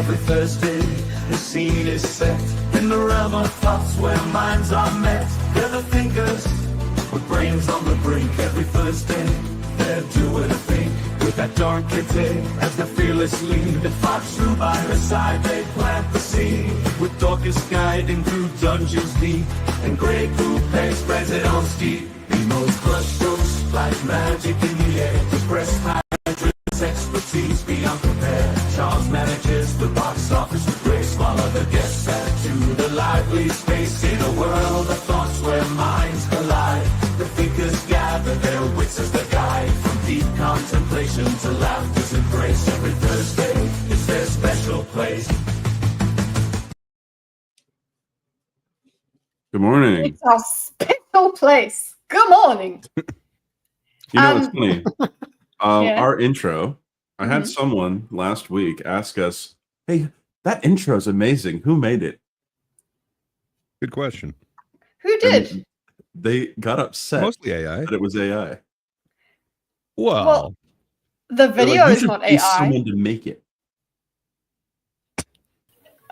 every Thursday. The scene is set in the realm of thoughts where minds are met. They're the thinkers with brains on the brink. Every Thursday they're doing a thing with that dark kitty as the fearless lead. And fox through by her side they plant the seed with Dorkus guiding through dungeons deep. And Grey Coupe spreads it on steep. Nemo's crush goes like magic in the air. To press Hydra's expertise beyond compare. Charles manages the box office with grace. Follow the guests out to the lively space. In a world of thoughts where minds collide, the thinkers gather their wits as the guide. From deep contemplation to laughter's embrace. Every Thursday is their special place. Good morning. It's our special place. Good morning. You know, it's funny. Yeah. Our intro, I had someone last week ask us, hey, that intro is amazing. Who made it? Good question. Who did? And they got upset Mostly AI. that it was AI. Well, The They're video like, "You is should not pay AI. someone to make it.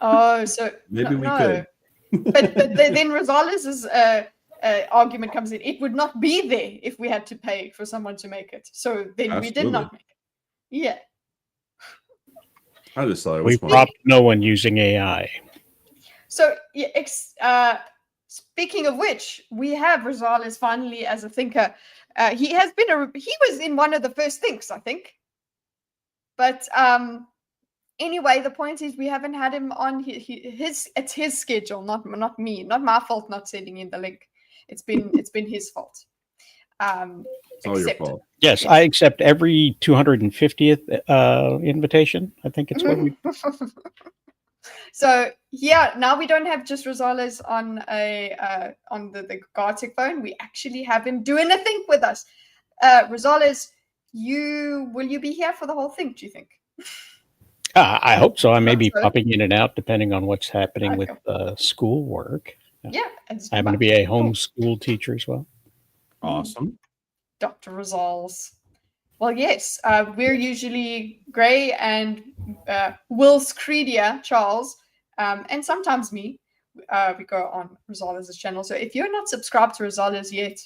Oh, so Maybe we no. could. but then Rosales' argument comes in. It would not be there if we had to pay for someone to make it. So then we did Absolutely. not make it. Yeah. I just thought it We was fun. prompt no one using AI. So speaking of which, we have Rosales finally as a thinker. He was in one of the first thinks, I think. But anyway, the point is we haven't had him on it's his schedule, not me, not my fault not sending in the link. It's been his fault. It's all your fault. Yes, I accept every 250th invitation. I think it's what we. So yeah, now we don't have just Rosales on the Gartic phone. We actually have him doing a think with us. Rosales, will you be here for the whole thing? Do you think? I hope so. I may be So- popping in and out depending on what's happening Okay. with schoolwork. Yeah, I happen to be a homeschool teacher as well. Awesome. Dr. Rosales. Well, yes, we're usually Gray and Will's Credia, Charles, and sometimes me. We go on Rosales' channel. So if you're not subscribed to Rosales yet,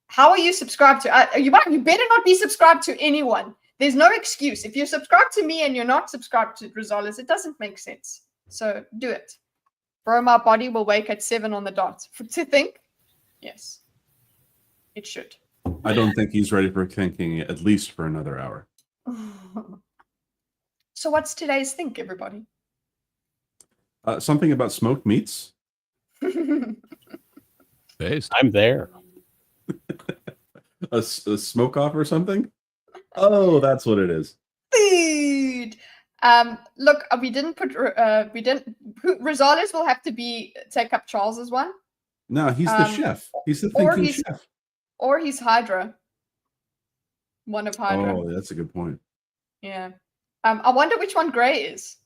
how are you subscribed to? You better not be subscribed to anyone. There's no excuse. If you're subscribed to me and you're not subscribed to Rosales, it doesn't make sense. So do it. Bro, my body will wake at 7 on the dot. To think? Yes. It should. I don't think he's ready for thinking at least for another hour. So what's today's think, everybody? Something about smoked meats? based. I'm there. A smoke off or something? Oh, that's what it is. Food. Look, we didn't put. Rosales will have to take up Charles's one, No, he's the chef. He's the or thinking he's- chef. or he's Hydra. One of Hydra. Oh, that's a good point. Yeah. I wonder which one Gray is.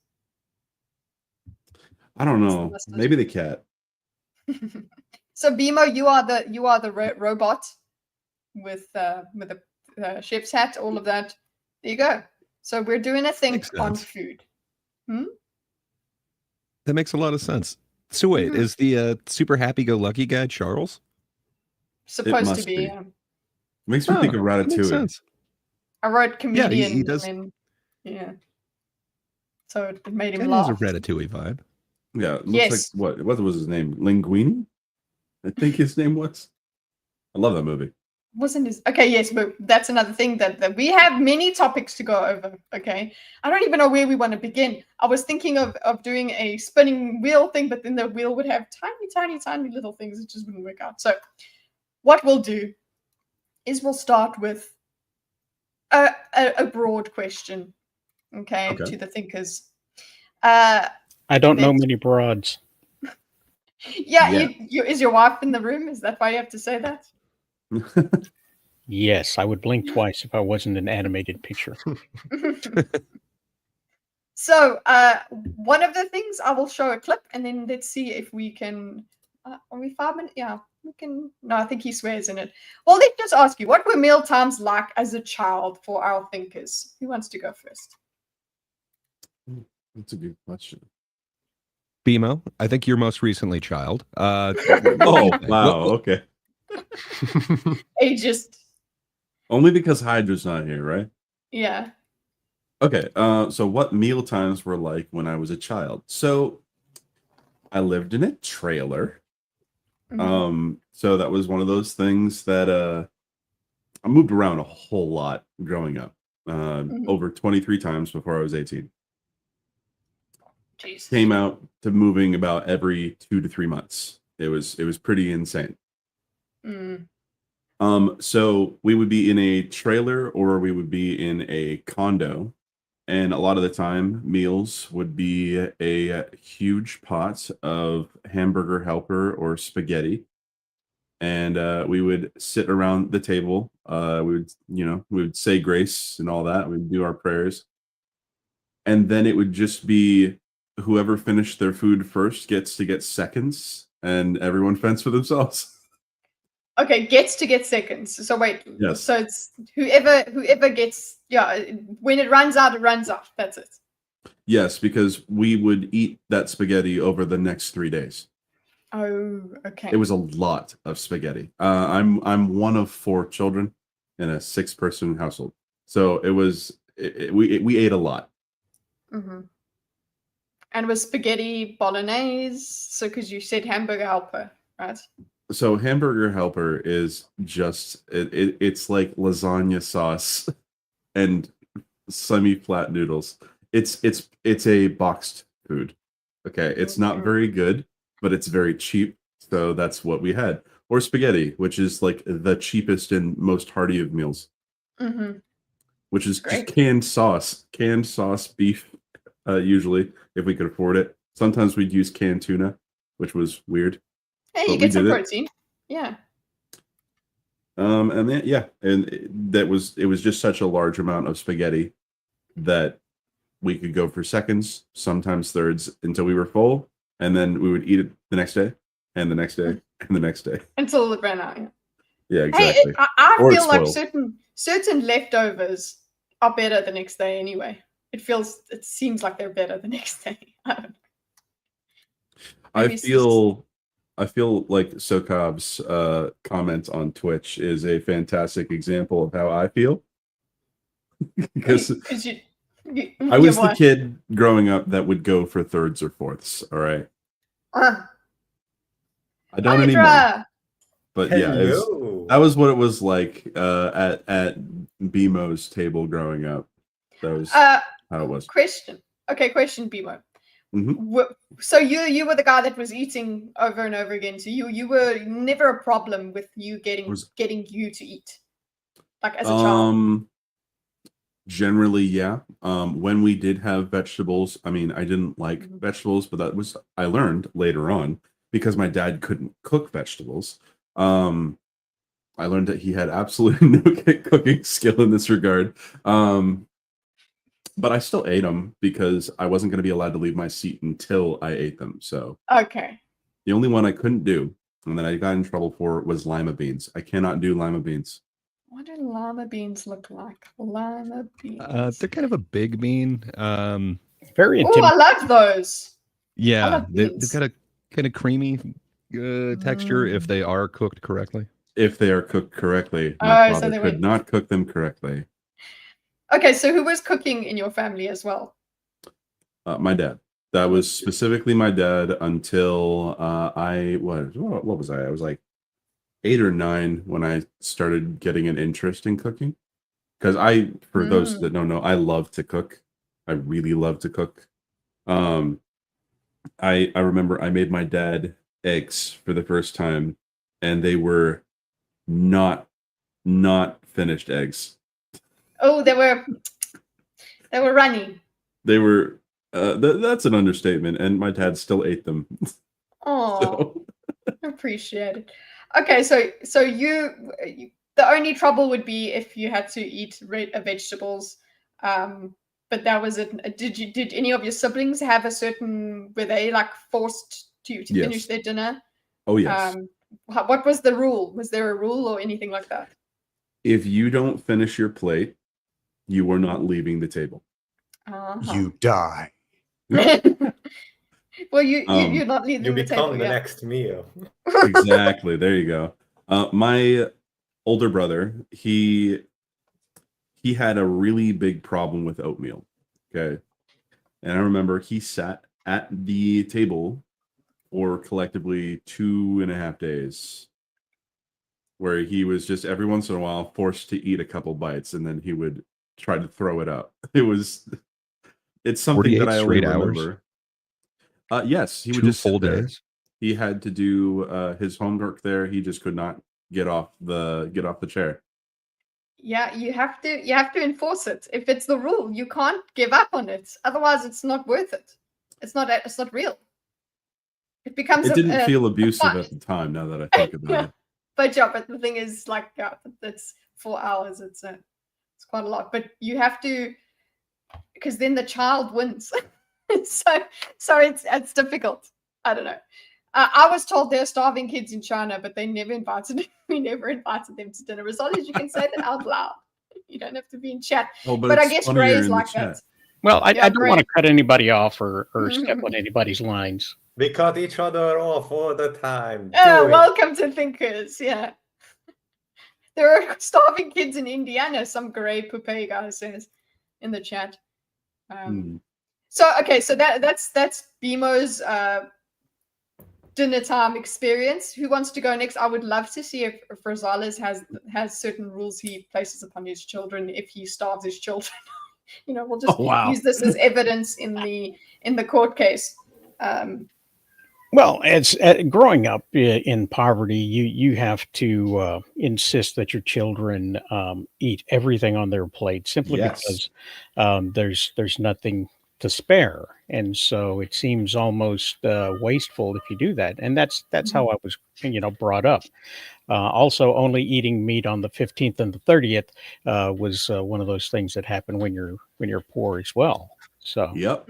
I don't It's the know. mustard. Maybe the cat. So Bimo, you are the robot with the chef's hat, all of that. There you go. So we're doing a think Makes on sense. food. That makes a lot of sense. So wait, Mhm. is the super happy-go-lucky guy Charles? Supposed to must be. be. Makes me think of Makes Ratatouille. sense. I wrote comedian. he does. And then, yeah. So it made him Kind of has laugh. a Ratatouille vibe. Yeah, it looks Yes. like what was his name? Linguini? I think his name was. I love that movie. Wasn't his okay? Yes, but that's another thing that we have many topics to go over. Okay, I don't even know where we want to begin. I was thinking of doing a spinning wheel thing, but then the wheel would have tiny little things. It just wouldn't work out. So, what we'll do is we'll start with a broad question. Okay, to the thinkers. I don't know Thanks. many broads. Yeah, Yeah. is your wife in the room? Is that why you have to say that? Yes, I would blink twice if I wasn't an animated picture. So one of the things I will show a clip and then let's see if we can are we 5 minutes? Yeah, we can. No, I think he swears in it. Well, let's just ask you, what were meal times like as a child for our thinkers? Who wants to go first? That's a good question. BMO, I think you're most recently child. Oh, wow. Okay. Ageist. Only because Hydra's not here, right? Yeah. Okay. So what meal times were like when I was a child? So I lived in a trailer. So that was one of those things that I moved around a whole lot growing up. Over 23 times before I was 18. Jesus. Came out to moving about every 2 to 3 months. It was pretty insane. So we would be in a trailer or we would be in a condo, and a lot of the time meals would be a huge pot of hamburger helper or spaghetti, and we would sit around the table. We would say grace and all that. We'd do our prayers, and then it would just be whoever finished their food first gets to get seconds, and everyone fends for themselves. Okay, gets to get seconds. So wait. Yes. So it's whoever gets. Yeah. When it runs out, it runs out. That's it. Yes, because we would eat that spaghetti over the next 3 days. Oh, okay. It was a lot of spaghetti. I'm one of 4 children in a 6-person household, so it was we ate a lot. And was spaghetti bolognese? So because you said hamburger helper, right? So hamburger helper is just it's like lasagna sauce and semi-flat noodles. It's a boxed food. Okay, it's not very good, but it's very cheap. So that's what we had. Or spaghetti, which is like the cheapest and most hearty of meals. Which is just canned sauce beef, usually, if we could afford it. Sometimes we'd use canned tuna, which was weird. Hey, you get some protein. Yeah. And then it was just such a large amount of spaghetti that we could go for seconds, sometimes thirds, until we were full, and then we would eat it the next day, and the next day, and the next day until it ran out. Yeah, exactly. Hey, I feel like certain leftovers are better the next day anyway. It seems like they're better the next day. I feel like Sokab's comment on Twitch is a fantastic example of how I feel. Because I was the kid growing up that would go for thirds or fourths. All right. I don't anymore. But yeah, that was what it was like at BMO's table growing up. That was how it was. Question, BMO. So you were the guy that was eating over and over again. So you were never a problem with you getting you to eat, like as a child. Generally, yeah. When we did have vegetables, I mean, I didn't like vegetables, but I learned later on because my dad couldn't cook vegetables. I learned that he had absolutely no cooking skill in this regard. But I still ate them because I wasn't going to be allowed to leave my seat until I ate them. So okay. The only one I couldn't do, and that I got in trouble for, was lima beans. I cannot do lima beans. What do lima beans look like? Lima beans. They're kind of a big bean. Very intimidating. Oh, I love those. Yeah, they've got a kind of creamy texture if they are cooked correctly. If they are cooked correctly. My father could not cook them correctly. Okay, so who was cooking in your family as well? My dad. That was specifically my dad until what was I? I was like 8 or 9 when I started getting an interest in cooking. Because for those that don't know, I love to cook. I really love to cook. I remember I made my dad eggs for the first time, and they were not finished eggs. Oh, they were runny. They were that's an understatement, and my dad still ate them. Oh, appreciate it. Okay, so you the only trouble would be if you had to eat vegetables, but that was it. Did any of your siblings have were they like forced to finish their dinner? Oh yes. What was the rule? Was there a rule or anything like that? If you don't finish your plate, you are not leaving the table. You die. Well, you're Um, not leaving You the become table, the yeah. next meal. exactly. There you go. My older brother, he had a really big problem with oatmeal. Okay. And I remember he sat at the table for collectively 2.5 days, where he was just every once in a while forced to eat a couple bites and then he would try to throw it up. It's something 48 that I only straight hours? remember. Yes, he would 2 just sit full there. days? He had to do his homework there. He just could not get off the chair. Yeah, you have to enforce it. If it's the rule, you can't give up on it. Otherwise, it's not worth it. It's not real. It becomes It didn't feel abusive fun. at the time. Now that I think about it, But the thing is, like, yeah, it's 4 hours. It's quite a lot. But you have to, because then the child wins. so it's difficult. I don't know. I was told there are starving kids in China, but they never invited we never invited them to dinner. As long as you can say that out loud, you don't have to be in chat. oh, But I it's guess funnier Ray is in the like chat. that. Well, I Yeah, don't want to Gray. cut anybody off or step on anybody's lines. We cut each other off all the time. Oh, Do it. welcome to Thinkers. Yeah. There are starving kids in Indiana, some Gray Poupée guy says in the chat. So okay, so that's BMO's dinner time experience. Who wants to go next? I would love to see if Rosales has certain rules he places upon his children if he starves his children. We'll just use this as evidence in the court case. Well, it's growing up in poverty. You have to insist that your children eat everything on their plate simply because there's nothing to spare, and so it seems almost wasteful if you do that. And that's how I was brought up. Also, only eating meat on the 15th and the 30th was one of those things that happen when you're poor as well. So Yep.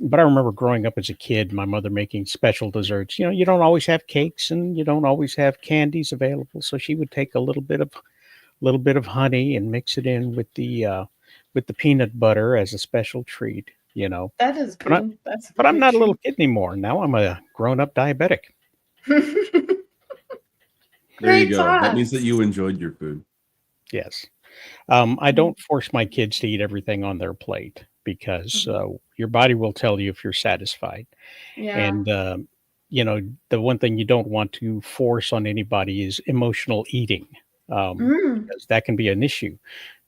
But I remember growing up as a kid, my mother making special desserts. You don't always have cakes and you don't always have candies available. So she would take a little bit of honey and mix it in with the peanut butter as a special treat. That is good. But I'm not a little kid anymore. Now I'm a grown-up diabetic. There you go. That means that you enjoyed your food. Yes. I don't force my kids to eat everything on their plate because your body will tell you if you're satisfied. Yeah. And, the one thing you don't want to force on anybody is emotional eating because that can be an issue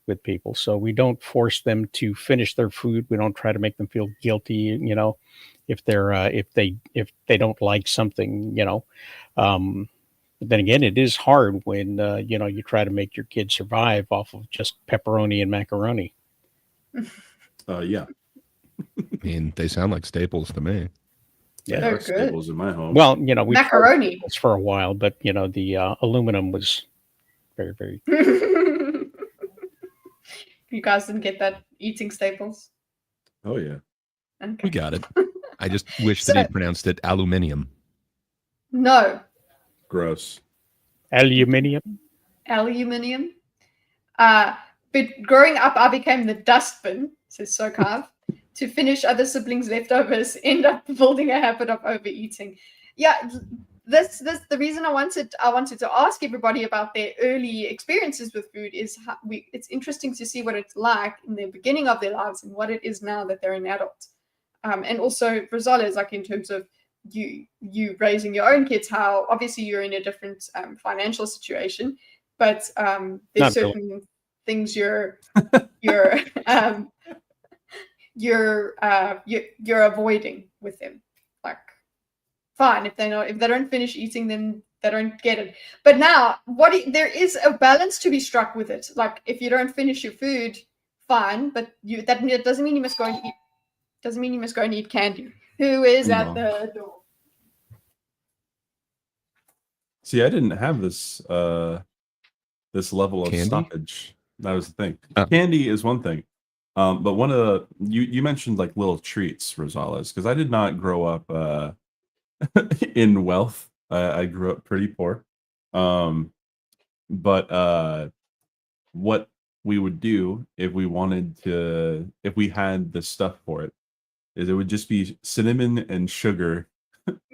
with people. So we don't force them to finish their food. We don't try to make them feel guilty, if they don't like something, But then again, it is hard when you try to make your kids survive off of just pepperoni and macaroni. Yeah. I mean, they sound like staples to me. Yeah, they're good. Staples in my home. Well, we macaroni tried for a while, but the aluminum was very, very. You guys didn't get that eating staples? Oh yeah. Okay. We got it. I just wish that he pronounced it aluminium. No. Gross. Aluminium. But growing up, I became the dustbin, says Sokav, to finish other siblings' leftovers, end up building a habit of overeating. Yeah, this the reason I wanted to ask everybody about their early experiences with food is it's interesting to see what it's like in the beginning of their lives and what it is now that they're an adult. And also Rosales, like in terms of you raising your own kids, how obviously you're in a different financial situation, but there's Not certain things you're avoiding with them. Like, fine, if they don't finish eating, then they don't get it. But now, there is a balance to be struck with it. Like, if you don't finish your food, fine, but that doesn't mean you must go and eat. Doesn't mean you must go and eat candy. Who is at the door? See, I didn't have this this level of Candy? stoppage. That was the thing. Candy is one thing. But one of the you mentioned like little treats, Rosales, because I did not grow up in wealth. I grew up pretty poor. But what we would do if we had the stuff for it, is it would just be cinnamon and sugar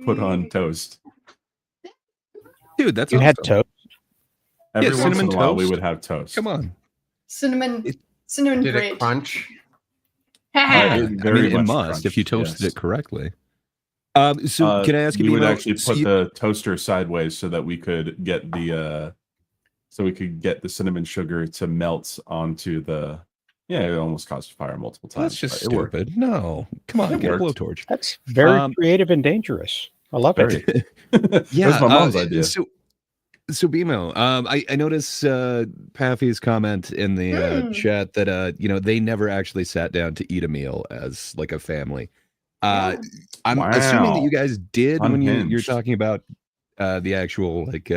put on toast. Dude, that's You had awesome. toast. Every once in cinnamon a while, we toast? would have toast. Come on. Cinnamon It- Did bread. it crunch? It I very mean, it much must if you crunched, toasted yes. it correctly. So can I ask you? We would Bimo, actually so put you- the toaster sideways so that we could get the cinnamon sugar to melt onto the. Yeah, it almost caused fire multiple times. That's just but it worked. stupid. No, come on, It get a worked. blowtorch. That's very Um, creative and dangerous. I love it. Very. Yeah, That's my mom's idea. So Bimo, I noticed Paffy's comment in the chat that they never actually sat down to eat a meal as like a family. I'm assuming that you guys did when you're Unhinged. talking about the actual like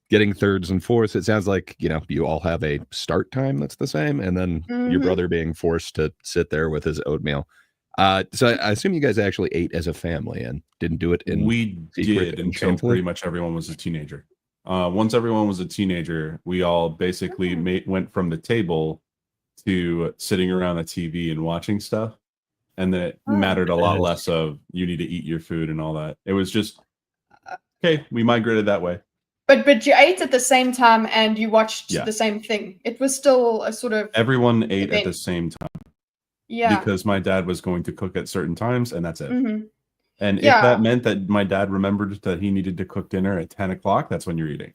getting thirds and fourths. It sounds like you all have a start time that's the same, and then your brother being forced to sit there with his oatmeal. So I assume you guys actually ate as a family and didn't do it in We secret did and until shamefully? pretty much everyone was a teenager. Once everyone was a teenager, we all basically went from the table to sitting around the TV and watching stuff. And then it mattered a lot less of you need to eat your food and all that. It was just, okay, we migrated that way. But you ate at the same time and you watched Yeah. the same thing. It was still a sort of Everyone ate at event. the same time Yeah. because my dad was going to cook at certain times, and that's it. Mhm. And if Yeah. that meant that my dad remembered that he needed to cook dinner at 10 o'clock, that's when you're eating.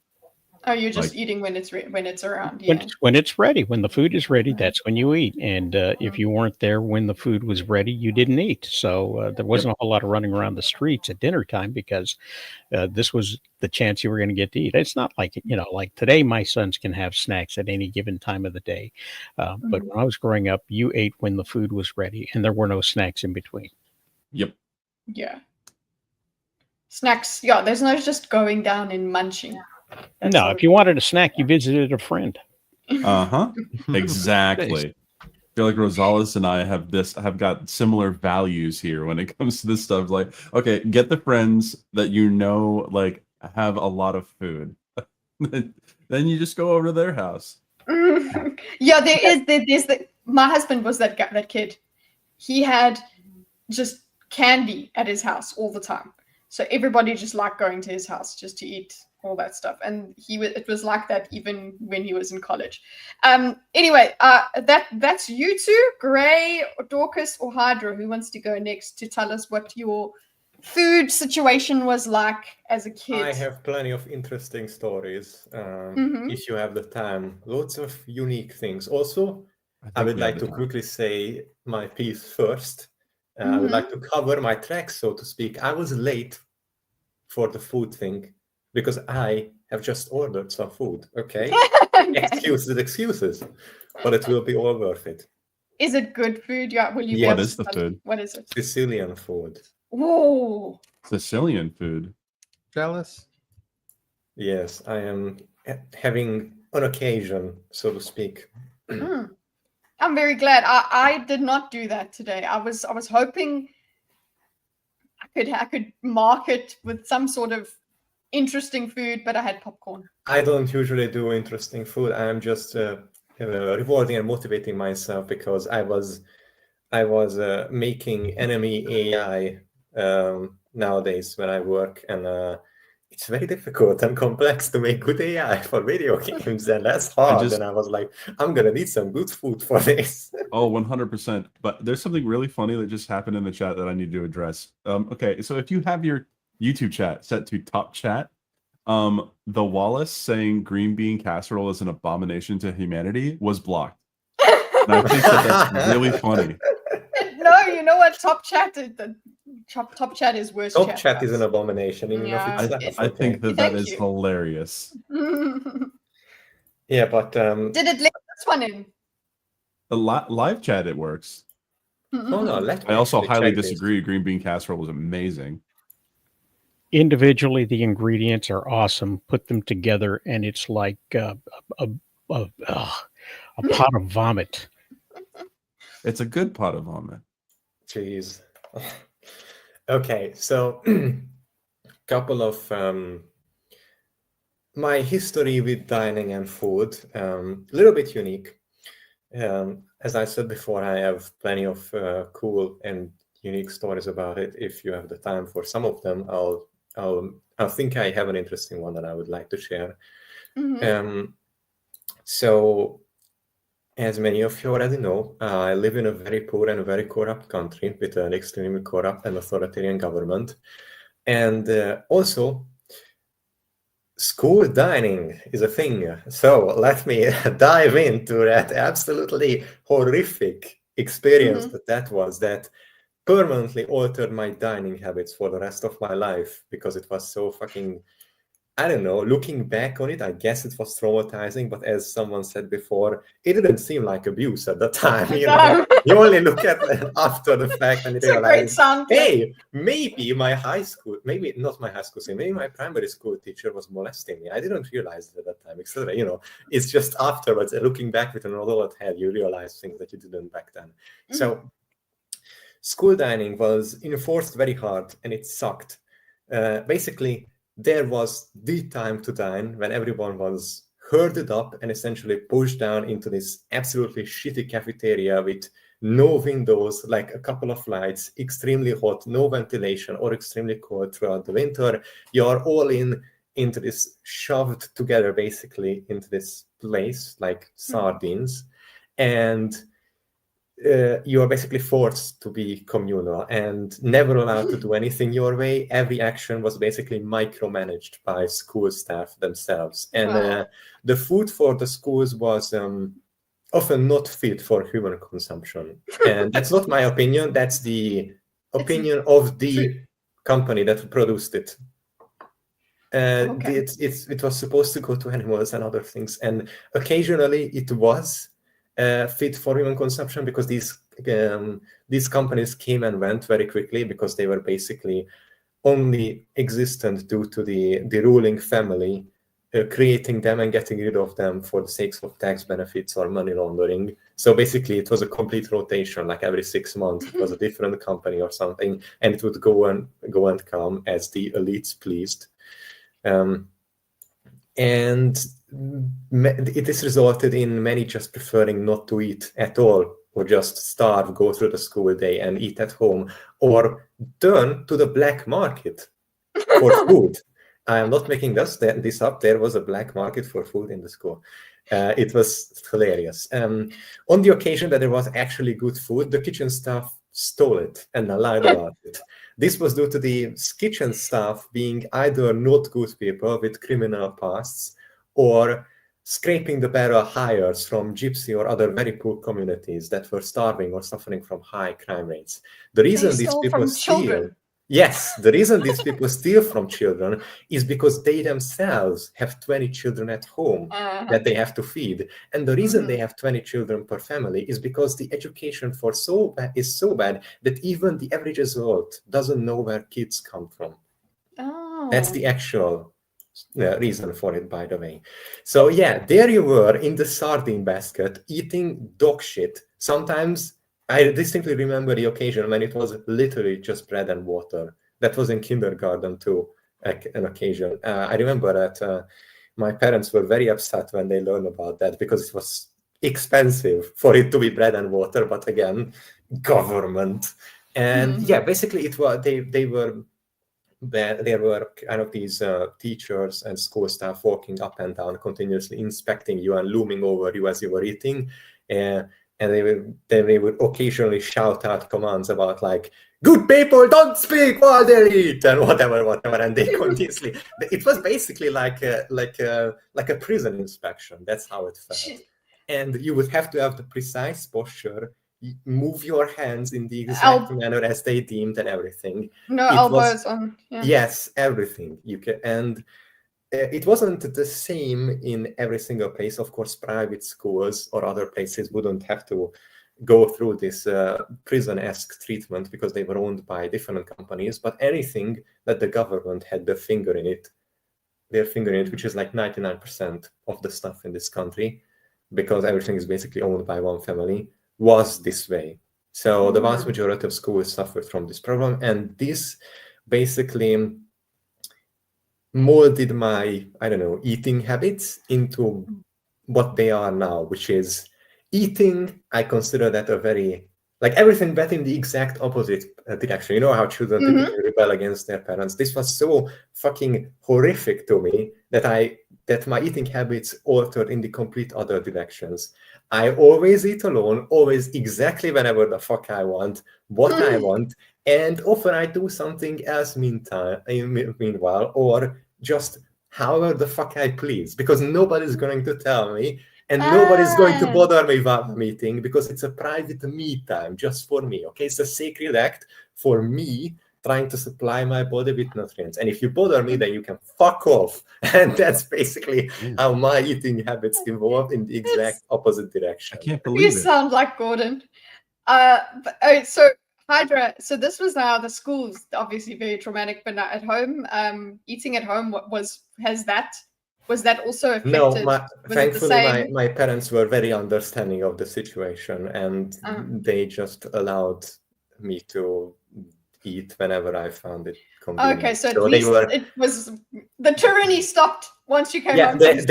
Oh, you're just Like- eating when it's around. When Yeah. when it's ready, when the food is ready, that's when you eat. And if you weren't there when the food was ready, you didn't eat. So there wasn't a whole lot of running around the streets at dinner time because this was the chance you were going to get to eat. It's not like like today, my sons can have snacks at any given time of the day. But when I was growing up, you ate when the food was ready, and there were no snacks in between. Yep. Yeah. Snacks. Yeah. There's no just going down and munching. That's No, sort if of- you wanted a snack, you visited a friend. Uh-huh. Exactly. I feel like Rosales and I have got similar values here when it comes to this stuff. Like, okay, get the friends that like have a lot of food. Then you just go over to their house. Yeah, there's my husband was that kid. He had just candy at his house all the time. So everybody just liked going to his house just to eat all that stuff. And it was like that even when he was in college. Anyway, that's you two, Gray, Dorkus, or Hydra. Who wants to go next to tell us what your food situation was like as a kid? I have plenty of interesting stories. If you have the time, lots of unique things. Also, I would like to quickly say my piece first. I would like to cover my tracks, so to speak. I was late for the food thing because I have just ordered some food. Okay, excuses, but it will be all worth it. Is it good food? Yeah. Will you? Yeah. Be What able is to the tell- food? What is it? Sicilian food. Whoa. Sicilian food. Jealous? Yes, I am having an occasion, so to speak. I'm very glad. I did not do that today. I was hoping I could mark it with some sort of interesting food, but I had popcorn. I don't usually do interesting food. I am just rewarding and motivating myself because I was making enemy AI nowadays when I work, and it's very difficult and complex to make good AI for video games, and that's hard. And I was like, I'm gonna need some good food for this. Oh, 100%. But there's something really funny that just happened in the chat that I need to address. Okay, so if you have your YouTube chat set to top chat, the Wallace saying green bean casserole is an abomination to humanity was blocked. And I think that's really funny. No, you know what? Top chat is worse. Top chat is an abomination in and Yeah, of itself. I think that Thank is you. hilarious. Yeah, but Did it let this one in? The live chat, it works. no, let me I also actually highly check this. disagree. Green bean casserole was amazing. Individually, the ingredients are awesome. Put them together, and it's like a pot of vomit. It's a good pot of vomit. Jeez. Okay, so couple of my history with dining and food, little bit unique. As I said before, I have plenty of cool and unique stories about it. If you have the time for some of them, I think I have an interesting one that I would like to share. So, as many of you already know, I live in a very poor and very corrupt country with an extremely corrupt and authoritarian government. And also, school dining is a thing. So let me dive into that absolutely horrific experience that was, that permanently altered my dining habits for the rest of my life, because it was so fucking, I don't know, looking back on it, I guess it was traumatizing, but as someone said before, it didn't seem like abuse at the time. You know, you only look at it after the fact and you realize, hey, maybe my high school, maybe not my high school, maybe my primary school teacher was molesting me. I didn't realize it at that time, etc. You know, it's just afterwards, looking back with an adult head, you realize things that you didn't back then. So school dining was enforced very hard and it sucked. Basically, there was the time to dine when everyone was herded up and essentially pushed down into this absolutely shitty cafeteria with no windows, like a couple of lights, extremely hot, no ventilation, or extremely cold throughout the winter. You're all into this, shoved together basically into this place like sardines, and you are basically forced to be communal and never allowed to do anything your way. Every action was basically micromanaged by school staff themselves. And the food for the schools was often not fit for human consumption. And that's not my opinion. That's the opinion of the company that produced it. It was supposed to go to animals and other things. And occasionally it was fit for human consumption, because these companies came and went very quickly, because they were basically only existent due to the ruling family creating them and getting rid of them for the sake of tax benefits or money laundering. So basically it was a complete rotation, like every 6 months it was a different company or something, and it would go and come as the elites pleased. And it has resulted in many just preferring not to eat at all, or just starve, go through the school day and eat at home, or turn to the black market for food. I am not making this up. There was a black market for food in the school. It was hilarious. On the occasion that there was actually good food, the kitchen staff stole it and lied about it. This was due to the kitchen staff being either not good people with criminal pasts, or scraping the barrel hires from gypsy or other very poor communities that were starving or suffering from high crime rates. The reason these people steal, the reason these people steal from children is because they themselves have 20 children at home that they have to feed. And the reason they have 20 children per family is because the education is so bad that even the average adult doesn't know where kids come from. That's the actual reason for it, by the way. So yeah, there you were in the sardine basket eating dog shit. Sometimes I distinctly remember the occasion when it was literally just bread and water. That was in kindergarten too, an occasion. I remember that my parents were very upset when they learned about that, because it was expensive for it to be bread and water, but again, government. And yeah, basically it was, there were kind of these teachers and school staff walking up and down, continuously inspecting you and looming over you as you were eating. And they would occasionally shout out commands about, like, good people don't speak while they eat, and whatever. And they continuously, it was basically like a prison inspection. That's how it felt. And you would have to have the precise posture, move your hands in the exact manner as they deemed, and everything. No elbows on. Yeah. Yes, everything you can. And it wasn't the same in every single place. Of course, private schools or other places wouldn't have to go through this prison-esque treatment, because they were owned by different companies. But anything that the government had their finger in it, which is like 99% of the stuff in this country, because everything is basically owned by one family, was this way. So the vast majority of schools suffered from this problem, and this basically molded my, eating habits into what they are now, which is eating. I consider that a very Like everything went in the exact opposite direction. You know how children typically rebel against their parents. This was so fucking horrific to me that my eating habits altered in the complete other directions. I always eat alone, always exactly whenever the fuck I want, what I want, and often I do something else meanwhile, or just however the fuck I please, because nobody's going to tell me, and nobody's going to bother me while I'm eating, because it's a private me time just for me. Okay, it's a sacred act for me trying to supply my body with nutrients. And if you bother me, then you can fuck off. And that's basically how my eating habits evolved in the exact opposite direction. I can't believe You it. sound like Gordon. So Hydra, so this was now the school's obviously very traumatic, but not at home. Eating at home, was that also affected? No, thankfully my parents were very understanding of the situation, and they just allowed me to eat whenever I found it convenient. Okay, so at least it was the tyranny stopped once you came home from school.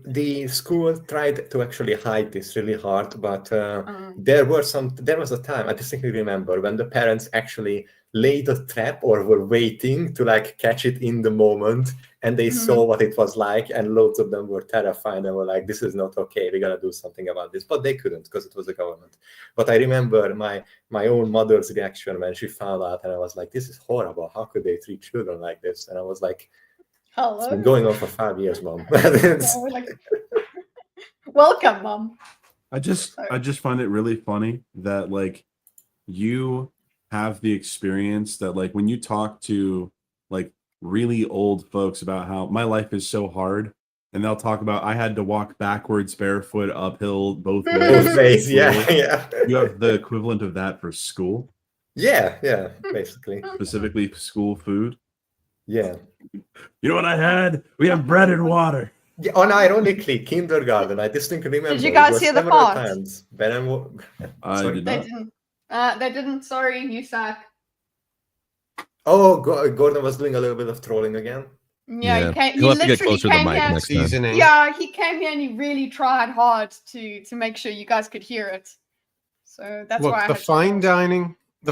The school tried to actually hide this really hard, but there was a time, I distinctly remember, when the parents actually laid a trap or were waiting to like catch it in the moment, and they saw what it was like, and loads of them were terrified and were like, this is not okay, we gotta do something about this, but they couldn't because it was the government. But I remember my own mother's reaction when she found out, and I was like, this is horrible, how could they treat children like this? And I was like, hello, it's been going on for 5 years, Mom. Welcome, Mom. I just find it really funny that like you have the experience that like when you talk to like really old folks about how my life is so hard, and they'll talk about I had to walk backwards barefoot uphill both ways. Yeah. You have the equivalent of that for school. Yeah, basically. Specifically school food. Yeah. You know what I had? We have bread and water. Yeah, unironically, kindergarten. I distinctly remember. Did you guys hear the fart? I did not. They didn't. Sorry, you suck. Oh, Gordon was doing a little bit of trolling again. Yeah, he'll have to get closer to the mic next time. Yeah, he came here and he really tried hard to make sure you guys could hear it. So that's why the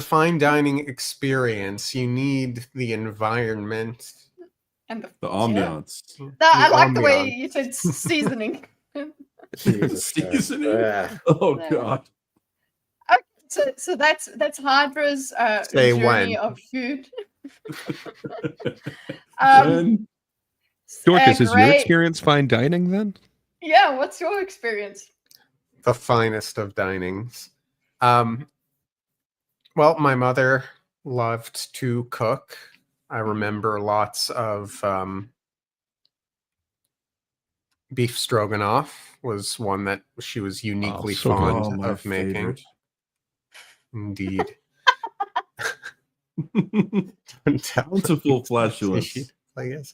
fine dining experience, you need the environment and the ambiance. I like the way you said seasoning. Seasoning. Oh God. Okay, so that's Hydra's journey of food. Dorkus, is your experience fine dining then? Yeah, what's your experience? The finest of dinings. Well, my mother loved to cook. I remember lots of beef stroganoff was one that she was uniquely fond of making. Favorite. Indeed. It's a full flatulence. I guess.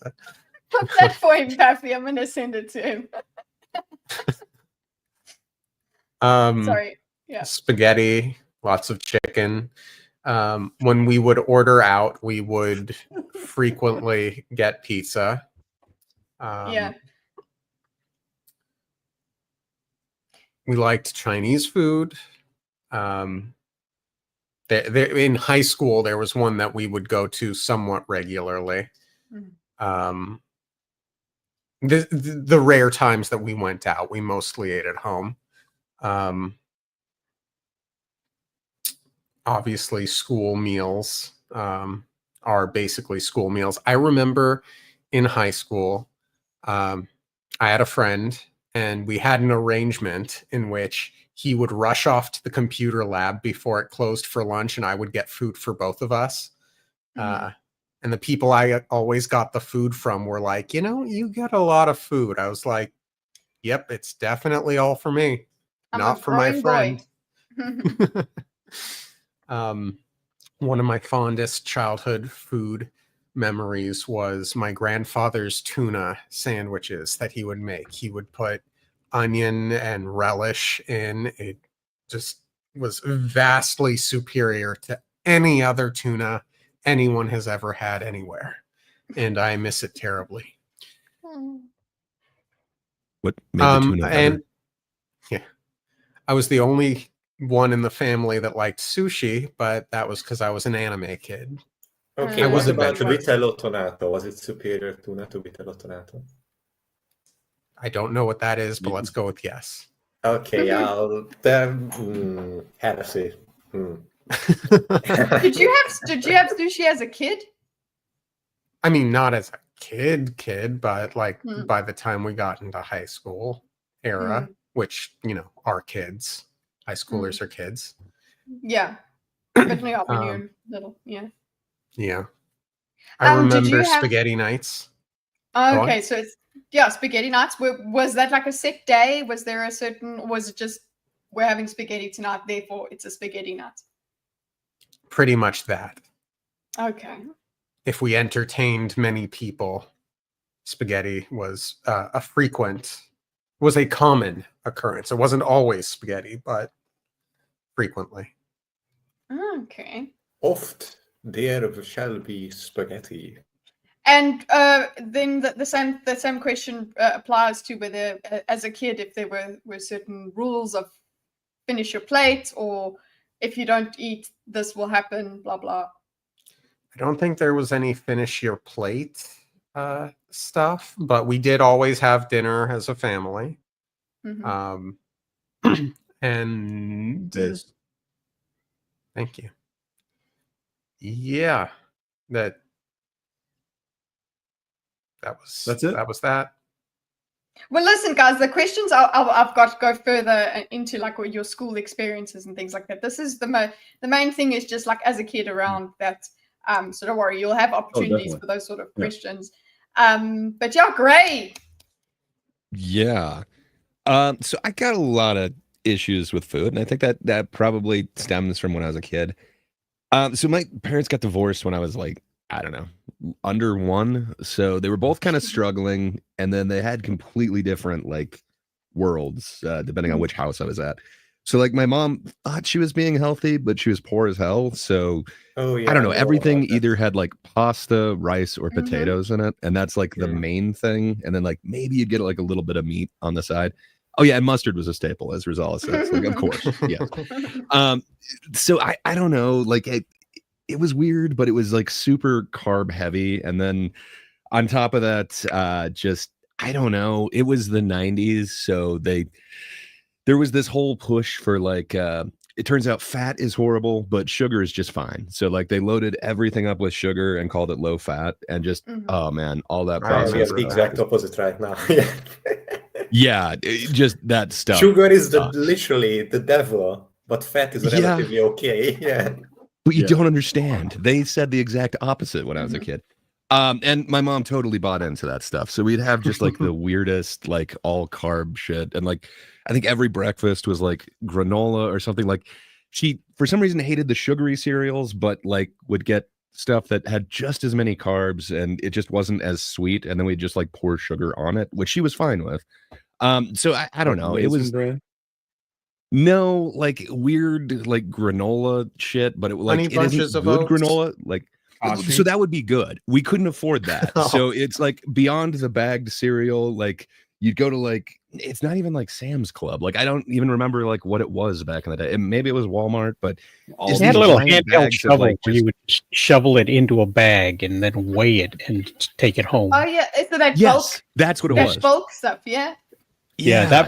Put that for him, Pappy. I'm gonna send it to him. Sorry. Yeah. Spaghetti, lots of chicken. When we would order out, we would frequently get pizza. Yeah. We liked Chinese food. In high school, there was one that we would go to somewhat regularly. The rare times that we went out, we mostly ate at home. Obviously, school meals are basically school meals. I remember in high school, I had a friend, and we had an arrangement in which he would rush off to the computer lab before it closed for lunch, and I would get food for both of us. And the people I always got the food from were like, you get a lot of food. I was like, yep, it's definitely all for me, not for my friend. One of my fondest childhood food memories was my grandfather's tuna sandwiches that he would make. He would put onion and relish in. It just was vastly superior to any other tuna anyone has ever had anywhere, and I miss it terribly. What made the tuna better? And yeah, I was the only one in the family that liked sushi, but that was because I was an anime kid. Okay, what about the vitello tonato? Was it superior tuna to vitello tonato? I don't know what that is, but let's go with yes. Okay, I'll heresy. Did you have sushi as a kid? I mean, not as a kid, but like by the time we got into high school era, which, you know, are kids. High schoolers are kids. Yeah. But no, when you're little, yeah. Yeah. I remember spaghetti nights. Okay, so it's spaghetti nights. Was that like a set day? Was there a certain, or was it just we're having spaghetti tonight, therefore it's a spaghetti night? Pretty much that. Okay. If we entertained many people, spaghetti was a common occurrence. It wasn't always spaghetti, but frequently. Okay. Oft there shall be spaghetti. And then the same question applies to whether, as a kid, if there were certain rules of finish your plate, or if you don't eat, this will happen, blah, blah. I don't think there was any finish your plate stuff, but we did always have dinner as a family. And thank you. Yeah, that's it. That was that. Well, listen, guys, the questions I've got to go further into, like your school experiences and things like that. This is the main thing is just like as a kid around that. So don't worry, you'll have opportunities for those sort of questions. But yeah, great. Yeah. So I got a lot of issues with food, and I think that probably stems from when I was a kid. So my parents got divorced when I was like, I don't know, under 1. So they were both kind of struggling, and then they had completely different like worlds, depending on which house I was at. So like my mom thought she was being healthy, but she was poor as hell. So I don't know, everything either had like pasta, rice, or potatoes in it. And that's like the main thing. And then like maybe you'd get like a little bit of meat on the side. Oh yeah, and mustard was a staple, as Rosala says. Like, of course. Yeah. So I don't know, like it was weird, but it was like super carb heavy. And then on top of that, just I don't know, it was the 90s. So there was this whole push for like it turns out fat is horrible, but sugar is just fine. So like they loaded everything up with sugar and called it low fat, and just oh man, all that process. We have the exact opposite right now. Yeah, just that stuff. Sugar is literally the devil, but fat is relatively okay. Yeah. But you don't understand. They said the exact opposite when I was a kid. And my mom totally bought into that stuff. So we'd have just like the weirdest, like all carb shit. And like, I think every breakfast was like granola or something. Like she, for some reason, hated the sugary cereals, but like would get stuff that had just as many carbs and it just wasn't as sweet. And then we'd just like pour sugar on it, which she was fine with. So I don't know. It was no like weird like granola shit, but it was like bunches of good granola. Like so that would be good. We couldn't afford that. So it's like beyond the bagged cereal. Like you'd go to like it's not even like Sam's Club. Like I don't even remember like what it was back in the day. Maybe it was Walmart, but it had a little handheld shovel like, where you would just shovel it into a bag and then weigh it and take it home. Oh yeah, so that bulk. That's what it was. Bulk stuff, yeah. Yeah, that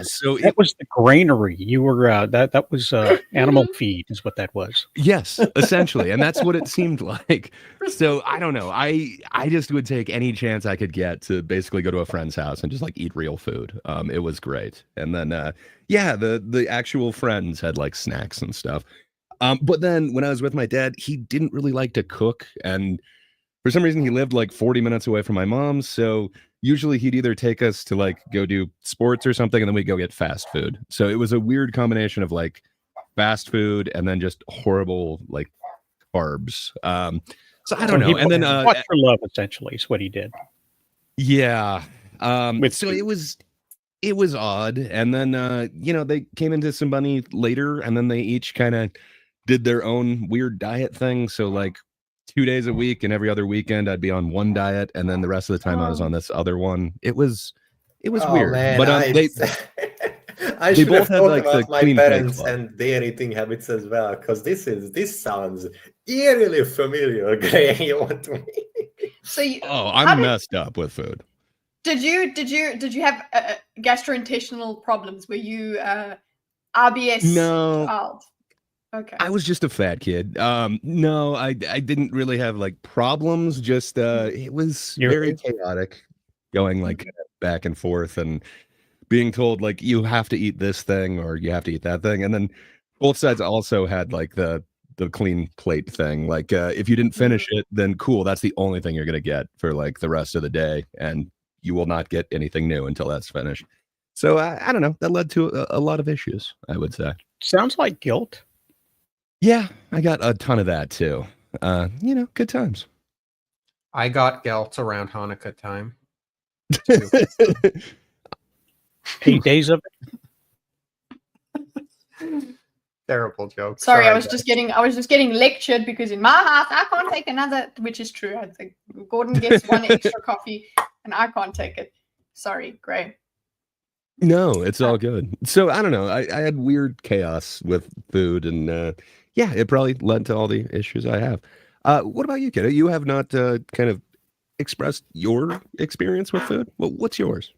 was the granary. You were that was animal feed, is what that was. Yes, essentially, and that's what it seemed like. So I don't know. I just would take any chance I could get to basically go to a friend's house and just like eat real food. It was great, and then the actual friends had like snacks and stuff. But then when I was with my dad, he didn't really like to cook, and for some reason he lived like 40 minutes away from my mom's, so usually he'd either take us to like go do sports or something, and then we'd go get fast food. So it was a weird combination of like fast food and then just horrible like carbs. So I don't know. And then fought for love essentially is what he did. Yeah. So it was odd. And then they came into some money later, and then they each kind of did their own weird diet thing. So like 2 days a week and every other weekend I'd be on one diet, and then the rest of the time I was on this other one. It was weird. Man, but I They should have both had, thought like, the about my clean plate parents club. and their eating habits as well, because this sounds eerily familiar, Gray. What to me? So you, I'm messed up with food. did you have gastrointestinal problems? Were you RBS No. child? Okay. I was just a fat kid. No, I didn't really have like problems. Just it was very chaotic, going like back and forth and being told like you have to eat this thing or you have to eat that thing, and then both sides also had like the clean plate thing. Like if you didn't finish it, then cool, that's the only thing you're gonna get for like the rest of the day, and you will not get anything new until that's finished. So I don't know. That led to a lot of issues, I would say. Sounds like guilt. Yeah, I got a ton of that too. Good times. I got guilt around Hanukkah time. 8 days of it. Terrible joke. Sorry, I was just getting lectured because in my house I can't take another, which is true. I think Gordon gets one extra coffee and I can't take it. Sorry, Gray. No, it's all good. So I don't know. I had weird chaos with food, and it probably led to all the issues I have. What about you, kid? You have not kind of expressed your experience with food. Well, what's yours?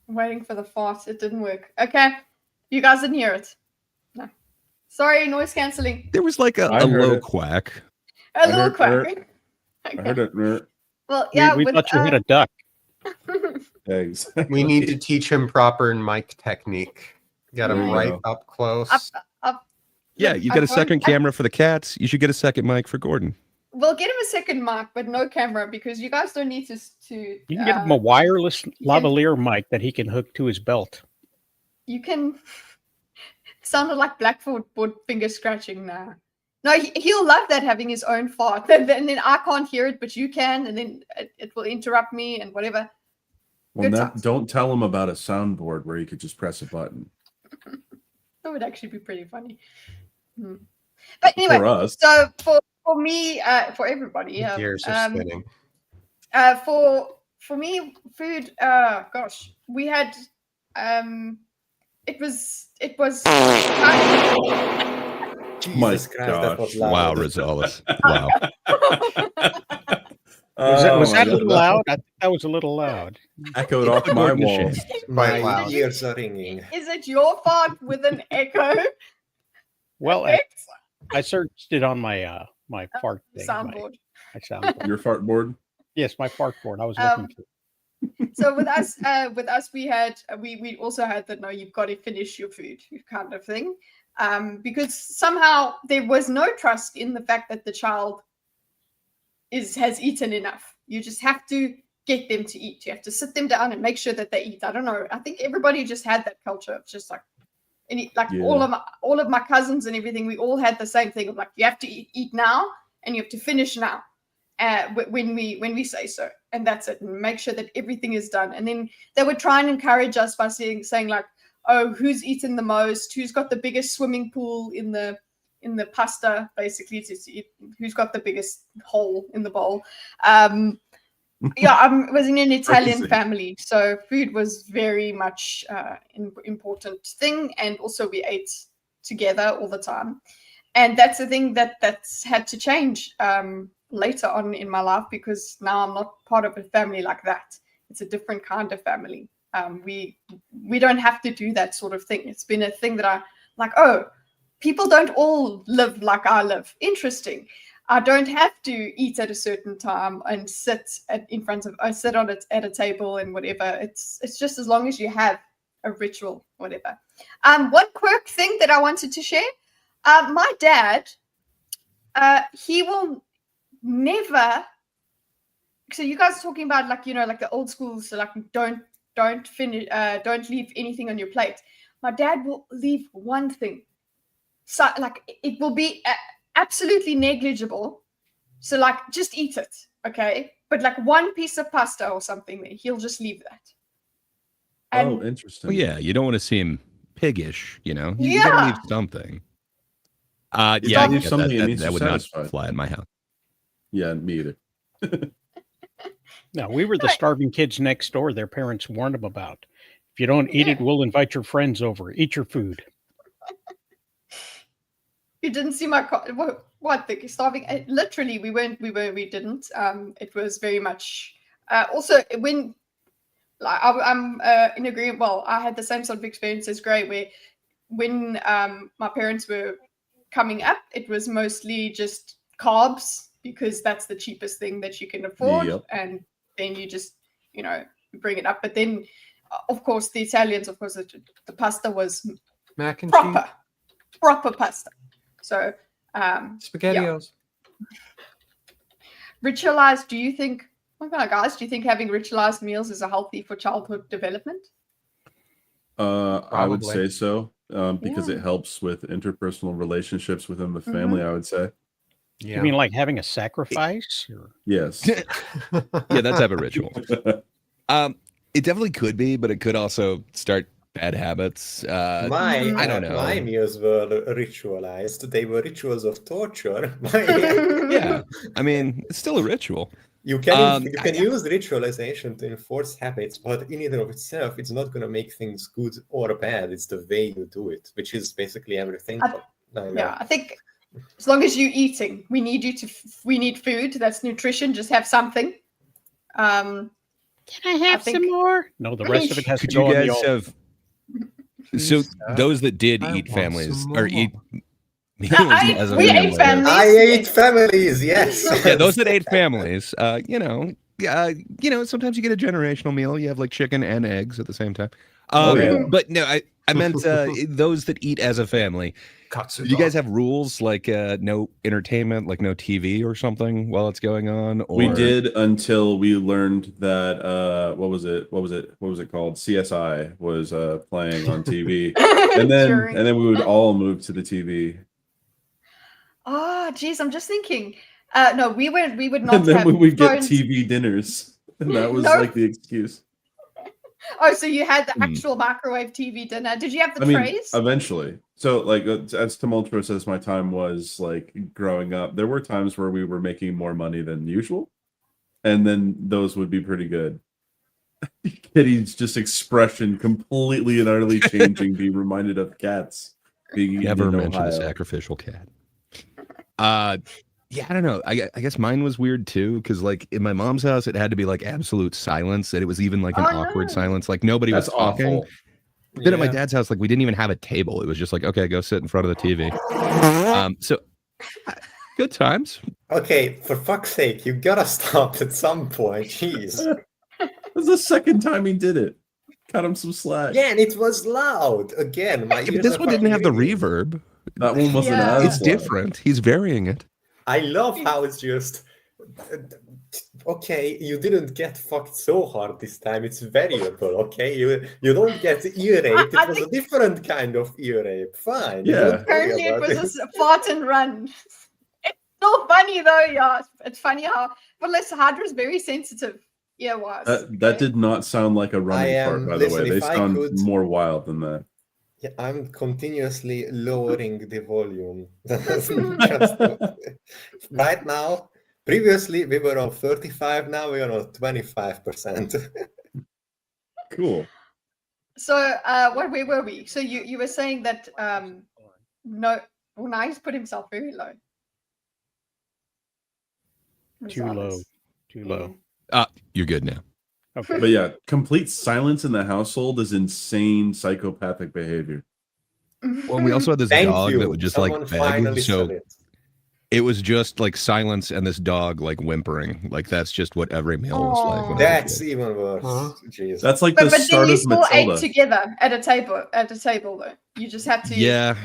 I'm waiting for the fart. It didn't work. Okay, you guys didn't hear it. No, sorry, noise cancelling. There was like a low quack. A little quack. I heard it. Well, yeah, we thought you had a duck. Eggs. We need to teach him proper mic technique. Got him right up close. Up. Yeah, you got a second camera for the cats. You should get a second mic for Gordon. We'll get him a second mic, but no camera because you guys don't need to. You can get him a wireless lavalier mic that he can hook to his belt. You can. Sounded like Blackboard finger scratching now. No, he'll love that, having his own fart. And then I can't hear it, but you can, and then it will interrupt me and whatever. Well, don't tell him about a soundboard where you could just press a button. That would actually be pretty funny. But anyway, for us. So for me, for everybody, Gears are spinning. For me, food. Gosh, we had. It was. Jesus Christ, that was loud. Wow, Rosales. Wow. Was that a little loud? I think that was a little loud. Echoed off my walls. My ears are ringing. Is it your fart with an echo? Well, I searched it on my my fart thing. Soundboard. My soundboard. Your fart board? Yes, my fart board. I was looking for. So with us, we had we also had that. No, you've got to finish your food, kind of thing, because somehow there was no trust in the fact that the child has eaten enough. You just have to get them to eat. You have to sit them down and make sure that they eat. I don't know. I think everybody just had that culture of just all of my cousins and everything. We all had the same thing of like, you have to eat now and you have to finish now when we say so, and that's it. And make sure that everything is done. And then they would try and encourage us by saying like, oh, who's eaten the most? Who's got the biggest swimming pool in the pasta, basically, to eat, who's got the biggest hole in the bowl. I was in an Italian family, so food was very much an important thing, and also we ate together all the time. And that's the thing that's had to change later on in my life, because now I'm not part of a family like that. It's a different kind of family. We don't have to do that sort of thing. It's been a thing that I like, oh, people don't all live like I live. Interesting. I don't have to eat at a certain time and sit on it at a table and whatever. It's just as long as you have a ritual, whatever. One quirk thing that I wanted to share. My dad, he will never. So you guys are talking about like the old school. So like don't finish. Don't leave anything on your plate. My dad will leave one thing. So like it will be absolutely negligible. So like just eat it, okay? But like one piece of pasta or something, he'll just leave that. And, interesting. Well, yeah, you don't want to seem piggish, You gotta leave something. Leave something that would not fly in my house. Yeah, me either. No, we were the starving kids next door. Their parents warned them about If you don't eat it, we'll invite your friends over. Eat your food. You didn't see my what the starving. Literally, we didn't. It was very much. Also, when like I'm in agreement. Well, I had the same sort of experience as Gray, where when my parents were coming up, it was mostly just carbs because that's the cheapest thing that you can afford, and then you just bring it up. But then, of course, the Italians, of course, the pasta was Mac and proper pasta. So SpaghettiOs. Ritualized, do you think, guys, do you think having ritualized meals is healthy for childhood development? I would say so, because it helps with interpersonal relationships within the family, I would say. Yeah. You mean like having a sacrifice? Or? Yes. Yeah, that type of ritual. It definitely could be, but it could also start bad habits. I don't know. My meals were ritualized. They were rituals of torture. Yeah, I mean, it's still a ritual. You can use ritualization to enforce habits, but in and of itself, it's not going to make things good or bad. It's the way you do it, which is basically everything. I think as long as you're eating, we need food. That's nutrition. Just have something. Can I have some more? No, the rest of it has to go on the altar. So those that did eat families or eat we ate families. I ate families, yes. Yeah, those that ate families, sometimes you get a generational meal. You have like chicken and eggs at the same time. But no, I meant those that eat as a family. Do you guys have rules like no entertainment, like no TV or something while it's going on? Or... We did until we learned that what was it called? CSI was playing on TV, and then we would all move to the TV. Oh, geez, I'm just thinking. No, we would not. And then have we would get phones. TV dinners, and that was like the excuse. Oh, so you had the actual microwave TV dinner. Did you have the trays? Eventually. So, like, as tumultuous as my time was, like, growing up, there were times where we were making more money than usual, and then those would be pretty good. Kitty's just expression completely and utterly changing, being reminded of cats being never eaten in mention a Ohio. sacrificial cat. Yeah, I don't know. I guess mine was weird too, because like in my mom's house, it had to be like absolute silence, and it was even like an awkward silence, like nobody was talking. Awful. Then at my dad's house, like we didn't even have a table. It was just like, okay, go sit in front of the TV. So good times. Okay, for fuck's sake, you gotta stop at some point. Jeez. That's the second time he did it. Cut him some slack. Again, it was loud. Again, but this one didn't have the reverb. That one wasn't as It's different. He's varying it. I love how it's just okay. You didn't get fucked so hard this time. It's variable. Okay, you don't get ear rape. It was a different kind of ear rape. Fine. Yeah. Apparently, it was a fart and run. It's still funny though. Yeah, it's funny how. But listen, Hydra's very sensitive. Yeah, was that did not sound like a running fart, by the way. They sound more wild than that. Yeah, I'm continuously lowering the volume. Right now, previously we were on 35, now we are on 25%. Cool. So, where were we? So you were saying that now he's put himself very low. Too low. You're good now. Okay. But yeah, complete silence in the household is insane psychopathic behavior. Well, we also had this dog that would just like beg. So it was just like silence and this dog like whimpering. Like that's just what every meal was like. That's even worse. Jeez. That's like the start of Matilda. But you still ate together at a table. Though you just had to. Yeah.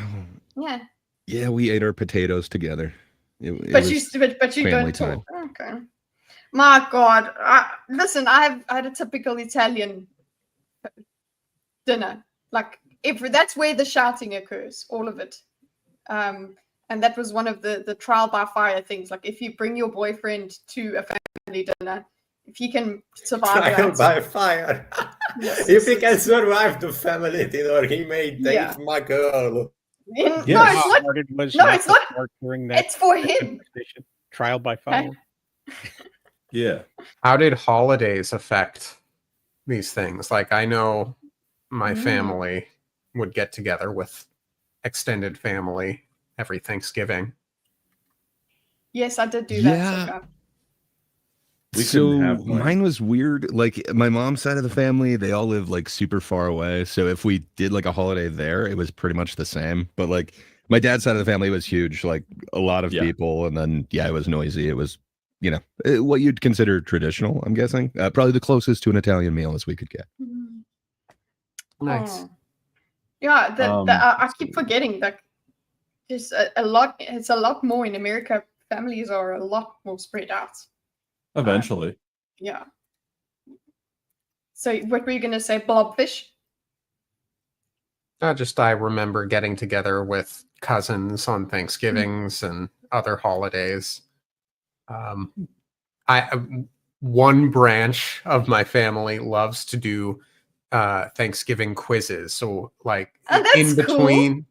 We ate our potatoes together. But you don't talk. Okay. My God, listen, I had a typical Italian dinner. Like, that's where the shouting occurs, all of it. And that was one of the trial by fire things. Like, if you bring your boyfriend to a family dinner, if he can survive trial by fire. Yes. If he can survive the family dinner, he may date my girl. No, it's not. It's for him. Trial by fire. Yeah. How did holidays affect these things? Like, I know my family would get together with extended family every Thanksgiving. Yes, I did do that. Yeah. We couldn't have one. Mine was weird. Like my mom's side of the family, they all live like super far away. So if we did like a holiday there, it was pretty much the same. But like my dad's side of the family was huge, like a lot of people. And then, it was noisy. It was, what you'd consider traditional, I'm guessing. Probably the closest to an Italian meal as we could get. Nice. Oh. Yeah, I keep forgetting that there's a lot. It's a lot more in America. Families are a lot more spread out. Eventually. Yeah. So what were you going to say, blobfish? I remember getting together with cousins on Thanksgivings and other holidays. One branch of my family loves to do Thanksgiving quizzes. So like in between,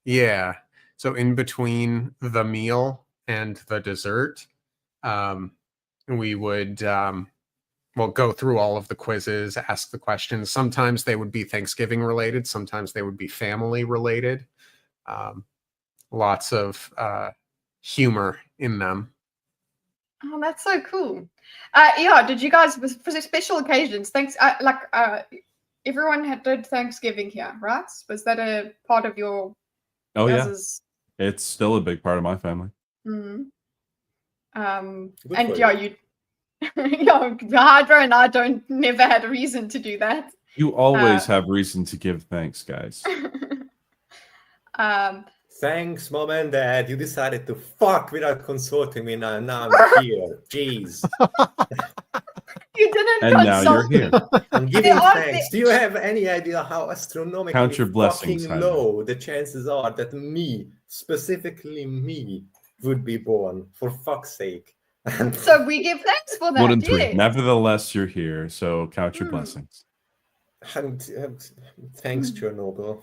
cool. So in between the meal and the dessert, we would go through all of the quizzes, ask the questions. Sometimes they would be Thanksgiving related. Sometimes they would be family related. Lots of humor in them. Oh, that's so cool. Did you guys, for special occasions, everyone did Thanksgiving here, right? Was that a part of your... Oh, guys's... yeah. It's still a big part of my family. Mm-hmm. Hydra and I never had a reason to do that. You always have reason to give thanks, guys. Thanks, Mom and Dad. You decided to fuck without consulting me. Now I'm here. Jeez. You didn't and now you're here. I'm giving thanks. Do you have any idea how astronomically Count your blessings, fucking low the chances are that specifically me, would be born? For fuck's sake. So we give thanks for that. 1 in 3. Yes. Nevertheless, you're here, so count your blessings. And, thanks, Chernobyl.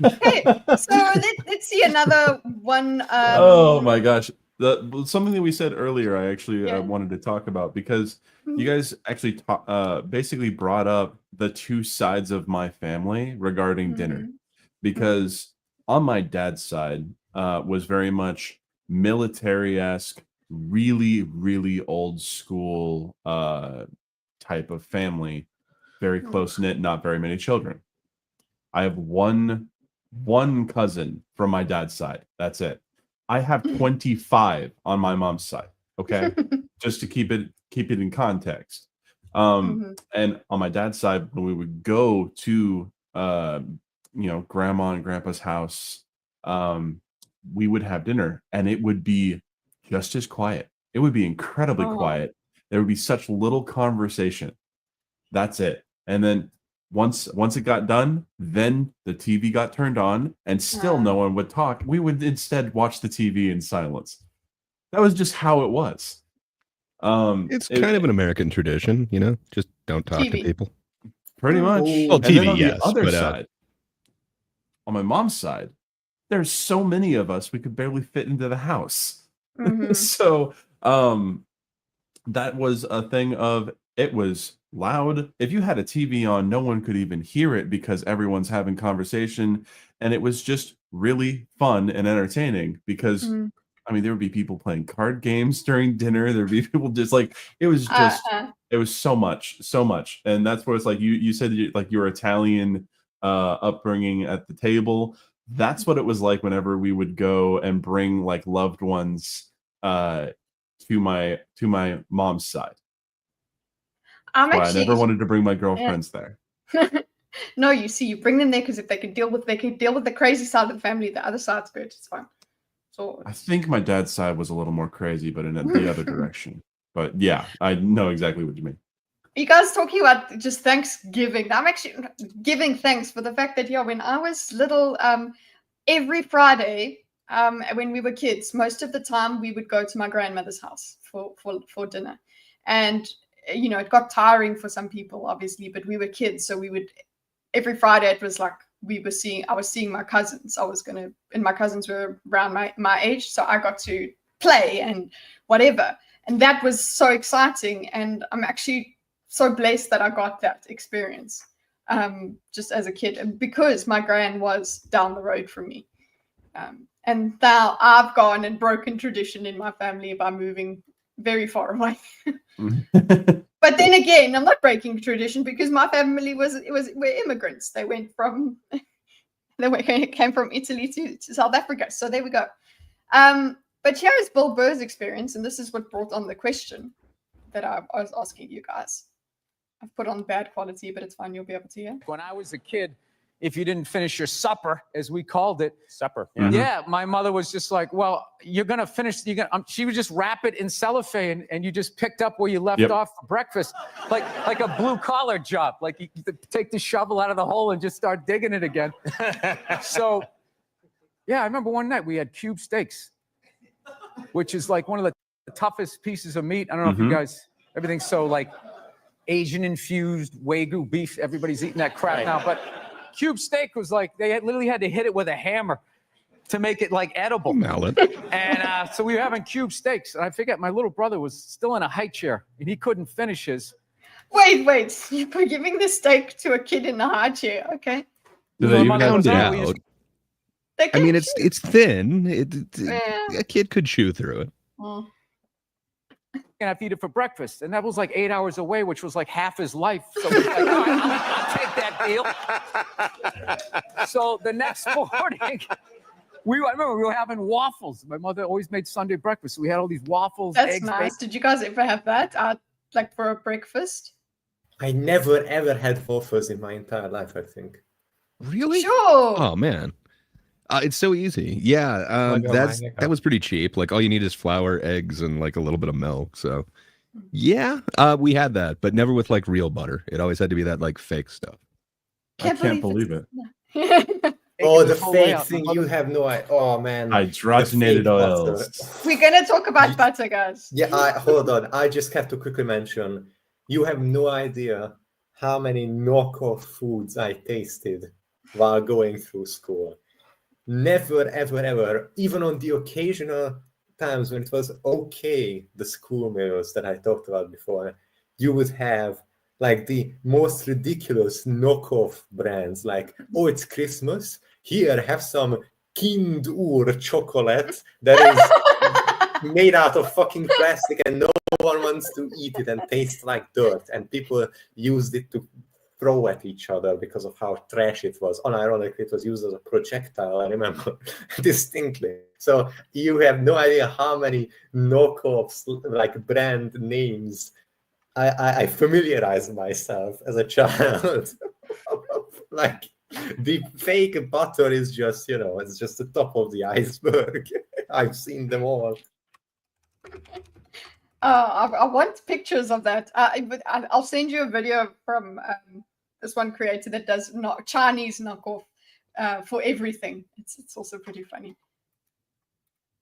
Okay, so let's see another one. Oh my gosh. Something that we said earlier, I actually wanted to talk about, because you guys actually basically brought up the two sides of my family regarding dinner. Because on my dad's side was very much military-esque, really, really old school type of family, very close-knit, not very many children. I have one cousin from my dad's side. That's it. I have 25 on my mom's side. Okay, just to keep it in context. And on my dad's side, when we would go to grandma and grandpa's house, we would have dinner, and it would be just as quiet. It would be incredibly quiet. There would be such little conversation. That's it. And then once it got done, then the TV got turned on, and still no one would talk. We would instead watch the TV in silence. That was just how it was. It's kind of an American tradition, just don't talk to people. Pretty much. Well, TV, on yes. The other side, on my mom's side, there's so many of us we could barely fit into the house. So that was a thing of, it was loud. If you had a TV on, no one could even hear it because everyone's having conversation, and it was just really fun and entertaining because there would be people playing card games during dinner. There'd be people just like, it was just it was so much, and that's where it's like you said your Italian upbringing at the table. That's what it was like whenever we would go and bring like loved ones to my mom's side. I never wanted to bring my girlfriends there. No, you see, you bring them there because if they can deal with the crazy side of the family, the other side's good. It's fine. So I think my dad's side was a little more crazy, but in the other direction. But yeah, I know exactly what you mean. You guys talking about just Thanksgiving. I'm actually giving thanks for the fact that when I was little, every Friday, when we were kids, most of the time we would go to my grandmother's house for dinner, and it got tiring for some people, obviously, but we were kids, so we would every Friday. It was like I was seeing my cousins. And my cousins were around my age, so I got to play and whatever, and that was so exciting. And I'm actually so blessed that I got that experience just as a kid, and because my gran was down the road from me. And now I've gone and broken tradition in my family by moving very far away. But then again, I'm not breaking tradition because my family were immigrants. They went from came from Italy to South Africa. So there we go. But here is Bill Burr's experience, and this is what brought on the question that I was asking you guys. I've put on bad quality, but it's fine. You'll be able to hear. When I was a kid, if you didn't finish your supper, as we called it, Yeah. my mother was just like, well, you're going to finish. She would just wrap it in cellophane, and you just picked up where you left off for breakfast, like a blue collar job. Like you take the shovel out of the hole and just start digging it again. So, yeah, I remember one night we had cube steaks, which is like one of the toughest pieces of meat. I don't know if you guys, everything's so like Asian infused Wagyu beef. Everybody's eating that crap now, but cube steak was like literally had to hit it with a hammer to make it like edible. Mallet. And so we were having cube steaks, and I forget my little brother was still in a high chair, and he couldn't finish his. Wait! You're giving the steak to a kid in a high chair? Okay. Do they even have Pound it out. I mean, it's thin. A kid could chew through it. And I have to eat it for breakfast, and that was like 8 hours away, which was like half his life. So he's like, all right, I'll take that deal. So the next morning, I remember we were having waffles. My mother always made Sunday breakfast, so we had all these waffles. That's eggs, nice. bacon. Did you guys ever have that like for a breakfast? I never ever had waffles in my entire life, I think. Really? Sure. Oh man. It's so easy. Yeah, that was pretty cheap. Like all you need is flour, eggs, and like a little bit of milk. So yeah, we had that, but never with like real butter. It always had to be that like fake stuff. I can't believe it. Oh, the fake thing. You have no idea. Oh man. Hydrogenated oils. We're gonna talk about butter, guys. Yeah, hold on. I just have to quickly mention, you have no idea how many knockoff foods I tasted while going through school. Never, ever, ever, even on the occasional times when it was okay, the school meals that I talked about before, you would have like the most ridiculous knockoff brands, like, oh, it's Christmas, here, have some Kind Ur chocolate that is made out of fucking plastic and no one wants to eat it and tastes like dirt, and people used it to throw at each other because of how trash it was. Unironically, it was used as a projectile, I remember distinctly. So you have no idea how many knockoffs, like brand names, I familiarized myself as a child. Like the fake butter is just, it's just the top of the iceberg. I've seen them all. I want pictures of that. I'll send you a video from this one creator that does Chinese knockoff for everything. It's also pretty funny.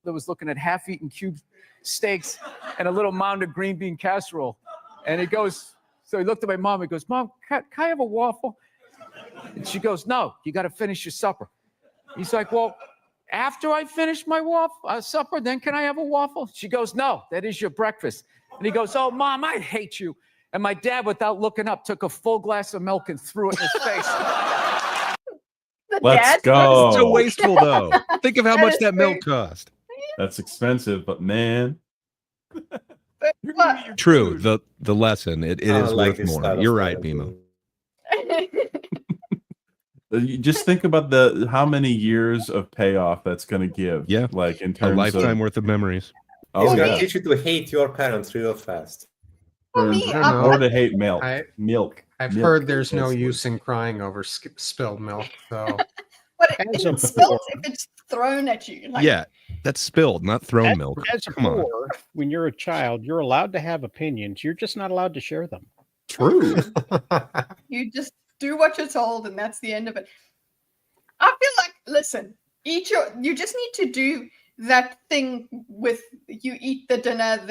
That was looking at half-eaten cube steaks and a little mound of green bean casserole, and he goes. So he looked at my mom. He goes, "Mom, can I have a waffle?" And she goes, "No, you got to finish your supper." He's like, "Well, after I finish my supper, then can I have a waffle?" She goes, "No, that is your breakfast." And he goes, "Oh, Mom, I hate you." And my dad, without looking up, took a full glass of milk and threw it in his face. Let's go. It's so wasteful, though. Think of how much that milk cost. That's expensive, but man. True. The lesson, it is like worth more. You're right, Bimo. You just think about how many years of payoff that's going to give. Yeah, like in a terms lifetime worth of memories. It's going to teach you to hate your parents real fast. For me, or to hate milk. I've heard there's no use in crying over spilled milk. So, but it's spilled if it's thrown at you. Like, yeah, that's spilled, not thrown milk. As a poor, when you're a child, you're allowed to have opinions. You're just not allowed to share them. True. You just do what you're told, and that's the end of it. I feel like, listen, you just need to do that thing with you eat the dinner,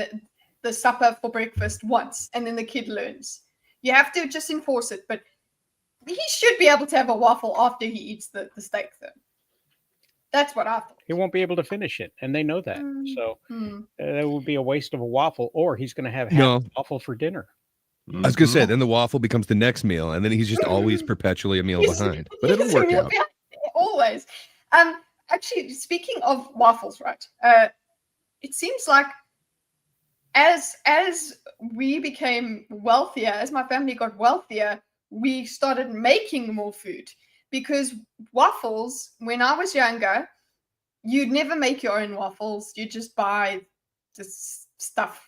the supper for breakfast once, and then the kid learns. You have to just enforce it, but he should be able to have a waffle after he eats the steak, though. That's what I thought. He won't be able to finish it, and they know that. So that would be a waste of a waffle, or he's going to have half a waffle for dinner. I was gonna say, then the waffle becomes the next meal, and then he's just always perpetually a meal behind. But it'll work out. Always. Actually, speaking of waffles, right? It seems like as we became wealthier, as my family got wealthier, we started making more food, because waffles, when I was younger, you'd never make your own waffles. You just buy this stuff,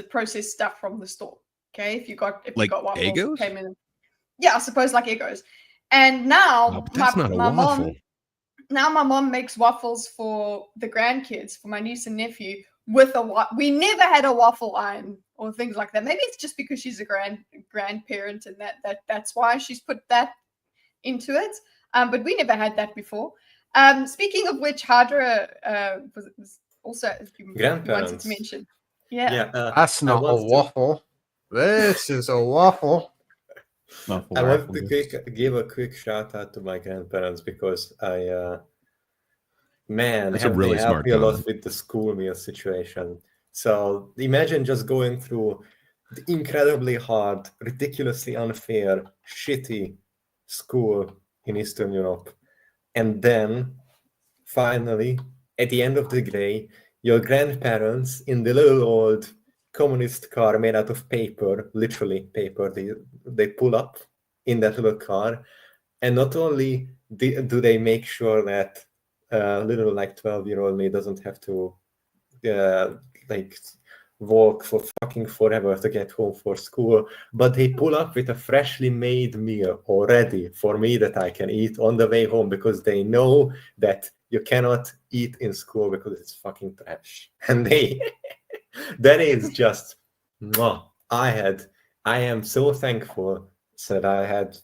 processed stuff from the store. Okay, if you got waffles, Eggos? came in. Yeah, I suppose like Eggos. And now my mom makes waffles for the grandkids, for my niece and nephew. We never had a waffle iron or things like that. Maybe it's just because she's a grandparent, and that's why she's put that into it. But we never had that before. Speaking of which, Hydra was also you wanted to mention. Yeah. That's not a waffle. This is a waffle. I want to give a quick shout out to my grandparents, because that's a really smart me a lot with the school meal situation. So imagine just going through the incredibly hard, ridiculously unfair, shitty school in Eastern Europe, and then finally, at the end of the day, your grandparents in the little old communist car made out of paper, literally paper, they pull up in that little car, and not only do they make sure that little 12-year-old me doesn't have to walk for fucking forever to get home for school, but they pull up with a freshly made meal already for me that I can eat on the way home, because they know that you cannot eat in school because it's fucking trash. And that is just, I am so thankful that I had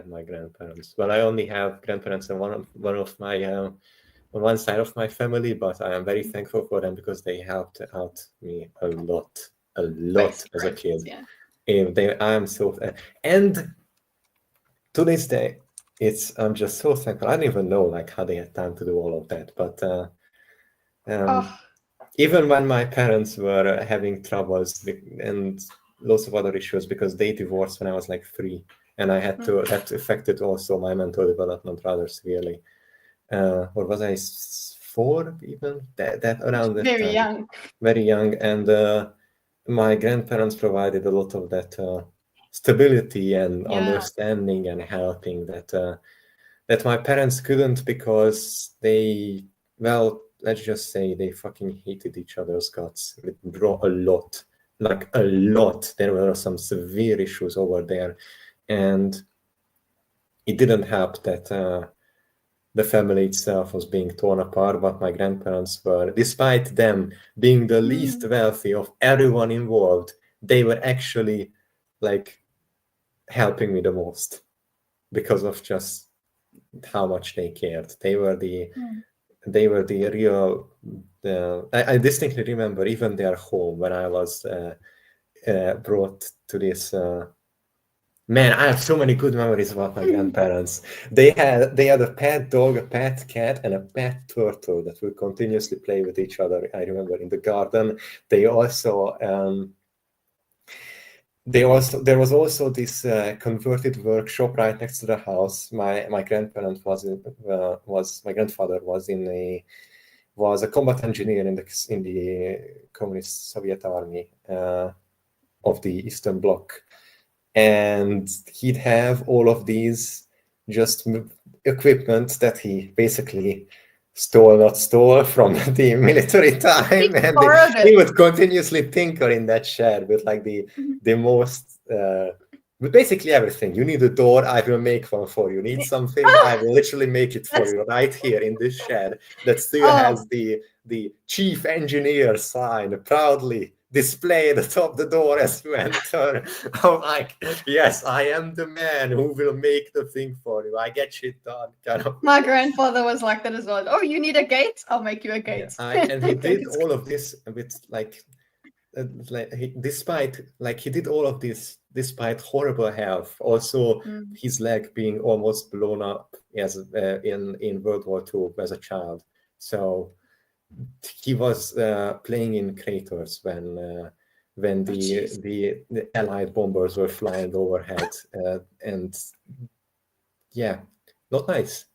my grandparents. Well, I only have grandparents on on one side of my family, but I am very thankful for them, because they helped out me a lot as a kid. Yeah. I am so, and to this day, I'm just so thankful. I don't even know how they had time to do all of that, but even when my parents were having troubles and lots of other issues, because they divorced when I was 3, and I had to, that affected also my mental development rather severely. Or was I 4 even? That around that very time. Very young, and my grandparents provided a lot of that stability and understanding and helping that my parents couldn't, because let's just say they fucking hated each other's guts. It brought a lot. There were some severe issues over there, and it didn't help that the family itself was being torn apart, but my grandparents were, despite them being the least wealthy of everyone involved, they were actually helping me the most, because of just how much they cared. They were the real. I distinctly remember even their home when I was brought to this. Man, I have so many good memories about my grandparents. They had a pet dog, a pet cat, and a pet turtle that would continuously play with each other. I remember in the garden. There was also this converted workshop right next to the house. My grandparent my grandfather was a combat engineer in the communist Soviet army of the Eastern Bloc. And he'd have all of these just equipment that he basically stole from the military time, and he would continuously tinker in that shed with the most with basically everything. You need a door, I will make one for you. Need something, I will literally make it for you right here in this shed that still has the chief engineer sign proudly displayed atop the door as you enter. I'm yes, I am the man who will make the thing for you. I get shit done. My grandfather was like that as well. Oh, you need a gate? I'll make you a gate. Yeah, and he did all of this with he did all of this despite horrible health. Also, his leg being almost blown up as in World War II as a child. So he was playing in craters when the Allied bombers were flying overhead, and yeah, not nice.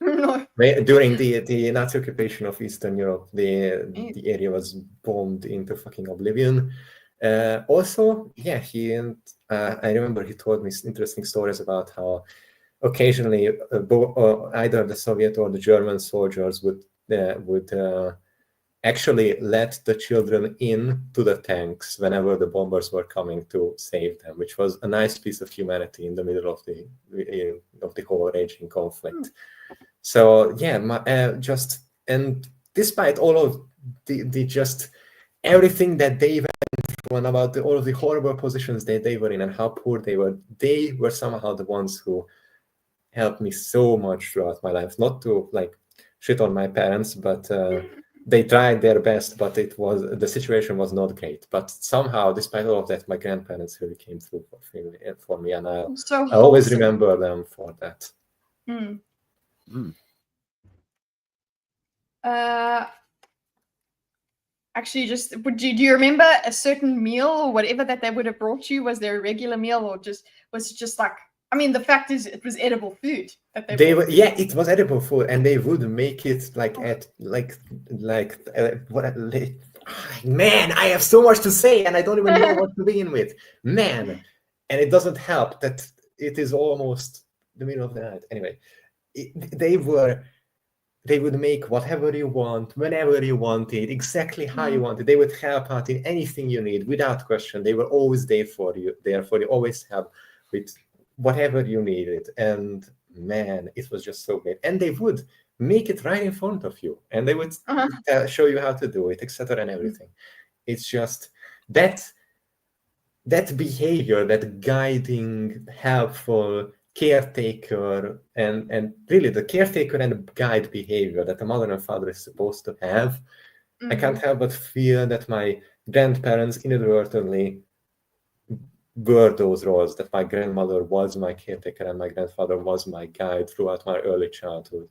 No. During the Nazi occupation of Eastern Europe, the area was bombed into fucking oblivion. Also, yeah, I remember he told me interesting stories about how occasionally either the Soviet or the German soldiers would actually let the children in to the tanks whenever the bombers were coming to save them, which was a nice piece of humanity in the middle of the whole raging conflict. So yeah, and despite all of the just everything that they went through and about all of the horrible positions that they were in and how poor they were somehow the ones who helped me so much throughout my life. Not to like shit on my parents, but they tried their best, but the situation was not great. But somehow, despite all of that, my grandparents really came through for me, and I always remember them for that. Mm. Actually, do you remember a certain meal or whatever that they would have brought you? Was there a regular meal, or was it just like? I mean, the fact is, it was edible food that it was edible food, and they would make it man, I have so much to say, and I don't even know what to begin with, man. And it doesn't help that it is almost the middle of the night. Anyway, they would make whatever you want, whenever you wanted, exactly how you wanted. They would help out in anything you need without question. They were always there for you, always help with whatever you needed. And man, it was just so great. And they would make it right in front of you, and they would show you how to do it, etc. and everything. It's just that behavior, that guiding, helpful, caretaker, and really the caretaker and guide behavior that a mother and father is supposed to have. I can't help but feel that my grandparents inadvertently were those roles, that my grandmother was my caretaker and my grandfather was my guide throughout my early childhood.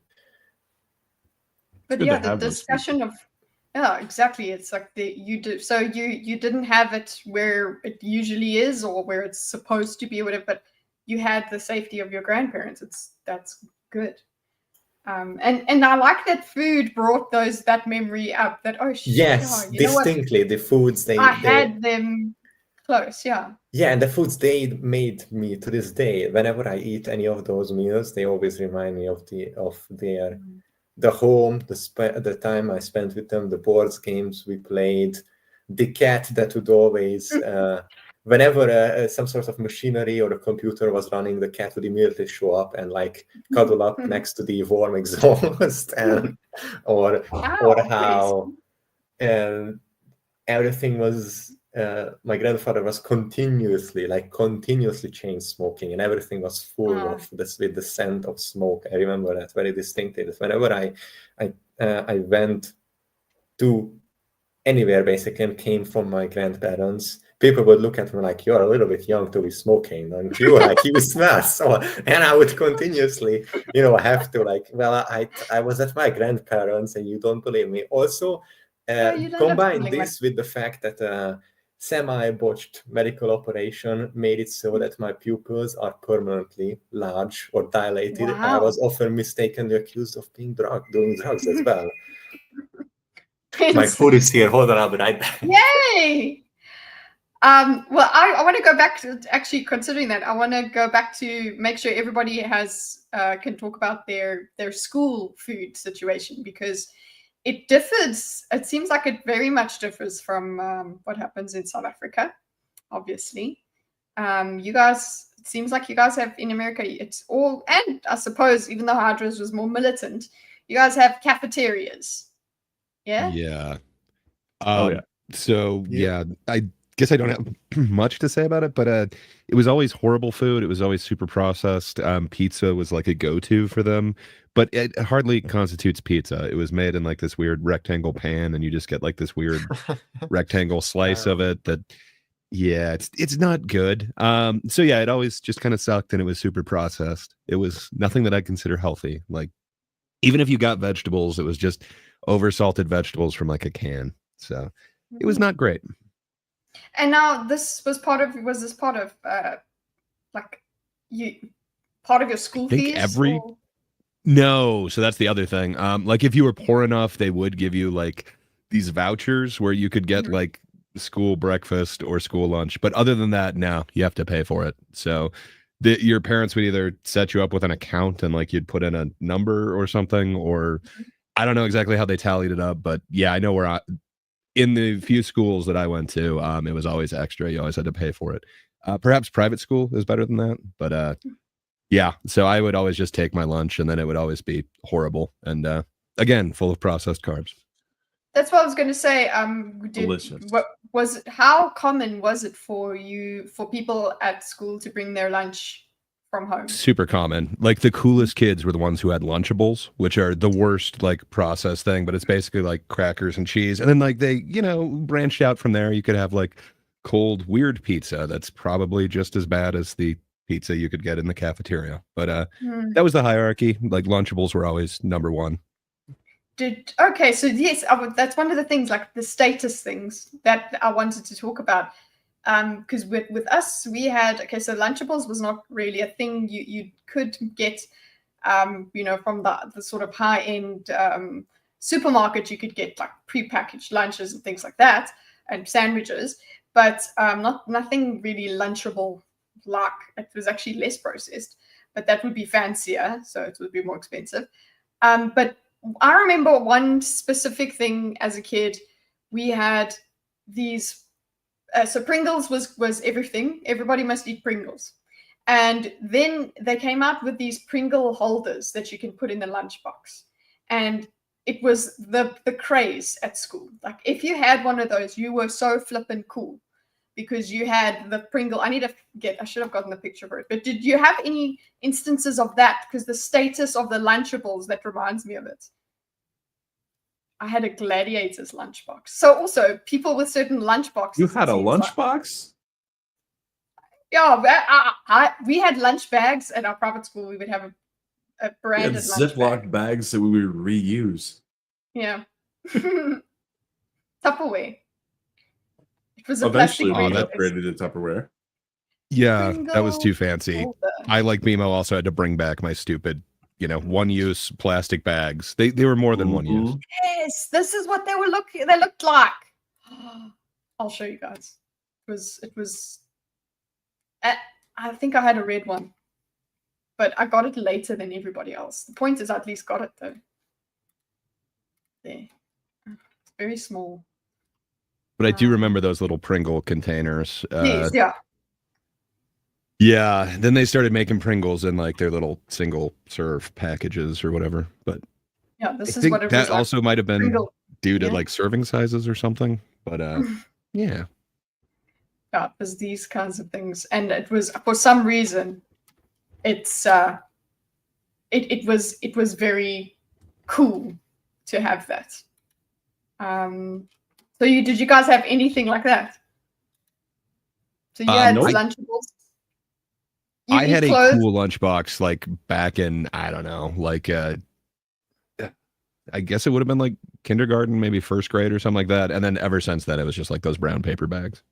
But yeah, the discussion of exactly. It's like you didn't have it where it usually is or where it's supposed to be or whatever, but you had the safety of your grandparents. That's good. And I like that food brought that memory up. That yes, distinctly the foods they had them close. Yeah, and the foods they made me to this day. Whenever I eat any of those meals, they always remind me of the home, the time I spent with them, the boards games we played, the cat that would always. Whenever some sort of machinery or a computer was running, the cat would immediately show up and like cuddle up next to the warm exhaust, or how everything was. My grandfather was continuously chain smoking, and everything was full of this with the scent of smoke. I remember that very distinctly. Whenever I went to anywhere basically and came from my grandparents, people would look at me like, you're a little bit young to be smoking, aren't you? Like, you smell. And I would continuously, have to I was at my grandparents and you don't believe me. Also, combine this with the fact that semi-botched medical operation made it so that my pupils are permanently large or dilated. Wow. I was often mistakenly accused of doing drugs as well. My food is here. Hold on, I'll be right back. Yay! Well, I want to go back to actually considering that. I want to go back to make sure everybody can talk about their school food situation, because it differs. It seems like it very much differs from what happens in South Africa, obviously. You guys, it seems like you guys have in America, it's all, and I suppose even though Hydra's was more militant, you guys have cafeterias. Yeah. Yeah. So yeah, I guess I don't have much to say about it, but it was always horrible food. It was always super processed. Pizza was like a go-to for them, but it hardly constitutes pizza. It was made in like this weird rectangle pan, and you just get like this weird rectangle slice of it that, yeah, it's not good. So yeah, it always just kind of sucked, and it was super processed. It was nothing that I consider healthy. Like, even if you got vegetables, it was just over salted vegetables from like a can. So it was not great. And now this was part of like part of your school fees? No, so that's the other thing. Like if you were poor enough, they would give you like these vouchers where you could get like school breakfast or school lunch. But other than that, no, you have to pay for it. So your parents would either set you up with an account and like you'd put in a number or something, or I don't know exactly how they tallied it up, but yeah, I know where in the few schools that I went to, it was always extra. You always had to pay for it. Perhaps private school is better than that, but yeah. So I would always just take my lunch, and then it would always be horrible and again full of processed carbs. That's what I was going to say. Delicious. How common was it for people at school to bring their lunch from home? Super common. Like the coolest kids were the ones who had Lunchables, which are the worst like processed thing, but it's basically like crackers and cheese. And then like they, branched out from there. You could have like cold weird pizza that's probably just as bad as the pizza you could get in the cafeteria. But that was the hierarchy. Like Lunchables were always number one. Okay, so yes, that's one of the things, like the status things that I wanted to talk about. Because with us, we had, so Lunchables was not really a thing you could get, from the sort of high-end supermarket. You could get like prepackaged lunches and things like that, and sandwiches, but nothing really Lunchable. Like it was actually less processed, but that would be fancier, so it would be more expensive. But I remember one specific thing as a kid. We had these. So Pringles was everything. Everybody must eat Pringles. And then they came out with these Pringle holders that you can put in the lunchbox. And it was the craze at school. Like if you had one of those, you were so flippin' cool because you had the Pringle. I should have gotten the picture for it. But did you have any instances of that? Because the status of the Lunchables, that reminds me of it. I had a Gladiator's lunchbox. So also people with certain lunchboxes. You had a lunchbox? Yeah, we had lunch bags at our private school. We would have a branded lunch Ziploc bag. bags that we would reuse. Yeah. Tupperware. It was a Eventually we plastic upgraded to Tupperware. Yeah, Pringle that was too fancy. holder. I, like BMO, also had to bring back my stupid, one-use plastic bags. They were more than one use. Yes, this is what they looked like. I'll show you guys. It was. I think I had a red one, but I got it later than everybody else. The point is, I at least got it though. There, it's very small. But I do remember those little Pringle containers. Yes, yeah. Yeah, then they started making Pringles in like their little single serve packages or whatever. But yeah, this I is think what it that was like. also might have been Pringle. due to Yeah. like serving sizes or something. But yeah. Yeah, it was these kinds of things, and it was for some reason, it was very cool to have that. So did you guys have anything like that? So you had Nope. Lunchables. I had a cool lunchbox like back in, I don't know, like I guess it would have been like kindergarten, maybe first grade or something like that. And then ever since then, it was just like those brown paper bags.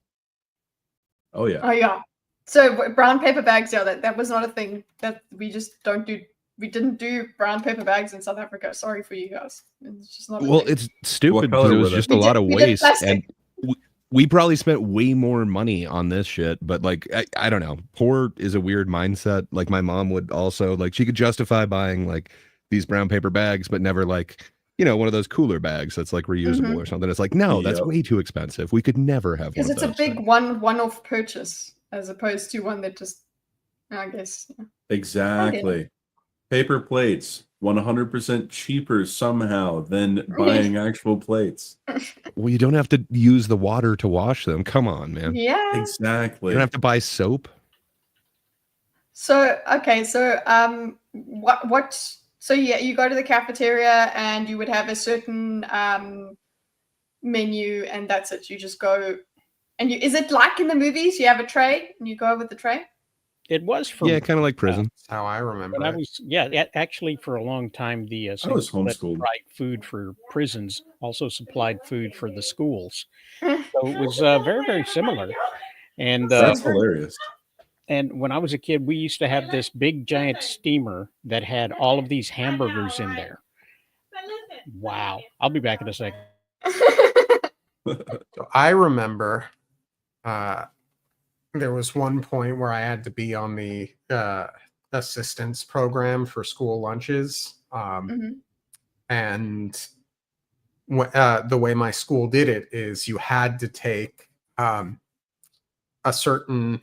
Oh yeah. Oh yeah. So brown paper bags, yeah, that was not a thing that we just don't do. We didn't do brown paper bags in South Africa. Sorry for you guys. It's just not. Well, it's stupid because color it was was it? just a lot of We did waste, plastic. and we probably spent way more money on this shit. But like, I don't know. Poor is a weird mindset. Like my mom would also like she could justify buying like these brown paper bags, but never like one of those cooler bags that's like reusable or something. It's like no, that's Yep. way too expensive. We could never have one. Because it's of a those. big one-off purchase as opposed to one that just, I guess. Yeah. Exactly. Paper plates, 100% cheaper somehow than buying actual plates. Well, you don't have to use the water to wash them. Come on, man. Yeah. Exactly. You don't have to buy soap. So okay, so what? So yeah, you go to the cafeteria and you would have a certain menu, and that's it. You just go, and is it like in the movies? You have a tray and you go with the tray. It was for Yeah, kind of like prison. That's how I remember But I it. was, actually, for a long time, the I was that homeschooled. supplied food for prisons also supplied food for the schools. Mm. So it was very, very similar. And That's hilarious. and when I was a kid, we used to have this big giant steamer that had all of these hamburgers in there. Wow! I'll be back in a second. So I remember there was one point where I had to be on the assistance program for school lunches. Mhm. And the way my school did it is you had to take a certain,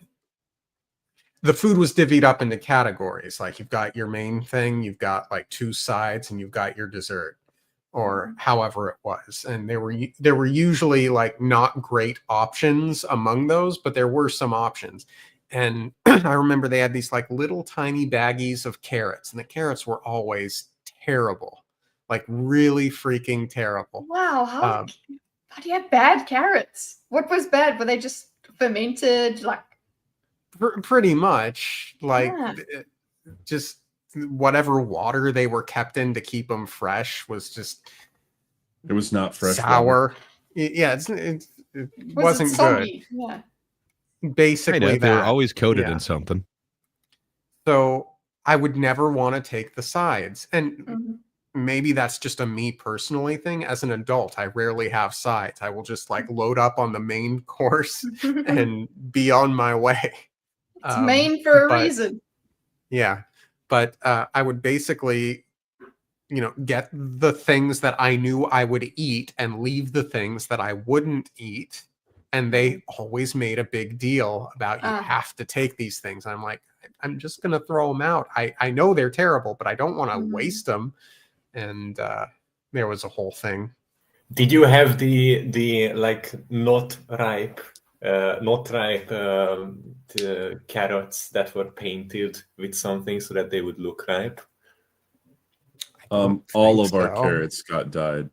the food was divvied up into categories. Like you've got your main thing, you've got like 2 sides, and you've got your dessert, or however it was. And there were usually like not great options among those, but there were some options. And I remember they had these like little tiny baggies of carrots, and the carrots were always terrible, like really freaking terrible. Wow, how do you have bad carrots? What was bad? Were they just fermented? Like Pretty much, like Yeah. just whatever water they were kept in to keep them fresh was just It was not fresh. water. sour. Yeah, it was wasn't it good. soggy? Yeah. Basically, Kind of. They were that. always coated Yeah. in something. So I would never want to take the sides, and Mhm. maybe that's just a me personally thing. As an adult, I rarely have sides. I will just like load up on the main course and be on my way. It's main for a but- reason. Yeah, but I would basically, get the things that I knew I would eat and leave the things that I wouldn't eat. And they always made a big deal about you have to take these things. I'm like, I'm just going to throw them out. I know they're terrible, but I don't want to waste them. And there was a whole thing. Did you have the like not ripe the carrots that were painted with something so that they would look ripe? All of our carrots got dyed.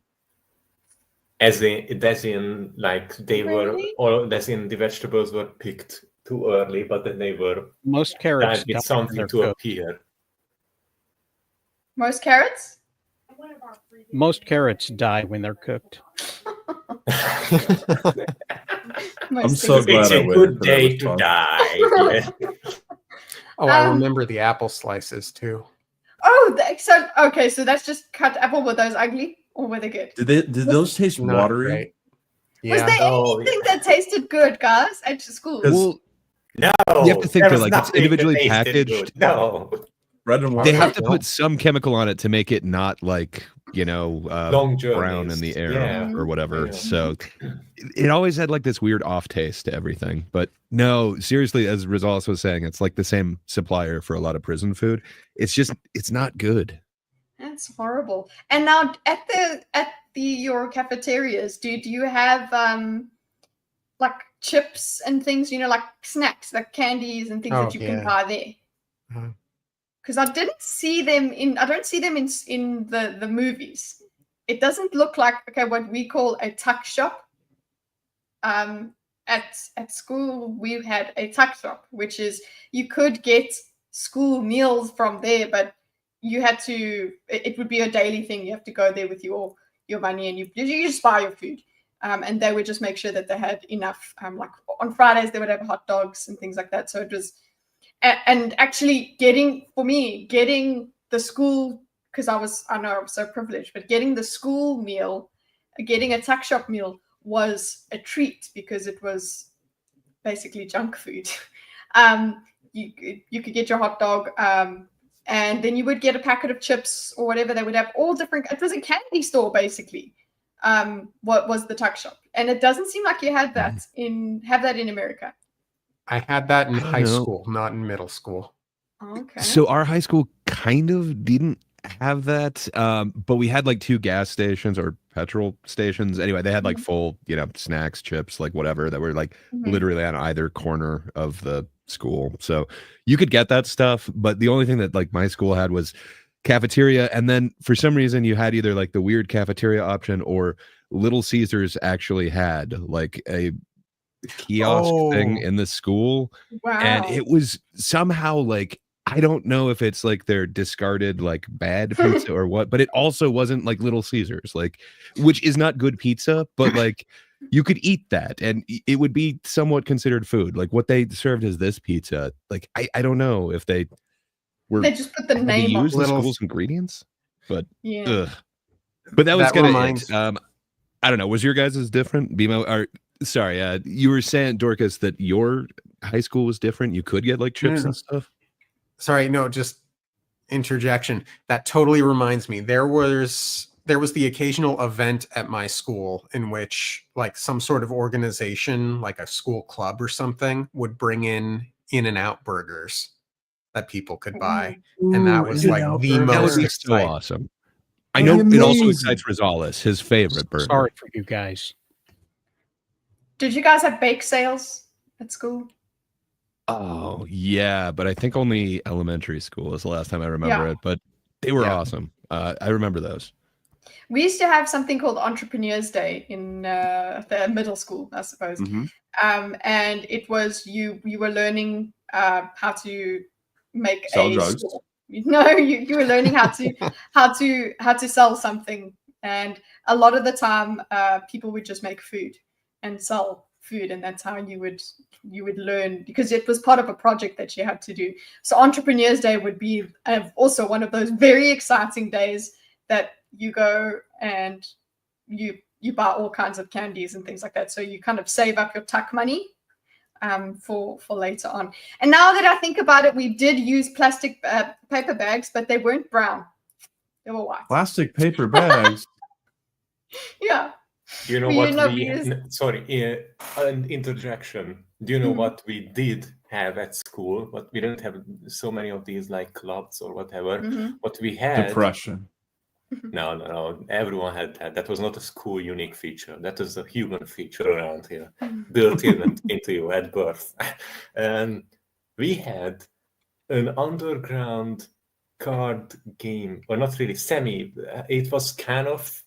As in like they Really? as in the vegetables were picked too early, but then they were Most carrots dyed with die something when to they're cooked. appear. Most carrots? Most carrots die when they're cooked. I'm Most so things- glad It's I a waited good for that day to response. die. Yeah. Oh, I Um, remember the apple slices too. Oh, so that's just cut apple. Were those ugly or were they good? Did those taste Not watery? great. Was Yeah. there Oh, anything that tasted good, guys, at school? Because- No, You have to think there that, was like, it's nothing that individually tasted packaged. good. No, Red and white. They have to no. put some chemical on it to make it not like, long journeys. brown in the air Yeah. or whatever. Yeah. So it always had like this weird off taste to everything. But no, seriously, as Rosales was saying, it's like the same supplier for a lot of prison food. It's not good. That's horrible. And now at your cafeterias, do you have like chips and things, like snacks, like candies and things Oh, that you can yeah. buy there? Uh-huh. Because I don't see them in the movies. It doesn't look like what we call a tuck shop. At school we had a tuck shop, which is you could get school meals from there, but you had to. It would be a daily thing. You have to go there with your money, and you just buy your food. And they would just make sure that they had enough. Like on Fridays they would have hot dogs and things like that. So it was. And actually getting the school, because I know I was so privileged, but getting the school meal, getting a tuck shop meal was a treat because it was basically junk food. You could get your hot dog, and then you would get a packet of chips or whatever. They would have all different. It was a candy store basically. What was the tuck shop, and it doesn't seem like you had that in America. I had that in I don't high know. school, not in middle school. Okay. So our high school kind of didn't have that, but we had like 2 gas stations or petrol stations. Anyway, they had like full, snacks, chips, like whatever that were like literally on either corner of the school. So you could get that stuff, but the only thing that like my school had was cafeteria. And then for some reason you had either like the weird cafeteria option or Little Caesars actually had like kiosk thing in the school. Wow. And it was somehow like, I don't know if it's like their discarded like bad pizza or what, but it also wasn't like Little Caesars, like, which is not good pizza, but like you could eat that and it would be somewhat considered food. Like what they served as this pizza, like I don't know if they just put the name on use the school's ingredients, but yeah. But that was kind of reminds- it. I don't know. Was your guys' different? BMO, or sorry, you were saying, Dorkus, that your high school was different. You could get like chips and stuff. Sorry, no, just interjection. That totally reminds me. There was the occasional event at my school in which like some sort of organization, like a school club or something, would bring In-N-Out burgers that people could buy. And that was like the most so exciting. awesome. I know it also excites Rosales, his favorite burger. Sorry for you guys. Did you guys have bake sales at school? Oh, yeah, but I think only elementary school is the last time I remember it, but they were awesome. I remember those. We used to have something called Entrepreneurs Day in the middle school, I suppose. And it was you were learning how to make Sell drugs. store. No, you were learning how to sell something, and a lot of the time people would just make food and sell food, and that's how you would learn, because it was part of a project that you had to do. So Entrepreneurs Day would be also one of those very exciting days that you go and you buy all kinds of candies and things like that. So you kind of save up your tuck money for later on. And now that I think about it, we did use plastic paper bags, but they weren't brown. They were white. Plastic paper bags. Yeah. Do you know an interjection. Do you know what we did have at school? But we didn't have so many of these like clubs or whatever. What we had. Depression. No. Everyone had that. That was not a school unique feature. That was a human feature around here, built into you at birth. And we had an underground card game, or not really semi. It was kind of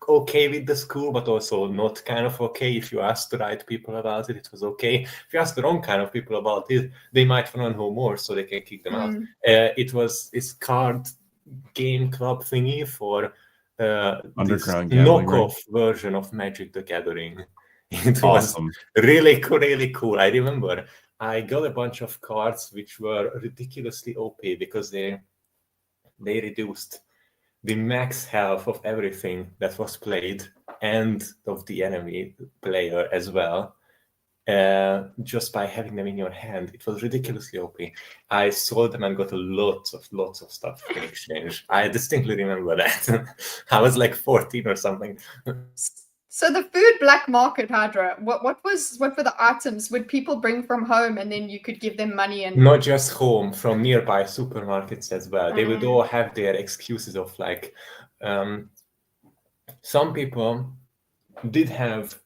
okay with the school, but also not kind of okay. If you asked the right people about it, it was okay. If you ask the wrong kind of people about it, they might want to know more, so they can kick them out. It's card game club thingy for underground this gambling, knockoff version of Magic the Gathering. It was really cool. I remember I got a bunch of cards which were ridiculously OP because they reduced the max health of everything that was played and of the enemy player as well, just by having them in your hand. It was ridiculously OP. I sold them and got lots of stuff in exchange. I distinctly remember that. I was like 14 or something. So the food black market, Hydra, what were the items would people bring from home, and then you could give them money? And not just home, from nearby supermarkets as well. They would all have their excuses of like, some people did have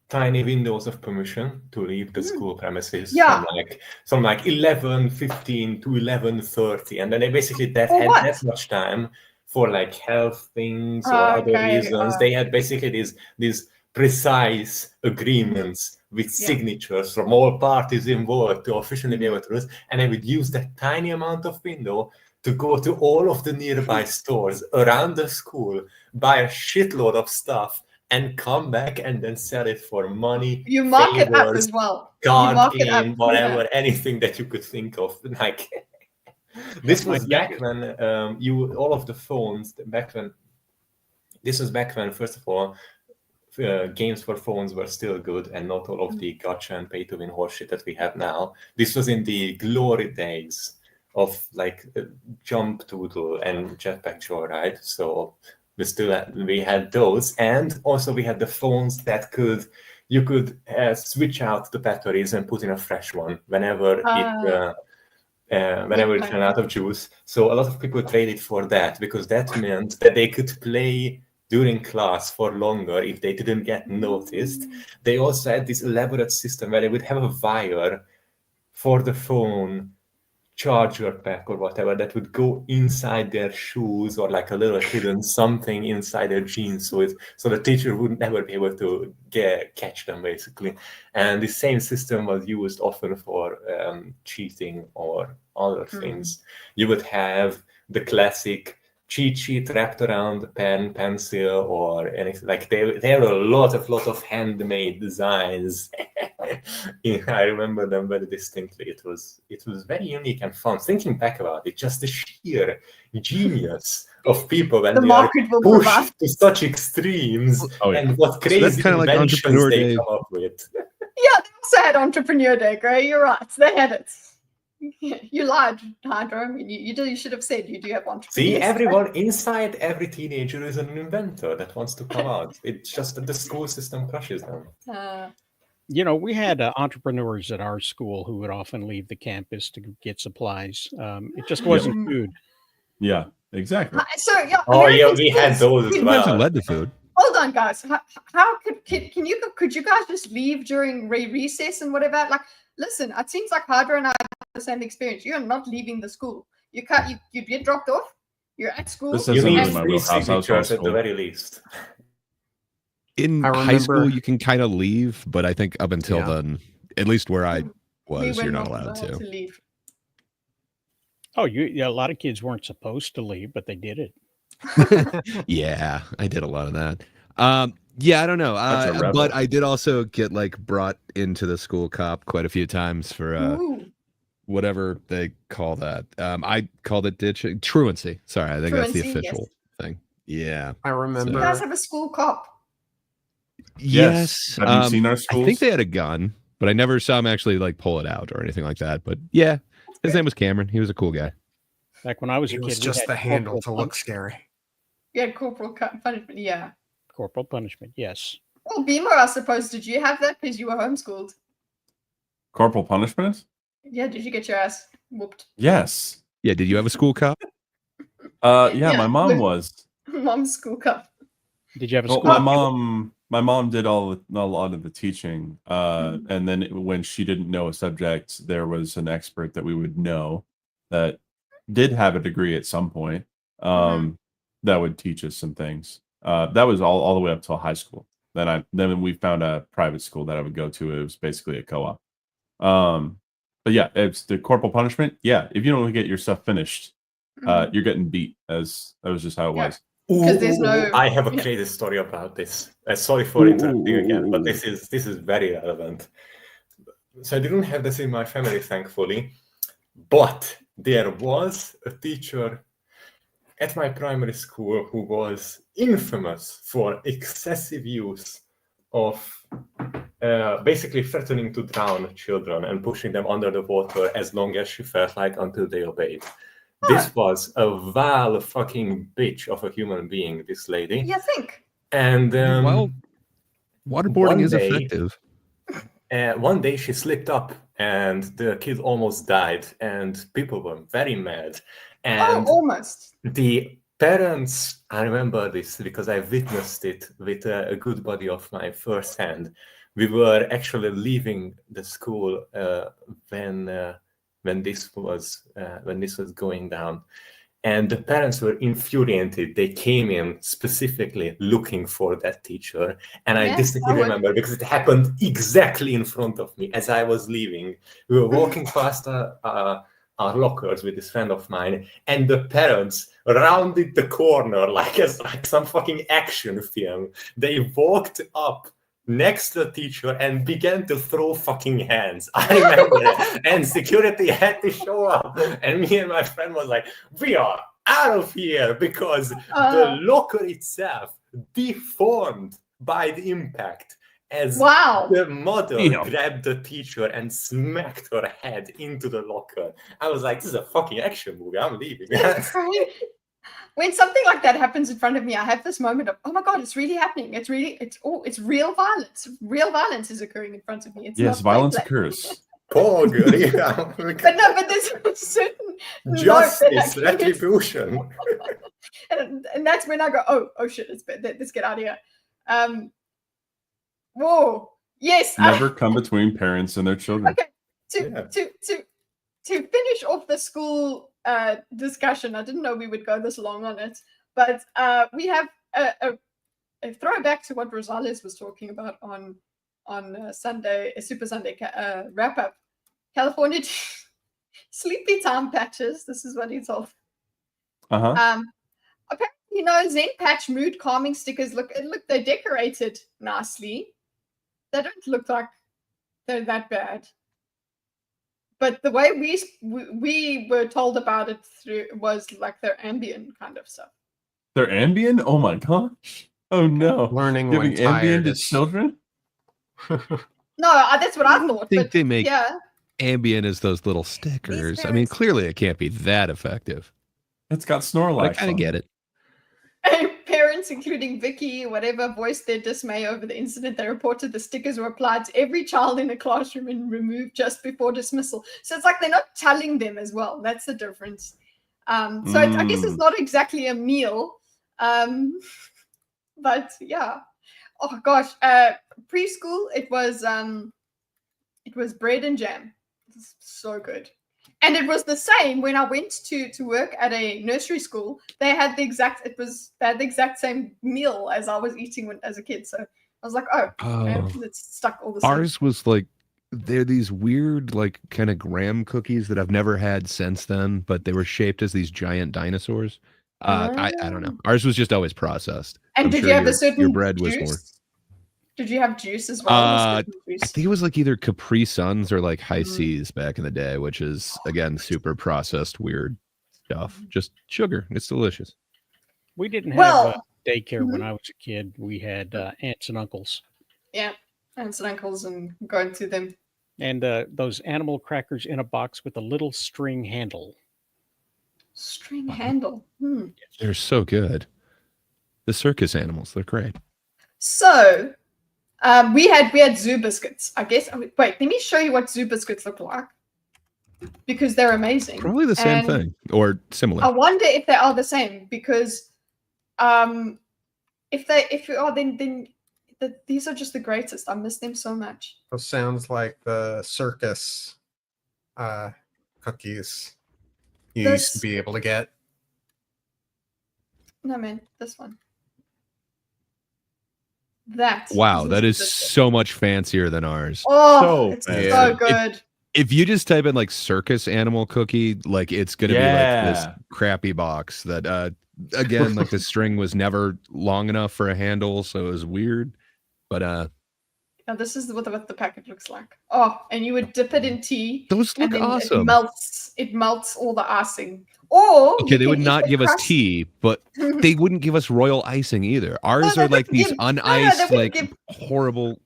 tiny windows of permission to leave the school premises from like 11:15 to 11:30, and then they basically had that much time for like health things or other reasons. They had basically these precise agreements with signatures from all parties involved to officially be able to do this, and they would use that tiny amount of window to go to all of the nearby stores around the school, buy a shitload of stuff, and come back and then sell it for money. You mark it up as well. Card game, whatever, anything that you could think of. Like this was back when all of the phones back when. This was back when, first of all, games for phones were still good, and not all of the gotcha and pay to win horseshit that we have now. This was in the glory days of like Jump Doodle and Jetpack Joyride. So we had those, and also we had the phones that you could switch out the batteries and put in a fresh one whenever it ran out of juice. So a lot of people traded for that, because that meant that they could play during class for longer if they didn't get noticed. They also had this elaborate system where they would have a wire for the phone charger pack or whatever that would go inside their shoes, or like a little hidden something inside their jeans, so the teacher would never be able to catch them, basically. And the same system was used often for cheating or other things. You would have the classic cheat sheet wrapped around a pen, pencil, or anything. Like there were a lot of handmade designs. I remember them very distinctly. It was very unique and fun. Thinking back about it, just the sheer genius of people when they are pushed to such extremes, and what crazy inventions they come up with. Yeah, they also had Entrepreneur Day, Gray. You're right. They had it. You lied, Hydra. I mean, you should have said you do have Entrepreneur. See, everyone inside every teenager is an inventor that wants to come out. It's just that the school system crushes them. You know, we had entrepreneurs at our school who would often leave the campus to get supplies. It just wasn't food. Yeah, exactly. So yeah. We had those as well. Led to food. Hold on, guys. How could you guys just leave during recess and whatever? Like, listen, it seems like Hydra and I have the same experience. You're not leaving the school. You get dropped off. You're at school. This You isn't need really my free wheelhouse. I was on signatures at the school. very least. In high school, you can kind of leave, but I think up until then, at least where I was, you're not allowed to. Leave. Oh, a lot of kids weren't supposed to leave, but they did it. Yeah, I did a lot of that. Yeah, I don't know. But I did also get like brought into the school cop quite a few times for whatever they call that. I called it ditching. Truancy. Sorry, I think that's the official thing. Yeah. I remember. You guys have a school cop. Yes. Have you seen our schools? I think they had a gun, but I never saw him actually like pull it out or anything like that. But yeah, his name was Cameron. He was a cool guy. Back when I was a kid, it was just the handle to look scary. You had corporal punishment, yeah. Corporal punishment, yes. Well, Beamer, I suppose, did you have that because you were homeschooled? Corporal punishment? Yeah, did you get your ass whooped? Yes. Yeah, did you have a school cop? Yeah, my mom was. Mom's school cop. Did you have a school cop? My mom did a lot of the teaching. And then when she didn't know a subject, there was an expert that we would know that did have a degree at some point that would teach us some things. That was all the way up till high school. Then we found a private school that I would go to. It was basically a co-op. But yeah, it's the corporal punishment. Yeah, if you don't get your stuff finished, you're getting beat. That was just how it was. Because there's no. I have a crazy story about this. Sorry for interrupting again, but this is very relevant. So I didn't have this in my family, thankfully, but there was a teacher at my primary school who was infamous for excessive use of basically threatening to drown children and pushing them under the water as long as she felt like until they obeyed. This was a vile fucking bitch of a human being, this lady. You think? And well, waterboarding is effective. One day she slipped up and the kid almost died, and people were very mad. And almost. The parents, I remember this because I witnessed it with a good buddy of mine firsthand. We were actually leaving the school when this was going down, and the parents were infuriated. They came in specifically looking for that teacher, and I distinctly remember because it happened exactly in front of me as I was leaving. We were walking past our lockers with this friend of mine, and the parents rounded the corner like some fucking action film. They walked up next to the teacher and began to throw fucking hands. I remember it. And security had to show up. And me and my friend was like, we are out of here, because the locker itself deformed by the impact as the mother grabbed the teacher and smacked her head into the locker. I was like, this is a fucking action movie. I'm leaving. When something like that happens in front of me, I have this moment of, oh my God, it's really happening. It's real violence. Real violence is occurring in front of me. It's yes, violence occurs. Poor girl, but there's a certain justice, retribution. and that's when I go, oh shit, let's get out of here. Whoa, yes. Never come between parents and their children. Okay, to finish off the school discussion, I didn't know we would go this long on it, but we have a throwback to what Rosales was talking about on Sunday, Super Sunday wrap up. California sleepy time patches. This is what he told. Apparently, Zen patch mood calming stickers. Look, they're decorated nicely. They don't look like they're that bad. But the way we were told about it was like their Ambien kind of stuff. Their Ambien? Oh my gosh! Oh no! Learning giving when Ambien to is... children? No, that's what I thought. I think they make yeah. Ambien as those little stickers. I mean, clearly it can't be that effective. It's got Snorlax. I kind of get it. Parents, including Vicky, whatever, voiced their dismay over the incident. They reported the stickers were applied to every child in a classroom and removed just before dismissal. So it's like they're not telling them as well. That's the difference. I guess it's not exactly a meal. But yeah. Oh gosh. Preschool, it was bread and jam. It's so good. And it was the same when I went to work at a nursery school. They had the exact same meal as I was eating as a kid. So I was like, it's stuck all the same. Ours was like, they're these weird, like, kind of graham cookies that I've never had since then, but they were shaped as these giant dinosaurs. I don't know. Ours was just always processed. And did you have a certain your bread was juice? more. Did you have juice as well? I think it was like either Capri Suns or like High Seas back in the day, which is again super processed weird stuff. Just sugar. It's delicious. We didn't have daycare when I was a kid. We had aunts and uncles. Yeah, aunts and uncles, and going to them. And those animal crackers in a box with a little string handle. String handle. They're so good. The circus animals, they're great. So we had zoo biscuits, I guess. Wait, let me show you what zoo biscuits look like, because they're amazing. Probably the same thing or similar. I wonder if they are the same, because if you are, then these are just the greatest. I miss them so much. Those sounds like the circus cookies you used to be able to get. No, man, this one. Wow, that is so much fancier than ours. Oh, it's so good. If you just type in like circus animal cookie, like it's gonna be like this crappy box that again, like the string was never long enough for a handle, so it was weird. But now this is what the packet looks like. Oh, and you would dip it in tea. Those look awesome. It melts all the icing. Or okay, they would not give us tea, but they wouldn't give us royal icing either. Ours are like these uniced, like horrible.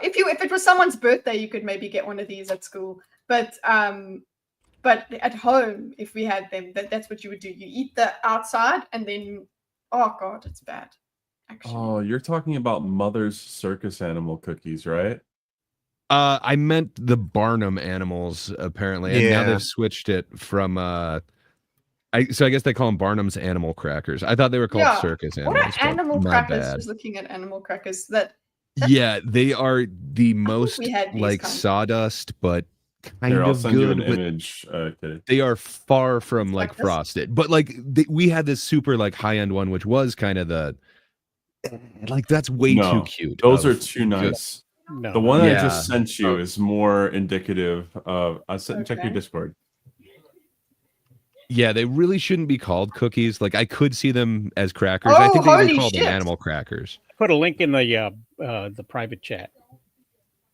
If it was someone's birthday, you could maybe get one of these at school. But at home, if we had them, that's what you would do. You eat the outside, and then oh god, it's bad. Actually. Oh, you're talking about Mother's circus animal cookies, right? I meant the Barnum animals, apparently, and now they've switched it from. So I guess they call them Barnum's animal crackers. I thought they were called circus animals. What are animal crackers? Just looking at animal crackers, yeah, they are the most like sawdust, but kind of good. Image. They are far from like frosted, but like we had this super like high end one, which was kind of the like that's way too cute. Those are too nice. No. The one I just sent you is more indicative of. Check your Discord. Yeah, they really shouldn't be called cookies. Like I could see them as crackers. I think they even call them animal crackers. Put a link in the private chat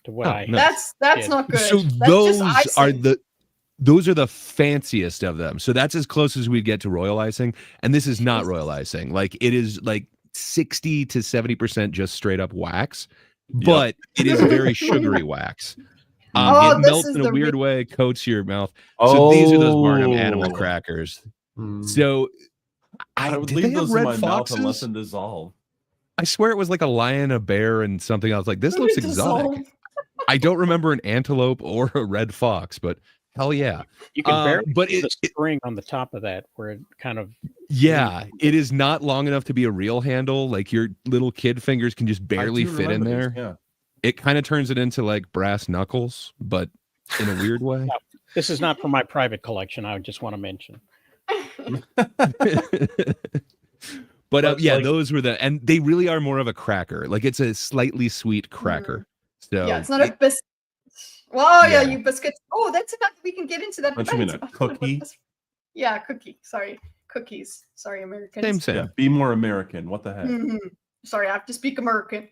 to what I. Nice. That's not good. So those are the fanciest of them. So that's as close as we'd get to royal icing, and this is not royal icing. Like it is like 60 to 70% just straight up wax. But it is very sugary wax. It melts in a weird way, coats your mouth. So these are those Barnum animal crackers. So I would leave those in my mouth and let them dissolve. I swear it was like a lion, a bear, and something else. Like this looks exotic. I don't remember an antelope or a red fox, but hell yeah. You can barely put the string on the top of that where it kind of. Yeah, it is not long enough to be a real handle. Like your little kid fingers can just barely fit in there. Yeah. It kind of turns it into like brass knuckles, but in a weird way. No, this is not for my private collection. I just want to mention. But yeah, like, those were and they really are more of a cracker. Like it's a slightly sweet cracker. So yeah, it's not a biscuit. Well, yeah, Yeah. you biscuits. Oh, that's enough. We can get into that. Don't you mean debate a about what cookie? Yeah, cookie. Sorry, cookies. Sorry, Americans. same. Yeah, be more American. What the heck? Mhm. Sorry, I have to speak American.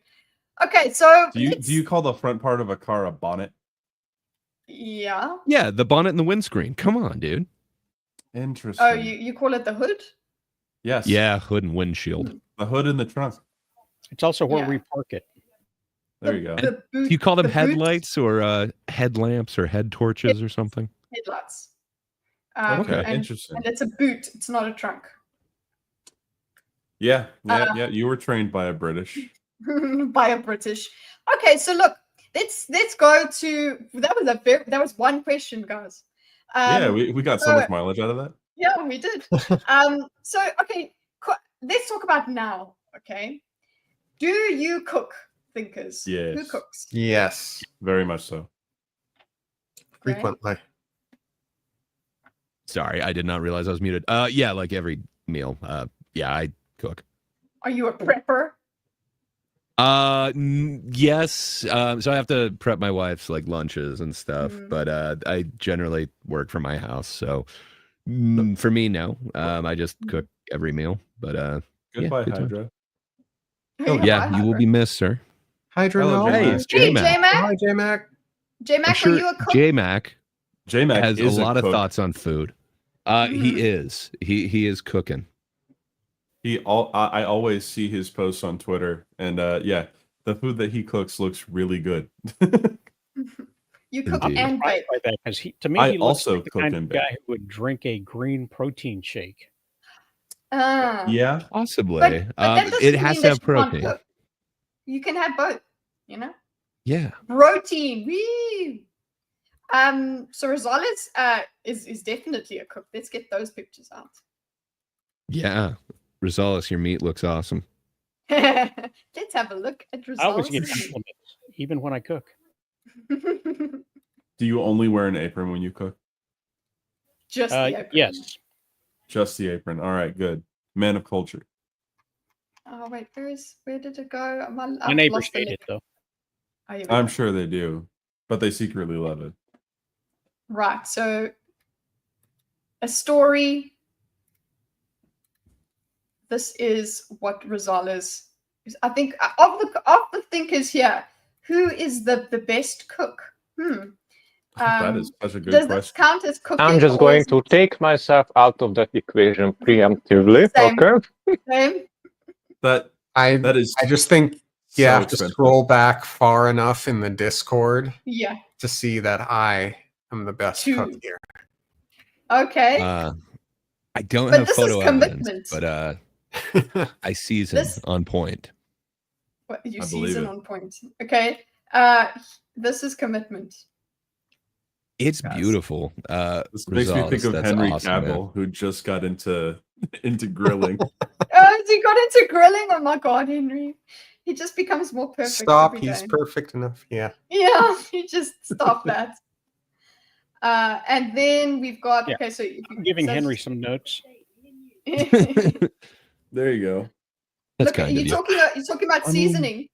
Okay, so Do you call the front part of a car a bonnet? Yeah. Yeah, the bonnet and the windscreen. Come on, dude. Interesting. Oh, you call it the hood? Yes. Yeah, hood and windshield. The hood in the trunk. It's also where Yeah. we park it. There you go. The boot, Do you call them the boot headlights or headlamps or head torches or something? headlights. Okay, and, interesting. and it's a boot. It's not a trunk. Yeah. You were trained by a British. By a British. Okay, so look, let's go to that was one question, guys. Yeah, we got so much mileage out of that. Yeah, we did. So okay, let's talk about now. Okay, do you cook, thinkers? Yes. Who cooks? Yes, Very much so. Okay. frequently. Sorry, I did not realize I was muted. Yeah, like every meal. Yeah, I cook. Are you a prepper? Yes. So I have to prep my wife's like lunches and stuff, but I generally work from my house. So for me, no. I just cook every meal. But Goodbye, good times. Hydra. Oh, Yeah, you will be missed, sir. Hydra, Hello, no. J-Mac. Hey, it's Hey, J-Mac. J-Mac. Hi, J-Mac. J-Mac, I'm are sure you a cook? J-Mac J-Mac has a is lot of cook. thoughts on food. He is. He is cooking. I always see his posts on Twitter, and yeah, the food that he cooks looks really good. You cook Indeed. and bake. By that, because to me, I he looks also like the cook kind and of bake. guy who would drink a green protein shake. Yeah, Possibly. But that doesn't It has mean to that have you can't protein. cook. You can have both, you know? Yeah. Protein. Wee. So Rosales is definitely a cook. Let's get those pictures out. Yeah. Rosales, your meat looks awesome. Let's have a look at I always get Rosales. compliments, even when I cook. do you only wear an apron when you cook? Just the apron. Yes. Just the apron. All right, good. Man of culture. Oh wait, where did it go? My neighbors hate it, though. Oh, here we I'm go. sure they do, but they secretly love it. Right. So a story. This is what Rosales is. I think of the thinkers here, who is the best cook? That is such a good Does this question. count as cooking? I'm just or going is to it take myself out of that equation preemptively. Same. Okay. same? That is I just think you so have to expensive. scroll back far enough in the Discord Yeah. to see that I am the best Two. cook here. Okay. I don't But have this is photo evidence, commitment. but I season This- on point. What, you I believe season it. on point. Okay. This is commitment. It's Guys. beautiful. This makes me think Rosales, of that's Henry awesome, man. Cavill, who just got into grilling. He got into grilling. Oh my god, Henry. He just becomes more perfect. Stop, every he's day. perfect enough. Yeah. Yeah, you just stop that. And then we've got Yeah. okay, so I'm giving Henry some notes. There you go. That's Look, kind of you're you. talking about I mean- seasoning.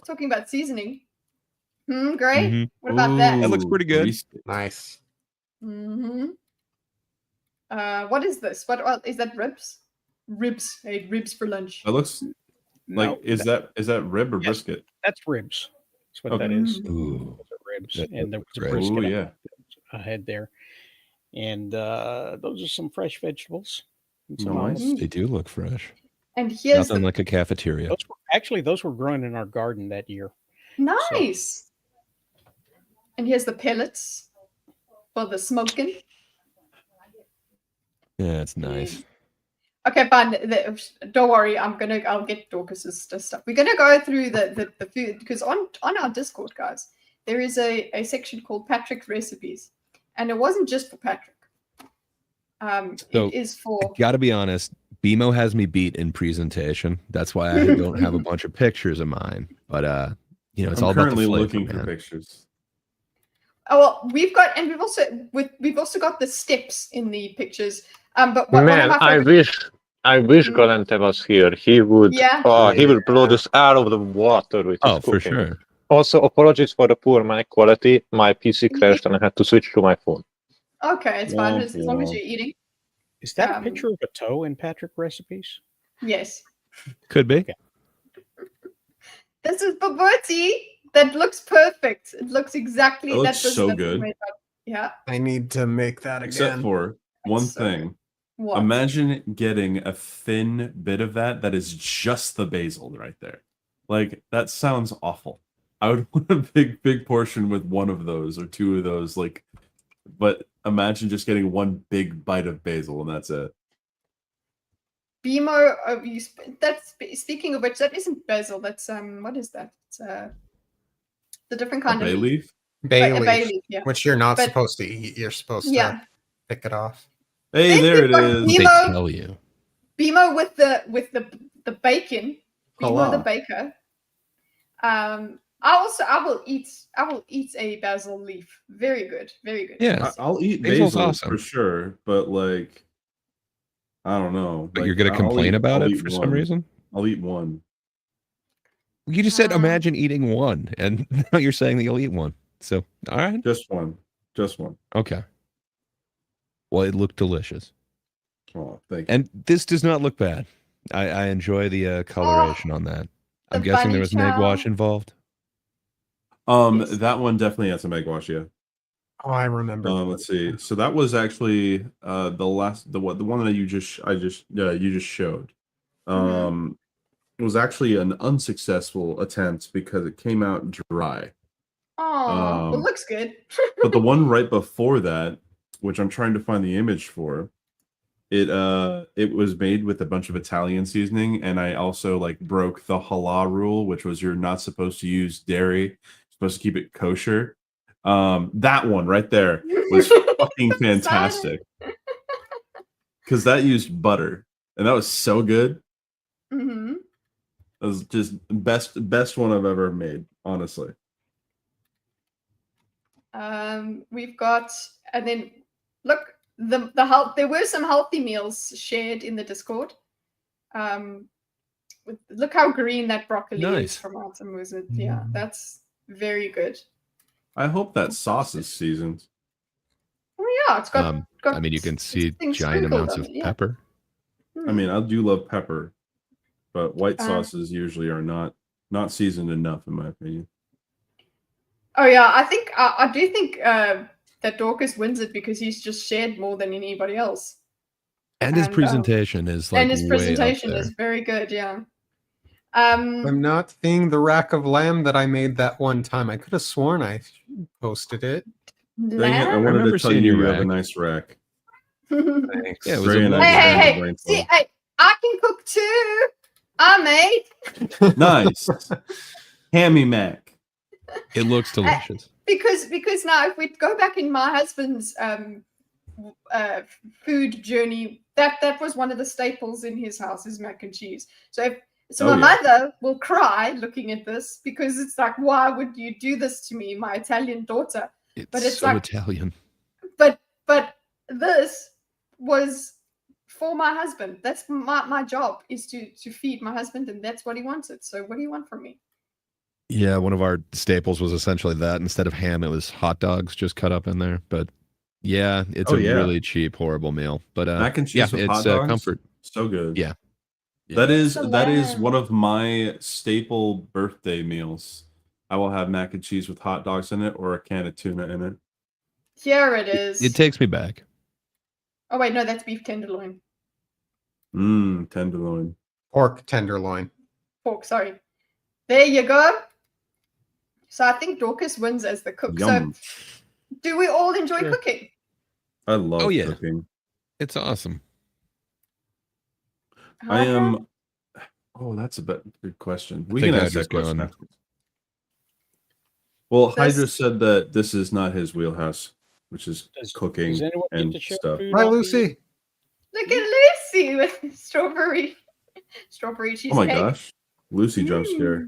Talking about seasoning. Great. Mhm. What about that? That looks pretty good. Brisket. Nice. Mm-hmm. What is this? What is that? Ribs? Ribs. I ate ribs for lunch. That looks like No, is that rib or Yes. brisket? that's ribs. That's what that Okay. is. Ooh. Those are ribs, That and there was a looks brisket Oh yeah. ahead there, and those are some fresh vegetables. And some Nice. olives. They do look fresh. And here's Nothing the like a cafeteria. Those were grown in our garden that year. nice. And here's the pellets for the smoking. Yeah, it's nice. Okay, fine. Don't worry. I'll get Dorkus's stuff. We're gonna go through the food because on our Discord, guys, there is a section called Patrick's recipes, and it wasn't just for Patrick. So, it is for Gotta be honest, BMO has me beat in presentation. That's why I don't have a bunch of pictures of mine. But it's I'm all about the currently flavor, looking for man. pictures. Oh well, we've also got the steps in the pictures. But one Man, of my I favorite. wish Galante was here. He would. Yeah. Oh, he will blow this out of the water with his Oh, for cooking. sure. Also, apologies for the poor mic quality. My PC crashed and I had to switch to my phone. Okay, it's fine as long as you're eating. Is that a picture of a toe in Patrick recipes? Yes. Could be. Okay. This is for Bertie. That looks perfect. It looks exactly. It looks that's so good. Yeah. I need to make that again. Except for one So- thing. What? Imagine getting a thin bit of that is just the basil right there. Like, that sounds awful. I would want a big portion with one of those or two of those. Like, but imagine just getting one big bite of basil and that's it. Bimo, that's speaking of which, that isn't basil. That's what is that? It's the different kind A bay of leaf? Bay a leaf, bay leaf, yeah. which you're not But- supposed to eat. You're supposed Yeah. to pick it off. Hey, Then there you've it got is. They Bimo, tell you. Bimo with the bacon. Bimo the Halal. baker. I will eat a basil leaf. Very good. Very good. Yeah. I'll eat Basil's basil awesome. for sure, but like, I don't know. But Like, you're going to complain about I'll it eat for some one. reason? I'll eat one. You just said, Um, imagine eating one. And now you're saying that you'll eat one. So, all right. Just one. Just one. Okay. Well, it looked delicious. Oh, thank you. And this does not look bad. I enjoy the coloration on that. I'm the guessing there bunny was an egg wash chow. involved. Yes. That one definitely has some egg wash, yeah. Oh, I remember. Let's see. So that was actually the one that you just showed. It was actually an unsuccessful attempt because it came out dry. Oh, it looks good. But the one right before that, which I'm trying to find the image for, it was made with a bunch of Italian seasoning, and I also like broke the halal rule, which was you're not supposed to use dairy, you're supposed to keep it kosher. That one right there was fucking fantastic because that used butter, and that was so good. Mm-hmm. It was just best one I've ever made, honestly. We've got, and then look, the health. There were some healthy meals shared in the Discord. Look how green that broccoli Nice. is from Autumn, was it? Yeah, that's very good. I hope that sauce is seasoned. Oh yeah, it's got. I mean, you can see things giant sprinkled amounts on of it, yeah. pepper. I mean, I do love pepper, but white Uh, sauces usually are not seasoned enough, in my opinion. Oh yeah, I do think that Dorkus wins it because he's just shared more than anybody else. And his And, presentation is like and his way up presentation there. is very good, yeah. I'm not seeing the rack of lamb that I made that one time. I could have sworn I posted it. Dang it, I Lamb? wanted remember to tell seeing you your you have a rack. nice rack. Thanks. Yeah, it was Ray a and I lovely just Hey, had hey, the brain See, flow. I can cook too. I made Nice. Hammy Mac. It looks delicious. because now if we go back in my husband's food journey, that was one of the staples in his house is mac and cheese. So my mother will cry looking at this because it's like, why would you do this to me, my Italian daughter? But it's so like- Italian. But this was for my husband. That's my job is to feed my husband, and that's what he wanted. So what do you want from me? Yeah, one of our staples was essentially that. Instead of ham, it was hot dogs just cut up in there. But yeah, it's really cheap, horrible meal. But Mac and cheese yeah, with it's hot dogs. comfort. So good. Yeah. That is The lamb. one of my staple birthday meals. I will have mac and cheese with hot dogs in it or a can of tuna in it. Here it is. It takes me back. Oh wait, no, that's beef tenderloin. Tenderloin. Pork tenderloin. Pork, sorry. There you go. So I think Dorkus wins as the cook. Yum. So do we all enjoy Sure. cooking? I love Oh, yeah. cooking. It's awesome. I am. Oh, that's a good question. We think can I ask that just question gone. afterwards. Well, This- Hydra said that this is not his wheelhouse, which is cooking Does anyone get and to share stuff. food Hi, on the- Lucy. Look at Lucy with strawberry cheesecake. Oh my gosh, Lucy jump scare.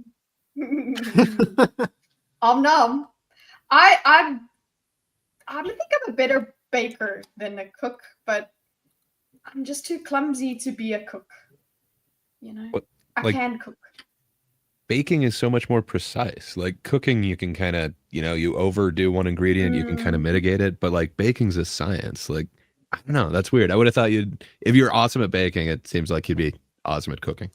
Nom nom. I I think I'm a better baker than a cook, but I'm just too clumsy to be a cook. You know, I can cook. Baking is so much more precise. Like cooking, you can kind of, you overdo one ingredient, you can kind of mitigate it. But like baking's a science. Like, I don't know. That's weird. I would have thought if you're awesome at baking, it seems like you'd be awesome at cooking.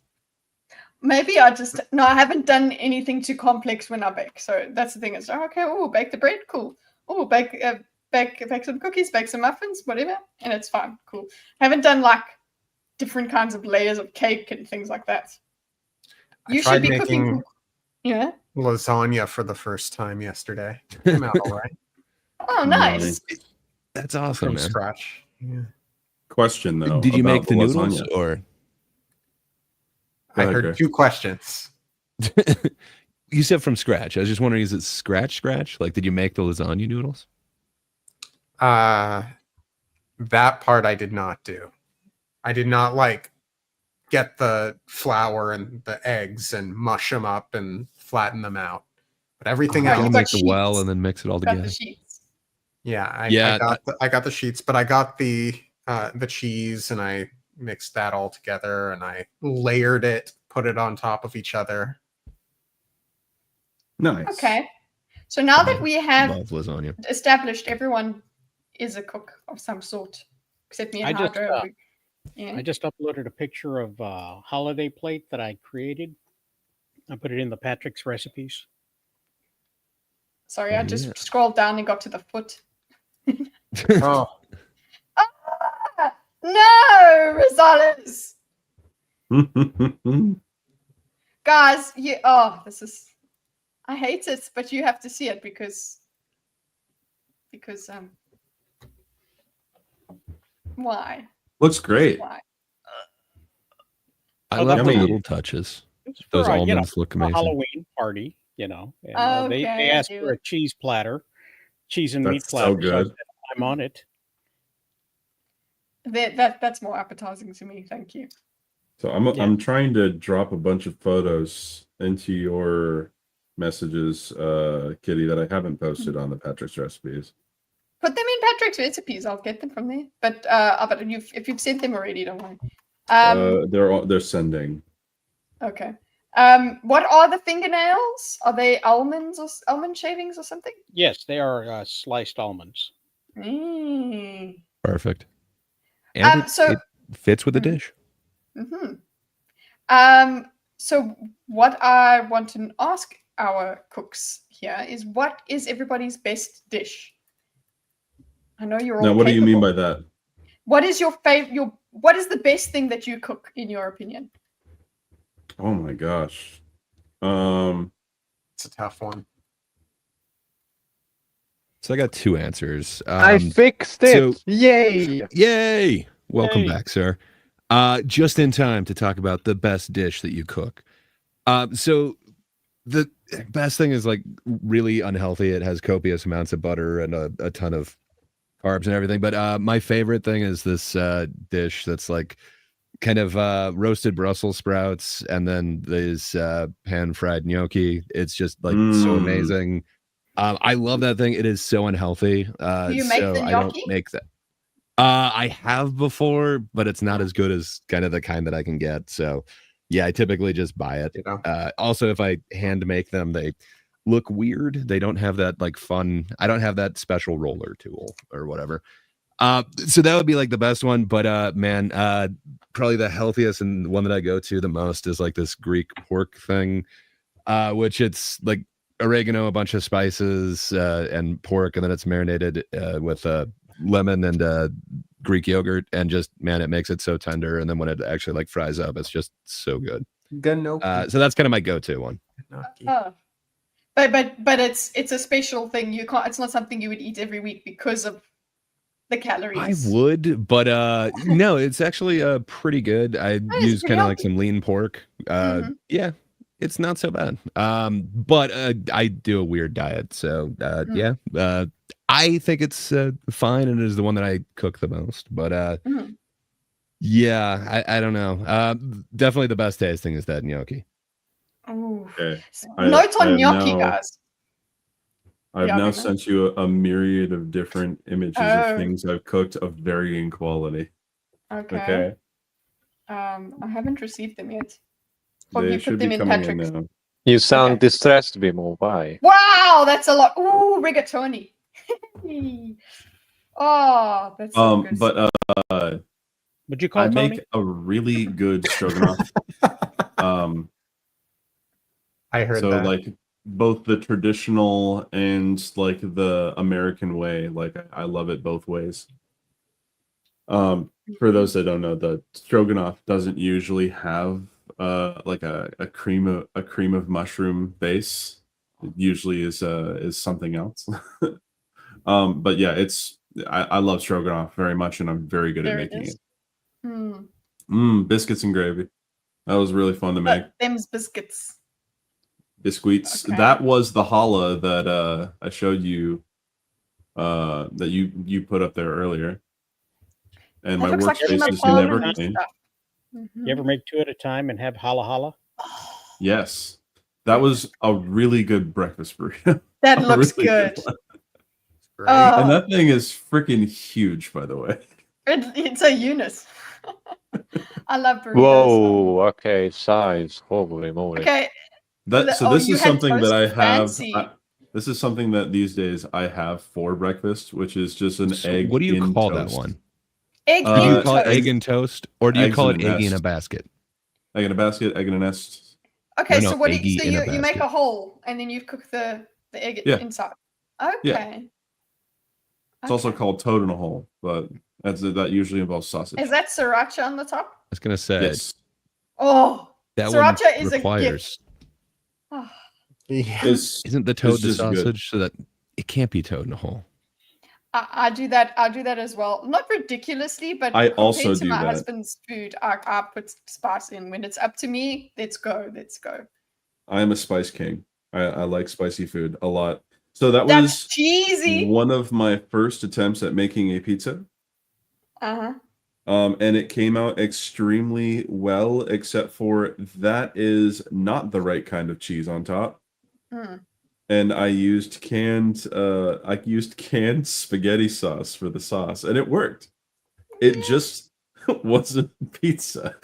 Maybe I haven't done anything too complex when I bake. So that's the thing. It's okay. Oh, bake the bread, cool. Oh, bake some cookies, bake some muffins, whatever, and it's fine, cool. I haven't done like different kinds of layers of cake and things like that. You should be cooking. Yeah. Lasagna for the first time yesterday. Came out all right. Oh, nice. That's awesome, From man. scratch. Yeah. Question though. Did you about make the noodles lasagna. or? I heard 2 questions. You said from scratch. I was just wondering, is it scratch? Like, did you make the lasagna noodles? That part I did not do. I did not get the flour and the eggs and mush them up and flatten them out. But everything else, make the well and then mix it all together. Yeah, I got the sheets, but I got the cheese and I mixed that all together and I layered it, put it on top of each other. Nice. Okay. So now that we have lasagna established everyone is a cook of some sort, except me and Hydra. I just uploaded a picture of a holiday plate that I created. I put it in the Patrick's recipes. Sorry, I just scrolled down and got to the foot. Oh. No, Rosales. Guys, I hate it, but you have to see it because why? Looks great. Why? I love the little touches. Those almonds look amazing. Halloween party, and Okay, they asked for a cheese platter, cheese and meat platter. So good. So I'm on it. That's more appetizing to me. Thank you. So I'm trying to drop a bunch of photos into your messages, Kitty, that I haven't posted on the Patrick's recipes. Put them in Patrick's recipes. I'll get them from there. But if you've sent them already, don't worry. They're sending. Okay. What are the fingernails? Are they almonds or almond shavings or something? Yes, they are sliced almonds. Perfect. And it fits with the dish. So what I want to ask our cooks here is, what is everybody's best dish? I know you're all. Now, what capable. do you mean by that? What is your favorite? What is the best thing that you cook, in your opinion? Oh my gosh, it's a tough one. So I got 2 answers. I fixed it. Yay! Welcome back, sir. Just in time to talk about the best dish that you cook. So the best thing is really unhealthy. It has copious amounts of butter and a ton of carbs and everything. But my favorite thing is this dish that's kind of roasted Brussels sprouts and then these pan-fried gnocchi. It's just so amazing. I love that thing. It is so unhealthy. Do you make the gnocchi? I don't make that. I have before, but it's not as good as the kind that I can get. So yeah, I typically just buy it. Also, if I hand make them, they look weird. They don't have that fun. I don't have that special roller tool or whatever. So that would be the best one. But man, probably the healthiest and one that I go to the most is this Greek pork thing, which it's oregano, a bunch of spices, and pork, and then it's marinated with lemon and Greek yogurt, and just it makes it so tender. And then when it actually fries up, it's just so good. So that's kind of my go-to one. But it's a special thing. You can't. It's not something you would eat every week because of the calories. I would, but no, it's actually pretty good. I use kind of some lean pork. Yeah, it's not so bad. But I do a weird diet, so yeah. I think it's fine, and it is the one that I cook the most. But yeah, I don't know. Definitely the best tasting is that gnocchi. Oh, okay. Note on gnocchi, guys. I've now Yummy. sent you a myriad of different images of things I've cooked of varying quality. Okay. I haven't received them yet. Or They you should put be them in coming Patrick's. in now. You sound Okay. distressed, Bimo. Why? Wow, that's a lot. Ooh, rigatoni. Oh, that's so good. But Would you call I Tony? make a really good stroganoff. I heard So that. like both the traditional and like the American way, like I love it both ways. For those that don't know, the stroganoff doesn't usually have like a cream of mushroom base. It usually is something else. But yeah, I love stroganoff very much, and I'm very good at making it. Biscuits and gravy. That was really fun to make. Them's biscuits. Biscuits. Okay. That was the challah that I showed you that you put up there earlier. And That my looks like workspace Emma is never Pollard clean. stuff. You ever make 2 at a time and have holla holla? Yes. That was a really good breakfast burrito. That A looks really good. one. Great. And that thing is freaking huge, by the way. It's a unit. I love burritos. Whoa. Okay. Size. Holy moly. Okay. So this you is had something that I toast have. fancy. This is something that these days I have for breakfast, which is just an So egg. what do you in call toast. that one? Egg Do you in call it toast. egg and toast, or do you Eggs call in it a eggy in a nest. basket? Egg in a basket, egg in a nest. Okay, No, so what do eggy you, so in a you make basket. a hole and then you cook the egg Yeah. inside. Okay. Yeah. It's also called toad in a hole, but that usually involves sausage. Is that sriracha on the top? I was gonna say Yes. Oh, that sriracha one is a requires. oh. Yeah. Isn't the toad the just good. sausage? So that it can't be toad in a hole. I do that. I do that as well. Not ridiculously, but I compared also to do my that. husband's food, I put spice in. When it's up to me, let's go. Let's go. I am a spice king. I like spicy food a lot. So that That's was cheesy. one of my first attempts at making a pizza. Uh-huh. And it came out extremely well, except for that is not the right kind of cheese on top. And I used canned spaghetti sauce for the sauce, and it worked. It just wasn't pizza.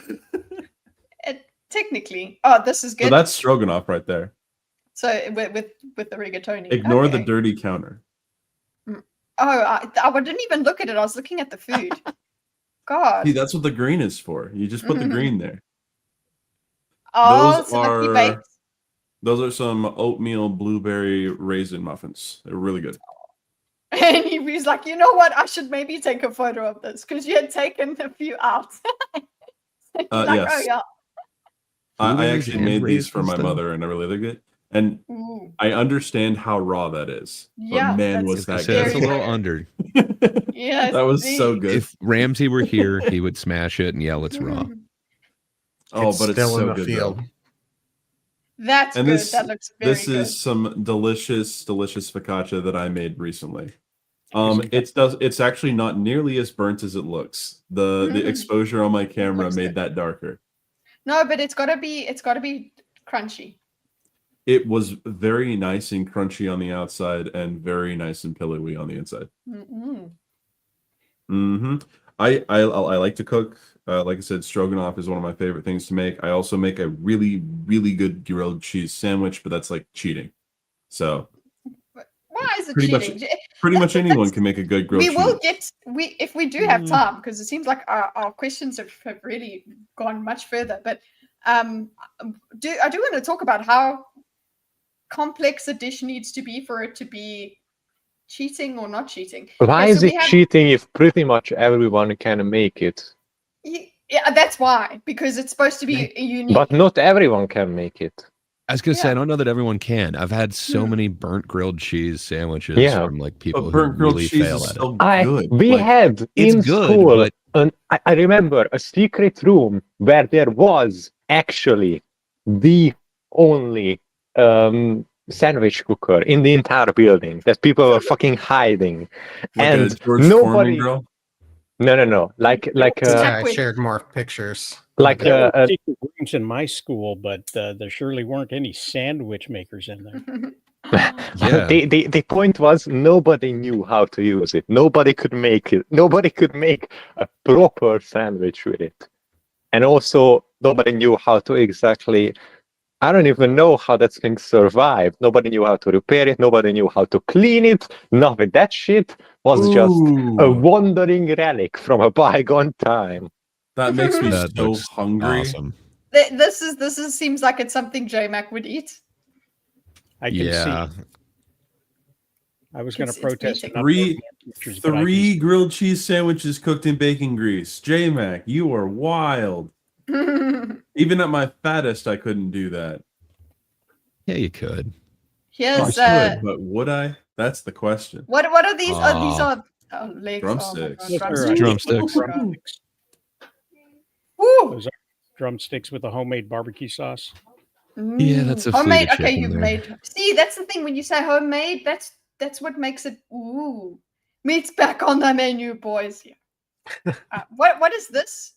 Technically. Oh, this is good. So that's stroganoff right there. So with the rigatoni. Ignore the Okay. dirty counter. Oh, I didn't even look at it. I was looking at the food. God. See, that's what the green is for. You just put the green there. Oh, so lucky baked. Those are some oatmeal blueberry raisin muffins. They're really good. And he was like, you know what? I should maybe take a photo of this because you had taken a few out. Like, Yes. oh yeah. I actually and made these for raisins, my though? mother, and I really like it. And Ooh. I understand how raw that is. Yeah, But man, that's was that So that's a good. little under. Yes, That was so indeed. good. If Ramsey were here, he would smash it and yell it's raw. Oh, but it's still so in the good field. though. That's And good. this That looks very this good. is some delicious focaccia that I made recently. It's actually not nearly as burnt as it looks. The exposure on my camera looks made good. that darker. No, but it's gotta be crunchy. It was very nice and crunchy on the outside and very nice and pillowy on the inside. I like to cook. Like I said, stroganoff is one of my favorite things to make. I also make a really, really good grilled cheese sandwich, but that's like cheating. So Why is it pretty cheating? much anyone can make a good grilled We cheese. will get if we do have time, because it seems like our questions have really gone much further. But I do want to talk about how complex a dish needs to be for it to be cheating or not cheating. Why Okay, is so it cheating if pretty much everyone can make it? Yeah, that's why, because it's supposed to be unique. But not everyone can make it. I was gonna say I don't know that everyone can. I've had so many burnt grilled cheese sandwiches from like people who really fail at it. We had in school, I remember a secret room where there was actually the only sandwich cooker in the entire building that people were fucking hiding, Like and a George nobody. Foreman grill? No. Like I shared more pictures. Like there were secret rooms in my school, but there surely weren't any sandwich makers in there. Yeah. The point was nobody knew how to use it. Nobody could make it. Nobody could make a proper sandwich with it. And also, nobody knew how to exactly. I don't even know how that thing survived. Nobody knew how to repair it. Nobody knew how to clean it. Nothing. That shit was just a wandering relic from a bygone time. That makes me That so looks hungry. awesome. This seems like it's something J-Mac would eat. I can see. I was going to protest three grilled cheese sandwiches cooked in bacon grease. J-Mac, you are wild. Even at my fattest, I couldn't do that. Yeah, you could. Here's I could, but would I? That's the question. What are these? These are legs. Drumsticks. Oh my God, Drumsticks. Woo! Those are drumsticks with a homemade barbecue sauce. Yeah, that's a homemade. fleet of Okay, chicken you've there. made. See, that's the thing when you say homemade. That's what makes it. Ooh, meat's back on the menu, boys. Yeah. What is this?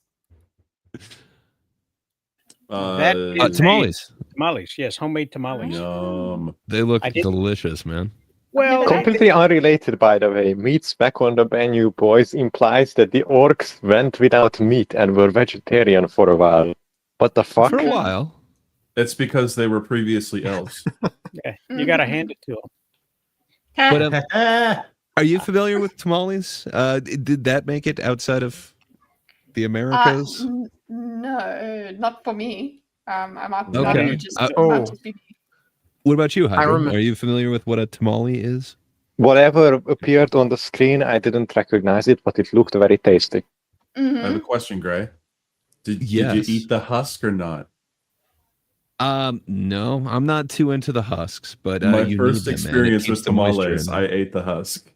That is tamales. Tamales, yes, homemade tamales. Yum. They look delicious, man. Well, completely unrelated, by the way. Meat's back on the menu, boys, implies that the orcs went without meat and were vegetarian for a while. What the fuck? For a while. It's because they were previously elves. Yeah, you got to hand it to them. But, are you familiar with tamales? Did that make it outside of the Americas? No, not for me. I'm out. Okay. What about you, Hydra? Are you familiar with what a tamale is? Whatever appeared on the screen, I didn't recognize it, but it looked very tasty. I have a question, Gray. Did you eat the husk or not? No, I'm not too into the husks, but my first experience with tamales, I ate the husk.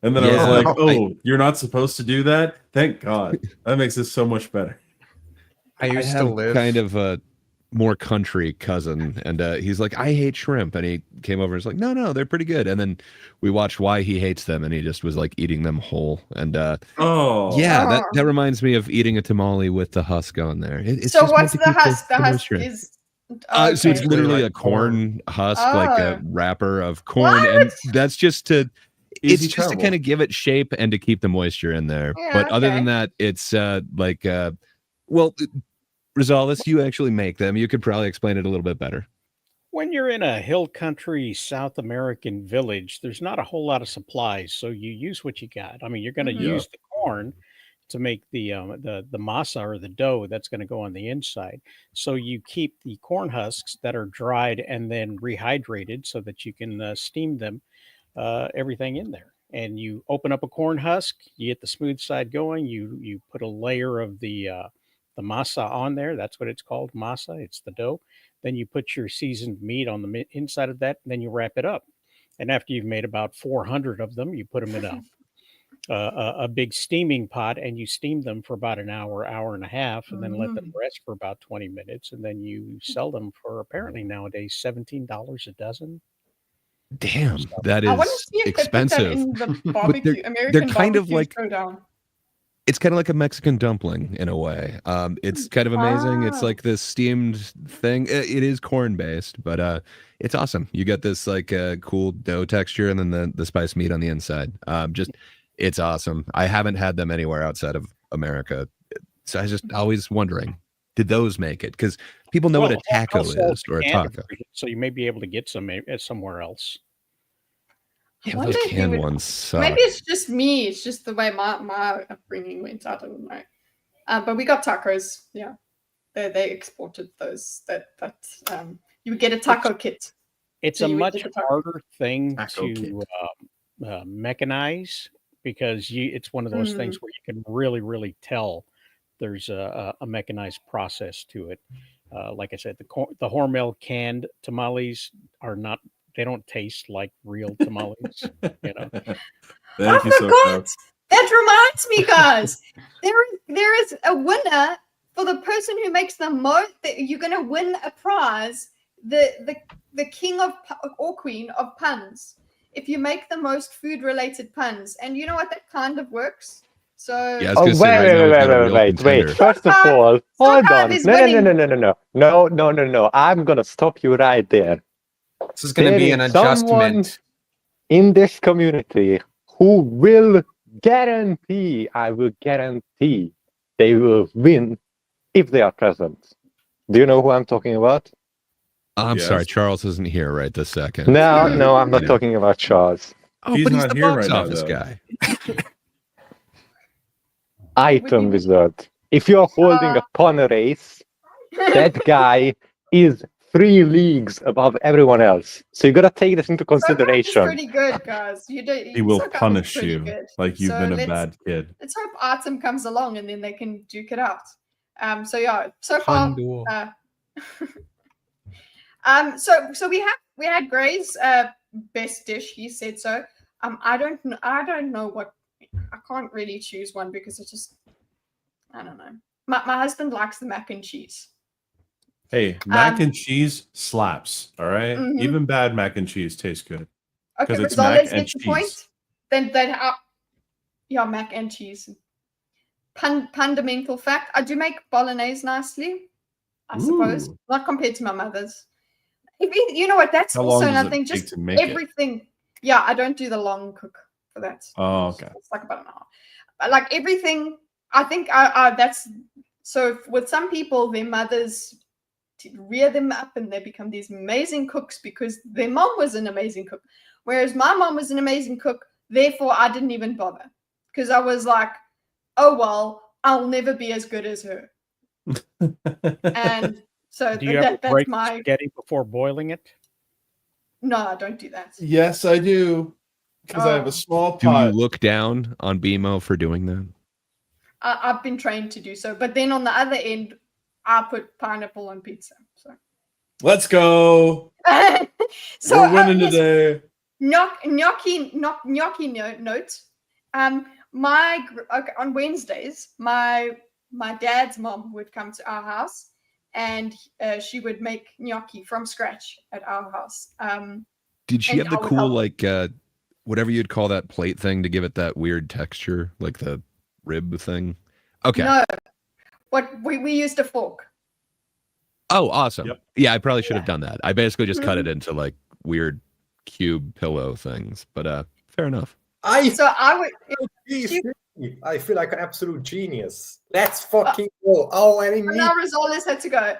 And then I was like, oh, you're not supposed to do that? Thank God. That makes it so much better. I used to live kind of a more country cousin, and he's like, I hate shrimp. And he came over and was like, no, they're pretty good. And then we watched why he hates them, and he just was like eating them whole. And that reminds me of eating a tamale with the husk on there. So what's the husk? The husk is... So it's literally a corn husk, like a wrapper of corn, and that's just to kind of give it shape and to keep the moisture in there. Yeah, but other than that, it's Rosales, you actually make them. You could probably explain it a little bit better. When you're in a hill country South American village, there's not a whole lot of supplies, so you use what you got. I mean, you're going to use the corn to make the masa or the dough that's going to go on the inside. So you keep the corn husks that are dried and then rehydrated so that you can steam them, everything in there. And you open up a corn husk, you get the smooth side going, you put a layer of the masa on there. That's what it's called, masa. It's the dough. Then you put your seasoned meat on the inside of that, and then you wrap it up. And after you've made about 400 of them, you put them in a big steaming pot, and you steam them for about an hour and a half, and then let them rest for about 20 minutes. And then you sell them for apparently nowadays $17 a dozen. Damn, that is expensive. In the barbecue, they're kind of like, it's kind of like a Mexican dumpling in a way. It's kind of amazing. It's like this steamed thing. It is corn based, but it's awesome. You get this like cool dough texture, and then the spiced meat on the inside. It's awesome. I haven't had them anywhere outside of America, so I was just always wondering, did those make it? Because people know what a taco is or a taco. So you may be able to get some somewhere else. Yeah, those canned ones suck. Maybe it's just me. It's just the way my upbringing went. I don't know. But we got tacos. Yeah, they exported those. That you would get a taco kit. It's a much harder thing to mechanize, because it's one of those things where you can really, really tell there's a mechanized process to it. Like I said, the Hormel canned tamales are not. They don't taste like real tamales. You know. Thank you so much. That reminds me, guys. There is a winner for the person who makes the most. You're going to win a prize. The king of or queen of puns. If you make the most food-related puns, and you know what, that kind of works. So yeah, wait. First of all, hold on. No. I'm gonna stop you right there. This is going to be an adjustment. In this community who will guarantee, I will guarantee, they will win if they are present. Do you know who I'm talking about? I'm sorry, Charles isn't here right this second. No, I'm not talking about Charles. Oh, but he's the box office guy. Item Wizard. If you're holding a pun race, that guy is 3 leagues above everyone else. So you gotta take this into consideration. So pretty good, guys. He will punish you like you've been a bad kid. Let's hope Artem comes along and then they can duke it out. So yeah, so far. So we had Gray's best dish. He said so. I don't know what. I can't really choose one because it's just, I don't know. My husband likes the mac and cheese. Hey, mac and cheese slaps. All right? Even bad mac and cheese tastes good. Okay, because it's but mac let's and get the cheese. point. Then yeah, mac and cheese. Fundamental fact: I do make bolognese nicely. I suppose not compared to my mother's. You know what? That's How also long does another it thing. take Just to make everything. Yeah, I don't do the long cook for that. Oh, okay. It's like about an hour. Like everything, I think that's so. With some people, their mothers rear them up and they become these amazing cooks because their mom was an amazing cook. Whereas my mom was an amazing cook, therefore I didn't even bother because I was like, oh well, I'll never be as good as her. And so do you ever break that's my spaghetti before boiling it? No, I don't do that. Yes, I do. Because I have a small pot. Do you look down on BMO for doing that? I've been trained to do so, but then on the other end, I put pineapple on pizza. So let's go. So we're winning today. Gnocchi note. On Wednesdays, my dad's mom would come to our house, and she would make gnocchi from scratch at our house. Did she have the cool like whatever you'd call that plate thing to give it that weird texture, like the rib thing? Okay. No, what we used a fork. Oh, awesome. Yep. Yeah, I probably should have done that. I basically just cut it into like weird cube pillow things, but fair enough. I would. I feel like an absolute genius. Let's fucking go. Oh, I mean, now Rosales had to go.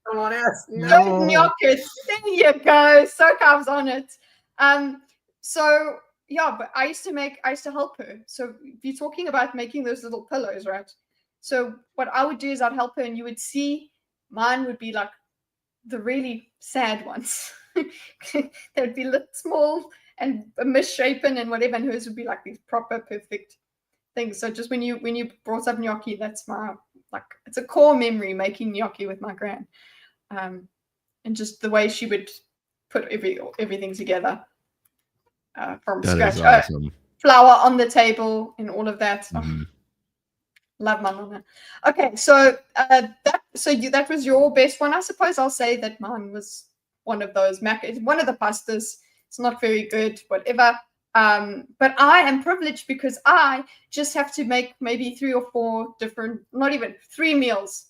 Someone else. No. Gnocchi. There you go. Sokov's on it. So yeah, but I used to help her. So if you're talking about making those little pillows, right? So what I would do is I'd help her, and you would see mine would be like the really sad ones. They'd be little small and misshapen and whatever, and hers would be like these proper perfect things. So just when you brought up gnocchi, that's my it's a core memory making gnocchi with my gran, and just the way she would put everything together from scratch. Awesome. Flour on the table and all of that. Oh, love my mama. Okay, so that was your best one. I suppose I'll say that mine was one of those one of the pastas. It's not very good, whatever. But I am privileged because I just have to make maybe 3 or 4 different, not even 3 meals,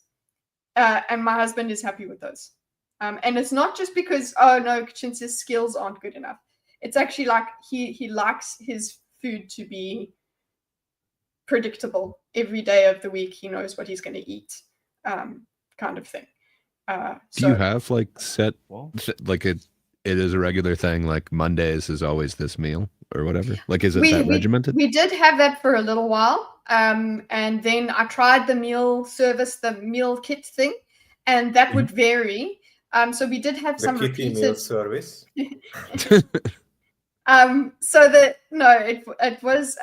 and my husband is happy with those. And it's not just because Kaczynski's skills aren't good enough. It's actually like he likes his food to be predictable every day of the week. He knows what he's going to eat, kind of thing. Do you have like set like it is a regular thing, like Mondays is always this meal or whatever? Like, is it that regimented? We did have that for a little while. And then I tried the meal service, the meal kit thing, and that would vary. So we did have some repeated meal service. It was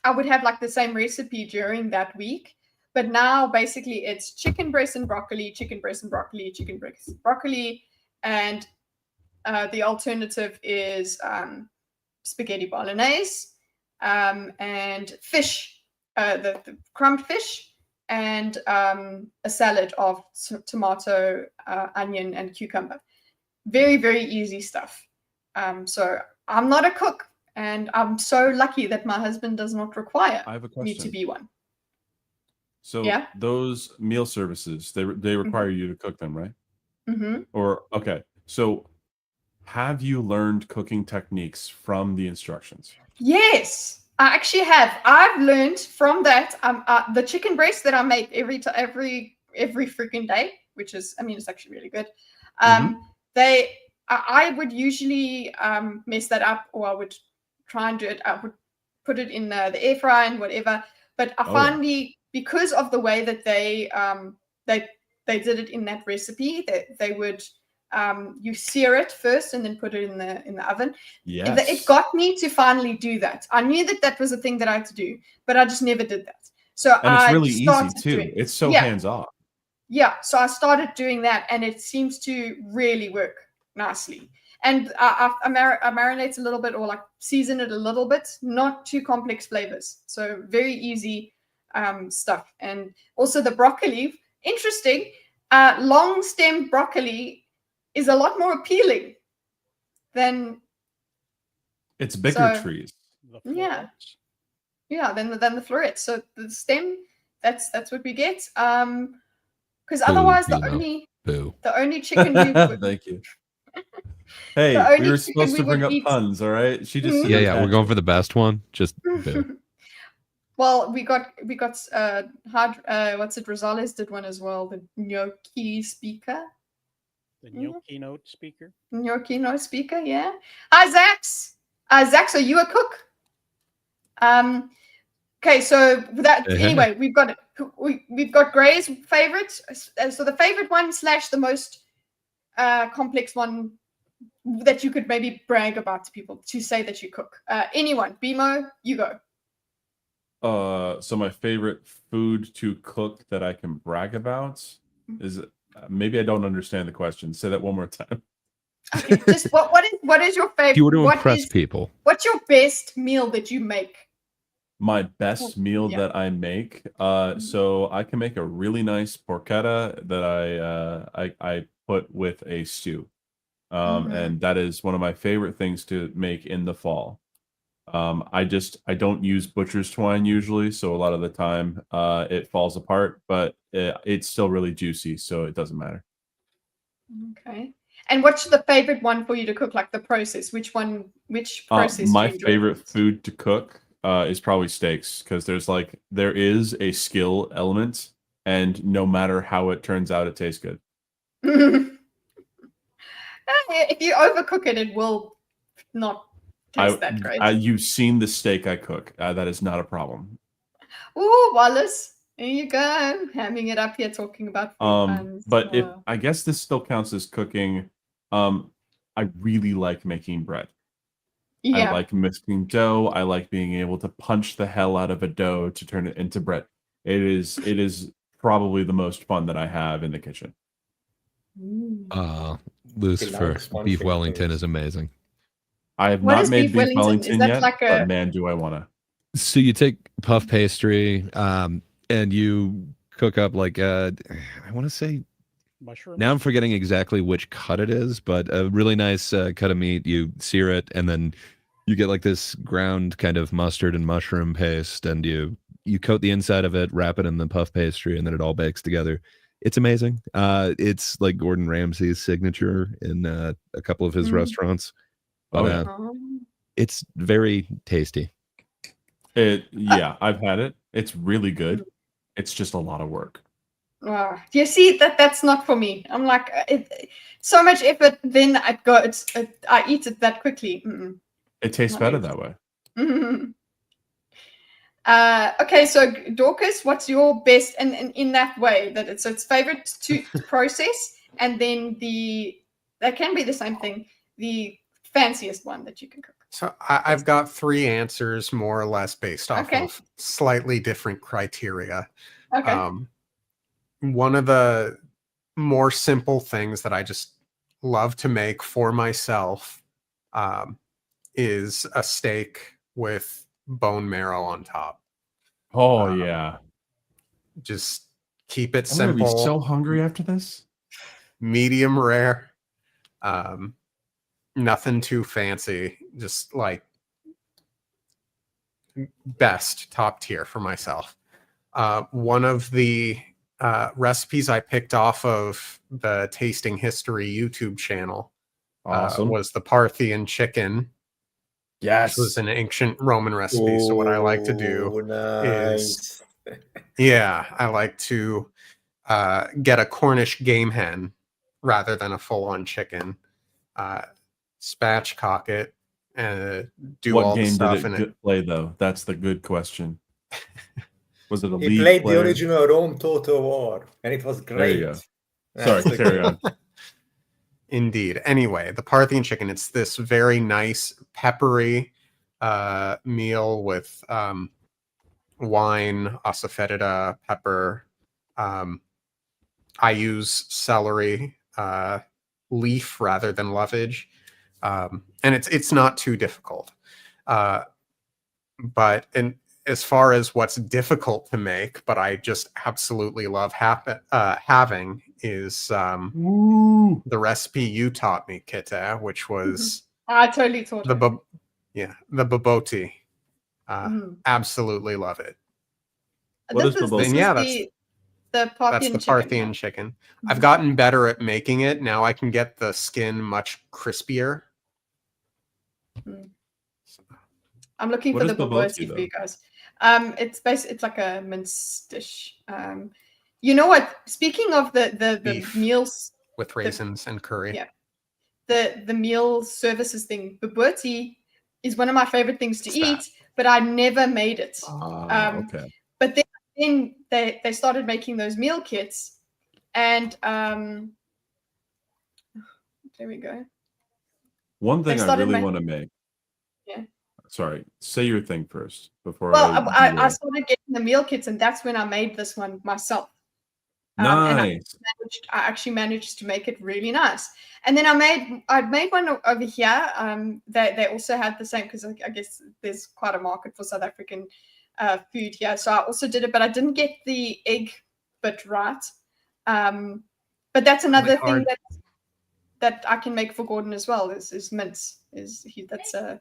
I would have like the same recipe during that week, but now basically it's chicken breast and broccoli, chicken breast and broccoli, chicken breast, broccoli, and the alternative is spaghetti bolognese, and fish, the crumbed fish, and a salad of tomato, onion, and cucumber. Very, very easy stuff. So I'm not a cook, and I'm so lucky that my husband does not require me to be one. So those meal services, they require you to cook them, right? Mm-hmm. Or okay, so have you learned cooking techniques from the instructions? Yes, I actually have. I've learned from that. The chicken breast that I make every freaking day, which is, I mean, it's actually really good. I would usually mess that up, or I would try and do it. I would put it in the air fryer and whatever. But I finally, because of the way that they did it in that recipe, that they would you sear it first and then put it in the oven. Yes. It got me to finally do that. I knew that was a thing that I had to do, but I just never did that. So and it's really easy too. It's so hands off. Yeah, so I started doing that, and it seems to really work nicely. And I marinate a little bit, or like season it a little bit, not too complex flavors. So very easy stuff. And also the broccoli, interesting, long stem broccoli is a lot more appealing than it's bigger trees. Yeah, than the florets. So the stem, that's what we get. Because otherwise the only chicken you would, thank you. Hey, we were supposed to bring up puns, all right? She just yeah, we're going for the best one. Just boo. Well, we got Hydra, what's it? Rosales did one as well. The gnocchi speaker. The gnocchi note speaker. Gnocchi note speaker. Yeah. Hi, Zax. Zax, are you a cook? Okay, so that anyway, we've got Gray's favorite. So the favorite one / the most complex one that you could maybe brag about to people, to say that you cook. Anyone, Bimo, you go. So my favorite food to cook that I can brag about is maybe I don't understand the question. Say that one more time. Okay, just what is your favorite? If you were to impress people, what's your best meal that you make? My best meal that I make. So I can make a really nice porchetta that I put with a stew. And that is one of my favorite things to make in the fall. I don't use butcher's twine usually, so a lot of the time it falls apart, but it's still really juicy, so it doesn't matter. Okay. And what's the favorite one for you to cook? Like the process? Which process? My favorite food to cook is probably steaks, because there is a skill element, and no matter how it turns out, it tastes good. If you overcook it, it will not taste that great. You've seen the steak I cook. That is not a problem. Ooh, Wallace, there you go, hamming it up here, talking about food puns. But if I guess this still counts as cooking, I really like making bread. I like mixing dough. I like being able to punch the hell out of a dough to turn it into bread. It is probably the most fun that I have in the kitchen. Lucifer, beef Wellington is amazing. I have not made beef Wellington yet, but man, do I want to. So you take puff pastry, and you cook up like I want to say mushroom. Now I'm forgetting exactly which cut it is, but a really nice cut of meat. You sear it, and then you get like this ground kind of mustard and mushroom paste, and you coat the inside of it, wrap it in the puff pastry, and then it all bakes together. It's amazing. It's like Gordon Ramsay's signature in a couple of his restaurants. But it's very tasty. I've had it. It's really good. It's just a lot of work. You see, that's not for me. I'm like, so much effort, then I eat it that quickly. It tastes better that way. Okay, so Dorkus, what's your best, and in that way that it's favorite to process, and then that can be the same thing, the fanciest one that you can cook. So I've got 3 answers more or less based off of slightly different criteria. Okay. One of the more simple things that I just love to make for myself is a steak with bone marrow on top. Oh yeah. Just keep it I'm simple. gonna be so hungry after this. Medium rare. Nothing too fancy. Just like best, top tier for myself. One of the recipes I picked off of the Tasting History YouTube channel Awesome. Was the Parthian chicken. Yes. Which was an ancient Roman recipe. So what I like to do is, I like to get a Cornish game hen rather than a full-on chicken. Spatchcock it and do what all game the stuff did in it. Play though? That's the good question. Was it a He league played player? the original Rome Total War, and it was great. There you go. Sorry, carry on. Indeed. Anyway, the Parthian chicken, it's this very nice peppery meal with wine, asafoetida, pepper. I use celery leaf rather than lovage. And it's not too difficult. But as far as what's difficult to make, but I just absolutely love having is the recipe you taught me, Kita, which was I totally taught the baboti. Absolutely love it. What is baboti? Yeah, the Parthian that's the Parthian chicken. I've gotten better at making it. Now I can get the skin much crispier. I'm looking for the baboti for you guys. It's like a mince dish. You know what? Speaking of the meals with raisins and curry. Yeah. The meal services thing, baboti is one of my favorite things to eat, but I never made it. Okay. But then they started making those meal kits, and there we go. One thing I really want to make. Yeah. Sorry, say your thing first before. Well, I started getting the meal kits, and that's when I made this one myself. Nice. And I actually managed to make it really nice. And then I made one over here. They also had the same, because I guess there's quite a market for South African food here. So I also did it, but I didn't get the egg bit right. But that's another thing that I can make for Gordon as well. Is mince. That's a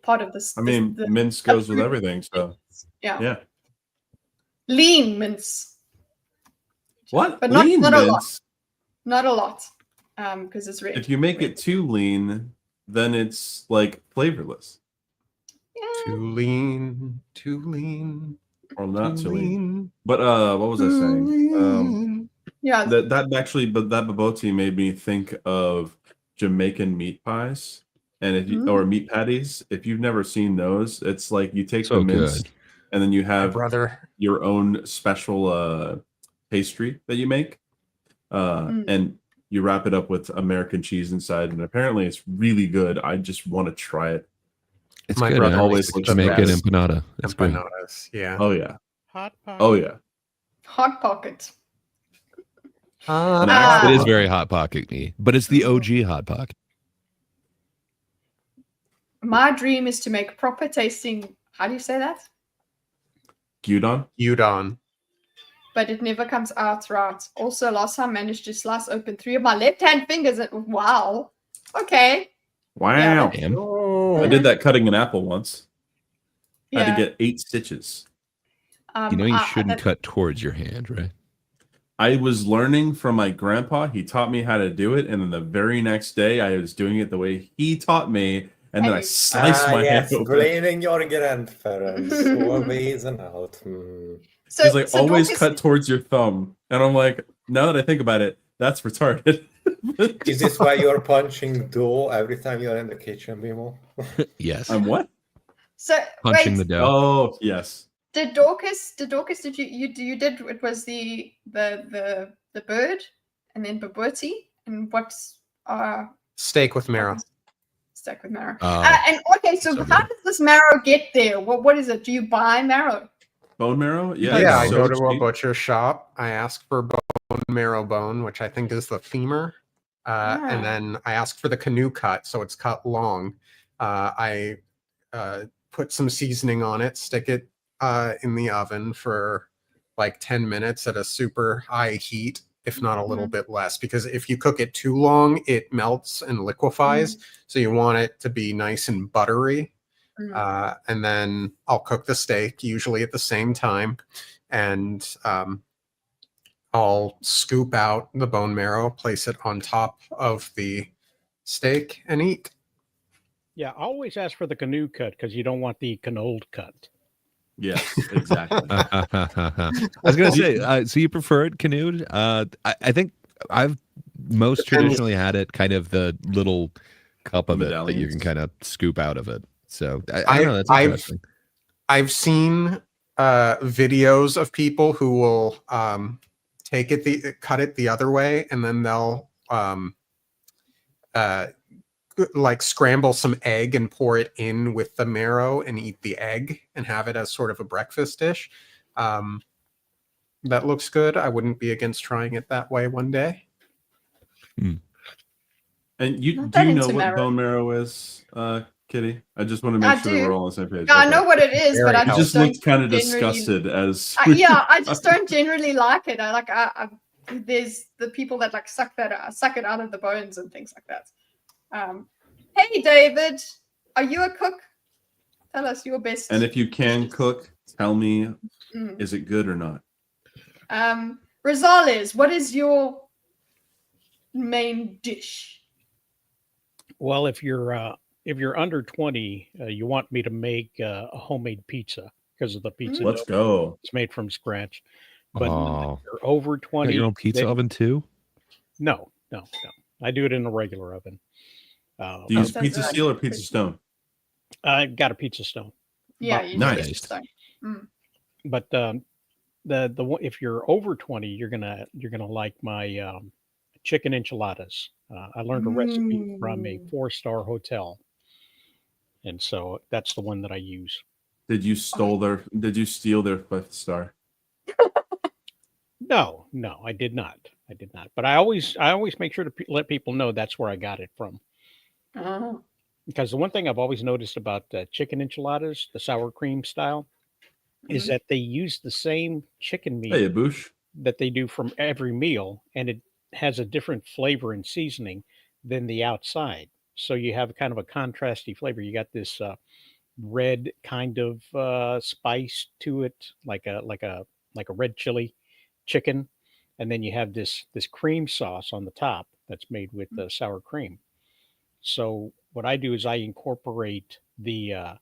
part of this. I mean, mince goes with everything. So yeah. Lean mince. What? But lean not mince? a lot. Not a lot. Because it's red. If you make it too lean, then it's like flavorless. Yeah. Too lean. Or not too lean. But what was I saying? Yeah. That actually, but that baboti made me think of Jamaican meat pies and or meat patties. If you've never seen those, it's like you take the mince and then you have your own special pastry that you make, and you wrap it up with American cheese inside, and apparently it's really good. I just want to try it. It's my good. brother always Jamaican empanada. It's good. Yeah. Oh yeah. Hot pocket. Oh yeah. Hot pocket. It is very hot pocket-y, but it's the OG hot pocket. My dream is to make proper tasting. How do you say that? Gyudon. But it never comes out right. Also, last time I managed to slice open 3 of my left-hand fingers. Wow. Okay. Wow. Yeah, I did that cutting an apple once. Yeah. I had to get 8 stitches. You know you shouldn't cut towards your hand, right? I was learning from my grandpa. He taught me how to do it. And then the very next day, I was doing it the way he taught me. And then I sliced my hand open. Blaming your grandparents. Always and out. So, he's like, always cut towards your thumb. And I'm like, now that I think about it, that's retarded. Is this why you're punching dough every time you're in the kitchen, Bimo? Yes. I'm what? So punching the dough. Oh, yes. Did Dorkus did you did it was the bird and then baboti and what's steak with marrow. Steak with marrow. And okay, so how does this marrow get there? What is it? Do you buy marrow? Bone marrow? Yeah. Yeah, I go to a butcher shop. I ask for bone marrow bone, which I think is the femur. And then I ask for the canoe cut, so it's cut long. I put some seasoning on it, stick it in the oven for like 10 minutes at a super high heat, if not a little bit less, because if you cook it too long, it melts and liquefies. So you want it to be nice and buttery. And then I'll cook the steak, usually at the same time, and I'll scoop out the bone marrow, place it on top of the steak and eat. Yeah, always ask for the canoe cut because you don't want the canold cut. Yes, exactly. I was gonna say, so you prefer it canoed? I think I've most traditionally had it kind of the little cup of it that you can kind of scoop out of it. So I don't know. That's interesting. I've seen videos of people who will cut it the other way, and then they'll like scramble some egg and pour it in with the marrow and eat the egg and have it as sort of a breakfast dish. That looks good. I wouldn't be against trying it that way one day. And you do you know what bone marrow is, Kitty? I just want to make sure that we're all on the same page. Yeah, I know what it is, but I just looked kind of disgusted as. I just don't generally like it. There's the people that like suck it out of the bones and things like that. Hey, David, are you a cook? Tell us your best. And if you can cook, tell me, is it good or not? Rosales, what is your main dish? Well, if you're under 20, you want me to make a homemade pizza because of the pizza. Let's go. It's made from scratch. But if you're over 20, got your own pizza oven too? No. I do it in a regular oven. Do you use pizza steel or pizza stone? I got a pizza stone. Yeah, you nice. Pizza stone. But if you're over 20, you're gonna like my chicken enchiladas. I learned a recipe from a 4-star hotel, and so that's the one that I use. Did you steal their 5th star? No, I did not. But I always make sure to let people know that's where I got it from. Because the one thing I've always noticed about chicken enchiladas, the sour cream style, is that they use the same chicken meat that they do from every meal, and it has a different flavor and seasoning than the outside. So you have kind of a contrasty flavor. You got this red kind of spice to it, like a red chili chicken, and then you have this cream sauce on the top that's made with sour cream. So what I do is I incorporate the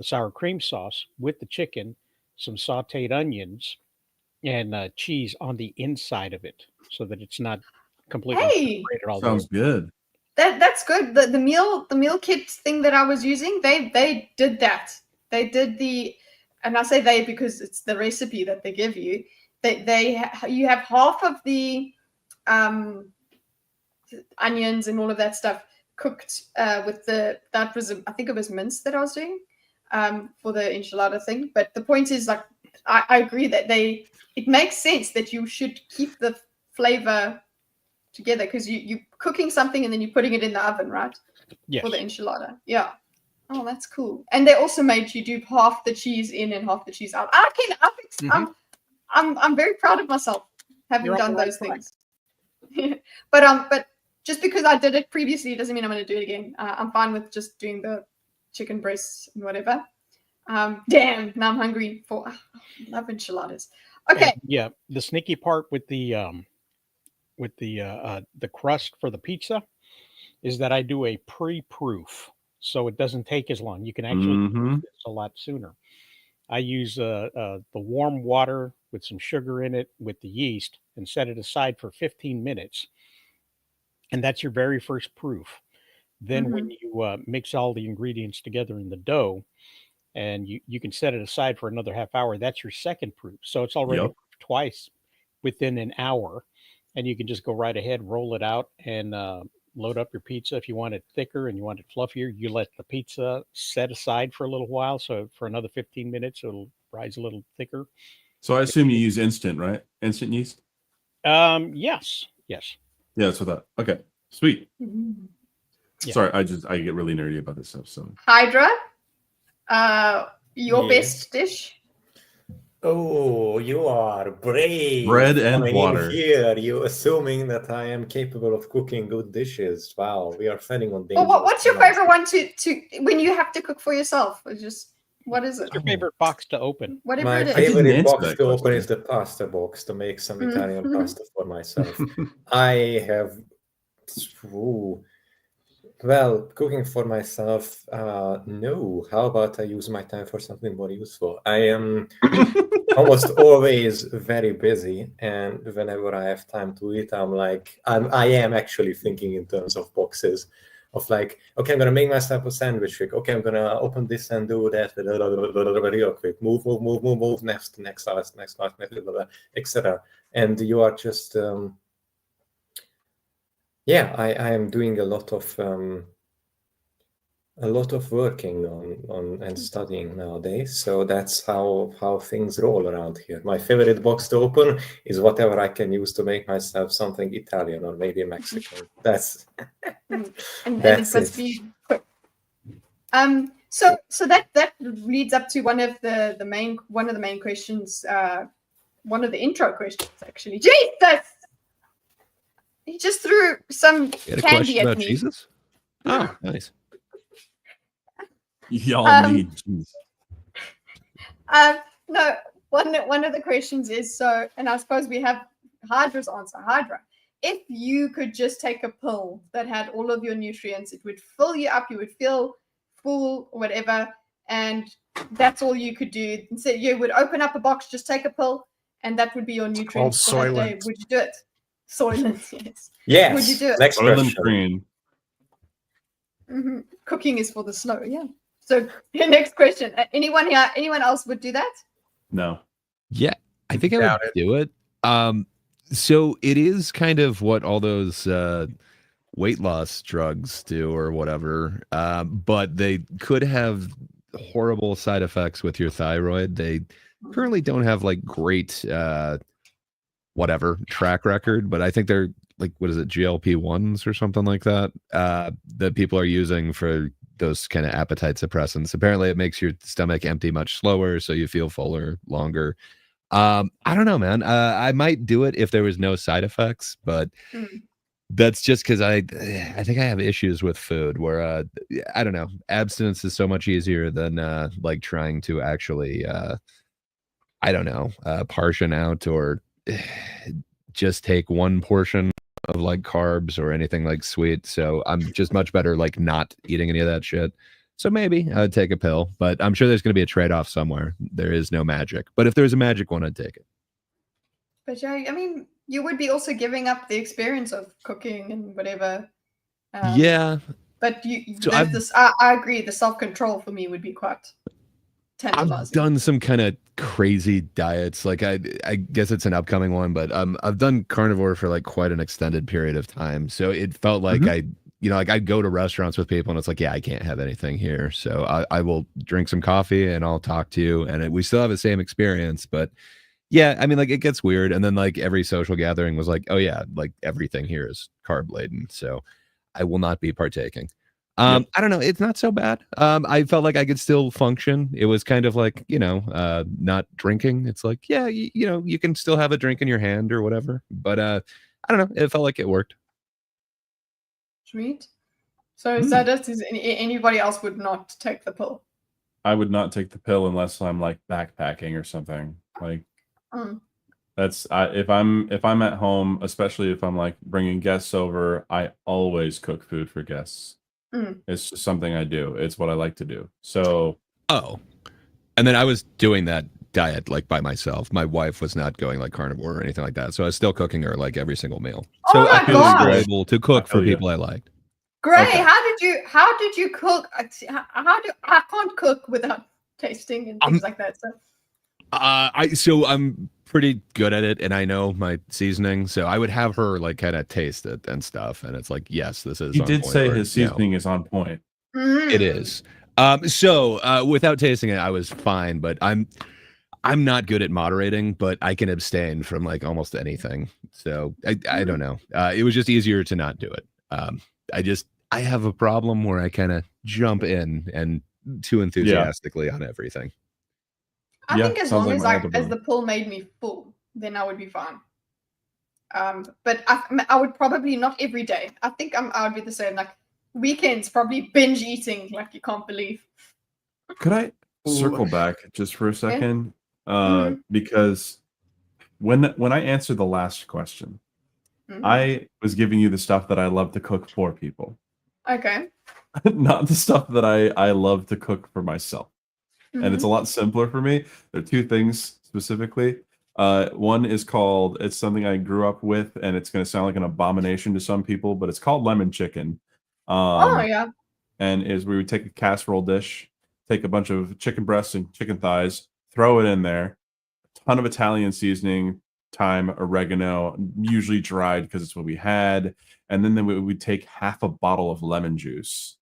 sour cream sauce with the chicken, some sautéed onions, and cheese on the inside of it, so that it's not completely separated all sounds good. That's good. The meal kit thing that I was using, they did that. They did and I say they because it's the recipe that they give you. You have half of the onions and all of that stuff cooked with I think it was mince that I was doing for the enchilada thing. But the point is, like, I agree that it makes sense that you should keep the flavor together because you're cooking something and then you're putting it in the oven, right? Yes. For the enchilada. Yeah. Oh, that's cool. And they also made you do half the cheese in and half the cheese out. I'm very proud of myself having done those things. But just because I did it previously doesn't mean I'm going to do it again. I'm fine with just doing the chicken breasts and whatever. Damn, now I'm hungry I love enchiladas. Okay. And, yeah, the sneaky part with the crust for the pizza is that I do a pre-proof, so it doesn't take as long. You can actually do this a lot sooner. I use the warm water with some sugar in it with the yeast and set it aside for 15 minutes. And that's your very first proof. Then when you mix all the ingredients together in the dough and you can set it aside for another half hour, that's your second proof. So it's already twice within an hour. And you can just go right ahead, roll it out, and load up your pizza. If you want it thicker and you want it fluffier, you let the pizza set aside for a little while. So for another 15 minutes, it'll rise a little thicker. So I assume you use instant, right? Instant yeast? Yes. Yeah, that's what I thought. Okay, sweet. Yeah. Sorry, I get really nerdy about this stuff. So Hydra, your best dish? Oh, you are brave. Bread and water. Here, you assuming that I am capable of cooking good dishes. Wow, we are setting on danger. Well, what's your favorite one to when you have to cook for yourself? What is it? What's your favorite box to open? Whatever My it is. favorite box to open is the pasta box to make some Italian pasta for myself. I have Well, cooking for myself, no. How about I use my time for something more useful? I am almost always very busy, and whenever I have time to eat, I am actually thinking in terms of boxes, of like, okay, I'm gonna make myself a sandwich trick. Okay, I'm gonna open this and do that real quick. Move. Next task, etc. And you are just I am doing a lot of working on and studying nowadays. So that's how things roll around here. My favorite box to open is whatever I can use to make myself something Italian or maybe Mexican. That's that's it. Be quick. So that leads up to one of the main questions. One of the intro questions, actually. Jesus! He just threw some candy at me. Jesus? Oh, nice. Y'all need cheese. No, one of the questions is, so, and I suppose we have Hydra's answer. Hydra, if you could just take a pill that had all of your nutrients, it would fill you up, you would feel full or whatever, and that's all you could do. So you would open up a box, just take a pill, and that would be your nutrients for that day. Would you do it? Soylent, yes. Yes. Would you do it? Next Soylent Green. Mm-hmm. Cooking is for the slow, yeah. So your next question. Anyone here? Anyone else would do that? No. Yeah, I think I would do it. So it is kind of what all those weight loss drugs do or whatever, but they could have horrible side effects with your thyroid. They currently don't have like great whatever track record, but I think they're like, what is it, GLP-1s or something like that, that people are using for those kind of appetite suppressants. Apparently it makes your stomach empty much slower, so you feel fuller longer. I don't know, man. I might do it if there was no side effects, but that's just because I think I have issues with food where I don't know, abstinence is so much easier than like trying to actually I don't know, portion out or just take one portion of like carbs or anything like sweet. So I'm just much better like not eating any of that shit. So maybe I'd take a pill, but I'm sure there's going to be a trade-off somewhere. There is no magic, but if there's a magic one, I'd take it. But yeah, I mean, you would be also giving up the experience of cooking and whatever. Yeah. But I agree. The self-control for me would be quite tantalizing. I've done some kind of crazy diets. Like I guess it's an upcoming one, but I've done carnivore for like quite an extended period of time. So it felt like I'd go to restaurants with people and it's like, yeah, I can't have anything here. So I will drink some coffee and I'll talk to you and we still have the same experience. But yeah, I mean, like it gets weird. And then like every social gathering was like, oh yeah, like everything here is carb laden. So I will not be partaking. I don't know. It's not so bad. I felt like I could still function. It was kind of like, not drinking. It's like, yeah, you can still have a drink in your hand or whatever. But I don't know. It felt like it worked. Sweet. So Zadis, anybody else would not take the pill? I would not take the pill unless I'm like backpacking or something. Like that's if I'm at home, especially if I'm like bringing guests over, I always cook food for guests. It's just something I do. It's what I like to do. So and then I was doing that diet like by myself. My wife was not going like carnivore or anything like that. So I was still cooking her like every single meal. So I was able to cook for people I liked. Great. Okay. How did you cook? I can't cook without tasting and things like that. So I'm pretty good at it and I know my seasoning. So I would have her like kind of taste it and stuff. And it's like, yes, this is. He did say his seasoning is on point. It is. So without tasting it, I was fine, but I'm not good at moderating, but I can abstain from like almost anything. So I don't know. It was just easier to not do it. I have a problem where I kind of jump in and too enthusiastically on everything. I think as long as the pill made me full, then I would be fine. But I would probably not every day. I think I would be the same. Like weekends, probably binge eating like you can't believe. Could I circle back just for a second? Because when I answered the last question, I was giving you the stuff that I love to cook for people. Okay. Not the stuff that I love to cook for myself. And it's a lot simpler for me. There are two things specifically. One is called, it's something I grew up with, and it's going to sound like an abomination to some people, but it's called lemon chicken. Yeah. And is we would take a casserole dish, take a bunch of chicken breasts and chicken thighs, throw it in there, a ton of Italian seasoning, thyme, oregano, usually dried because it's what we had. And then we would take half a bottle of lemon juice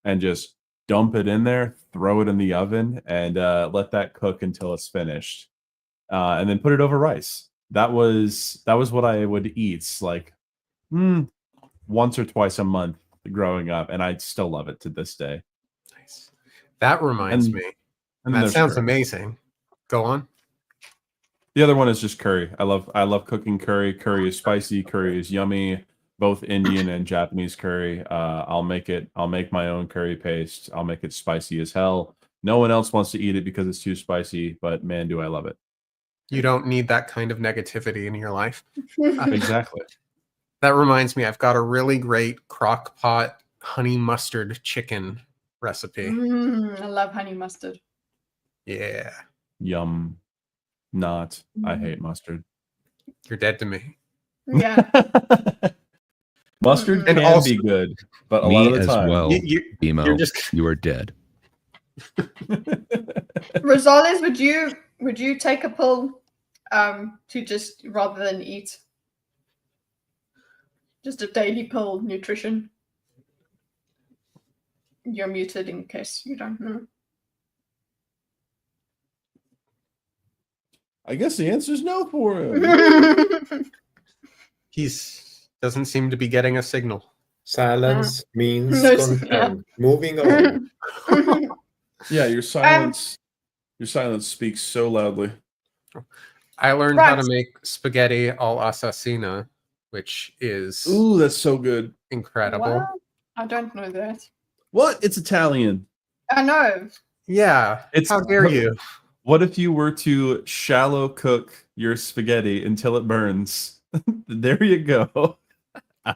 and just dump it in there, throw it in the oven, and let that cook until it's finished. And then put it over rice. That was what I would eat like once or twice a month growing up, and I still love it to this day. Nice. That reminds me. And that sounds curry. Amazing. Go on. The other one is just curry. I love cooking curry. Curry is spicy. Curry is yummy. Both Indian and Japanese curry. I'll make my own curry paste. I'll make it spicy as hell. No one else wants to eat it because it's too spicy, but man, do I love it. You don't need that kind of negativity in your life. Exactly. That reminds me, I've got a really great crock pot honey mustard chicken recipe. I love honey mustard. Yeah. Yum. Not. I hate mustard. You're dead to me. Yeah. Mustard And can also- be good, but a Me lot of the as time. well. Emo, you're just- you are dead. Rosales, would you take a pill to just rather than eat? Just a daily pill nutrition. You're muted in case you don't know. I guess the answer is no for him. Doesn't seem to be getting a signal. Silence means No, consent. Moving on. Yeah, your silence speaks so loudly. I learned how to Right. make spaghetti al assassina, which is Ooh, that's so good. incredible. What? I don't know that. What? It's Italian. I know. Yeah. How dare you? What if you were to shallow cook your spaghetti until it burns? There you go.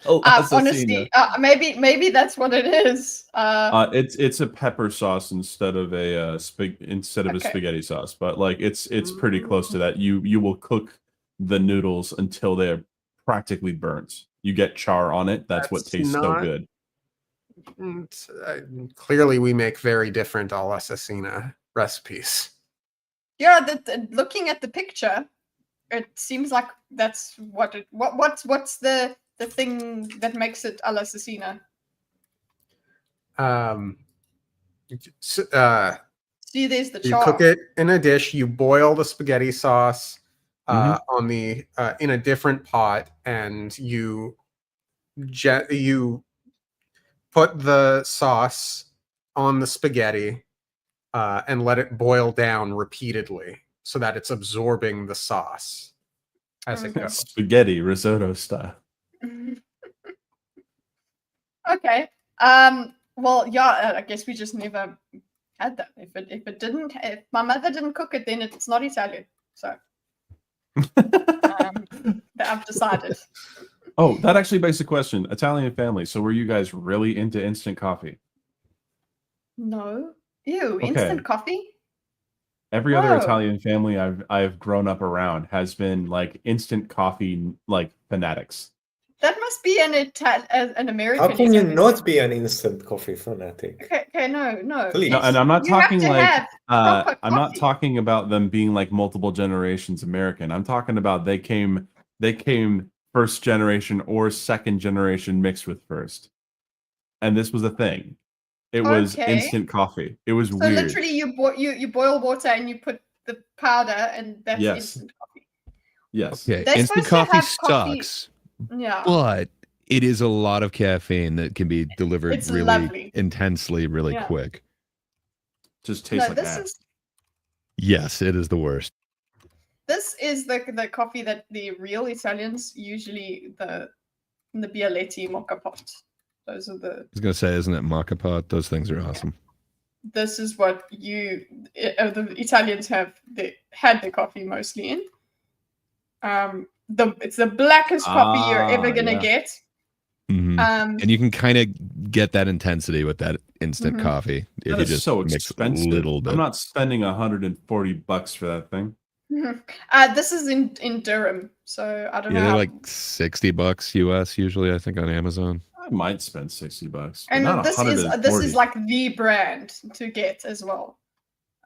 Honestly, maybe that's what it is. It's a pepper sauce instead of a spaghetti sauce, but like it's pretty close to that. You will cook the noodles until they're practically burnt. You get char on it. That's what tastes so good. Clearly, we make very different al assassina recipes. Yeah, looking at the picture, it seems like that's what it. What's the thing that makes it alla assassina? See, there's the You char. cook it in a dish. You boil the spaghetti sauce on the in a different pot, and you put the sauce on the spaghetti and let it boil down repeatedly so that it's absorbing the sauce as it goes. Spaghetti risotto style. Okay. Well, yeah. I guess we just never had that. If my mother didn't cook it, then it's not Italian. So I've decided. Oh, that actually begs the question. Italian family. So were you guys really into instant coffee? No. Ew. Instant coffee. Every other Italian family I've grown up around has been like instant coffee like fanatics. That must be an American. How can you not be an instant coffee fanatic? Okay, no. Please. No, and I'm not You have talking to like have proper I'm not coffee. talking about them being like multiple generations American. I'm talking about they came first generation or second generation mixed with first. And this was a thing. It was instant coffee. It was weird. So literally you boil water and you put the powder and that's instant coffee. Yes. Okay, They're instant supposed to coffee have coffee- sucks, Yeah. but it is a lot of caffeine that can be delivered It's really lovely. intensely, really Yeah. quick. Just tastes like this that. Yes, it is the worst. This is the coffee that the real Italians usually the Bialetti mocha pot. Those are the. I was gonna say, isn't it maca pot? Those things are awesome. This is what the Italians had their coffee mostly in. It's the blackest coffee you're ever gonna get. And you can kind of get that intensity with that instant coffee if you just so mix expensive. a little bit. I'm not spending $140 for that thing. This is in Durham, so I don't know. They're How... like $60 US usually, I think, on Amazon. I might spend $60. And not this is like the brand to get as well.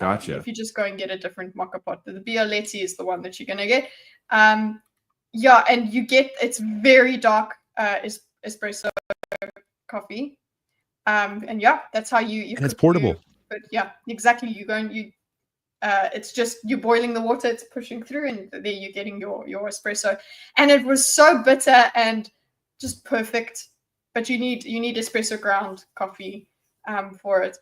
Gotcha. If you just go and get a different mocha pot, the Bialetti is the one that you're gonna get. Yeah, and you get it's very dark espresso coffee. And yeah, that's how you. And it's portable. But yeah, exactly. You go and you. It's just you're boiling the water, it's pushing through, and there you're getting your espresso. And it was so bitter and just perfect. But you need espresso ground coffee for it.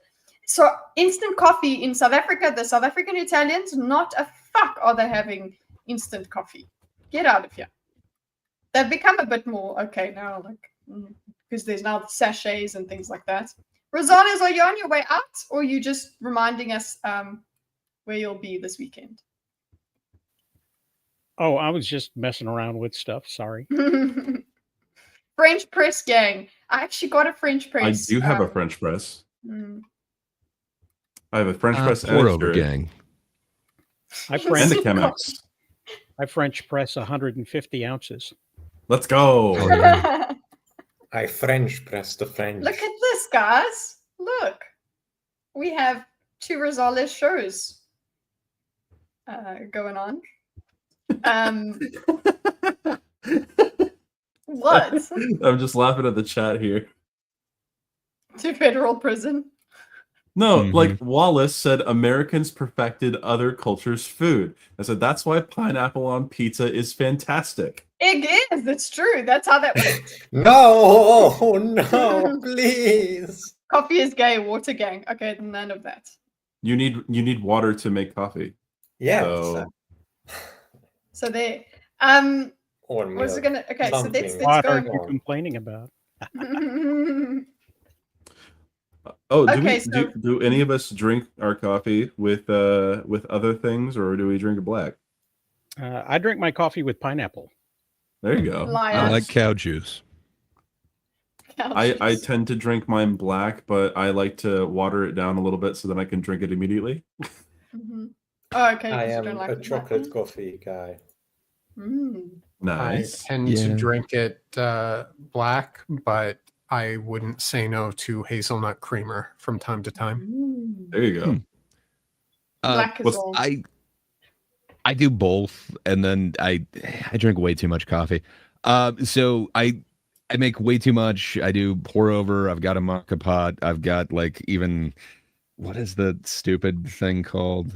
So instant coffee in South Africa, the South African Italians, not a fuck are they having instant coffee. Get out of here. They've become a bit more okay now, like because there's now the sachets and things like that. Rosales, are you on your way out, or are you just reminding us where you'll be this weekend? Oh, I was just messing around with stuff. Sorry. French press gang. I actually got a French press. I do have a French press. I have a French press pour over gang. I and the Chemex. I French press 150 ounces. Let's go. Oh, yeah. I French press the French. Look at this, guys. Look. We have 2 Rosales shows going on. What? I'm just laughing at the chat here. To federal prison. No, like Wallace said, Americans perfected other cultures' food. I said that's why pineapple on pizza is fantastic. It is. It's true. That's how that works. No, please. Coffee is gay. Water gang. Okay, none of that. You need water to make coffee. Yeah. So there. Or milk. Was it gonna? Okay, so let's What go. are you complaining about? Do any of us drink our coffee with other things, or do we drink it black? I drink my coffee with pineapple. There you go. I like cow juice. I tend to drink mine black, but I like to water it down a little bit so that I can drink it immediately. Oh, okay. I am a chocolate coffee guy. Nice. I tend to drink it black, but I wouldn't say no to hazelnut creamer from time to time. There you go. Black as well. I do both, and then I drink way too much coffee. So I make way too much. I do pour over. I've got a maca pot. I've got like even what is the stupid thing called?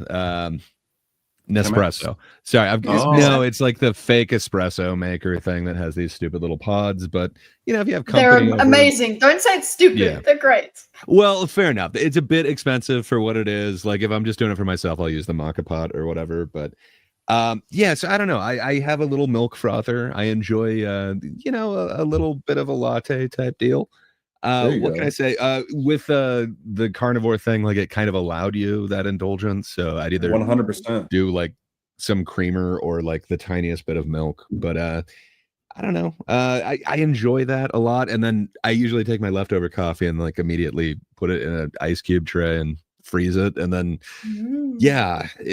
Nespresso. Sorry, no, it's like the fake espresso maker thing that has these stupid little pods. But you know, if you have company, they're amazing. Don't say it's stupid. Yeah. They're great. Well, fair enough. It's a bit expensive for what it is. Like if I'm just doing it for myself, I'll use the maca pot or whatever. But yeah, so I don't know. I have a little milk frother. I enjoy a little bit of a latte type deal. What can I say? With the carnivore thing, like it kind of allowed you that indulgence. So I'd either 100% do like some creamer or like the tiniest bit of milk. But I don't know. I enjoy that a lot. And then I usually take my leftover coffee and like immediately put it in an ice cube tray and freeze it. And then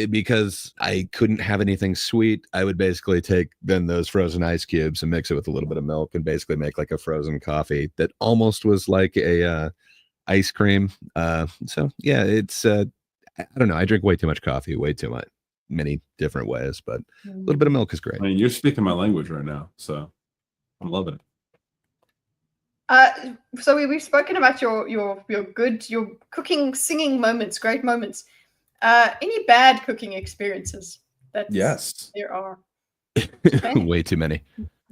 because I couldn't have anything sweet, I would basically take then those frozen ice cubes and mix it with a little bit of milk and basically make like a frozen coffee that almost was like a ice cream. So yeah, it's I don't know. I drink way too much coffee, way too much, many different ways, but a little bit of milk is great. I mean, you're speaking my language right now, so I'm loving it. So we've spoken about your cooking, singing moments, great moments. Any bad cooking experiences? Yes, there are. Way too many.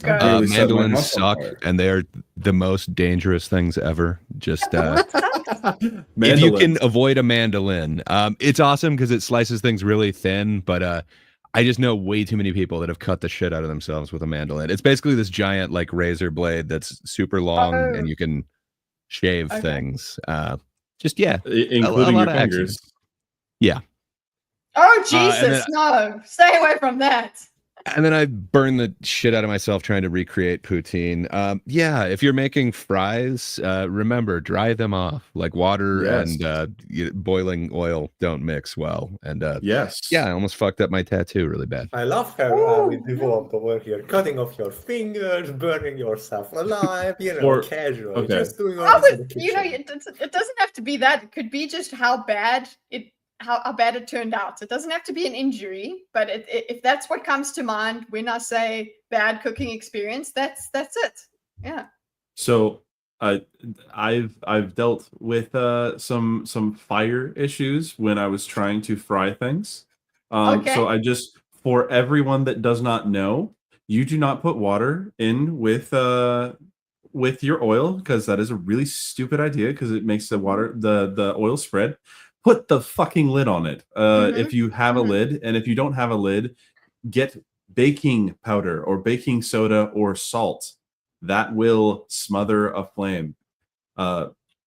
Mandolins suck, and they are the most dangerous things ever. Just if you can avoid a mandolin, it's awesome because it slices things really thin. But I just know way too many people that have cut the shit out of themselves with a mandolin. It's basically this giant like razor blade that's super long and you can shave things. Including your fingers. Yeah. Oh Jesus, no! Stay away from that. And then I burn the shit out of myself trying to recreate poutine. Yeah, if you're making fries, remember, dry them off. Like water and boiling oil don't mix well. And yes. Yeah, I almost fucked up my tattoo really bad. I love how we developed over here. Cutting off your fingers, burning yourself alive, casual. Okay. Just doing all this in the kitchen. It doesn't have to be that. It could be just how bad it turned out. It doesn't have to be an injury, but if that's what comes to mind when I say bad cooking experience, that's it. Yeah. So I've dealt with some fire issues when I was trying to fry things. Okay. So for everyone that does not know, you do not put water in with your oil, because that is a really stupid idea, because it makes the oil spread. Put the fucking lid on it. If you have a lid, and if you don't have a lid, get baking powder or baking soda or salt. That will smother a flame.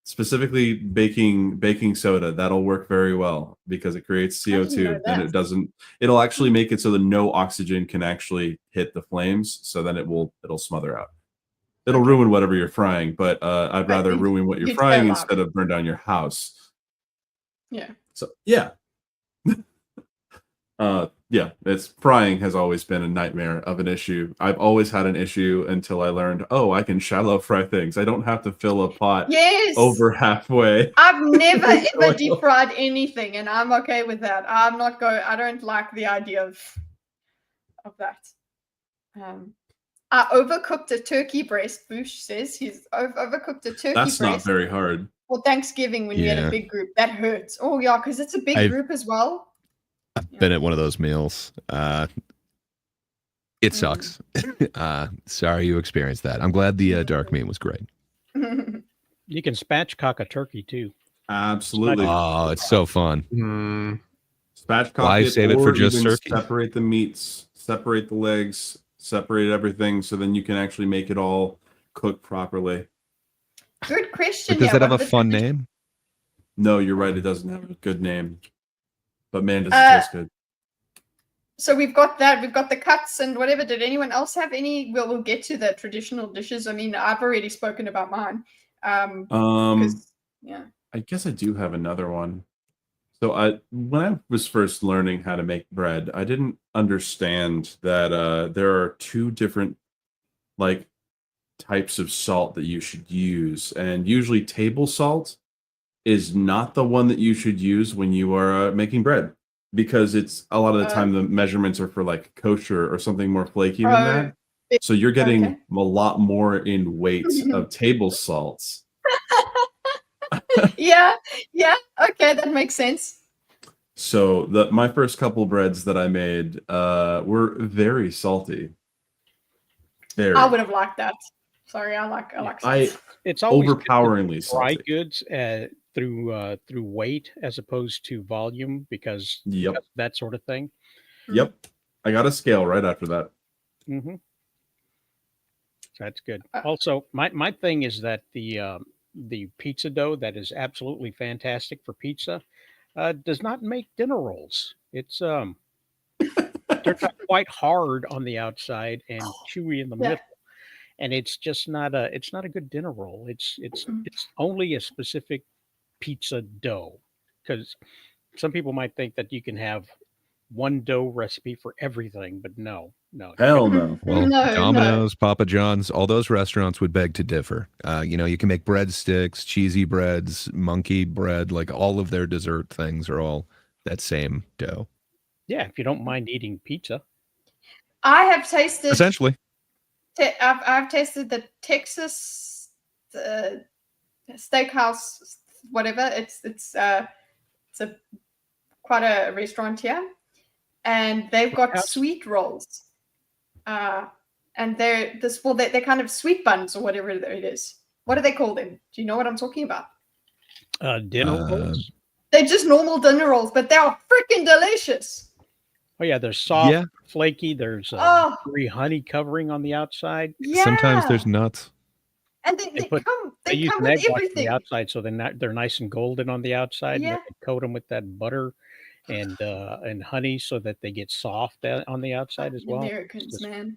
Specifically baking soda. That'll work very well because it creates CO2 and it'll actually make it so that no oxygen can actually hit the flames. So then it'll smother out. It'll ruin whatever you're frying, but I'd rather ruin what you're frying instead of burn down your house. Yeah. So yeah. It's frying has always been a nightmare of an issue. I've always had an issue until I learned, I can shallow fry things. I don't have to fill a pot over halfway. I've never ever deep fried anything, and I'm okay with that. I don't like the idea of that. I overcooked a turkey breast. Bush says he's overcooked a turkey breast. That's not very hard. For Thanksgiving when you had a big group. That hurts. Oh yeah, because it's a big group as well. I've been at one of those meals. It sucks. Sorry you experienced that. I'm glad the dark meat was great. You can spatchcock a turkey too. Absolutely. Oh, it's so fun. Spatchcock Why save it for just turkey? Separate the meats, separate the legs, separate everything, so then you can actually make it all cook properly. Good question. But does that have a fun name? No, you're right. It doesn't have a good name. But man, does it taste good. So we've got that. We've got the cuts and whatever. Did anyone else have any? We'll get to the traditional dishes. I mean, I've already spoken about mine. I guess I do have another one. So when I was first learning how to make bread, I didn't understand that there are two different types of salt that you should use, and usually table salt is not the one that you should use when you are making bread, because it's a lot of the time the measurements are for kosher or something more flaky than that. So you're getting a lot more in weight of table salts. Yeah. Okay, that makes sense. So my first couple breads that I made were very salty. I would have liked that. Sorry, I like salt. It's always overpoweringly dry salty. goods through weight as opposed to volume, because that sort of thing. Yep, I got a scale right after that. Mm-hmm. That's good. Also, my thing is that the pizza dough that is absolutely fantastic for pizza does not make dinner rolls. It's they're quite hard on the outside and chewy in the middle. And it's just not a good dinner roll. It's only a specific pizza dough, because some people might think that you can have one dough recipe for everything, but no. Hell no. Well, Domino's, Papa John's, all those restaurants would beg to differ. You can make breadsticks, cheesy breads, monkey bread, all of their dessert things are all that same dough. Yeah, if you don't mind eating pizza. I have tasted essentially. I've tasted the Texas steakhouse, whatever. It's quite a restaurant here, and they've got sweet rolls, and they're kind of sweet buns or whatever it is. What do they call them? Do you know what I'm talking about? Dinner rolls. They're just normal dinner rolls, but they are freaking delicious. Oh yeah, they're soft, flaky. There's free honey covering on the outside. Yeah. Sometimes there's nuts. And they come use with egg whites on everything. the outside, so they're nice and golden on the outside. Yeah. And they coat them with that butter, and honey so that they get soft on the outside as well. Americans, man.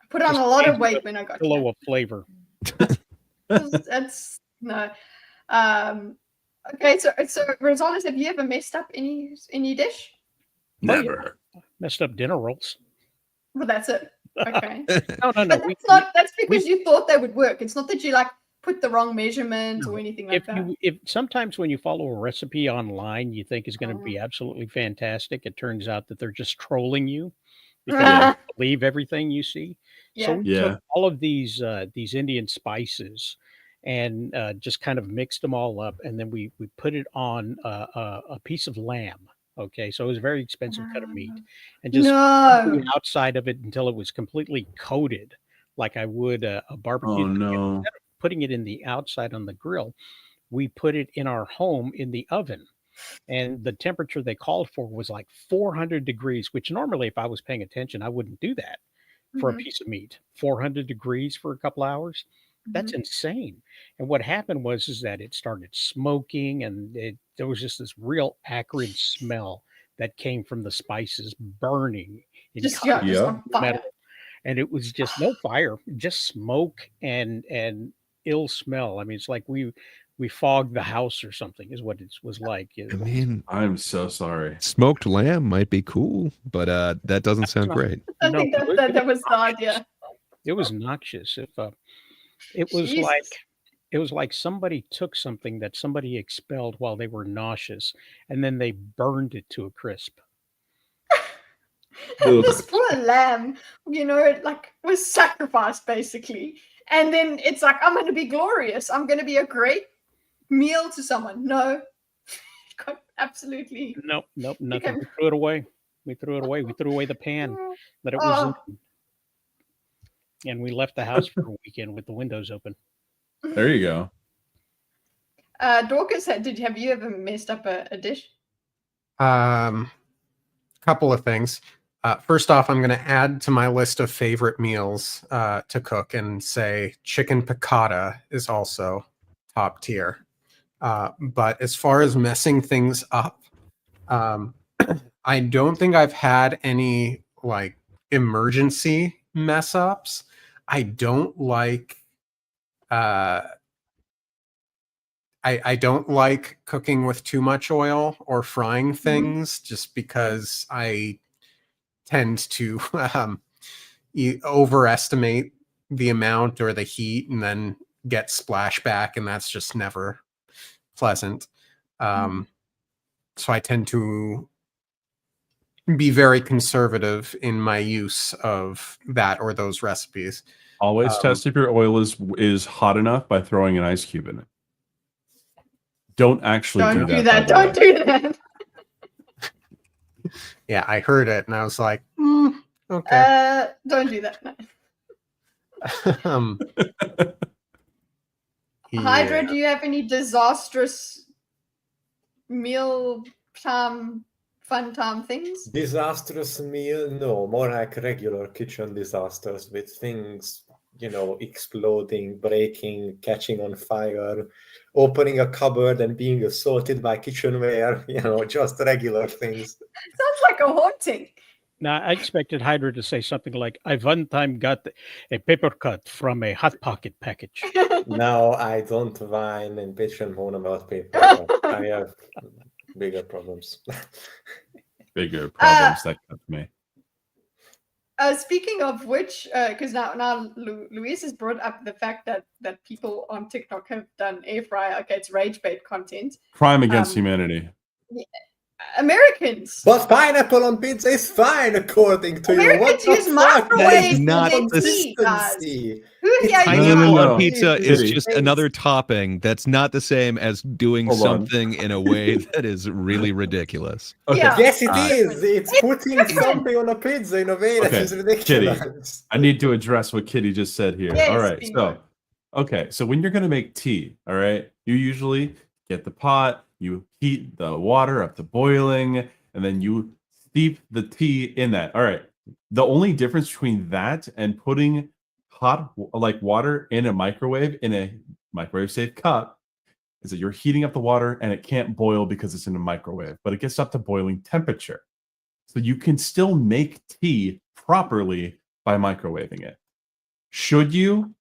I put on a lot of weight when I got pillow of flavor. That's no. Okay, so Rosales, have you ever messed up any dish? Never. Messed up dinner rolls. Well, that's it. Okay. No. But that's because you thought they would work. It's not that you like put the wrong measurements or anything like that. If sometimes when you follow a recipe online you think is going to be absolutely fantastic, it turns out that they're just trolling you because you don't believe everything you see. Yeah. So we took all of these Indian spices and just kind of mixed them all up, and then we put it on a piece of lamb. Okay, so it was a very expensive cut of meat, and just put the outside of it until it was completely coated, like I would a barbecue. Oh no! Instead of putting it in the outside on the grill, we put it in our home in the oven, and the temperature they called for was like 400 degrees, which normally, if I was paying attention, I wouldn't do that for a piece of meat. 400 degrees for a couple hours. That's insane. And what happened was that it started smoking, and there was just this real acrid smell that came from the spices burning in just on fire. metal. And it was just no fire, just smoke and ill smell. I mean, it's like we fogged the house or something is what it was like. I mean, I'm so sorry. Smoked lamb might be cool, but that doesn't sound great. I think that was the idea. It was noxious. It was like somebody took something that somebody expelled while they were nauseous, and then they burned it to a crisp. This poor lamb, like was sacrificed basically, and then it's like, I'm going to be glorious. I'm going to be a great meal to someone. No, absolutely. Nope, nothing. We threw it away. We threw away the pan that it was in. And we left the house for a weekend with the windows open. There you go. Dorkus, have you ever messed up a dish? Couple of things. First off, I'm going to add to my list of favorite meals to cook and say chicken piccata is also top tier. But as far as messing things up, I don't think I've had any like emergency mess ups. I don't like I don't like cooking with too much oil or frying things just because I tend to overestimate the amount or the heat and then get splashback, and that's just never pleasant. So I tend to be very conservative in my use of that or those recipes. Always test if your oil is hot enough by throwing an ice cube in it. Don't actually do that. Don't do that. Yeah, I heard it and I was like, okay. Don't do that. No. Hydra, do you have any disastrous mealtime, fun time things? Disastrous meal? No, more like regular kitchen disasters with things, exploding, breaking, catching on fire, opening a cupboard and being assaulted by kitchenware, just regular things. Sounds like a haunting. Now, I expected Hydra to say something like, I one time got a paper cut from a Hot Pocket package. No, I don't whine and bitch and moan about paper. I have bigger problems. Bigger problems that cut me. Speaking of which, because now Luis has brought up the fact that people on TikTok have done air fryer. Okay, it's rage bait content. Crime against humanity. Americans. But pineapple on pizza is fine, according to you. What Americans use microwaves. That is not for the pineapple on pizza is just another topping. That's not the same as doing something in a way that is really ridiculous. Okay. Yeah. Yes, it is. It's putting something on a pizza in a way that is ridiculous. Kitty, I need to address what Kitty just said here. Yes, all right. So when you're going to make tea, all right, you usually get the pot, you heat the water up to boiling, and then you steep the tea in that. All right. The only difference between that and putting hot water in a microwave safe cup is that you're heating up the water and it can't boil because it's in a microwave, but it gets up to boiling temperature. So you can still make tea properly by microwaving it. Should you?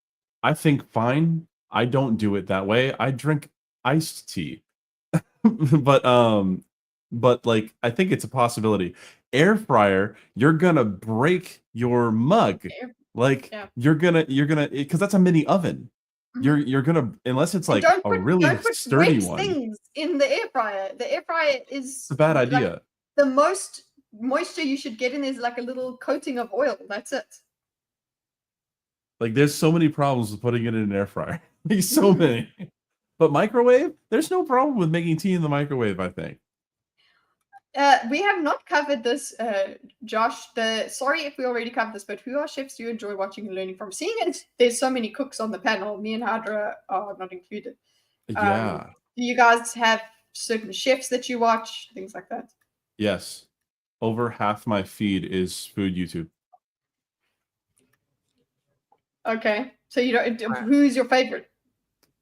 I think fine. I don't do it that way. I drink iced tea. but like I think it's a possibility. Air fryer, you're gonna break your mug. Like you're gonna because that's a mini oven. You're gonna, unless it's like a really sturdy one. Things in the air fryer. The air fryer is it's a bad idea. Like, the most moisture you should get in is like a little coating of oil. That's it. Like there's so many problems with putting it in an air fryer. Like so many. But microwave, there's no problem with making tea in the microwave, I think. We have not covered this, Josh. Sorry if we already covered this, but who are chefs you enjoy watching and learning from? Seeing as there's so many cooks on the panel, me and Hydra are not included. Yeah. Do you guys have certain chefs that you watch, things like that? Yes. Over half my feed is food YouTube. Okay. So you don't. Who's your favorite?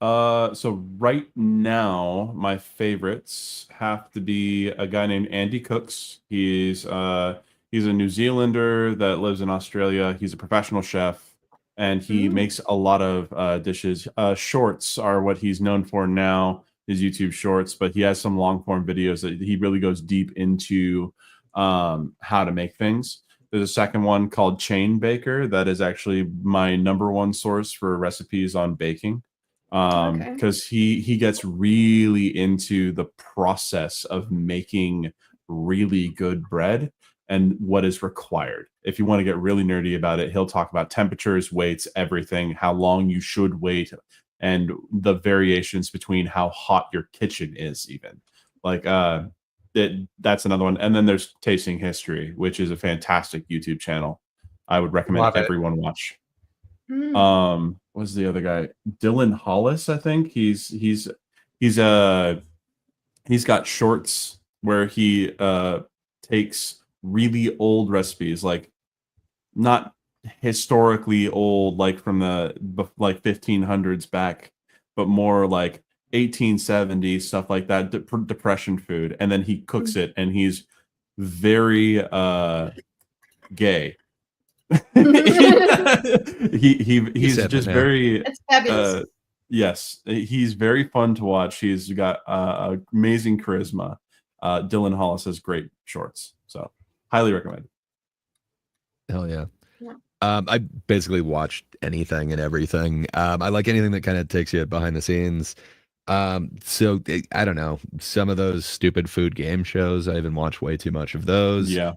So right now, my favorites have to be a guy named Andy Cooks. He's a New Zealander that lives in Australia. He's a professional chef, and he makes a lot of dishes. Shorts are what he's known for now, his YouTube shorts, but he has some long form videos that he really goes deep into how to make things. There's a second one called Chain Baker that is actually my #1 source for recipes on baking. Because he gets really into the process of making really good bread and what is required. If you want to get really nerdy about it, he'll talk about temperatures, weights, everything, how long you should wait, and the variations between how hot your kitchen is even. Like that's another one. And then there's Tasting History, which is a fantastic YouTube channel. I would recommend everyone watch. What's the other guy? Dylan Hollis, I think. He's got shorts where he takes really old recipes, like not historically old, like from the like 1500s back, but more like 1870s stuff like that, depression food, and then he cooks it, and he's very gay. he's just very yes, he's very fun to watch. He's got amazing charisma. Dylan Hollis has great shorts, so highly recommend. Hell yeah. I basically watched anything and everything. I like anything that kind of takes you behind the scenes. So I don't know, some of those stupid food game shows, I even watch way too much of those. Yeah.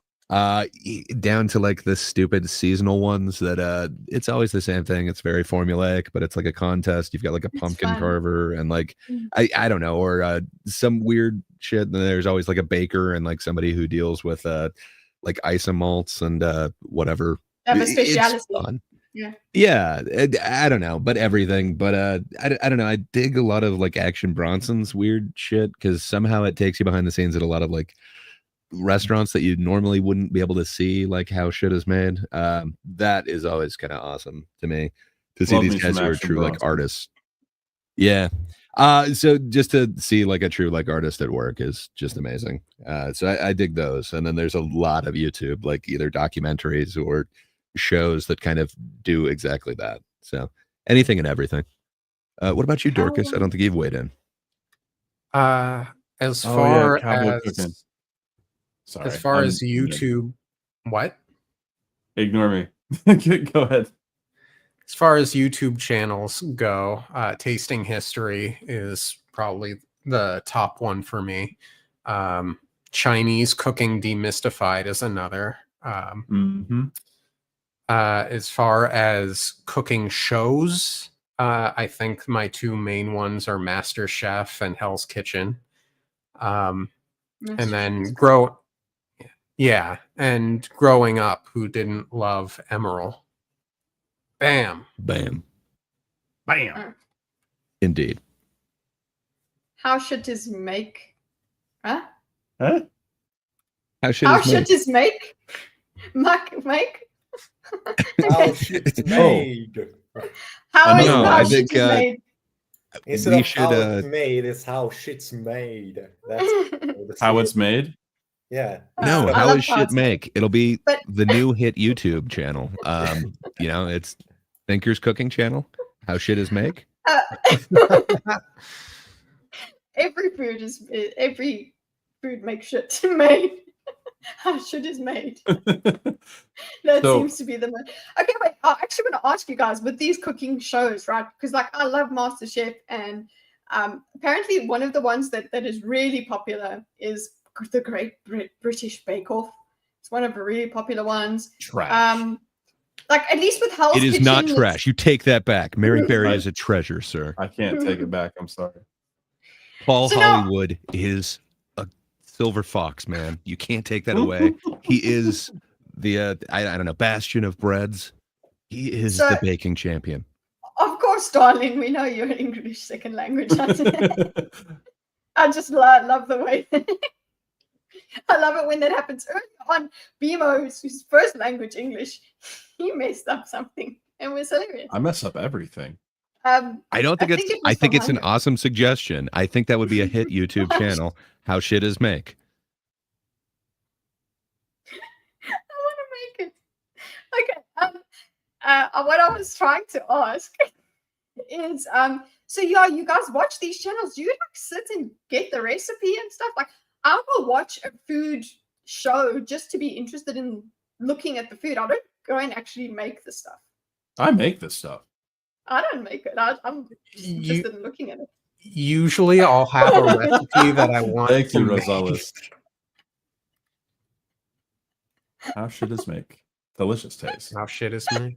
Down to like the stupid seasonal ones that it's always the same thing. It's very formulaic, but it's like a contest. You've got like a pumpkin carver and like I don't know, or some weird shit. And there's always like a baker and like somebody who deals with like isomalts and whatever. Have a speciality. Yeah, I don't know, but everything. But I don't know. I dig a lot of like Action Bronson's weird shit because somehow it takes you behind the scenes at a lot of like restaurants that you normally wouldn't be able to see, like how shit is made. That is always kind of awesome to me to see these guys who are true like artists. Yeah. So just to see like a true like artist at work is just amazing. So I dig those. And then there's a lot of YouTube, like either documentaries or shows that kind of do exactly that. So anything and everything. What about you, Dorkus? I don't think you've weighed in. As far Sorry. As far as YouTube, what? Ignore me. Go ahead. As far as YouTube channels go, Tasting History is probably the top one for me. Chinese Cooking Demystified is another. As far as cooking shows, I think my two main ones are MasterChef and Hell's Kitchen. And then growing up, who didn't love Emerald? Bam. Indeed. How should this make? Huh? How should this make? Make? How shit's made. How is made? Instead of how it's made, it's how shit's made. That's how it's made. Yeah. No, I how love is shit parts. make? It'll be But- the new hit YouTube channel. It's Thinker's cooking channel. How shit is make. every food makes shit made. How shit is made. That seems to be the most. Okay, wait. I actually want to ask you guys with these cooking shows, right? Because like I love MasterChef, and apparently one of the ones that is really popular is the Great British Bake Off. It's one of the really popular ones. Trash. Like at least with Hell's It is Kitchen, not trash. You take that back. Mary Berry is a treasure, sir. I can't take it back. I'm sorry. Paul Hollywood is a silver fox, man. You can't take that away. He is the I don't know, bastion of breads. He is the baking champion. Of course, darling. We know you're an English second language. I just love the way. I love it when that happens early on. Bemo's first language English, he messed up something and was hilarious. I mess up everything. I don't think I think it's an awesome suggestion. I think that would be a hit YouTube channel. How shit is make. I want to make it. Okay. What I was trying to ask is, so yeah, you guys watch these channels. Do you like sit and get the recipe and stuff? Like, I will watch a food show just to be interested in looking at the food. I don't go and actually make the stuff. I make this stuff. I don't make it. I'm interested in looking at it. Usually I'll have a recipe that I want Thank to you, make. Rosales. How shit is make? Delicious taste. How shit is made?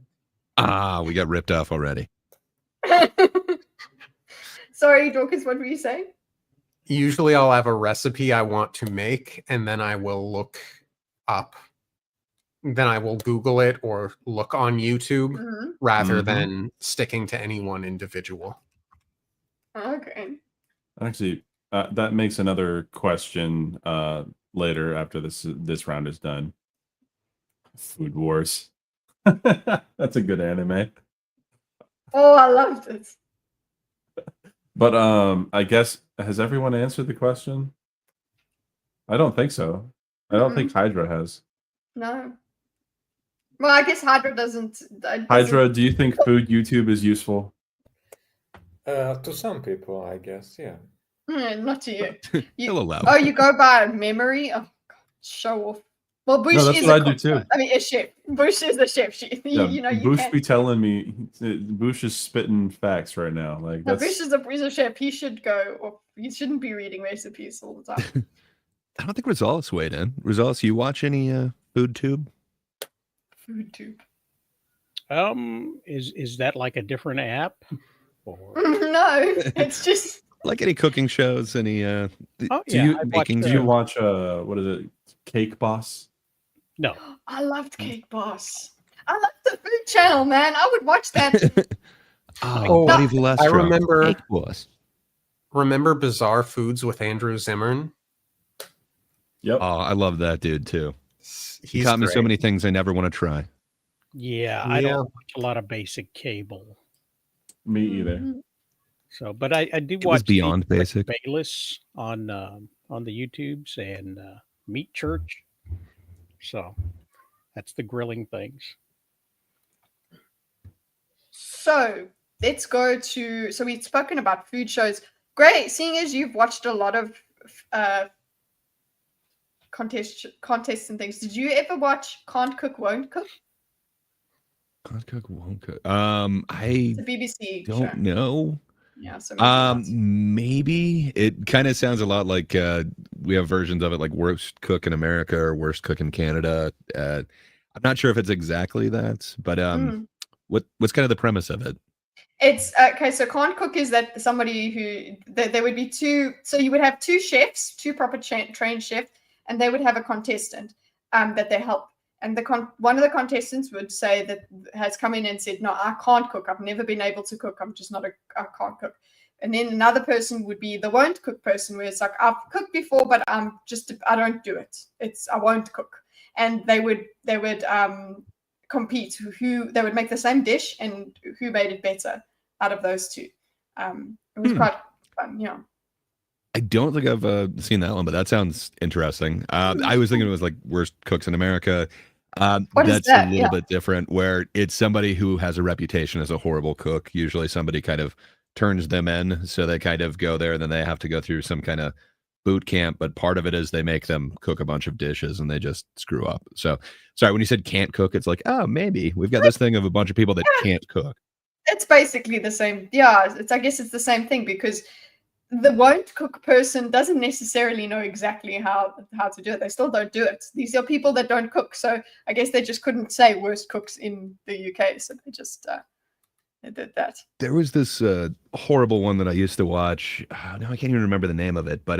We got ripped off already. Sorry, Dorkus, what were you saying? Usually I'll have a recipe I want to make, and then I will look up. Then I will Google it or look on YouTube rather than sticking to any one individual. Okay. Actually, that makes another question later after this round is done. Food Wars. That's a good anime. Oh, I loved it. But I guess, has everyone answered the question? I don't think so. I don't think Hydra has. No. Well, I guess Hydra doesn't. Hydra, do you think food YouTube is useful? To some people, I guess, yeah. Not to you. He'll allow. Oh, you go by memory? Oh, God, show off. Well, Bush that's is what a I do cook, too. I mean, a chef. Bush is a chef. You know, you Bush can't. be telling me. Bush is spitting facts right now. Like No, that's. Bush is a chef. He should go, or he shouldn't be reading recipes all the time. I don't think Rosales weighed in. Rosales, you watch any food tube? Food tube. Is that like a different app? Or... No, it's just like any cooking shows. Any? Oh, Do yeah, you watched, do you watch what is it? Cake Boss? No. I loved Cake Boss. I loved the food channel, man. I would watch that. Buddy Valestro. I remember. Cake Boss. Remember Bizarre Foods with Andrew Zimmern? Yep. Oh, I love that dude too. He He's taught me so great. many things I never want to try. Yeah, I don't watch a lot of basic cable. Me either. So, but I do It was watch beyond the basic. Bayless on the YouTubes and Meat Church. So that's the grilling things. So let's go to. So we've spoken about food shows. Great, seeing as you've watched a lot of contests and things. Did you ever watch Can't Cook, Won't Cook? Can't cook, won't cook. It's a BBC don't show. know. Yeah. So maybe it kind of sounds a lot like we have versions of it, like Worst Cook in America or Worst Cook in Canada. I'm not sure if it's exactly that, but what's kind of the premise of it? It's okay. So Can't Cook is that somebody who there would be two. So you would have two chefs, two proper trained chefs, and they would have a contestant that they help. And one of the contestants would say that has come in and said, "No, I can't cook. I've never been able to cook. I'm just I can't cook." And then another person would be the won't cook person, where it's like, "I've cooked before, but I don't do it. I won't cook." And they would compete. Who they would make the same dish and who made it better out of those two. It was quite fun. Yeah. I don't think I've seen that one, but that sounds interesting. I was thinking it was like Worst Cooks in America. That's that? a little bit different, where it's somebody who has a reputation as a horrible cook. Usually somebody kind of turns them in, so they kind of go there, and then they have to go through some kind of boot camp. But part of it is they make them cook a bunch of dishes, and they just screw up. So, sorry, when you said can't cook, it's like, oh, maybe we've got this thing of a bunch of people that can't cook. It's basically the same. Yeah, I guess it's the same thing, because the won't cook person doesn't necessarily know exactly how to do it. They still don't do it. These are people that don't cook. So I guess they just couldn't say worst cooks in the UK. So they just they did that. There was this horrible one that I used to watch. Now I can't even remember the name of it, but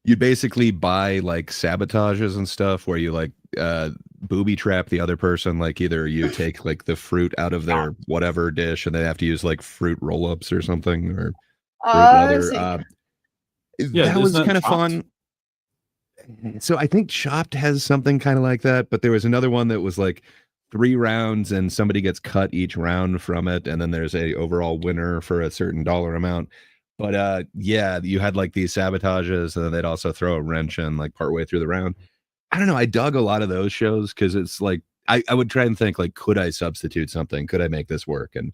you basically buy like sabotages and stuff where you like booby trap the other person. Like either you take like the fruit out of their whatever dish and they have to use like fruit roll-ups or something, or that was kind of fun. So I think Chopped has something kind of like that, but there was another one that was like 3 rounds and somebody gets cut each round from it, and then there's a overall winner for a certain dollar amount. But yeah, you had like these sabotages, and then they'd also throw a wrench in like partway through the round. I don't know, I dug a lot of those shows because it's like I would try and think like, could I substitute something? Could I make this work? And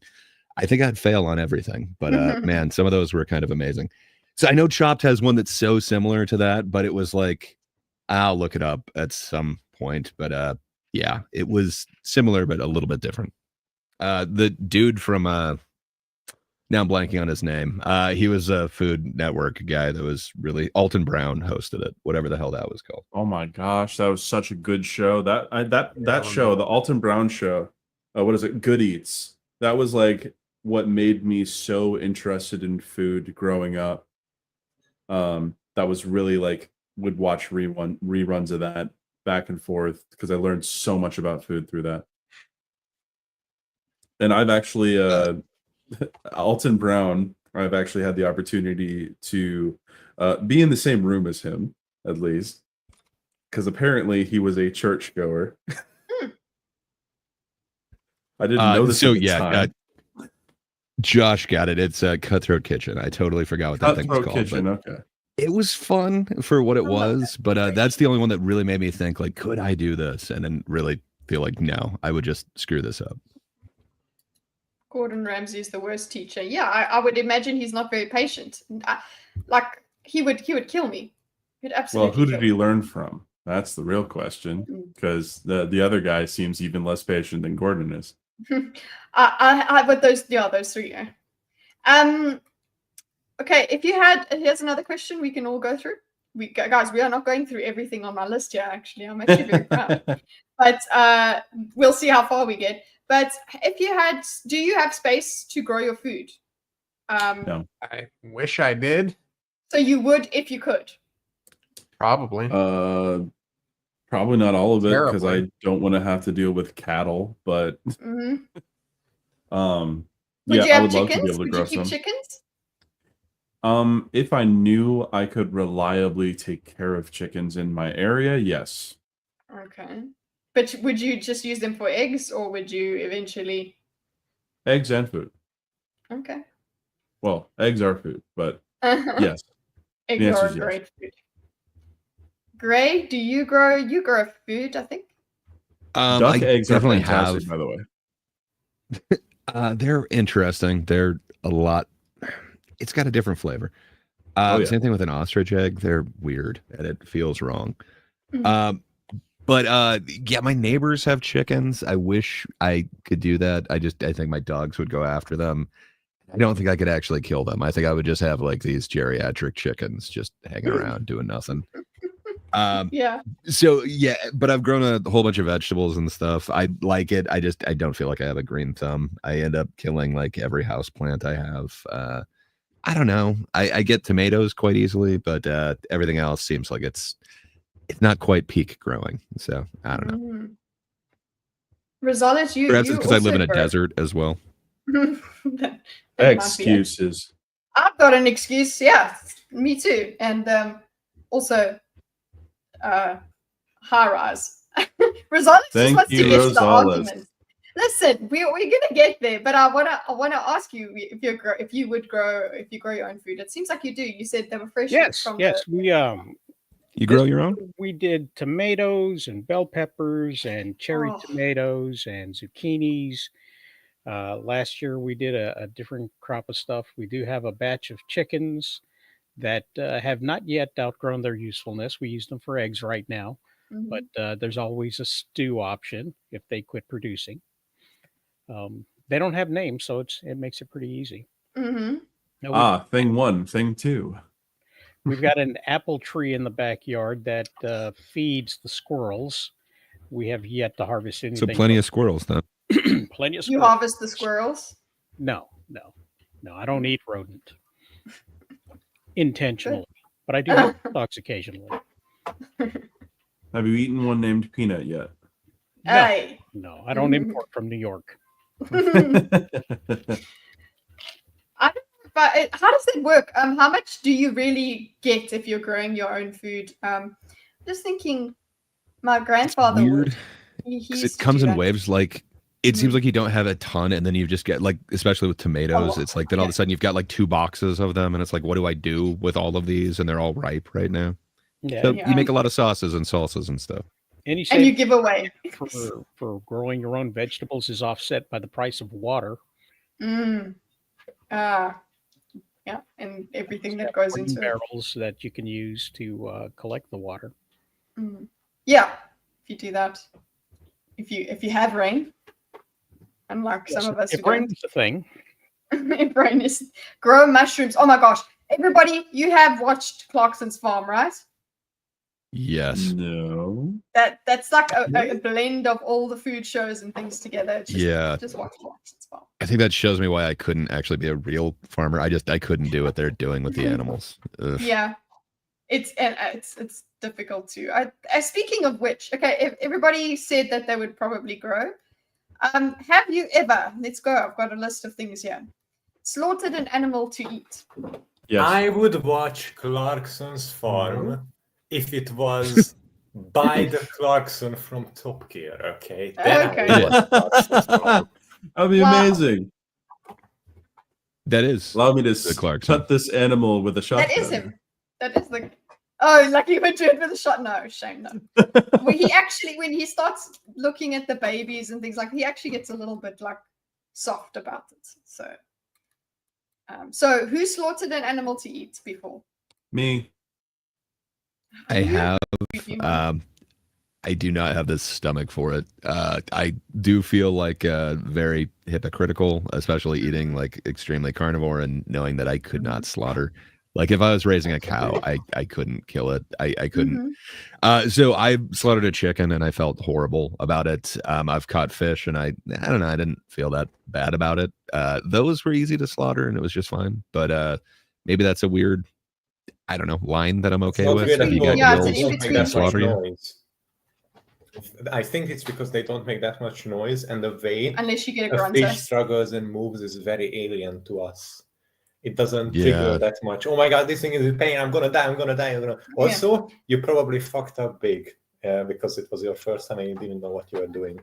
I think I'd fail on everything, but man, some of those were kind of amazing. So I know Chopped has one that's so similar to that, but it was like, I'll look it up at some point. But yeah, it was similar, but a little bit different. The dude from, now I'm blanking on his name. He was a Food Network guy that was really, Alton Brown hosted it, whatever the hell that was called. Oh my gosh, that was such a good show. That show, the Alton Brown show, what is it? Good Eats. That was like what made me so interested in food growing up. That was really like, would watch reruns of that back and forth because I learned so much about food through that. And I've actually Alton Brown, I've actually had the opportunity to be in the same room as him, at least, because apparently he was a churchgoer. I didn't know this. So at the time. Josh got it. It's Cutthroat Kitchen. I totally forgot what that thing was called. Kitchen, okay. It was fun for what it was, but that's the only one that really made me think, like, could I do this? And then really feel like, no, I would just screw this up. Gordon Ramsay is the worst teacher. Yeah, I would imagine he's not very patient. Like he would kill me. He'd absolutely. Well, who did he learn from? That's the real question, because the other guy seems even less patient than Gordon is. But those three. Okay, here's another question we can all go through. Guys, we are not going through everything on my list here. Actually, I'm actually very proud. But we'll see how far we get. But do you have space to grow your food? No. I wish I did. So you would if you could? Probably. Probably not all of it, because I don't want to have to deal with cattle. But would yeah, you have I would chickens? love to be able to Would grow you keep some. chickens? If I knew I could reliably take care of chickens in my area, yes. Okay. But would you just use them for eggs, or would you eventually? Eggs and food. Okay. Well, eggs are food, but yes. Eggs are great food. Gray, do you grow food, I think? Duck eggs are definitely fantastic, by the way. They're interesting. They're a lot. It's got a different flavor. Same thing with an ostrich egg. They're weird and it feels wrong. But yeah, my neighbors have chickens. I wish I could do that. I think my dogs would go after them. I don't think I could actually kill them. I think I would just have like these geriatric chickens just hanging around doing nothing. Yeah. So yeah, but I've grown a whole bunch of vegetables and stuff. I like it. I don't feel like I have a green thumb. I end up killing like every house plant I have. I don't know. I get tomatoes quite easily, but everything else seems like it's not quite peak growing. So I don't know. Rosales, perhaps it's because I live in a desert as well. Excuses. I've got an excuse. Yeah, me too. And also high rise. Rosales just wants to get to the argument. Listen, we're gonna get there, but I wanna ask you if you grow your own food. It seems like you do. You said they were fresh. Yes, from yes, You grow your own? We did tomatoes and bell peppers and cherry tomatoes and zucchinis. Last year we did a different crop of stuff. We do have a batch of chickens that have not yet outgrown their usefulness. We use them for eggs right now, but there's always a stew option if they quit producing. They don't have names, so it makes it pretty easy. Thing one, thing two. We've got an apple tree in the backyard that feeds the squirrels. We have yet to harvest anything. So plenty of squirrels, then. Plenty of squirrels. You harvest the squirrels? No. I don't eat rodent intentionally, but I do have dogs occasionally. Have you eaten one named Peanut yet? No, I don't import from New York. But how does it work? How much do you really get if you're growing your own food? Just thinking, my grandfather weird. He It comes in waves. Like it seems like you don't have a ton, and then you just get like, especially with tomatoes, it's like then all of a sudden you've got like 2 boxes of them, and it's like, what do I do with all of these? And they're all ripe right now. So you make a lot of sauces and salsas and stuff. And you give away for growing your own vegetables is offset by the price of water. Yeah, and everything that goes into barrels that you can use to collect the water. Yeah, if you do that, if you have rain, unlike some of us. If rain is a thing. If rain is grow mushrooms. Oh my gosh, everybody, you have watched Clarkson's Farm, right? Yes. No. That's like a blend of all the food shows and things together. Just watch Clarkson's Farm. I think that shows me why I couldn't actually be a real farmer. I couldn't do what they're doing with the animals. Ugh. Yeah, it's difficult to. Speaking of which, okay, if everybody said that they would probably grow. Have you ever? Let's go. I've got a list of things here. Slaughtered an animal to eat. Yes. I would watch Clarkson's Farm if it was by the Clarkson from Top Gear. Okay. That'd be amazing. That is. Allow me to cut this animal with a shotgun. That is him. That is the. Oh, like he would do it with a shot. No, shame, no. When he starts looking at the babies and things like, he actually gets a little bit like soft about it. So who slaughtered an animal to eat before? Me. I have. I do not have the stomach for it. I do feel like very hypocritical, especially eating like extremely carnivore and knowing that I could not slaughter. Like if I was raising a cow, I couldn't kill it. I couldn't. So I slaughtered a chicken and I felt horrible about it. I've caught fish and I don't know. I didn't feel that bad about it. Those were easy to slaughter and it was just fine. But maybe that's a weird, I don't know, line that I'm okay with. It's in-between slaughter you. I think it's because they don't make that much noise, and the way unless you get a a grunter. fish struggles and moves is very alien to us. It doesn't trigger that much. Oh my god, this thing is in pain. I'm gonna die. Also, you probably fucked up big because it was your first time and you didn't know what you were doing.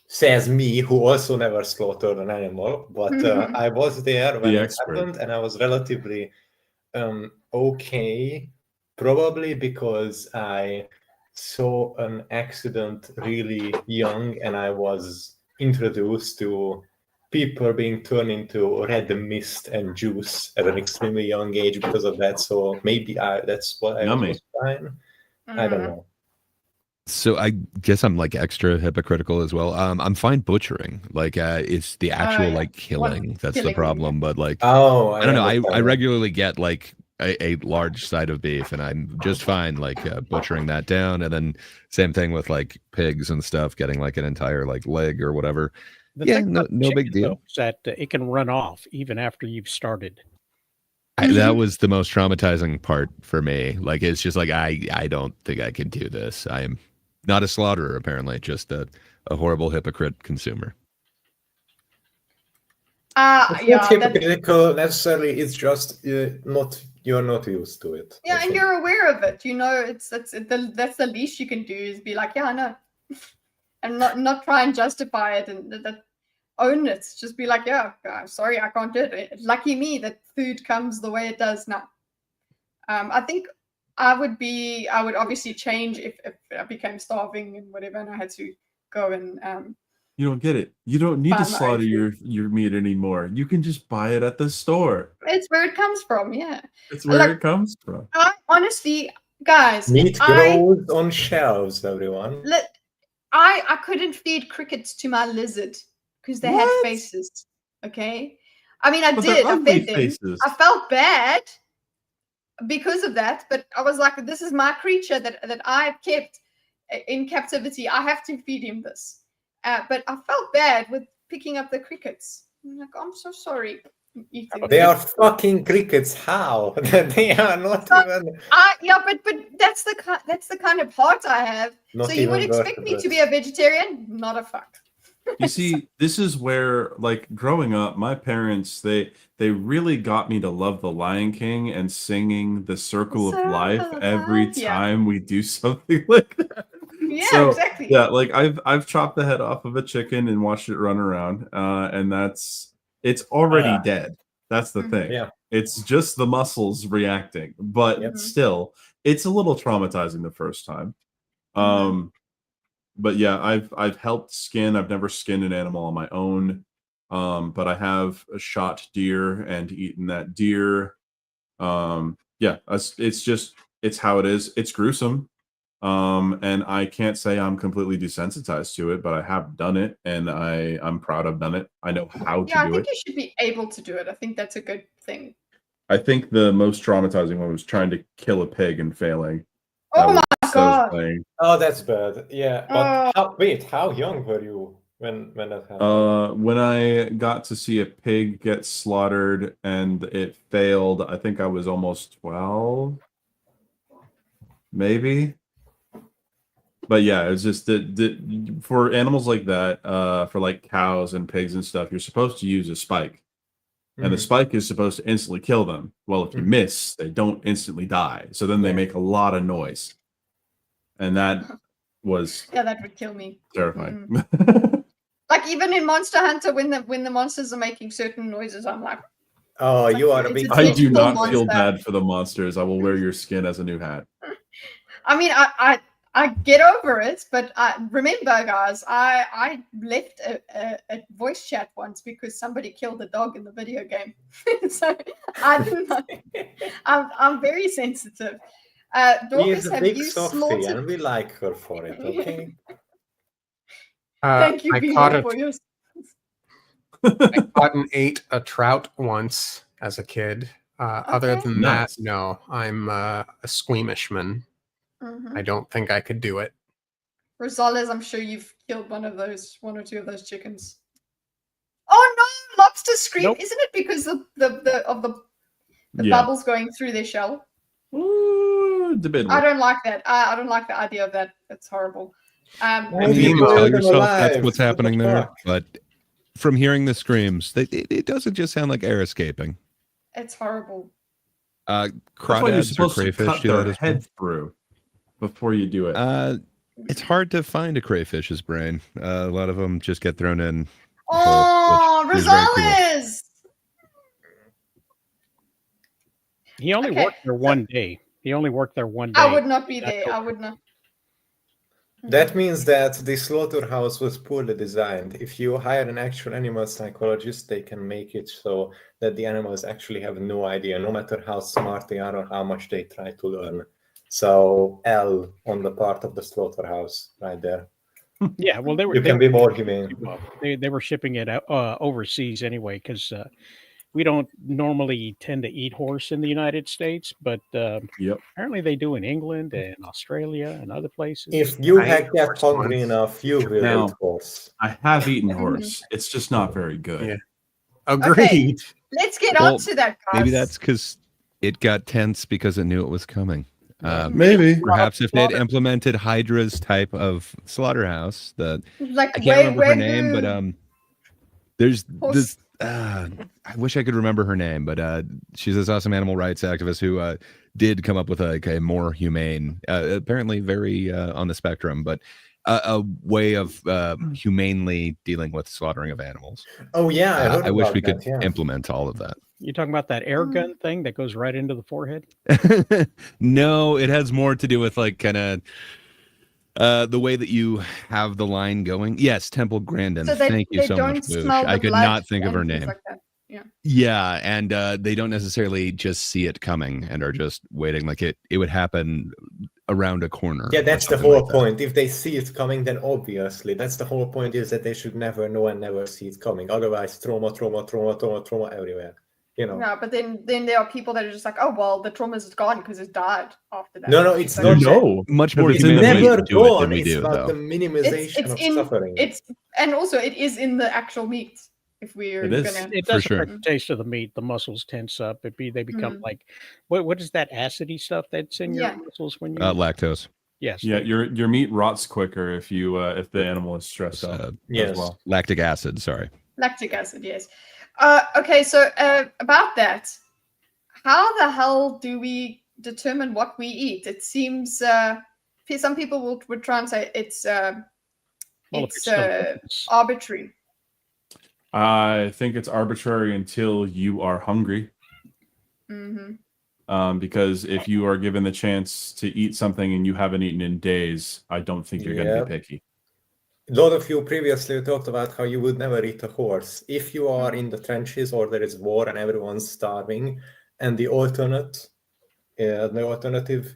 Says me, who also never slaughtered an animal, but I was there when it happened, and I was relatively okay, probably because I saw an accident really young, and I was introduced to people being turned into red mist and juice at an extremely young age because of that. So maybe that's what I was fine. I don't know. So I guess I'm like extra hypocritical as well. I'm fine butchering. Like it's the actual like killing that's the problem. But like I don't know. I regularly get like a large side of beef and I'm just fine like butchering that down. And then same thing with like pigs and stuff, getting like an entire like leg or whatever. No big deal. Is that it can run off even after you've started. That was the most traumatizing part for me. Like it's just like I don't think I can do this. I am not a slaughterer, apparently, just a horrible hypocrite consumer. It's not hypocritical necessarily. It's just you're not used to it. Yeah, and you're aware of it. You know, that's the least you can do is be like, yeah, I know. and not try and justify it and that own it. Just be like, yeah, I'm sorry, I can't do it. Lucky me that food comes the way it does now. I think I would obviously change if I became starving and whatever, and I had to go and you don't get it. You don't need to buy my slaughter own your meat anymore. You can just buy it at the store. It's where it comes from, yeah. It's where it comes from. I honestly, guys, Meat grows on shelves, everyone. I couldn't feed crickets to my lizard because they had faces. Okay, I mean, I did. I fed them. I felt bad because of that, but I was like, this is my creature that I've kept in captivity. I have to feed him this. But I felt bad with picking up the crickets. I'm like, I'm so sorry. They are fucking crickets. How? They are not even. Yeah, but that's the kind of heart I have. So you would expect me to be a vegetarian? Not a fuck. You see, this is where, like, growing up, my parents they really got me to love The Lion King and singing The Circle of Life every time we do something like that. Yeah, exactly. Yeah, like I've chopped the head off of a chicken and watched it run around, and it's already dead. That's the thing. Yeah. It's just the muscles reacting, but still, it's a little traumatizing the first time. But yeah, I've helped skin. I've never skinned an animal on my own, but I have shot deer and eaten that deer. Yeah, it's how it is. It's gruesome. And I can't say I'm completely desensitized to it, but I have done it, and I'm proud I've done it. I know how to do it. Yeah, I think you should be able to do it. I think that's a good thing. I think the most traumatizing one was trying to kill a pig and failing. Oh my god! Oh, that's bad. Yeah. But how young were you when that happened? When I got to see a pig get slaughtered and it failed, I think I was almost 12, maybe. But yeah, it's just for animals like that, for like cows and pigs and stuff, you're supposed to use a spike. And the spike is supposed to instantly kill them. Well, if you miss, they don't instantly die. So then they make a lot of noise. And that was that would kill me. Terrifying. Like even in Monster Hunter, when the monsters are making certain noises, I'm like, oh, you are a big. I do not feel bad for the monsters. I will wear your skin as a new hat. I mean, I get over it, but remember, guys, I left a voice chat once because somebody killed a dog in the video game. So I didn't know. I'm very sensitive. Dorkus, have you slaughtered? And we like her for it. Okay. Thank you, for your. I caught and ate a trout once as a kid. Other than that, no, I'm a squeamishman. I don't think I could do it. Rosales, I'm sure you've killed one or two of those chickens. Oh no, lobster scream! Nope. Isn't it because of the bubbles going through their shell? Ooh, debatable. I don't like that. I don't like the idea of that. That's horrible. You can tell yourself that's what's happening there, but from hearing the screams, it doesn't just sound like air escaping. It's horrible. Crawdads or crayfish do that as well. Through before you do it. It's hard to find a crayfish's brain. A lot of them just get thrown in. Oh, Rosales! He only worked there one day. He only worked there one day. I would not be there. I would not. That means that the slaughterhouse was poorly designed. If you hire an actual animal psychologist, they can make it so that the animals actually have no idea, no matter how smart they are or how much they try to learn. So L on the part of the slaughterhouse right there. Yeah, well, you can be more humane. They were shipping it overseas anyway, because we don't normally tend to eat horse in the United States, but apparently they do in England and Australia and other places. If you get hungry enough, you will eat horse. I have eaten horse. It's just not very good. Yeah. Agreed. Okay, let's get on to that, guys. Maybe that's because it got tense because it knew it was coming. Maybe. Perhaps if they'd implemented Hydra's type of slaughterhouse, I can't remember her name, but there's this. I wish I could remember her name, but she's this awesome animal rights activist who did come up with a more humane, apparently very on the spectrum, but a way of humanely dealing with slaughtering of animals. Oh yeah, I wish we could implement all of that. You talking about that air gun thing that goes right into the forehead? No, it has more to do with like kind of the way that you have the line going. Yes, Temple Grandin. So Thank you so much, Boosh. I could not think of her name. Like that. Yeah. Yeah, and they don't necessarily just see it coming and are just waiting. Like it would happen around a corner. Yeah, that's the whole point. If they see it coming, then obviously that's the whole point, is that they should never know and never see it coming. Otherwise, trauma everywhere. You know. No, but then there are people that are just like, oh well, the trauma is gone because it died after that. No, it's not. No, much more it's human never to do it than we it's do, about though. the minimization of suffering. And also it is in the actual meat. If we're gonna, it does affect the taste of the meat. The muscles tense up. They become like what is that acidy stuff that's in your muscles when you lactose? Yes. Yeah, your meat rots quicker if if the animal is stressed out. Yes. As well. Lactic acid. Sorry. Lactic acid. Yes. Okay. So about that, how the hell do we determine what we eat? It seems some people would try and say it's arbitrary. I think it's arbitrary until you are hungry. Because if you are given the chance to eat something and you haven't eaten in days, I don't think you're going to be picky. A lot of you previously talked about how you would never eat a horse. If you are in the trenches or there is war and everyone's starving, and the alternative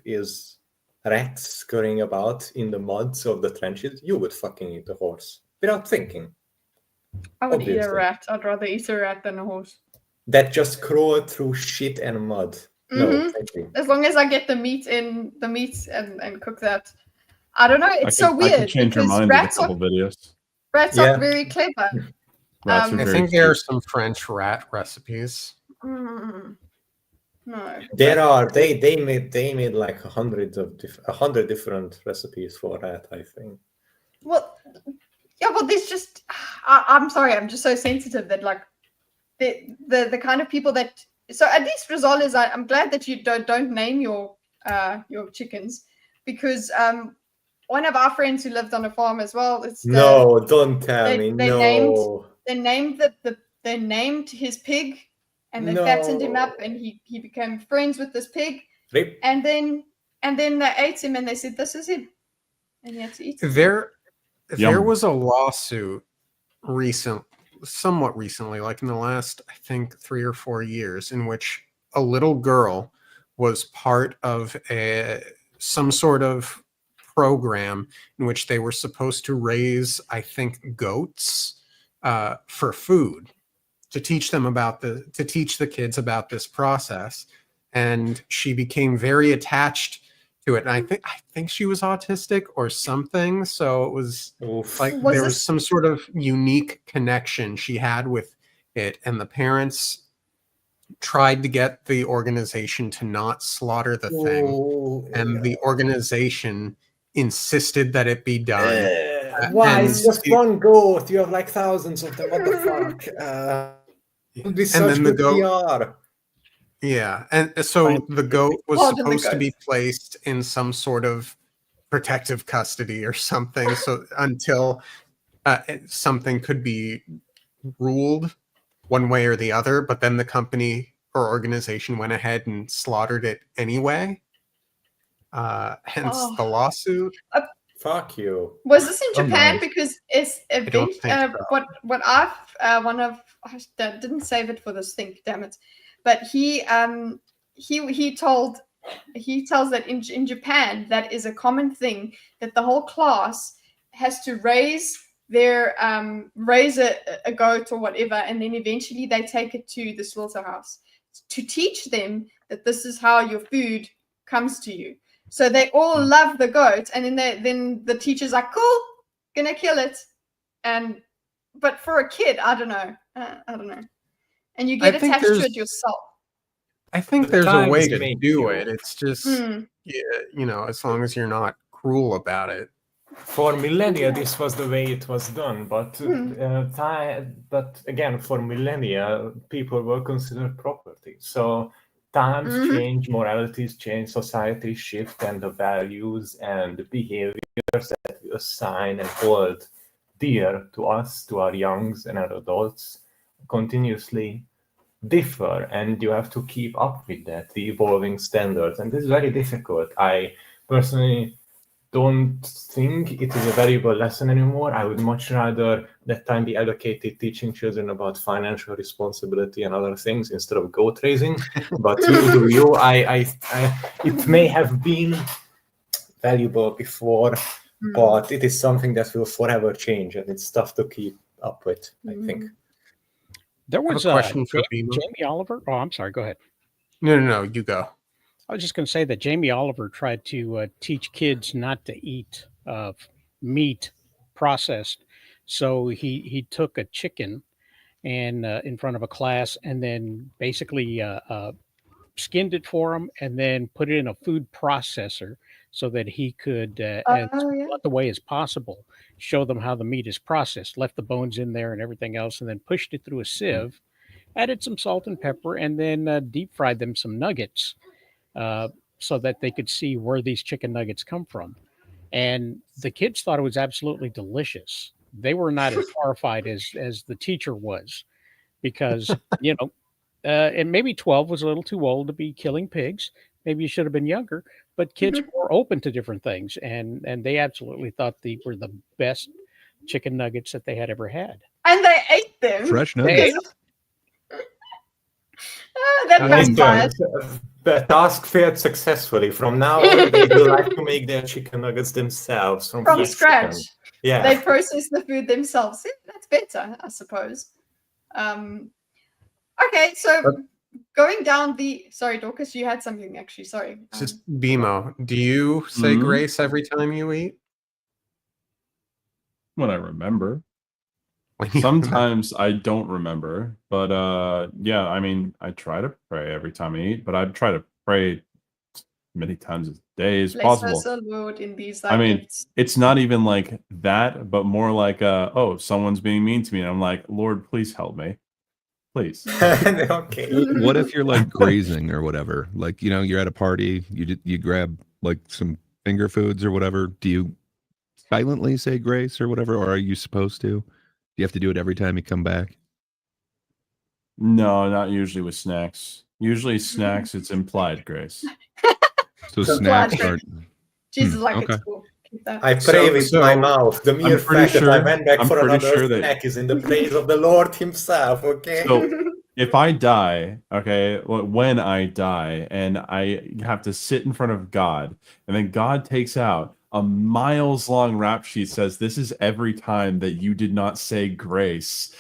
is rats scurrying about in the muds of the trenches, you would fucking eat a horse without thinking. I would eat a rat. I'd rather eat a rat than a horse. That just crawled through shit and mud. No, thank you. As long as I get the meat and cook that. I don't know. It's so weird. I can change your mind in a couple videos. Rats are very clever. Rats are I very think there are cute. some French rat recipes. No. There are. They made like 100 different recipes for rat, I think. Well, yeah. Well, there's just. I'm sorry. I'm just so sensitive that like the kind of people that. So at least Rizal is. I'm glad that you don't name your chickens, because one of our friends who lived on a farm as well. Don't tell me. They named his pig, and they fattened him up, and he became friends with this pig. Rip. And then they ate him, and they said, "This is him," and he had to eat him. There was a lawsuit somewhat recently, like in the last, I think, 3 or 4 years, in which a little girl was part of some sort of program in which they were supposed to raise, I think, goats for food, to teach the kids about this process. And she became very attached to it. And I think she was autistic or something. So it was there was some sort of unique connection she had with it. And the parents tried to get the organization to not slaughter the thing. And the organization insisted that it be done. Why? It's just one goat. You have like thousands of them. What the fuck? It would be such good PR. Yeah, and so the goat was supposed to be placed in some sort of protective custody or something, so until something could be ruled one way or the other. But then the company or organization went ahead and slaughtered it anyway. Hence the lawsuit. Fuck you. Was this in Japan? Because it's so. what I've I didn't save it for this thing. Damn it! But he tells that in Japan that is a common thing, that the whole class has to raise a goat or whatever, and then eventually they take it to the slaughterhouse to teach them that this is how your food comes to you. So they all love the goat, and then the teacher's like, "Cool, gonna kill it." But for a kid, I don't know. And you get attached to it yourself. I think there's a way to do it. It's just, as long as you're not cruel about it. For millennia, this was the way it was done. But again, for millennia, people were considered property. So times change, moralities change, societies shift, and the values and the behaviors that we assign and hold dear to us, to our youngs and our adults, continuously differ, and you have to keep up with that, the evolving standards. And this is very difficult. I personally don't think it is a valuable lesson anymore. I would much rather that time be allocated teaching children about financial responsibility and other things instead of goat raising. But it may have been valuable before, but it is something that will forever change, and it's tough to keep up with, I think. There was a question for Jamie Oliver. Oh, I'm sorry. Go ahead. No, you go. I was just going to say that Jamie Oliver tried to teach kids not to eat meat processed. So he took a chicken and in front of a class, and then basically skinned it for them, and then put it in a food processor so that he could, as blunt the way as possible, show them how the meat is processed. Left the bones in there and everything else, and then pushed it through a sieve. Added some salt and pepper, and then deep fried them some nuggets. So that they could see where these chicken nuggets come from. And the kids thought it was absolutely delicious. They were not as horrified as the teacher was, because, and maybe 12 was a little too old to be killing pigs. Maybe you should have been younger, but kids were open to different things. And they absolutely thought they were the best chicken nuggets that they had ever had. And they ate them. Fresh nuggets. That backfired. The task failed successfully. From now on, they will like to make their chicken nuggets themselves from scratch. Chicken. Yeah, they process the food themselves. Yeah, that's better, I suppose. Okay, so going down the. Sorry, Dorkus, you had something actually. Sorry. Just Bimo, do you say grace every time you eat? When I remember. Sometimes I don't remember, but yeah, I mean, I try to pray every time I eat, but I try to pray many times a day as possible. Bless us, O Lord, in these I mean, gifts. it's not even like that, but more like, oh, someone's being mean to me, and I'm like, Lord, please help me, please. Okay. What if you're like grazing or whatever? Like, you're at a party, you grab like some finger foods or whatever. Do you silently say grace or whatever, or are you supposed to? Do you have to do it every time you come back? No, not usually with snacks. Usually snacks, it's implied grace. So snacks are... Jesus, okay. It's cool. I pray with my mouth. The mere fact that I went back for another snack is in the praise of the Lord himself, okay? So if I die, okay, when I die, and I have to sit in front of God, and then God takes out a miles-long rap sheet says, this is every time that you did not say grace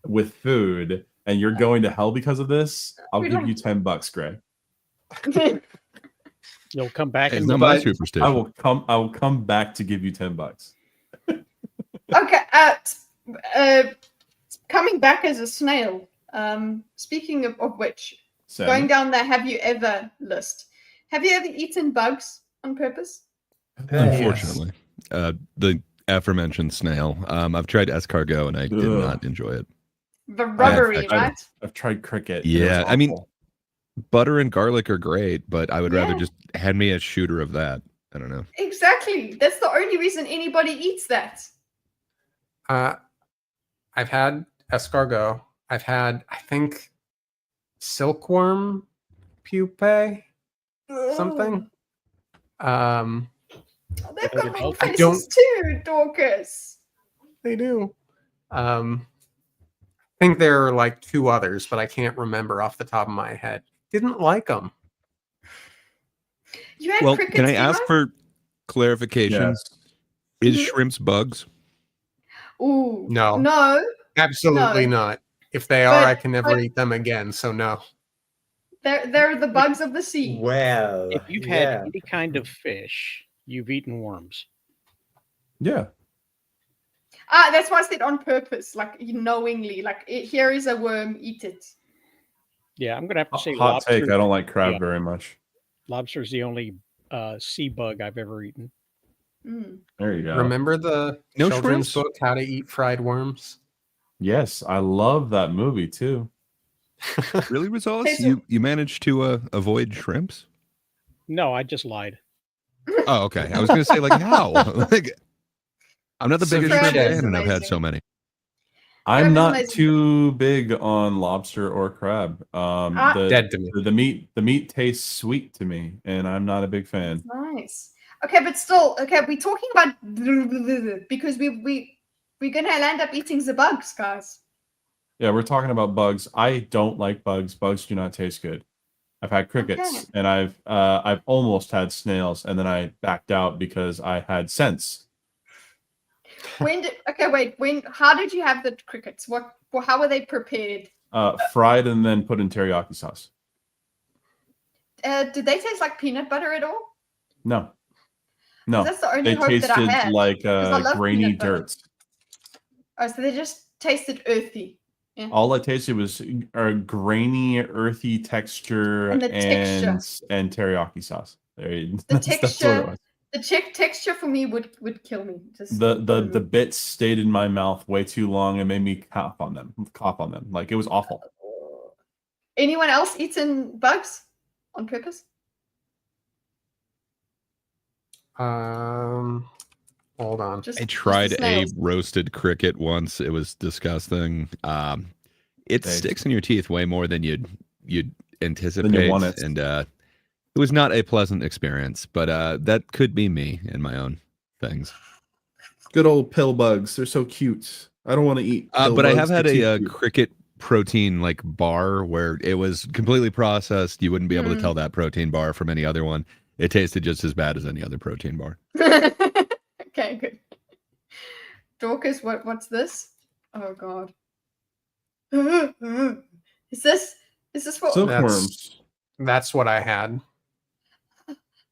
with food, and you're going to hell because of this, I'll give you $10, Gray. You'll come back and my superstition. I will come back to give you $10. Okay. Coming back as a snail. Speaking of which, going down the have you ever list. Have you ever eaten bugs on purpose? Unfortunately, the aforementioned snail. I've tried escargot and I did not enjoy it. The rubbery, right? I've tried cricket. Yeah, I mean, butter and garlic are great, but I would rather just hand me a shooter of that. I don't know. Exactly. That's the only reason anybody eats that. I've had escargot. I've had, I think, silkworm pupae, something. They've got big faces too, Dorkus. They do. I think there are like two others, but I can't remember off the top of my head. Didn't like them. You had well, can I ask for clarification? Yes. Is shrimps bugs? Ooh, no, absolutely not. If they are, I can never eat them again. So no. They're the bugs of the sea. Well, if you've had any kind of fish, you've eaten worms. Yeah. That's why I said on purpose, like knowingly, like here is a worm, eat it. Yeah, I'm gonna have to say hot lobster. take. I don't like crab very much. Lobster's the only sea bug I've ever eaten. There you go. Remember the children's book, How to Eat Fried Worms? Yes, I love that movie too. Really, Rosales? You managed to avoid shrimps? No, I just lied. Oh, okay. I was going to say, like, how? Like, I'm not the biggest shrimp fan, and I've had so many. I'm not too big on lobster or crab. Dead to me. The meat tastes sweet to me, and I'm not a big fan. Nice. Okay, but still, okay, we're talking about because we're gonna end up eating the bugs, guys. Yeah, we're talking about bugs. I don't like bugs. Bugs do not taste good. I've had crickets, and I've almost had snails, and then I backed out because I had sense. How did you have the crickets? How were they prepared? Fried and then put in teriyaki sauce. Did they taste like peanut butter at all? No. That's the only they hope tasted that I had, like grainy peanut butter. dirt. Oh, so they just tasted earthy. Yeah. All I tasted was a grainy, earthy texture and teriyaki sauce. The texture for me would kill me. Just the bits stayed in my mouth way too long and made me cough on them. Like, it was awful. Anyone else eaten bugs on purpose? Hold on. I tried a roasted cricket once. It was disgusting. It sticks in your teeth way more than you'd anticipate, Then you want it. And it was not a pleasant experience. But that could be me and my own things. Good old pill bugs. They're so cute. I don't want to eat. But I have had a cricket protein like bar where it was completely processed. You wouldn't be able to tell that protein bar from any other one. It tasted just as bad as any other protein bar. Okay, good. Dorkus, what's this? Oh God. Is this for silkworms? That's what I had.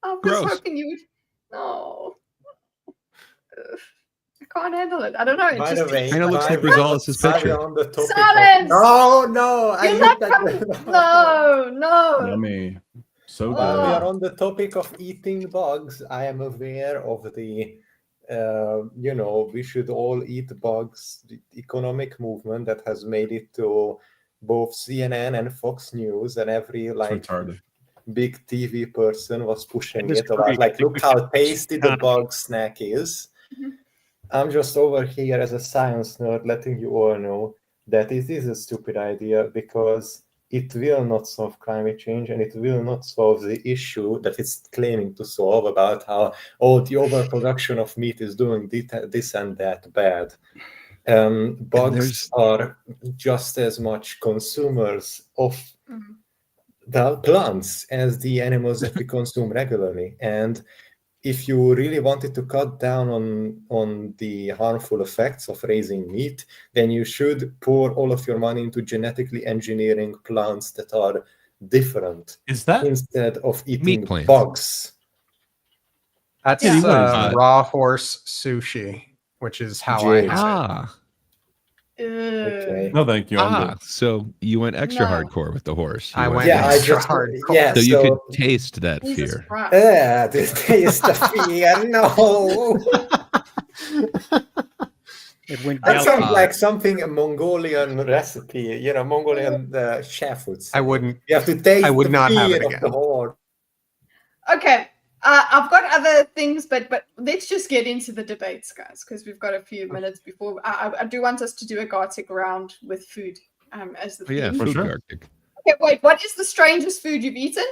I was hoping you would. No. I can't handle it. I don't know. It By just the way, kind of looks like Rosales' picture. On the topic Silence! No, You're not coming. No. Yummy. So good. While we are on the topic of eating bugs, I am aware of the, we should all eat bugs, the economic movement that has made it to both CNN and Fox News, and every big TV person was pushing it about, like, look how tasty the bug snack is. Mm-hmm. I'm just over here as a science nerd letting you all know that it is a stupid idea, because it will not solve climate change, and it will not solve the issue that it's claiming to solve about how, the overproduction of meat is doing this and that bad. Bugs are just as much consumers of the plants as the animals that we consume regularly. And if you really wanted to cut down on the harmful effects of raising meat, then you should pour all of your money into genetically engineering plants that are different. Instead of eating bugs? That's raw horse sushi, which is how I have it. Okay. No, thank you. So you went extra hardcore with the horse. I went extra hardcore. Yeah, so you could taste that fear. The taste of fear. No. That sounds like something a Mongolian recipe. Mongolian chef would say. I wouldn't. You have to taste. I would not have it fear again. of the horde. Okay. I've got other things, but let's just get into the debates, guys, because we've got a few minutes before. I do want us to do a Gartic round with food as the theme. Yeah, for sure. Gartic. Okay, wait. What is the strangest food you've eaten?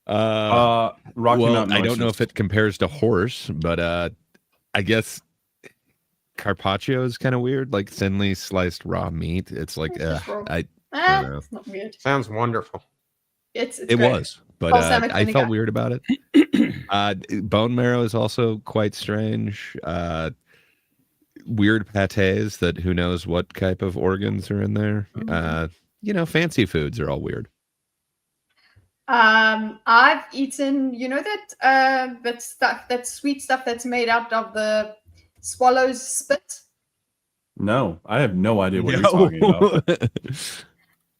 Rocky Mountain I don't know if it compares to horse, but I guess carpaccio is kind of weird, like thinly sliced raw meat. It's like I don't know. It's not weird. Sounds wonderful. It great. Was, but I felt weird about it. Bone marrow is also quite strange. Weird pâtés that who knows what type of organs are in there. Fancy foods are all weird. I've eaten, that sweet stuff that's made out of the swallow's spit. No, I have no idea what you're talking about.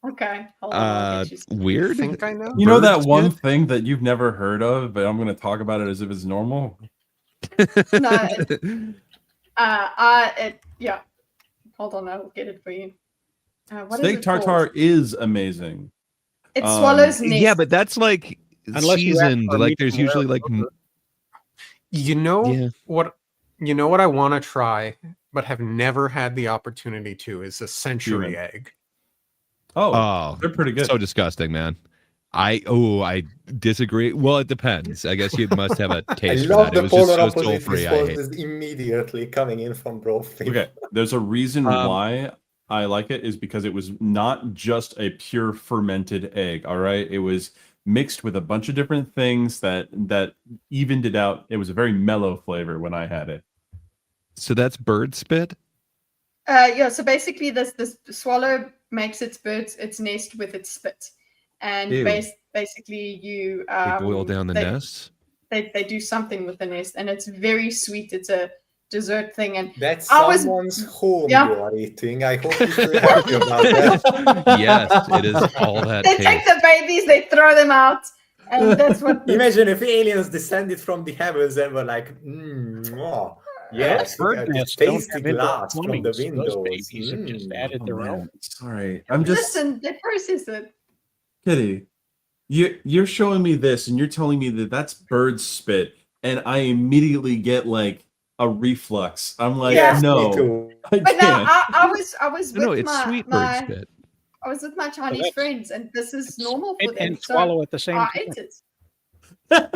Okay. Hold on, weird. I think I know. You know that one thing that you've never heard of, but I'm going to talk about it as if it's normal. No. Yeah. Hold on, I'll get it for you. What is Steak it called? tartare is amazing. It swallows nest. Yeah, but that's like Unless you ask seasoned. for Like meat there's from usually wherever. like You know Yeah. what? You know what I want to try, but have never had the opportunity to is a century Human. egg. Oh, they're pretty good. So disgusting, man. I disagree. Well, it depends. I guess you must have a I taste for love that. It the was just polar so opposite soul-free. I hate. responses immediately coming in from both. Okay, there's a reason why I like it is because it was not just a pure fermented egg. All right, it was mixed with a bunch of different things that evened it out. It was a very mellow flavor when I had it. So that's bird spit? Yeah, so basically this swallow makes its nest with its spit. And Ew. basically you They boil down the nests? They do something with the nest, and it's very sweet. It's a dessert thing, and That's I was- someone's home Yeah. you are eating. I hope you're happy about that. Yes, it is all that they take taste. the babies, they throw them out, and that's what. Imagine if aliens descended from the heavens and were like, oh, yes, Bird look at nests this don't tasty have indoor glass from plumbing, the so windows. those babies have just added their own. Sorry, I'm just Listen, they process it. Kitty. You're showing me this, and you're telling me that that's bird spit, and I immediately get like a reflux. I'm like, Yeah. no, Me too. I But no, can't. I was No, with it's sweet bird my spit. I was with my Chinese that's- friends, and this is normal for Spit them. and So swallow at the same I time. ate it.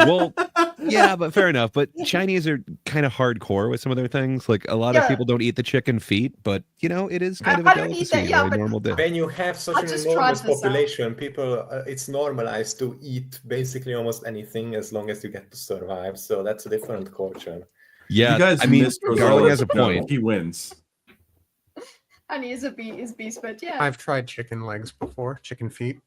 Well, yeah, but fair enough. But Chinese are kind of hardcore with some of their things. Like a lot of Yeah. people don't eat the chicken feet, but you know, it is kind of I a don't eat delicacy, that, yeah, a but- normal dish. When you have such I an just enormous tried this out. population, people, it's normalized to eat basically almost anything as long as you get to survive. So that's a different culture. Yeah, You guys I mean, missed Garlic Rosales. has a No, point. he wins. Honey is beast, but yeah, I've tried chicken legs before, chicken feet.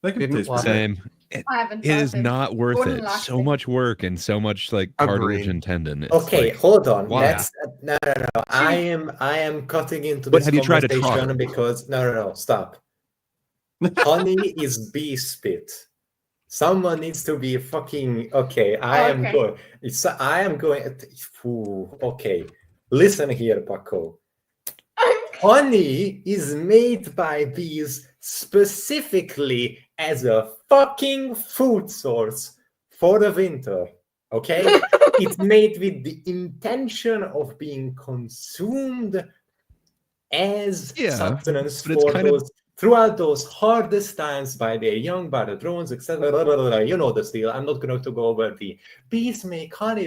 They can Didn't taste love pretty good. Same. I haven't. It tried is them. not worth Gordon it. likes So them. much work and so much like cartilage Agreed. and tendon. It's Okay, like, hold on. why? Let's no. I am cutting into But this have you tried a conversation trotter? because no. Stop. Honey is bee spit. Someone needs to be fucking okay. I am Okay. going. I am going. Ooh, okay, listen here, Paco. Honey is made by bees specifically as a fucking food source for the winter. Okay? It's made with the intention of being consumed as Yeah, sustenance but it's for kind of- those throughout those hardest times by their young, by the drones, etc. You know the deal. I'm not going to go over the bees make honey.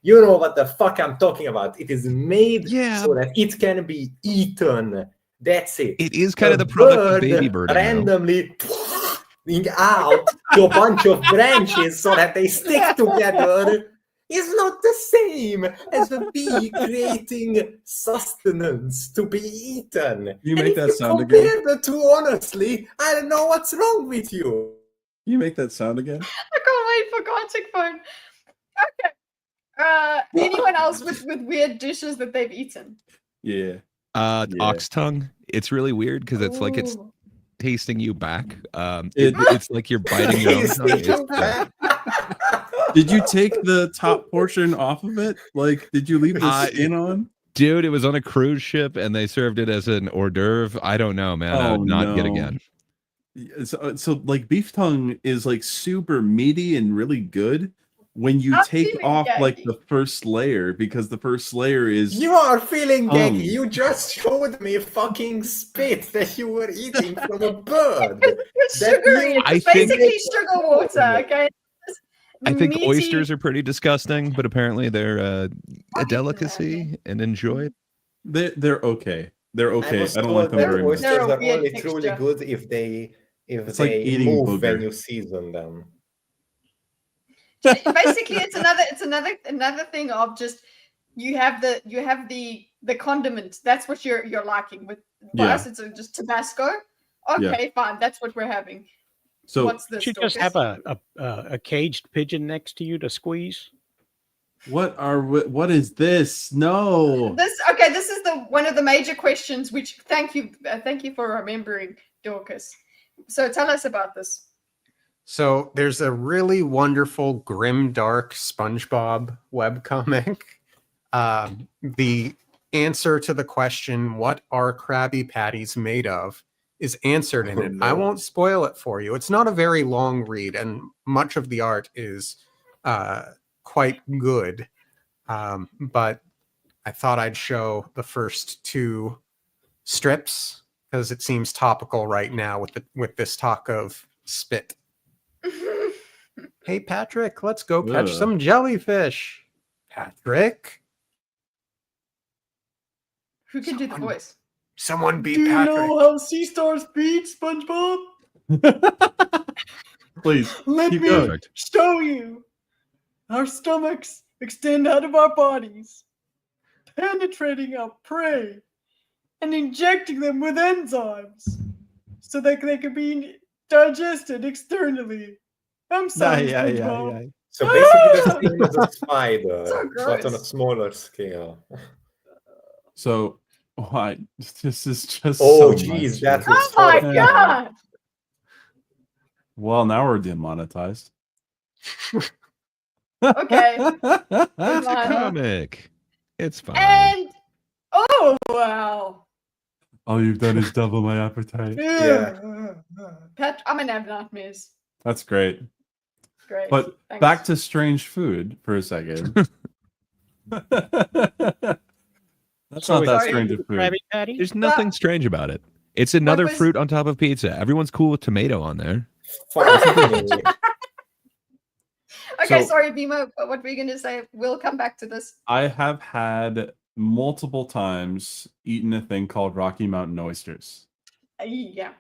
You know what the fuck I'm talking about. It is made Yeah. so that it can be eaten. That's it. It is kind of A the product of bird baby birding, though. randomly out to a bunch of branches so that they stick together is not the same as a bee creating sustenance to be eaten. You And make if that you sound compare again? the two, honestly, I don't know what's wrong with you. You make that sound again? I can't wait for Gartic phone. Okay. Anyone else with weird dishes that they've eaten? Yeah. Yeah. Ox tongue. It's really weird because it's like it's Ooh. tasting you back. It- It's like you're biting your own tongue. It's, Did you take the top portion off of it? Like, did you leave the skin on? dude, it was on a cruise ship and they served it as an hors d'oeuvre. I don't know, man. I Oh, would not get no. again. So like beef tongue is like super meaty and really good when you I'm take feeling off like gaggy. the first layer, because the first layer is You are feeling gaggy. Oh. You just showed me fucking spit that you were eating from a bird. It's That sugary. you- It's I think- basically sugar water. Okay. It's I think meaty- oysters are pretty disgusting, but apparently they're a that, delicacy and enjoyed. they're okay. They're okay. was I don't told like them that very much. oysters They're a are weird only truly texture. good if they It's like eating move when booger. you season them. Basically, it's another thing of just you have the condiment. That's what you're liking. With for Yeah. us, it's just Tabasco. Okay, fine. That's what we're having. So What's this? You just Dorcas? have a caged pigeon next to you to squeeze. what is this? No. This is the one of the major questions. Which thank you for remembering, Dorcas. So tell us about this. So there's a really wonderful grim dark SpongeBob webcomic. The answer to the question, what are Krabby Patties made of, is answered in it. I won't spoil it for you. It's not a very long read, and much of the art is quite good. But I thought I'd show the first 2 strips because it seems topical right now with this talk of spit. Hey, Patrick, let's go catch some jellyfish. Patrick? Who can do the voice? Someone beat Do Patrick. you know how sea stars beat, SpongeBob? Please, Let keep me going. show you. Our stomachs extend out of our bodies, penetrating our prey and injecting them with enzymes so that they can be digested externally. I'm sorry, SpongeBob. So basically, the same as a spider, So but on a gross. smaller scale. So, why? This is just. Oh, so geez, much. that was Oh my horrible. god! Well, now we're demonetized. Okay. Move It's a on. comic. It's fine. And oh wow. All you've done is double my appetite. Yeah. Pat, I'm gonna have nightmares. That's great. Great. But Thanks. back to strange food for a second. That's So not that sorry. strange of food. Krabby Patty? There's nothing strange about it. It's another was- fruit on top of pizza. Everyone's cool with tomato on there. Finally. Okay, So- sorry, Bimo. What were you gonna say? We'll come back to this. I have had multiple times eaten a thing called Rocky Mountain oysters. Yeah.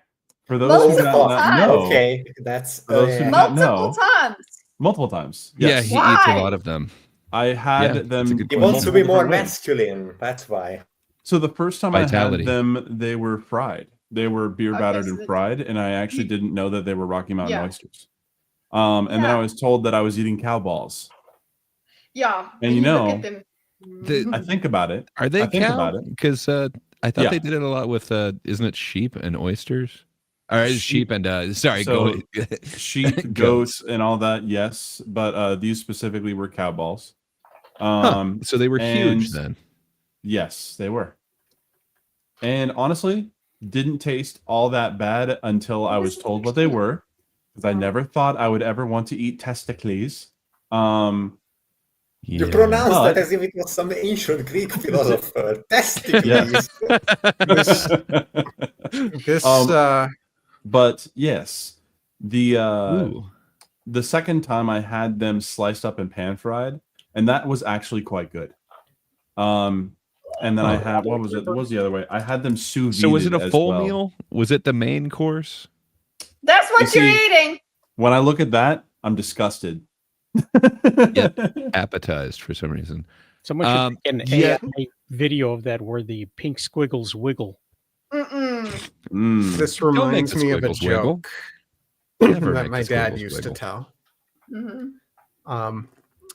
For those who do Multiple not times. know, Okay, that's For those who yeah. do not Multiple know, times. multiple times. Yeah, Yes. he Why? eats a lot of them. I had Yeah, them. that's a good He question. wants to be multiple more different ways. masculine. That's why. So the first time Vitality. I had them, they were fried. They were beer Okay, battered so and that's- fried, and I actually didn't know that they were Rocky Mountain Yeah. oysters. And then I Yeah. was told that I was eating cow balls. Yeah. And when you look know, at them. the- I think about it. Are they I think cow? about it. Because I thought Yeah. they did it a lot with isn't it sheep and oysters? Or is sheep Sheep- and sorry, so- go Sheep, Goats. goats, and all that, yes, but these specifically were cow balls. So they were huge and- then. Yes, they were. And honestly, didn't taste all that bad until I was told what they were, because I never thought I would ever want to eat testicles. You Yeah. pronounce But- that as if it was some ancient Greek philosopher. Testicles. Yes. This But yes, the Ooh. the second time I had them sliced up and pan fried, and that was actually quite good. And then I had what was it? What was the other way? I had them sous vide. So was it a as full well. meal? Was it the main course? That's what You you're see- eating. When I look at that, I'm disgusted. Appetized for some reason. Someone should Um, make an yeah. AI video of that where the pink squiggles wiggle. Mm-mm. Mm. this Don't make reminds the me of a squiggles wiggle. joke Never that make my the dad squiggles used wiggle. to tell. Mhm.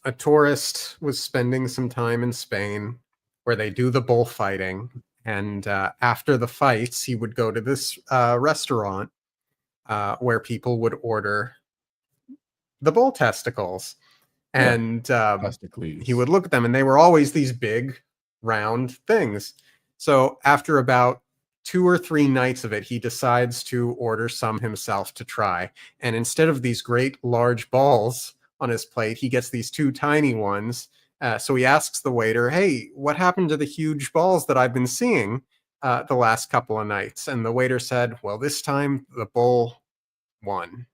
A tourist was spending some time in Spain where they do the bullfighting. And after the fights, he would go to this restaurant where people would order the bull testicles. Yeah. And Testicles. he would look at them, and they were always these big, round things. So after about 2 or 3 nights of it, he decides to order some himself to try. And instead of these great large balls on his plate, he gets these 2 tiny ones. So he asks the waiter, "Hey, what happened to the huge balls that I've been seeing the last couple of nights?" And the waiter said, "Well, this time the bull won."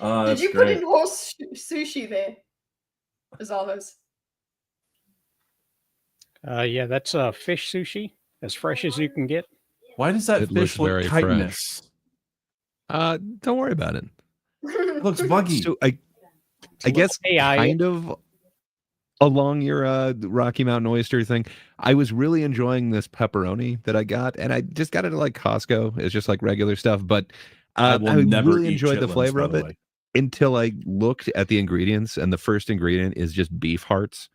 Did you put in horse sushi there? As always. Yeah, that's fish sushi, as fresh as you can get. Why does that It looks fish look very chitinous? Don't worry about it. It looks buggy. So I guess AI. kind of along your Rocky Mountain oyster thing. I was really enjoying this pepperoni that I got, and I just got it at like Costco. It's just like regular stuff, but I will never really eat enjoyed the chitlins, flavor by of the it way. until I looked at the ingredients, and the first ingredient is just beef hearts.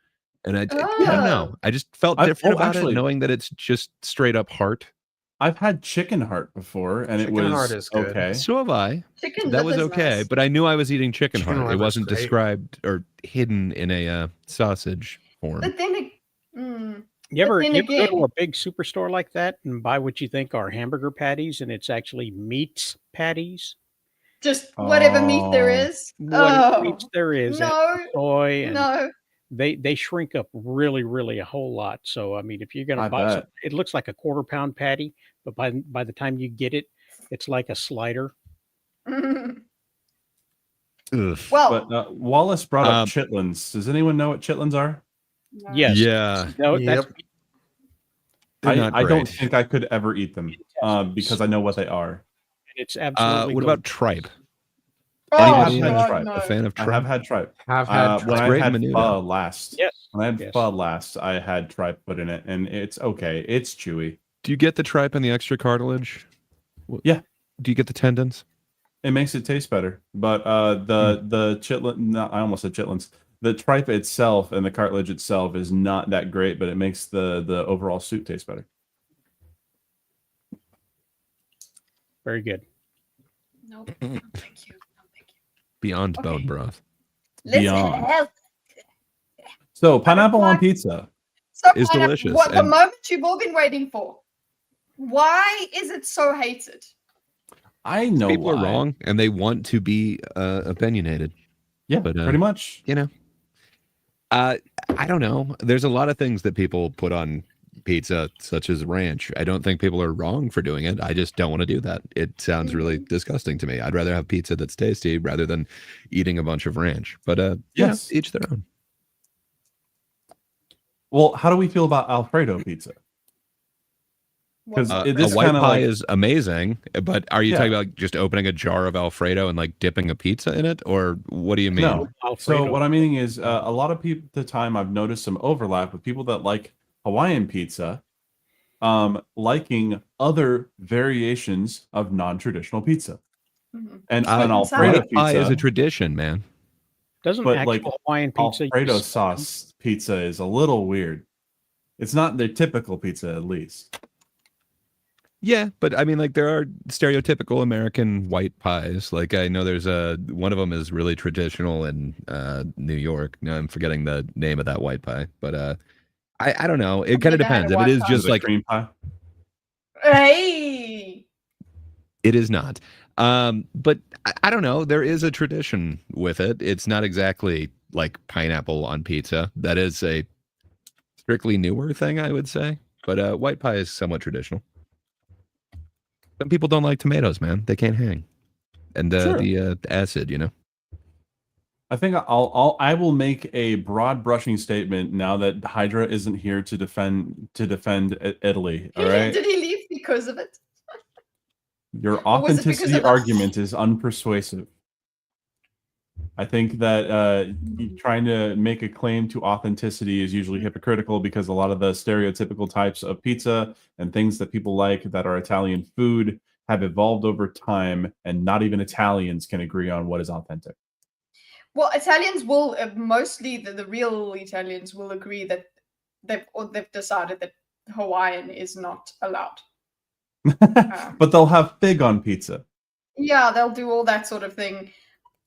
And I don't know. I just felt different about actually- it, knowing that it's just straight up heart. I've had chicken heart before, and Chicken it was heart is good. okay. So have I. Chicken That was liver's okay, nice. but I knew I was eating chicken Chicken heart. It liver's wasn't great. described or hidden in a sausage form. But then, You ever, then you ever go to again- a big superstore like that and buy what you think are hamburger patties, and it's actually meat patties? just whatever meat there Oh. is. Whatever Oh, meats there is, and no, soy, and no. they shrink up really a whole lot. So I mean, if you're gonna I buy bet. something, it looks like a quarter-pound patty, but by the time you get it, it's like a slider. Ugh. Well, But Wallace brought up chitlins. Does anyone know what chitlins are? no. Yes. Yeah. No, that's Yep. They're not I don't great. think I could ever eat them because I know what they are. it's absolutely. What about tripe? Oh, I have Anybody had God, tripe. no. A fan of I tripe? have had tripe. Have had When It's I great in had menudo. pho last. Yes. When I had Yes. pho last, I had tripe put in it, and it's okay. It's chewy. Do you get the tripe and the extra cartilage? Yeah. Do you get the tendons? It makes it taste better. But the chitlin, no, I almost said chitlins. The tripe itself and the cartilage itself is not that great, but it makes the overall soup taste better. very good. Nope. No, thank you. No, thank you. Beyond Okay. bone broth. Let's Beyond. have. So pineapple on like- pizza. So Is pineapple- delicious, What the and- moment you've all been waiting for? Why is it so hated? I know People are why. wrong, and they want to be opinionated. Yeah, But, pretty much. You know, I don't know. There's a lot of things that people put on pizza, such as ranch. I don't think people are wrong for doing it. I just don't want to do that. It sounds really disgusting to me. I'd rather have pizza that's tasty rather than eating a bunch of ranch. But Yes. each their own. Well, how do we feel about Alfredo pizza? What's- Because A this white kind pie of like is amazing, but are you Yeah. talking about just opening a jar of Alfredo and like dipping a pizza in it, or what do you mean? no. So Alfredo. what I'm meaning is a lot of people at the time I've noticed some overlap with people that like Hawaiian pizza, liking other variations of non-traditional pizza. Mhm. And Sweet an and sour. Alfredo White pie is a pizza, tradition, man. Doesn't but, actual like, Hawaiian pizza Alfredo use- sauce pizza is a little weird. It's not their typical pizza, at least. Yeah, but I mean, like there are stereotypical American white pies. Like I know there's one of them is really traditional in New York. No, I'm forgetting the name of that white pie, but I don't know. It kind of never had a depends. If it white is pie. just Is it like cream pie. Hey. it is not. But I don't know. There is a tradition with it. It's not exactly like pineapple on pizza. That is a strictly newer thing, I would say. But white pie is somewhat traditional. Some people don't like tomatoes, man. They can't hang, and Sure. the acid, you know. I think I will make a broad brushing statement now that Hydra isn't here to defend Italy. All right, Did he leave because of it? your Or was it because authenticity of us? argument is unpersuasive. I think that trying to make a claim to authenticity is usually hypocritical because a lot of the stereotypical types of pizza and things that people like that are Italian food have evolved over time, and not even Italians can agree on what is authentic. Well, Italians will mostly the real Italians will agree that they've decided that Hawaiian is not allowed. But they'll have fig on pizza. Yeah, they'll do all that sort of thing.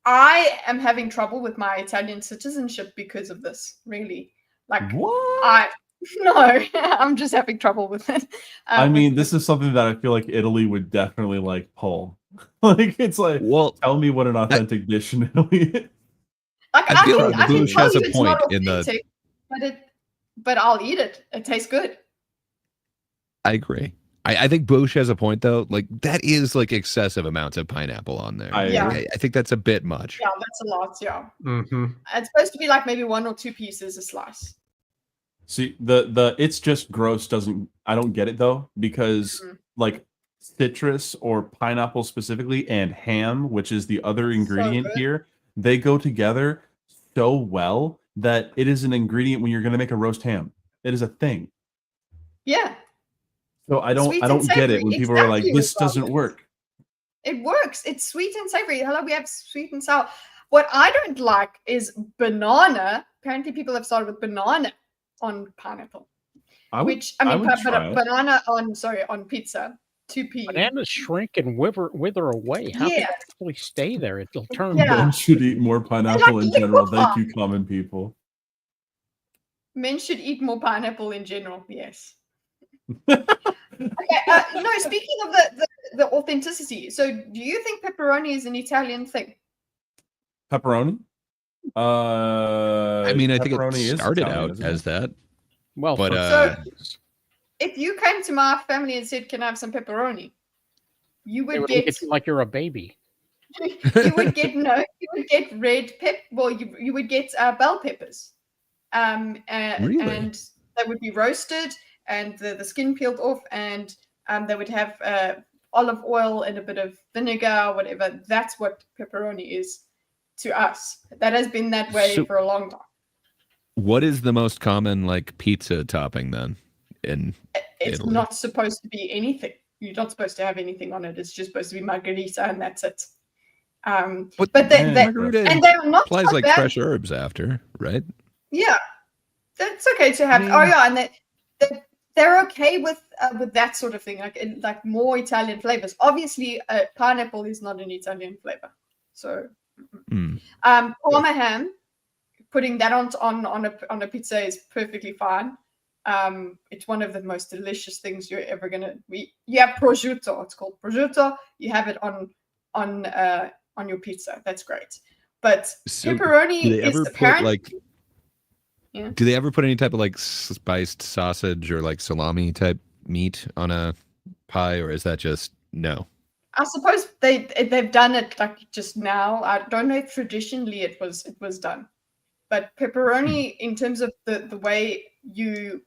I am having trouble with my Italian citizenship because of this. Really, like What? no, I'm just having trouble with it. I mean, this is something that I feel like Italy would definitely like pull. Like it's like, Well, tell me what an authentic dish in Italy is. like I feel like I can Bush tell has you a it's not point in the- authentic, but I'll eat it. It tastes good. I agree. I think Bush has a point though. Like that is like excessive amounts of pineapple on there. Yeah. I think that's a bit much. Yeah, that's a lot. Yeah, Mm-hmm. it's supposed to be like maybe 1 or 2 pieces a slice. See, the it's just gross doesn't, I don't get it though, because like citrus or pineapple specifically and ham, which is the other ingredient good. here, they go together so well that it is an ingredient when you're going to make a roast ham. It is a thing. Yeah, So I Sweet don't and get it savory, when people are like, exactly this what Bob doesn't is. work. it works. It's sweet and savory. Hello, we have sweet and sour. What I don't like is banana. Apparently, people have started with banana on pineapple. I would, Which I mean, would try it. banana on on pizza. 2p. Bananas shrink and wither away. How can Yeah. they actually stay there? It'll turn Yeah. Men should eat more pineapple in general. Thank liquefy. you, common people. Men should eat more pineapple in general. Yes. Okay. No. Speaking of the authenticity, so do you think pepperoni is an Italian thing? Pepperoni? I mean, I think pepperoni it is started Italian, out isn't as it? that. well, But So if you came to my family and said, "Can I have some pepperoni?" You they would would get look at you like you're a baby. you would get red well, you would get bell peppers. Really? And they would be roasted and the skin peeled off, and they would have olive oil and a bit of vinegar, whatever. That's what pepperoni is to us. That has been that way So- for a long time. what is the most common like pizza topping then? In It's Italy. not supposed to be anything. You're not supposed to have anything on it. It's just supposed to be margarita, and that's it. But margarita and they're not applies so like bad. fresh herbs after, right? Yeah, that's okay to have. Oh yeah, and they're okay with that sort of thing, like more Italian flavors. Obviously, pineapple is not an Italian flavor, so Parma ham, putting that on a pizza is perfectly fine. It's one of the most delicious things you're ever gonna. You have prosciutto. It's called prosciutto. You have it on your pizza. That's great. But So pepperoni do they is ever put apparently. like? Yeah. Do they ever put any type of like spiced sausage or like salami type meat on a pie, or is that just no? I suppose they've done it like just now. I don't know if traditionally it was done, but pepperoni, in terms of the way you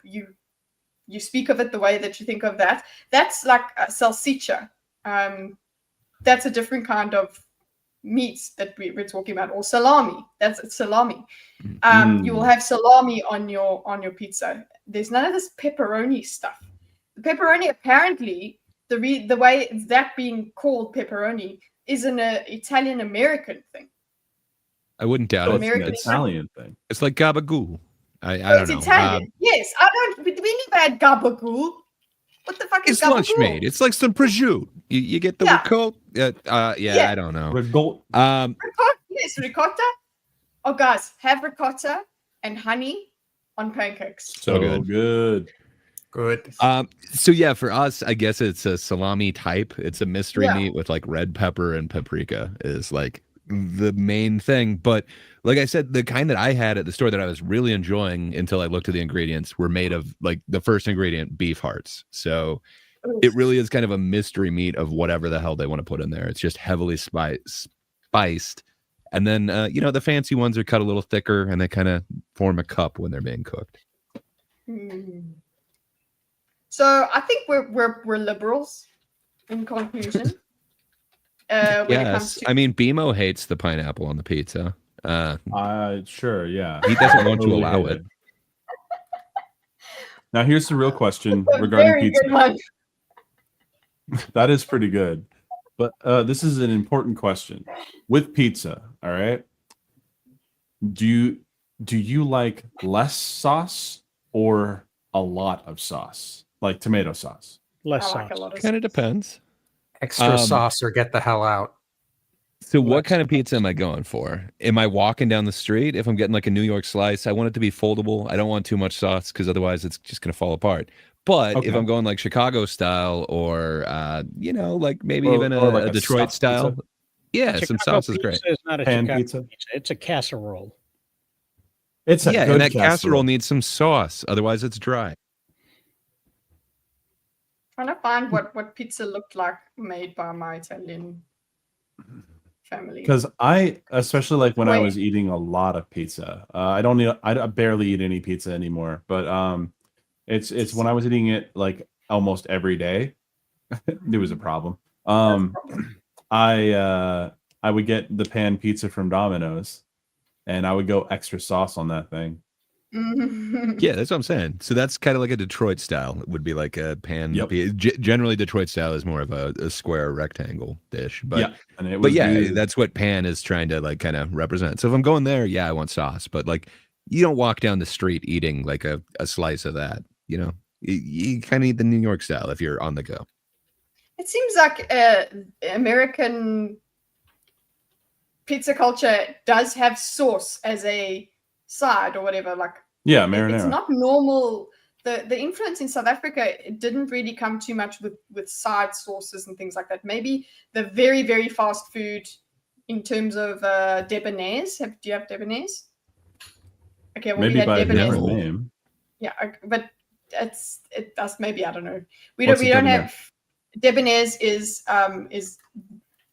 speak of it, the way that you think of that, that's like a salsiccia. That's a different kind of meat that we're talking about, or salami. That's salami. You will have salami on your pizza. There's none of this pepperoni stuff. The pepperoni, apparently, the way that being called pepperoni is an Italian American thing. I wouldn't doubt So it. it's an American Italian thing. It's like gabagool. I don't It's know. Italian. Yes, I don't. We never had gabagool. What the fuck is It's lunch gabagool? meat. It's like some prosciutto. You get the Yeah. ricotta. Yeah. I don't know. Ricotta. Ricotta, yes, ricotta. Oh, guys, have ricotta and honey on pancakes. So good. good. Good. So yeah, for us, I guess it's a salami type. It's a mystery Yeah. meat with like red pepper and paprika is like the main thing. But like I said, the kind that I had at the store that I was really enjoying until I looked at the ingredients were made of like the first ingredient, beef hearts. So it really is kind of a mystery meat of whatever the hell they want to put in there. It's just heavily spiced. And then, the fancy ones are cut a little thicker and they kind of form a cup when they're being cooked. So I think we're liberals in conclusion. When it comes Yes. to I mean, BMO hates the pineapple on the pizza. Sure, yeah. He doesn't want to Totally allow hate it. Now here's the real question a regarding very pizza. good one. That is pretty good. But this is an important question. With pizza, all right? Do you like less sauce or a lot of sauce? Like tomato sauce? Less I like a sauce. lot of Kind of depends. Extra sauce or get the hell out. So what kind of pizza am I going for? Am I walking down the street? If I'm getting like a New York slice, I want it to be foldable. I don't want too much sauce because otherwise it's just going to fall apart. But if Okay. I'm going like Chicago style or, like maybe Or- even or a, like a a Detroit stuffed style. pizza? Yeah, some Chicago sauce is great. pizza is not a Pan Chicago pizza? pizza. It's a casserole. It's a Yeah, good and that casserole needs some sauce. Otherwise it's dry. Trying to find what pizza looked like made by my Italian family. Because I, especially like when I Wait. was eating a lot of pizza, I barely eat any pizza anymore. But it's when I was eating it like almost every day, there was a problem. I would get the pan pizza from Domino's, and I would go extra sauce on that thing. Yeah, that's what I'm saying. So that's kind of like a Detroit style. It would be like a pan. Yep. Generally, Detroit style is more of a square rectangle dish. But Yeah, and it was good. that's what pan is trying to like kind of represent. So if I'm going there, yeah, I want sauce. But like, you don't walk down the street eating like a slice of that. You kind of need the New York style if you're on the go. It seems like American pizza culture does have sauce as a side or whatever. Like, Yeah, it's marinara. not normal. The influence in South Africa, it didn't really come too much with side sauces and things like that. Maybe the very, very fast food in terms of debonaise. Do you have debonaise? Okay, well, Maybe we had by a debonaise. different name. Yeah, but that's maybe, I don't know. We What's don't a we don't debonaise? have debonaise is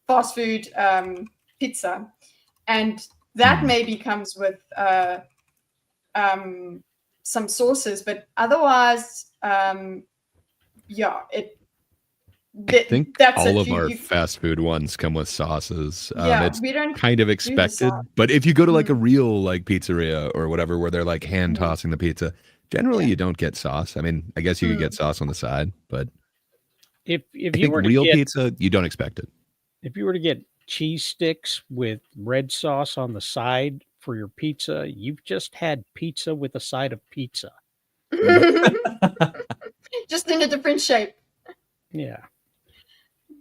fast food pizza, and that maybe comes with some sauces, but otherwise, yeah, I think that's all it. of our fast food ones come with sauces. Yeah, It's we don't kind of do the expected, sauce. but if you go to like a real like pizzeria or whatever where they're like hand Mhm. tossing the pizza, generally Yeah. you don't get sauce. I mean, I guess you could get sauce on the side, but If I you think were to real get pizza, you don't expect it. if you were to get cheese sticks with red sauce on the side for your pizza, you've just had pizza with a side of pizza. Just in a different shape. Yeah.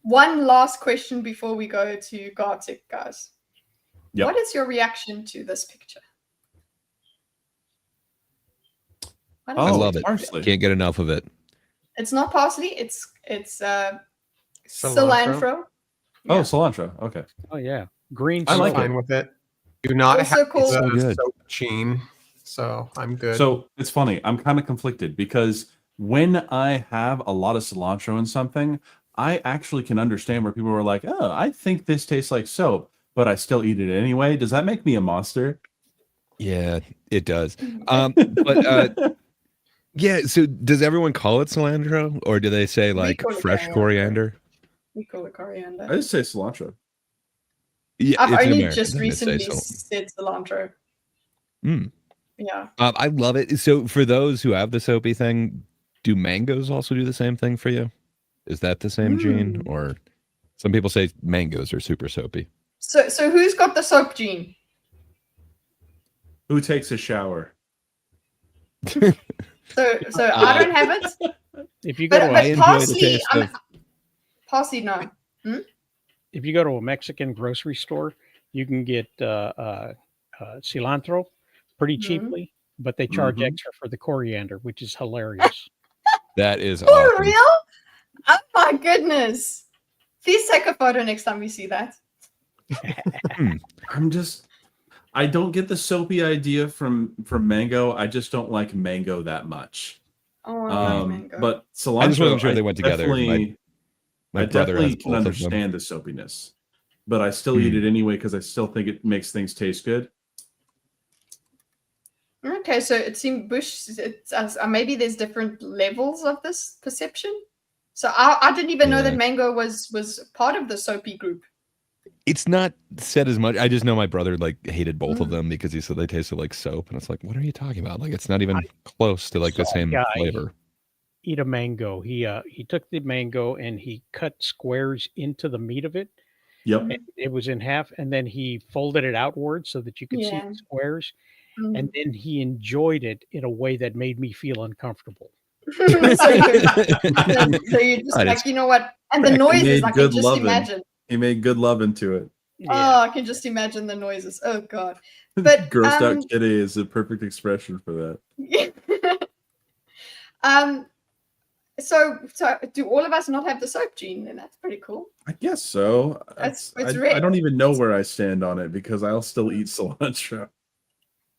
One last question before we go to Gartic, guys. Yep. What is your reaction to this picture? What is I this love picture? it. parsley. Can't get enough of it. It's not parsley. It's cilantro. Oh, cilantro. Okay. Oh yeah. Green I like sauce. it. Fine with it. Do not Also have called- So good. soap gene, so I'm good. So it's funny. I'm kind of conflicted because when I have a lot of cilantro in something, I actually can understand where people are like, "Oh, I think this tastes like soap, but I still eat it anyway." Does that make me a monster? Yeah, it does. But yeah, so does everyone call it cilantro or do they say like call it fresh coriander. coriander? We call it coriander. I just say cilantro. Yeah, I've it's an only American just thing to say recently so. said cilantro. Mm. Yeah. I love it. So for those who have the soapy thing, do mangoes also do the same thing for you? Is that the same gene? Or some people say mangoes are super soapy. So who's got the soap gene? Who takes a shower? So I don't have it. If you go But, to I but enjoy the parsley, taste of parsley, no. if you go to a Mexican grocery store, you can get cilantro pretty cheaply, but they charge Mhm. extra for the coriander, which is hilarious. that is For awesome. real? Oh my goodness. Please take a photo next time we see that. I don't get the soapy idea from mango. I just don't like mango that much. Oh, I love mango. But cilantro, I just wasn't sure they went together. definitely- My I brother definitely has can both of them. understand the soapiness, but I still eat it anyway because I still think it makes things taste good. Okay, so it seems Bush. Maybe there's different levels of this perception. So I didn't even know that Yeah. mango was part of the soapy group. It's not said as much. I just know my brother like hated both of them because he said they tasted like soap, and it's like, what are you talking about? Like, it's not even close to like the saw a same guy flavor. Eat a mango. He took the mango and he cut squares into the meat of it. Yep. And it was in half, and then he folded it outward so that you could see Yeah. the squares. Mm. And then he enjoyed it in a way that made me feel uncomfortable. so you're just like, you know what? And the noises, I can just imagine. He made good love into it. Oh, I can just imagine the noises. Oh God. But Grossed out kitty is a perfect expression for that. So do all of us not have the soap gene? Then that's pretty cool. I guess so. It's I rare. don't even know where I stand on it because I'll still eat cilantro.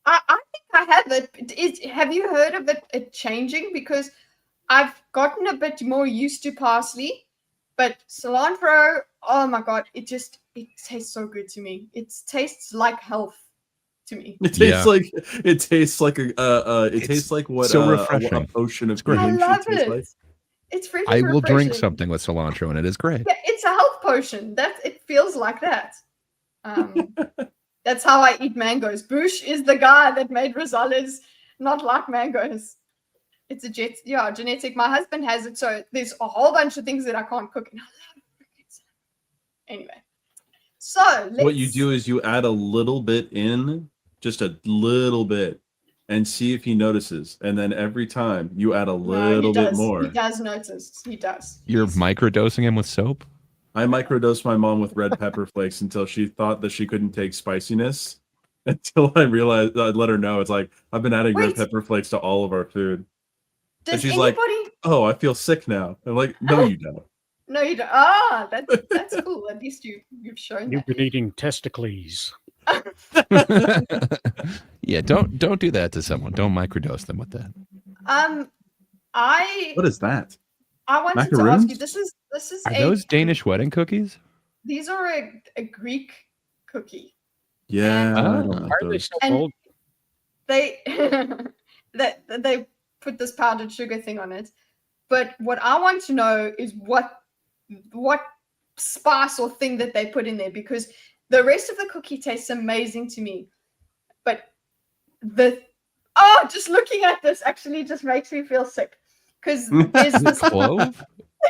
I think I have it. Have you heard of it changing? Because I've gotten a bit more used to parsley, but cilantro, oh my God, it tastes so good to me. It tastes like health to me. It tastes like tastes like what so what a refreshing. potion of great. I healing love should taste it. like. It's freaking I will drink refreshing. something with cilantro and it is great. Yeah, it's a health potion. It feels like that. That's how I eat mangoes. Bush is the guy that made Rosales not like mangoes. It's a genetic. My husband has it, so there's a whole bunch of things that I can't cook, and I love it. Anyway, so What you do is you add a little bit in, just a little bit, and see if he notices. And then every time you add a No, little bit more. He does notice. He does. You're microdosing him with soap? I microdosed my mom with red pepper flakes until she thought that she couldn't take spiciness. Until I realized, I'd let her know. It's like, I've been adding red pepper flakes to all of our food. And she's like, oh, I feel sick now. I'm like, no, you don't. No, you don't. Ah, that's cool. At least you've shown You've that. been eating testicles. Yeah, don't do that to someone. Don't microdose them with that. What is that? I wanted Macaroons? to ask you. This is Are those Danish wedding cookies? These are a Greek cookie. Yeah. I don't Why like are they those. so And old? They they put this powdered sugar thing on it. But what I want to know is what spice or thing that they put in there, because the rest of the cookie tastes amazing to me. But just looking at this actually just makes me feel sick. Because there's Is it this clove?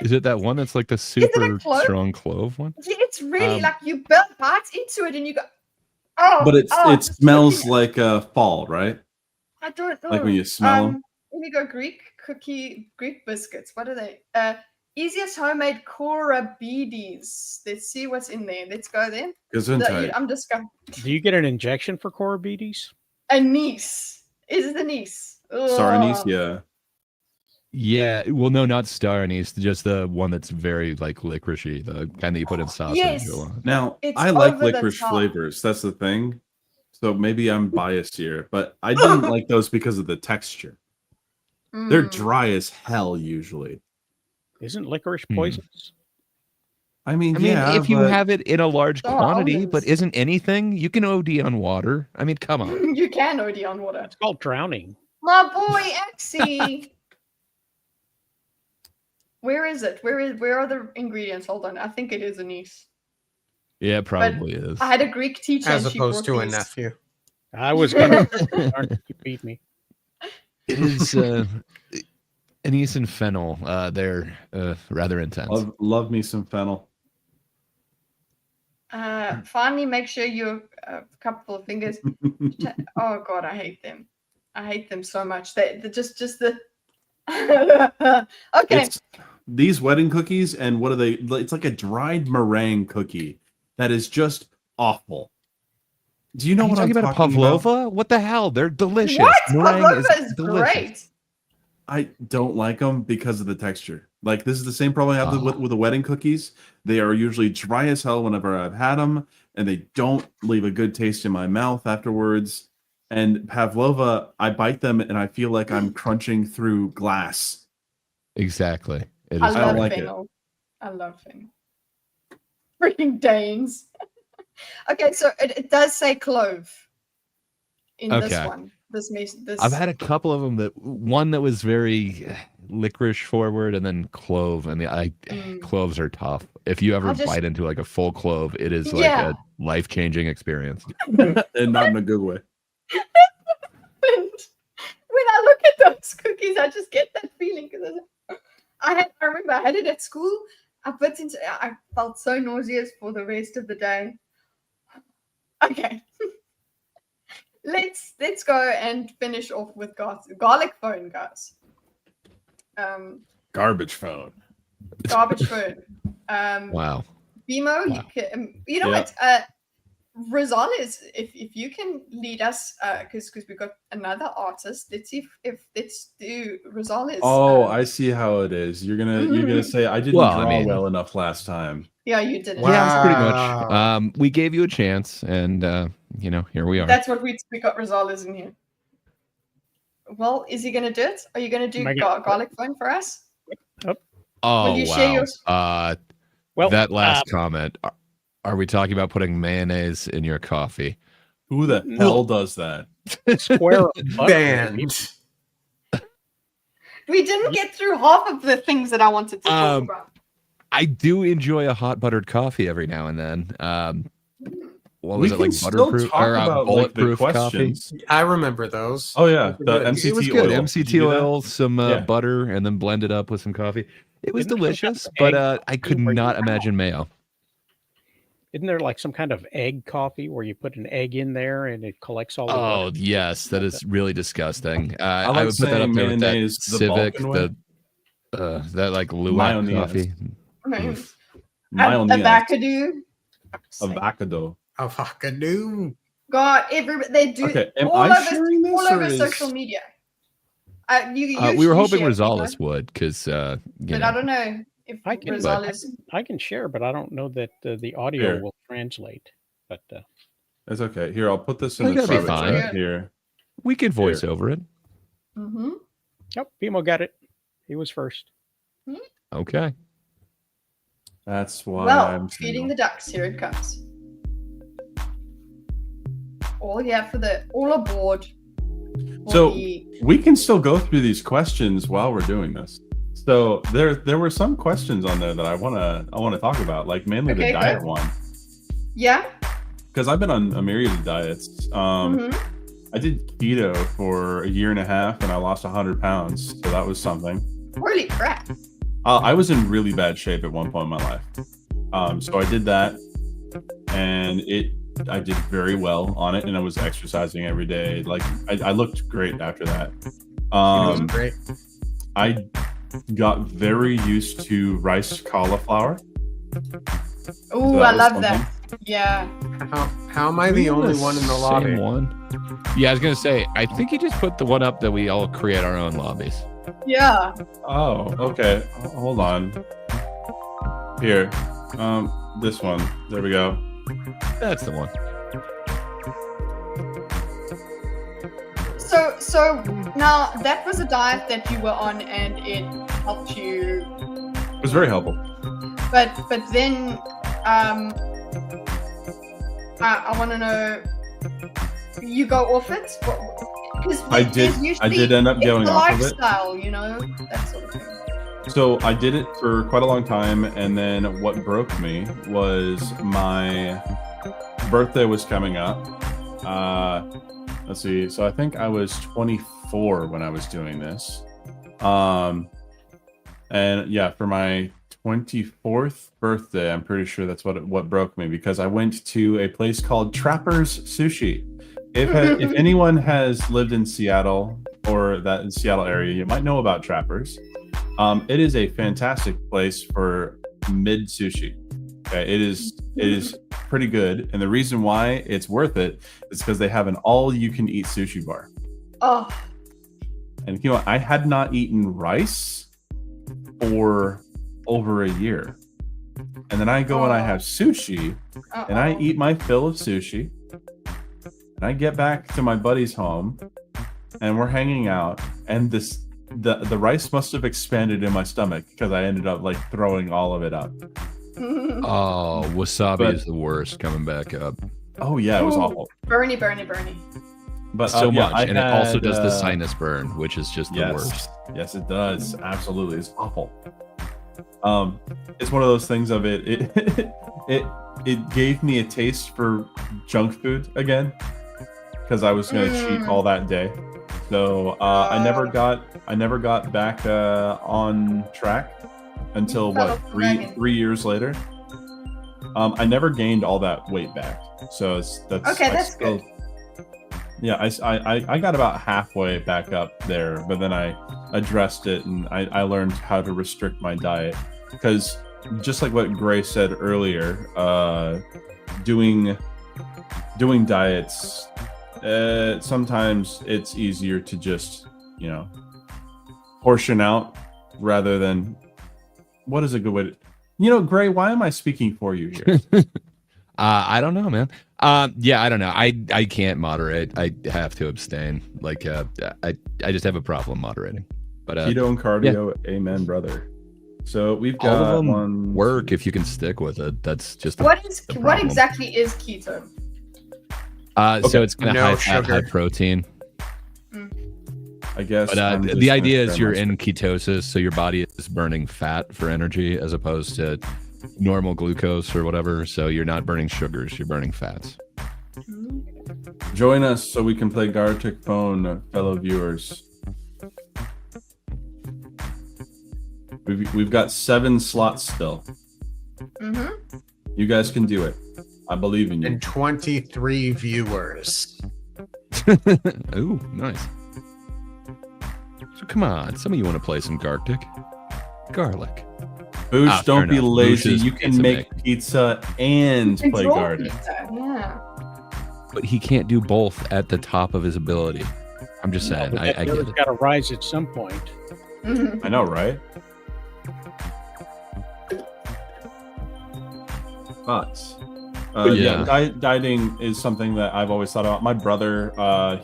Is it that one that's like the super clove? strong clove one? Yeah, it's really like you bite into it and you go, But it smells like fall, right? I don't know. Like when you smell them? Let me go Greek biscuits. What are they? Easiest homemade Corabidis. Let's see what's in there. Let's go there. Gesundheit. I'm just going. Do you get an injection for Corabidis? Anise. Is it anise? Star anise, yeah. Yeah, well, no, not star anise, just the one that's very like licoricey, the kind that you put in sausage. Yes. Now, It's I like over the licorice top. flavors. That's the thing. So maybe I'm biased here, but I didn't like those because of the texture. They're dry as hell usually. Isn't licorice poisonous? I mean, if you but- have it in a large Oh, quantity, almonds. but isn't anything, you can OD on water. I mean, come on. You can OD on water. It's called drowning. My boy Axie. Where is it? Where are the ingredients? Hold on. I think it is anise. Yeah, it probably is. I had a Greek teacher. As and she opposed brought to a these. nephew. I was gonna darn, you beat me. It is anise and fennel. They're rather intense. Love me some fennel. Finally, make sure you a couple of fingers. Oh God, I hate them. I hate them so much. They're just the. Okay. It's these wedding cookies, and what are they? It's like a dried meringue cookie that is just awful. Do you know what I'm talking about? A talking pavlova? about? What the hell? They're delicious. What? Meringue Pavlova is delicious. great. I don't like them because of the texture. Like, this is the same problem I have with the wedding cookies. They are usually dry as hell whenever I've had them, and they don't leave a good taste in my mouth afterwards. And pavlova, I bite them and I feel like I'm crunching through glass. Exactly. It is I love like fennel. I love fennel. Freaking Danes. Okay, so it does say clove in this Okay. one. This. I've had a couple of them. One that was very licorice forward, and then clove. And cloves are tough. If you ever bite into like a full clove, it is like a life-changing experience. And not in a good way. And when I look at those cookies, I just get that feeling because I remember I had it at school. I felt so nauseous for the rest of the day. Okay. Let's go and finish off with garlic phone, guys. Garbage phone. Garbage phone. Wow. Bimo, Wow. you know what? Rosales, if you can lead us, because we've got another artist. Let's see if let's do Rosales. Oh, I see how it is. You're gonna say I didn't draw well enough last time. Yeah, you did it. Yeah, pretty much. We gave you a chance, and here we are. That's what we got Rosales in here. Well, is he gonna do it? Are you gonna do garlic phone for us? Oh, Will you share yours? Well, that last comment. Are we talking about putting mayonnaise in your coffee? Who the hell does that? Square band. We didn't get through half of the things that I wanted to talk about. I do enjoy a hot buttered coffee every now and then. What was it, like butterproof or bulletproof coffee? I remember those. Oh yeah, the MCT it was good. oil. MCT oil, some butter, and then blend it up with some coffee. It was delicious, but I could not imagine mayo. Isn't there like some kind of egg coffee where you put an egg in there and it collects all the Oh butter? yes, that is really disgusting. I I would put that up there with that mayonnaise the Civic, Balkan way. that like Luwak Mayonnaise. coffee. Right. Mayonnaise. Avocado. Avocado. Avocado. God, they do Okay, am all I over, sharing this, all or over is- social media. You We were you hoping share, Rosales would, because but I don't know if I can, Rosales. I can share, but I don't know that the audio Here. will translate. But It's okay. Here, I'll put this in I think the that'll be private fine. chat here. we can voice over it. Mm-hmm. Yep, Pimo got it. He was first. Okay. That's why Well, I'm feeding single. the ducks. Here it comes. All all aboard. for So the- we can still go through these questions while we're doing this. So there were some questions on there that I wanna talk about, like mainly Okay, the diet good. one, yeah. because I've been on a myriad of diets. Mhm. I did keto for a year and a half, and I lost 100 pounds, so that was something. Holy crap. I was in really bad shape at one point in my life, so I did that, and I did very well on it, and I was exercising every day. Like I looked great after that. Great. I got very used to rice cauliflower. Oh, So I was love something. that. Yeah. How am I the only one in the lobby? Same one. Yeah, I was gonna say. I think you just put the one up that we all create our own lobbies. Yeah. Oh, okay. Hold on. Here, this one. There we go. That's the one. So now that was a diet that you were on and it helped you, It was very helpful. but then I want to know, you go off it? Because I did end up going off of it. lifestyle, you know, that sort of thing. So I did it for quite a long time, and then what broke me was my birthday was coming up. Let's see. So I think I was 24 when I was doing this. And yeah, for my 24th birthday, I'm pretty sure that's what broke me, because I went to a place called Trapper's Sushi. If anyone has lived in Seattle or that in Seattle area, you might know about Trappers. It is a fantastic place for mid sushi. Okay, it is pretty good, and the reason why it's worth it is because they have an all-you-can-eat sushi bar. Oh, And you know, I had not eaten rice for over a year, and then I go and I have sushi, and I eat my fill of sushi, and I get back to my buddy's home, and we're hanging out, and the rice must have expanded in my stomach because I ended up like throwing all of it up. Oh, wasabi is the worst coming back up. Oh yeah, it was awful. Burny. But So yeah, much, and it also had, do the sinus burn, which is just the worst. Yes, it does. Absolutely, it's awful. It's one of those things of it gave me a taste for junk food again, because I was going to cheat all that day. So I never got back on track until what, three years later. I never gained all that weight back, so that's good. Yeah, I got about halfway back up there, but then I addressed it, and I learned how to restrict my diet, because just like what Gray said earlier, doing diets, sometimes it's easier to just, you know, portion out rather than, what is a good way to, you know, Gray, why am I speaking for you here? I don't know, man. Yeah, I don't know. I can't moderate. I have to abstain. Like, I just have a problem moderating. But keto and cardio, amen, brother. So we've got all of them one work if you can stick with it. That's just What exactly is keto? So it's kind of No high fat, sugar. high protein. I guess. But the idea is you're in ketosis, so your body is burning fat for energy as opposed to normal glucose or whatever. So you're not burning sugars, you're burning fats. Join us so we can play Gartic Phone, fellow viewers. We've got 7 slots still. You guys can do it. I believe in you. And 23 viewers. Ooh, nice. So come on, some of you want to play some Gartic? Garlic. Boosh, don't be lazy. Boosh is You can pizza make pizza and It's play all Garden. pizza, yeah. But he can't do both at the top of his ability. I'm just saying, But I that get has it. got to rise at some point. Mhm. I know, right? But yeah. dieting is something that I've always thought about. My brother,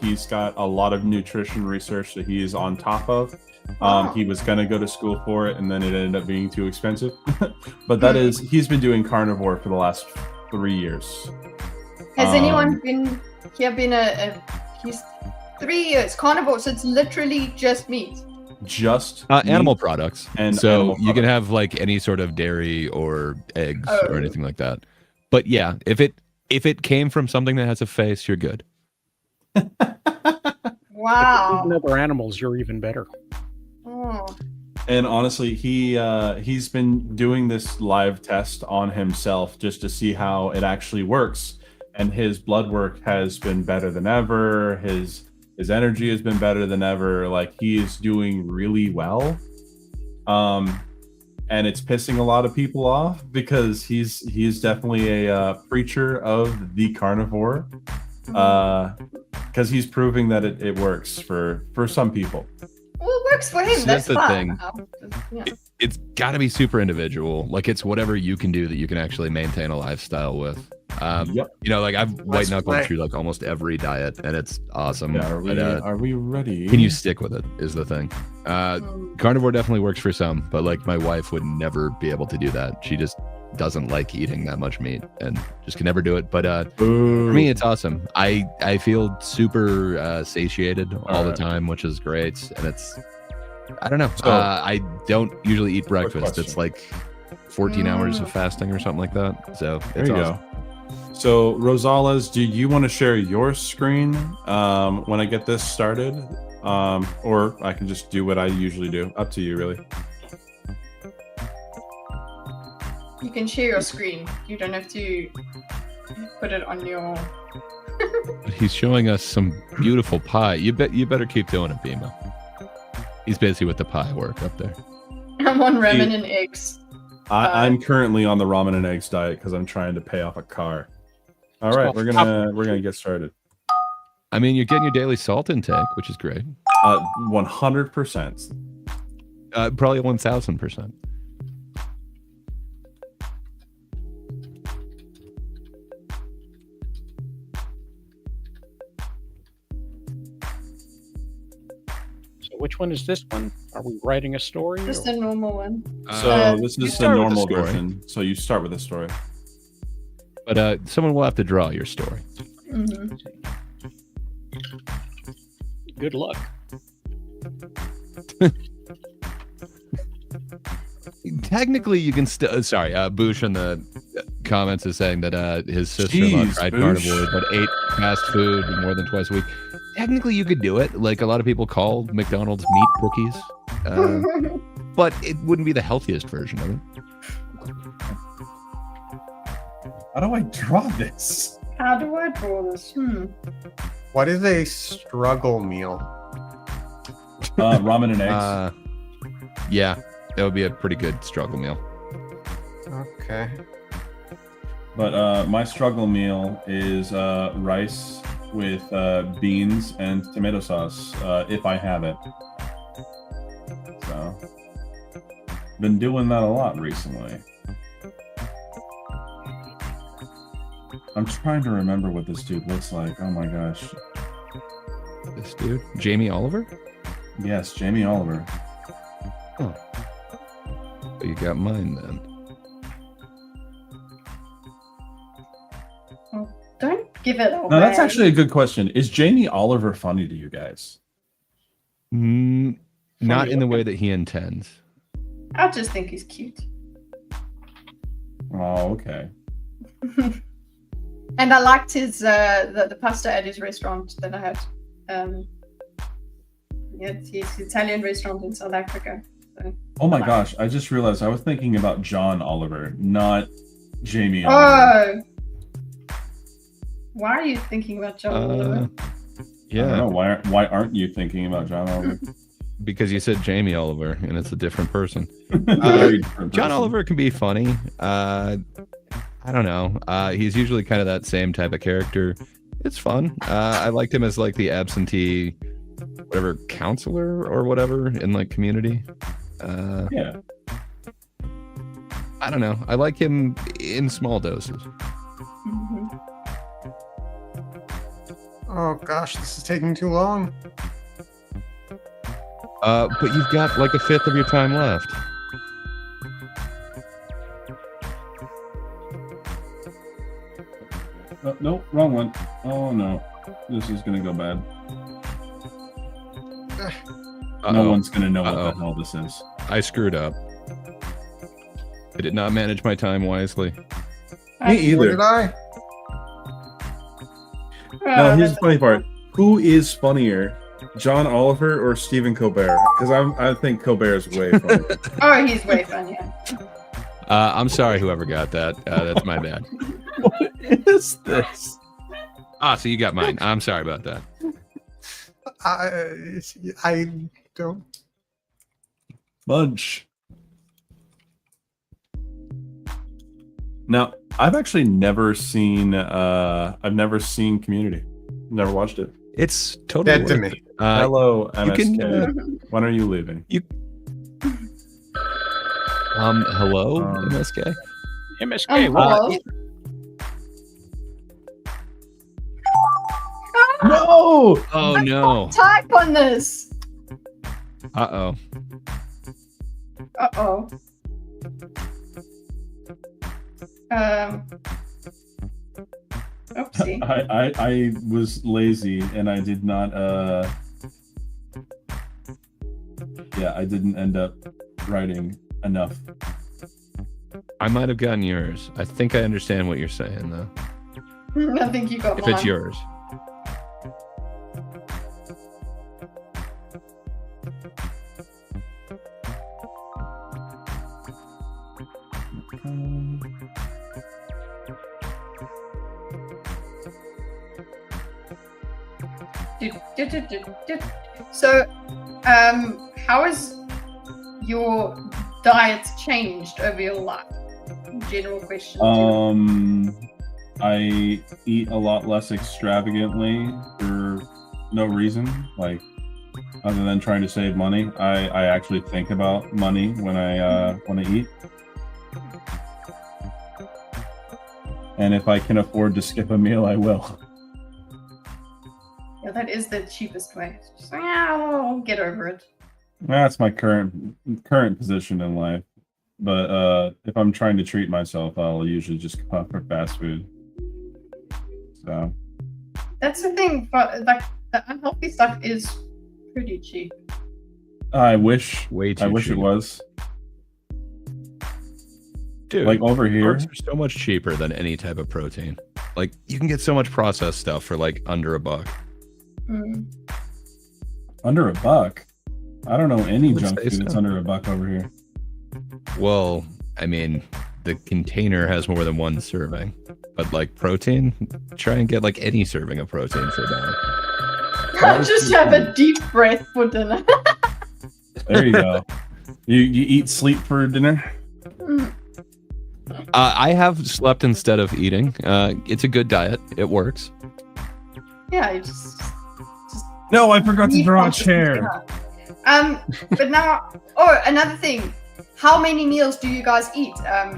he's got a lot of nutrition research that he is on top of. He was going to go to school for it, and then it ended up being too expensive. But that is, he's been doing carnivore for the last 3 years. Has anyone been he's 3 years carnivore, so it's literally just meat. Just Animal meat products, and so animal you can products. have like any sort of dairy or eggs Oh. or anything like that. But yeah, if it came from something that has a face, you're good. Wow. Even other animals, you're even better. Oh. And honestly, he's been doing this live test on himself just to see how it actually works. And his blood work has been better than ever. His energy has been better than ever. Like, he is doing really well. And it's pissing a lot of people off because he's definitely a preacher of the carnivore. Because he's proving that it works for some people. Well, it works for him. So that's that's the fine. thing. Yeah. It's got to be super individual. Like, it's whatever you can do that you can actually maintain a lifestyle with. Yep. You know, like I've white knuckled right. through like almost every diet, and it's awesome. Yeah, are we ready? Can you stick with it? Is the thing. Carnivore definitely works for some, but like my wife would never be able to do that. She just doesn't like eating that much meat and just can never do it. But for me, it's awesome. I feel super satiated all the time, which is great. And it's, I don't know. So, I don't usually eat breakfast. question. It's like 14 hours of fasting or something like that. So There it's you awesome. go. So, Rosales, do you want to share your screen when I get this started? Or I can just do what I usually do. Up to you, really. You can share your screen. You don't have to put it on your. But he's showing us some beautiful pie. You better keep doing it, Bima. He's busy with the pie work up there. I'm on ramen and eggs. I'm currently on the ramen and eggs diet because I'm trying to pay off a car. All right, we're gonna get started. I mean, you're getting your daily salt intake, which is great. 100%. Probably 1,000%. So which one is this one? Are we writing a story? Just or- a normal one. So this you is the start with the normal story. version. So you start with a story. But someone will have to draw your story. Mm-hmm. Good luck. Technically, you can still. Sorry, Boosh in the comments is saying that his sister-in-law Jeez, tried Boosh. carnivore but ate fast food more than twice a week. Technically, you could do it. Like a lot of people call McDonald's meat cookies, but it wouldn't be the healthiest version of it. How do I draw this? How do I draw this? What is a struggle meal? Ramen and eggs. Yeah, that would be a pretty good struggle meal. Okay. But my struggle meal is rice with beans and tomato sauce, if I have it. So, been doing that a lot recently. I'm trying to remember what this dude looks like. Oh my gosh. This dude, Jamie Oliver. Yes, Jamie Oliver. Oh, you got mine then. Don't give it away. No, that's actually a good question. Is Jamie Oliver funny to you guys? Not in the way that he intends. I just think he's cute. Oh, okay. And I liked his the pasta at his restaurant that I had. It's his Italian restaurant in South Africa. So Oh my I liked gosh, I just realized I was thinking about John Oliver, not Jamie Oliver. Oh, Why are you thinking about John Oliver? I don't Yeah, know. Why aren't you thinking about John Oliver? because you said Jamie Oliver, and it's a different person. Very different John person. Oliver can be funny. I don't know. He's usually kind of that same type of character. It's fun. I liked him as like the absentee, whatever, counselor or whatever in like Community. Yeah. I don't know. I like him in small doses. Mhm. Oh gosh, this is taking too long. But you've got like a fifth of your time left. Oh, no, wrong one. Oh no, this is gonna go bad. No one's gonna know what the hell this is. I screwed up. I did not manage my time wisely. Me either. Where did I? No, here's the funny part. Who is funnier, John Oliver or Stephen Colbert? Because I think Colbert is way funnier. Oh, he's way funnier. I'm sorry, whoever got that. That's my bad. What is this? So you got mine. I'm sorry about that. I don't. Bunch. Now, I've actually never seen. I've never seen Community. Never watched it. It's totally Dead to worth me. it. Hello, you MSK. can, When are you leaving? hello, MSK. MSK. Hello? No! Oh no. Type on this. Uh-oh. Uh-oh. Oopsie. I was lazy and I did not yeah, I didn't end up writing enough. I might have gotten yours. I think I understand what you're saying though. I think you got If mine. it's yours. So, how has your diet changed over your life? General question. I eat a lot less extravagantly for no reason, like other than trying to save money. I actually think about money when I eat. And if I can afford to skip a meal, I will. Yeah, that is the cheapest way. Just, I'll get over it. That's my current position in life. But if I'm trying to treat myself, I'll usually just go out for fast food. So That's the thing, but like the unhealthy stuff is pretty cheap. I wish Way too I wish cheap. it was. Dude, Like over here. carbs are so much cheaper than any type of protein. Like you can get so much processed stuff for like under $1. Mm. Under $1. I don't know any Would junk say food that's so. under $1 over here. Well, I mean, the container has more than one serving. But like protein, try and get like any serving of protein for $1. I'll just have a deep breath for dinner. There you go. You eat sleep for dinner? Mm. I have slept instead of eating. It's a good diet. It works. Yeah, you just No, I forgot to need draw a conscious chair. dinner. But now, another thing. How many meals do you guys eat?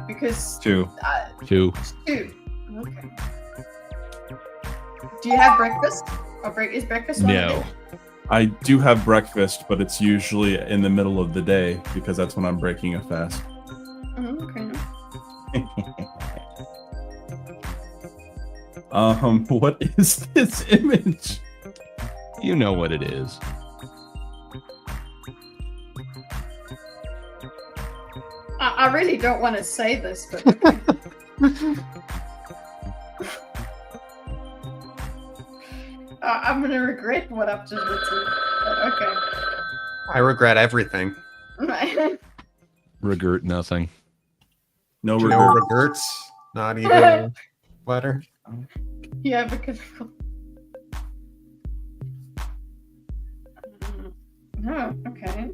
Because 2. 2. 2. Okay. Do you have breakfast? Is breakfast one of No. them? I do have breakfast, but it's usually in the middle of the day because that's when I'm breaking a fast. Okay. What is this image? You know what it is. I really don't want to say this, but okay. I'm gonna regret what I've just written. But okay. I regret everything. Regret nothing. No No regret. regrets. Not even a letter. You have a chemical. No, okay.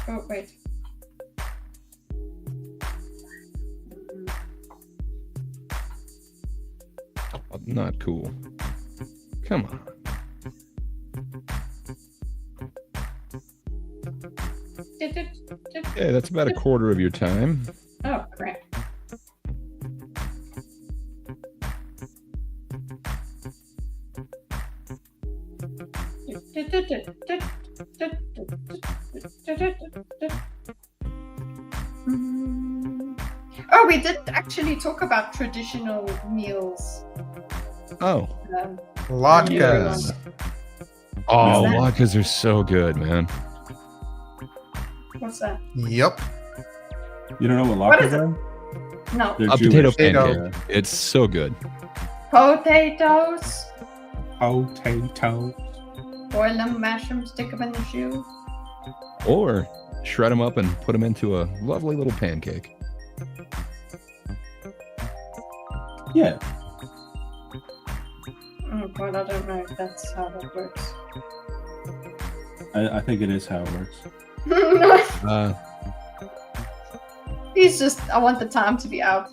Oh, wait. Not cool. Come on. Okay, that's about a quarter of your time. Oh, crap. Oh, we did actually talk about traditional meals. Oh. Latkes. Oh, What's that? latkes are so good, man. What's that? Yep. You don't know what What latkes is it? are? No. They're A potato Jewish. pancake. It's so good. Potatoes. Potato. Boil them, mash them, stick them in the shoe. Or shred them up and put them into a lovely little pancake. Yeah. Oh god, I don't know if that's how that works. I think it is how it works. No. He's just, I want the time to be out.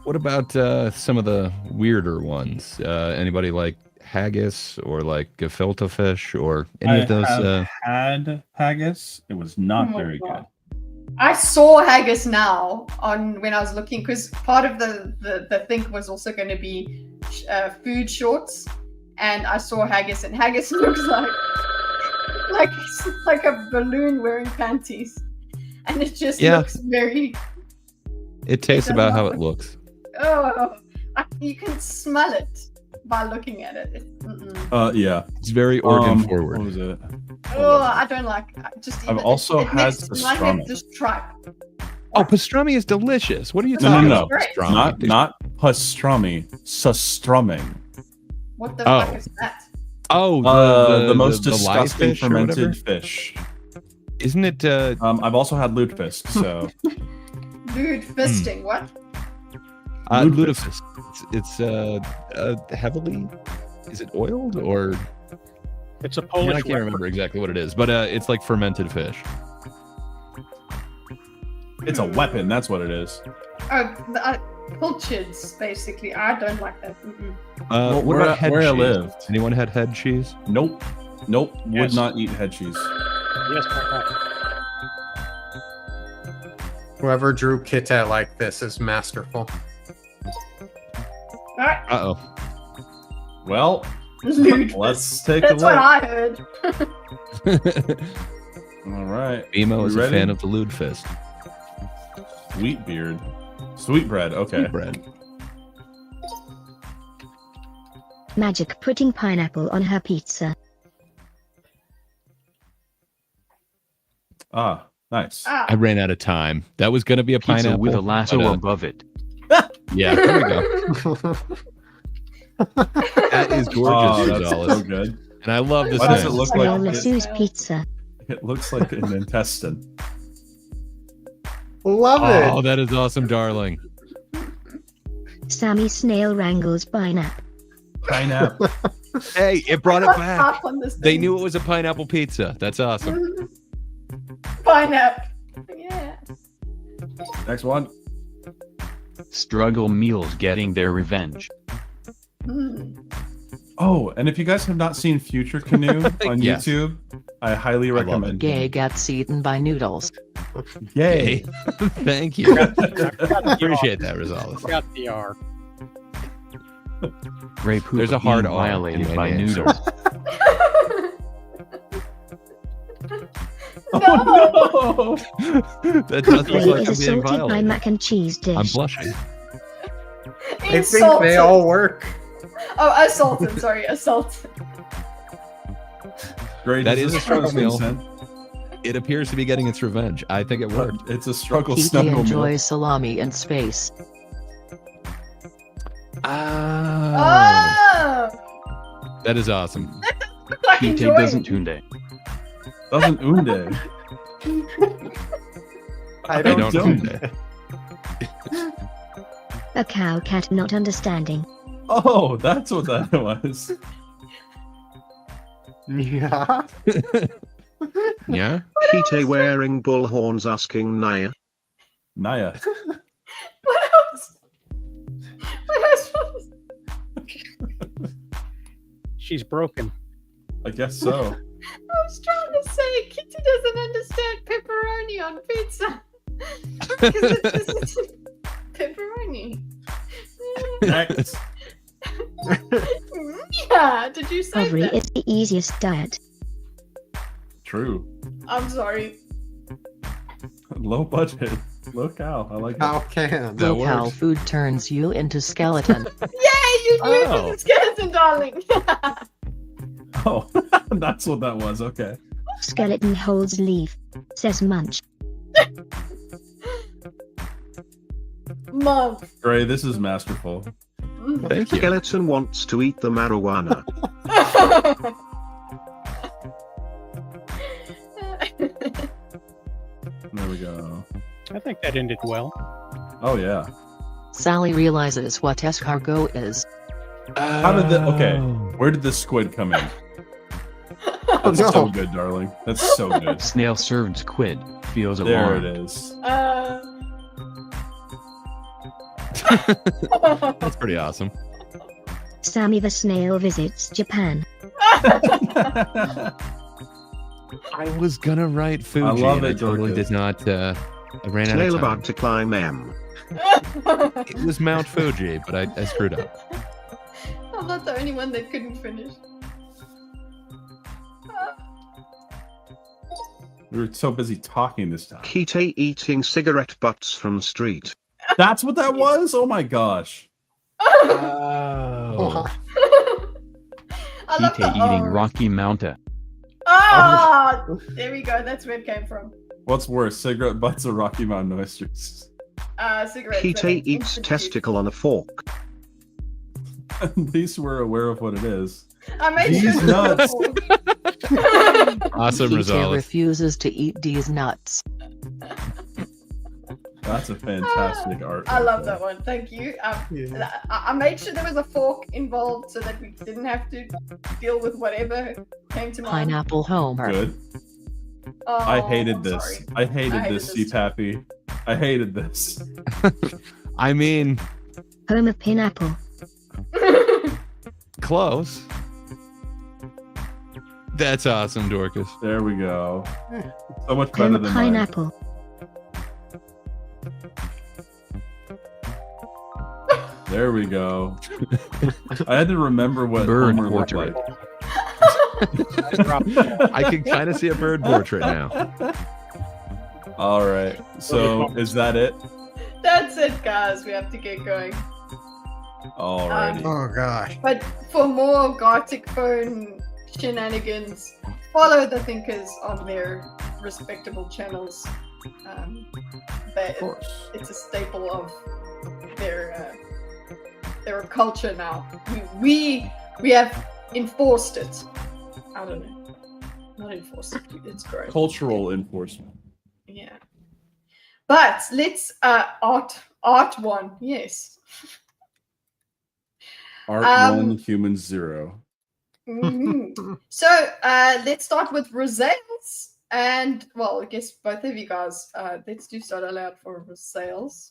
What about some of the weirder ones? Anybody like haggis or like gefilte fish or any of those? I have had haggis. It was not Oh, very God. good. I saw haggis now on when I was looking, because part of the thing was also going to be food shorts, and I saw haggis, and haggis looks like a balloon wearing panties, and it just looks very. It tastes about how it looks. Oh, you can smell it by looking at it. Yeah. It's very organ forward. What was it? Oh, I don't like. I've also had pastrami. Just try. Oh, pastrami is delicious. What are you No, talking no, about? no. Pastrami? Not pastrami. Sustrumming. What the fuck is that? Oh, the most the live disgusting fish or whatever? fermented fish. Isn't it? I've also had lutefisk. So Lewd fisting. What? Lutefisk. It's heavily. Is it oiled or? It's a Polish. I can't remember exactly what it is, but it's like fermented fish. it's a weapon. That's what it is. Pilchards, basically. I don't like that. What where about head I cheese? lived. Anyone had head cheese? Nope. Would Yes. not eat head cheese. Yes, Whoever drew Kita like this is masterful. Alright. Uh Well, Lewd let's take That's a what look. I heard. oh. All right. Emo is We a ready? fan of the lewd fist. Wheat beard. Sweetbread. Okay. Sweetbread. Magic putting pineapple on her pizza. Ah, nice. I ran out of time. That was going to be a Pizza pineapple with a lasso but, above it. Yeah, there we go. That is gorgeous, that's Gonzalez. so good. And I love this. Why does it look Your like Lasso's pizza. it looks like an intestine? Love it. Oh, that is awesome, darling. Sammy Snail wrangles pineapple. Pineapple. Hey, it brought it back. Half on this They thing. knew it was a pineapple pizza. That's awesome. Pineapple. Yeah. Next one. Struggle meals getting their revenge. Oh, and if you guys have not seen Future Canoe on Yes. YouTube, I highly recommend. Gay gets eaten by noodles. Yay! Thank you. Appreciate that, Rosales. Got the R. Ray Poop There's a hard being R violated in my by name, noodles. Oh That does look Gray like is I'm being assaulted by violated. mac and cheese dish. I'm blushing. I think they all work. Oh, assaulted. Sorry, assaulted. Great. That is is a struggle meal. consent. It appears to be getting its revenge. I think it worked. It's a struggle Kiki snuggle meal. enjoys salami in space. Ah, Oh! that is awesome. Like Kite enjoying. doesn't Tunde. Doesn't unde. I don't unde. A cow cat not understanding. Oh, that's what that was. Yeah. Yeah. Kite wearing bull horns asking Naya. Naya. What else? What else? She's broken. I guess so. I was trying to say Kitty doesn't understand pepperoni on pizza. Because it's pepperoni. Next. Yeah, did you say Ovary that? is the easiest diet. True. I'm sorry. Low budget. Low cow. I like How it. can? That Local works. food turns you into skeleton. Yay, you knew Oh. it was a skeleton, darling. Oh, that's what that was. Okay. Skeleton holds leaf. Says munch. Mom. Gray, this is masterful. Thank you. Skeleton wants to eat the marijuana. There we go. I think that ended well. Oh yeah. Sally realizes what escargot is. How did the okay? Where did the squid come in? That's no. so good, darling. That's so good. Snail served squid feels There alarmed. it is. That's pretty awesome. Sammy the snail visits Japan. I was gonna write Fuji. I love and it, I totally Dorkus. did not. I ran out Snail of time. about to climb M. It was Mount Fuji, but I screwed up. I'm not the only one that couldn't finish. We were so busy talking this time. Kite eating cigarette butts from street. That's what that was? Oh my gosh. Oh. I love Kite the eating O's. Rocky Mountain. Ah, there we go. That's where it came from. What's worse, cigarette butts or Rocky Mountain oysters? Cigarettes. Kite that eats instant testicle on a fork. At least we're aware of what it is. juice. I made These sure. nuts. Awesome Kite result. refuses to eat these nuts. That's a fantastic art. I love that one. Thank you. I made sure there was a fork involved so that we didn't have to deal with whatever came to mind. Pineapple Homer. Good. Oh, I hated I'm this. sorry. I hated I hated this, this too. CPAppy. I hated this. I mean, Home of pineapple. close. That's awesome, Dorcas. There we go. So much Home better of than mine. pineapple. There we go. I had to remember what Bird Homer looked portrait. like. I can kind of see a bird portrait now. All right. So is that it? That's it, guys. We have to get going. Alrighty. Oh gosh. But for more Gartic phone shenanigans, follow the Thinkers on their respectable channels. Of course. It's a staple of their culture now. We have enforced it. I don't know. Not enforced it. It's gross. Cultural enforcement. Yeah. But let's art one. Yes. Art 1, humans 0. Mhm. So let's start with Rosales. And well, I guess both of you guys, let's do start aloud for Rosales.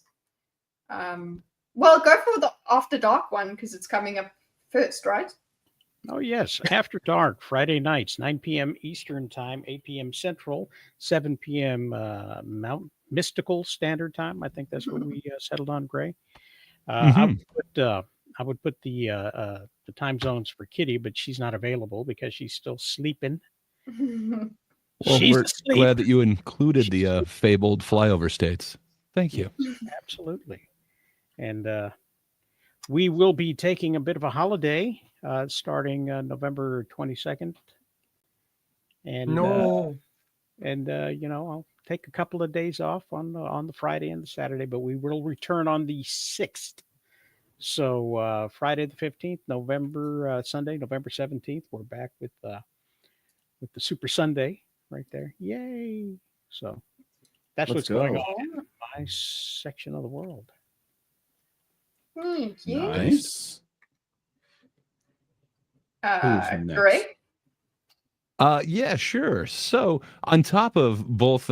Well, go for the After Dark one because it's coming up first, right? Oh, yes. After Dark, Friday nights, 9 p.m. Eastern Time, 8 p.m. Central, 7 p.m. Mystical Standard Time. I think that's what we settled on, Gray. I would put the time zones for Kitty, but she's not available because she's still sleeping. Well, She's we're asleep. glad that you included the fabled flyover states. Thank you. Absolutely. And we will be taking a bit of a holiday starting November 22nd. And I'll take a couple of days off on the Friday and the Saturday, but we will return on the 6th. So Friday the 15th, Sunday, November 17th, we're back with the Super Sunday. right there. Yay! So that's Let's what's going go. on in my section of the world. Thank you. Nice. Who's next? Greg? Yeah, sure. So on top of both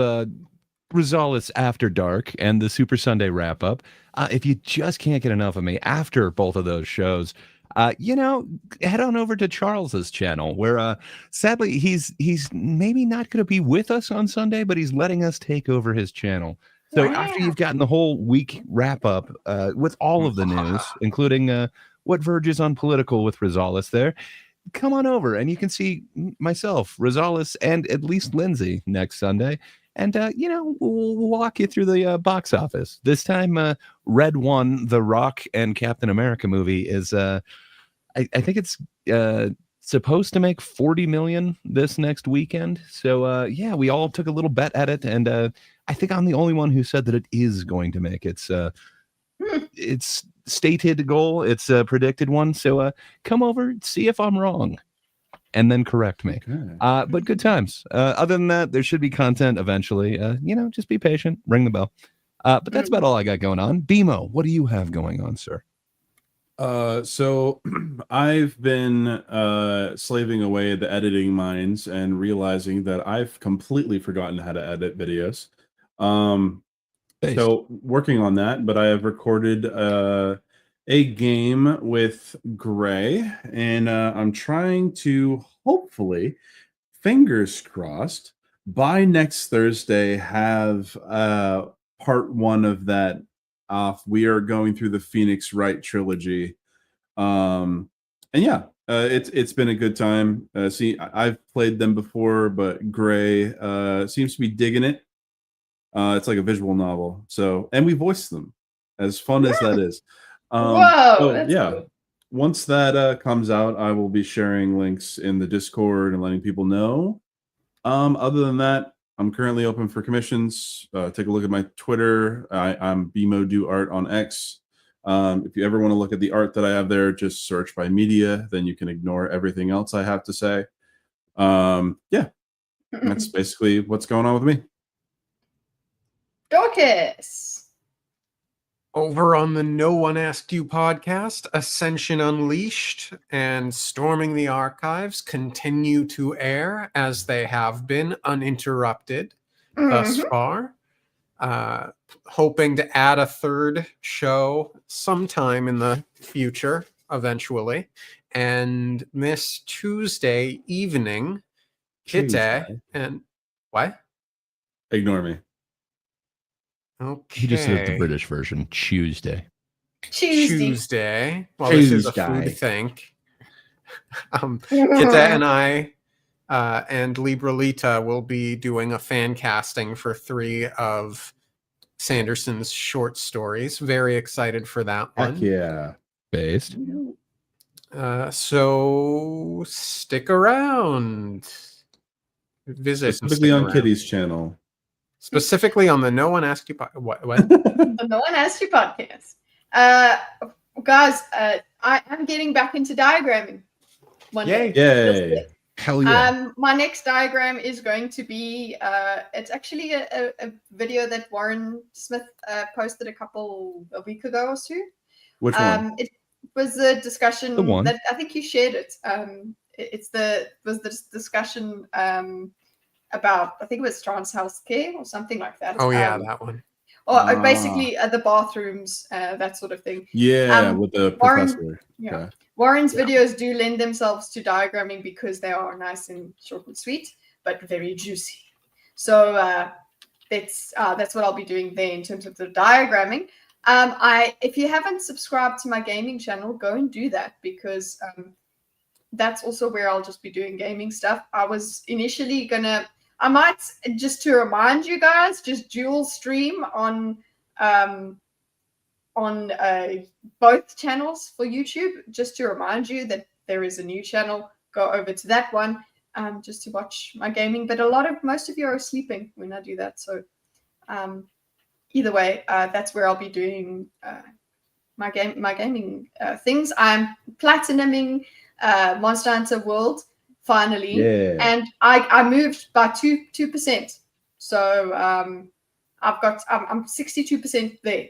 Rosales After Dark and the Super Sunday wrap up, if you just can't get enough of me after both of those shows, head on over to Charles's channel, where sadly he's maybe not going to be with us on Sunday, but he's letting us take over his channel. So after you've gotten the whole week wrap up with all of the news, including what verges on political with Rosales there, come on over and you can see myself, Rosales, and at least Lindsay next Sunday. And, we'll walk you through the box office. This time, Red One, The Rock and Captain America movie is, I think it's supposed to make 40 million this next weekend. So, we all took a little bet at it. And I think I'm the only one who said that it is going to make its stated goal. It's a predicted one. So come over, see if I'm wrong, and then correct me. Okay. But good times. Other than that, there should be content eventually. Just be patient, ring the bell. But that's about all I got going on. BMO, what do you have going on, sir? So I've been slaving away at the editing mines and realizing that I've completely forgotten how to edit videos. So working on that, but I have recorded a game with Gray, and I'm trying to hopefully, fingers crossed, by next Thursday have part 1 of that off. We are going through the Phoenix Wright trilogy, and it's been a good time. I've played them before, but Gray seems to be digging it. It's like a visual novel. So, and we voiced them, as fun as that is. Whoa! Cool. Once that comes out, I will be sharing links in the Discord and letting people know. Other than that, I'm currently open for commissions. Take a look at my Twitter. I'm BMO Do Art on X. If you ever want to look at the art that I have there, just search by media. Then you can ignore everything else I have to say. That's basically what's going on with me. Dorkus. Over on the No One Asked You podcast, Ascension Unleashed and Storming the Archives continue to air as they have been uninterrupted thus far. Hoping to add a third show sometime in the future, eventually. And this Tuesday evening, and what? Ignore me. Okay. He just said the British version, Tuesday. Well, this is a food think. Kita and I and Libralita will be doing a fan casting for 3 of Sanderson's short stories. Very excited for that one. Heck yeah. Based. So stick around. Specifically on Kitty's channel. Specifically on the No One Asked You what? The No One Asked You podcast. Guys, I'm getting back into diagramming. Yay. Hell yeah. My next diagram is going to be it's actually a video that Warren Smith posted a week ago or so. Which one? It was a discussion that I think you shared it. It was the discussion about, I think it was trans healthcare or something like that. Oh yeah, that one. Or basically the bathrooms, that sort of thing. Yeah, with the professor. Warren, okay. Warren's videos do lend themselves to diagramming because they are nice and short and sweet, but very juicy. So that's what I'll be doing there in terms of the diagramming. If you haven't subscribed to my gaming channel, go and do that, because that's also where I'll just be doing gaming stuff. I was initially I might, just to remind you guys, just dual stream on both channels for YouTube, just to remind you that there is a new channel. Go over to that one just to watch my gaming. But most of you are sleeping when I do that. So either way, that's where I'll be doing my gaming things. I'm platinuming Monster Hunter World finally. Yeah. And I moved by 2%. So I'm 62% there,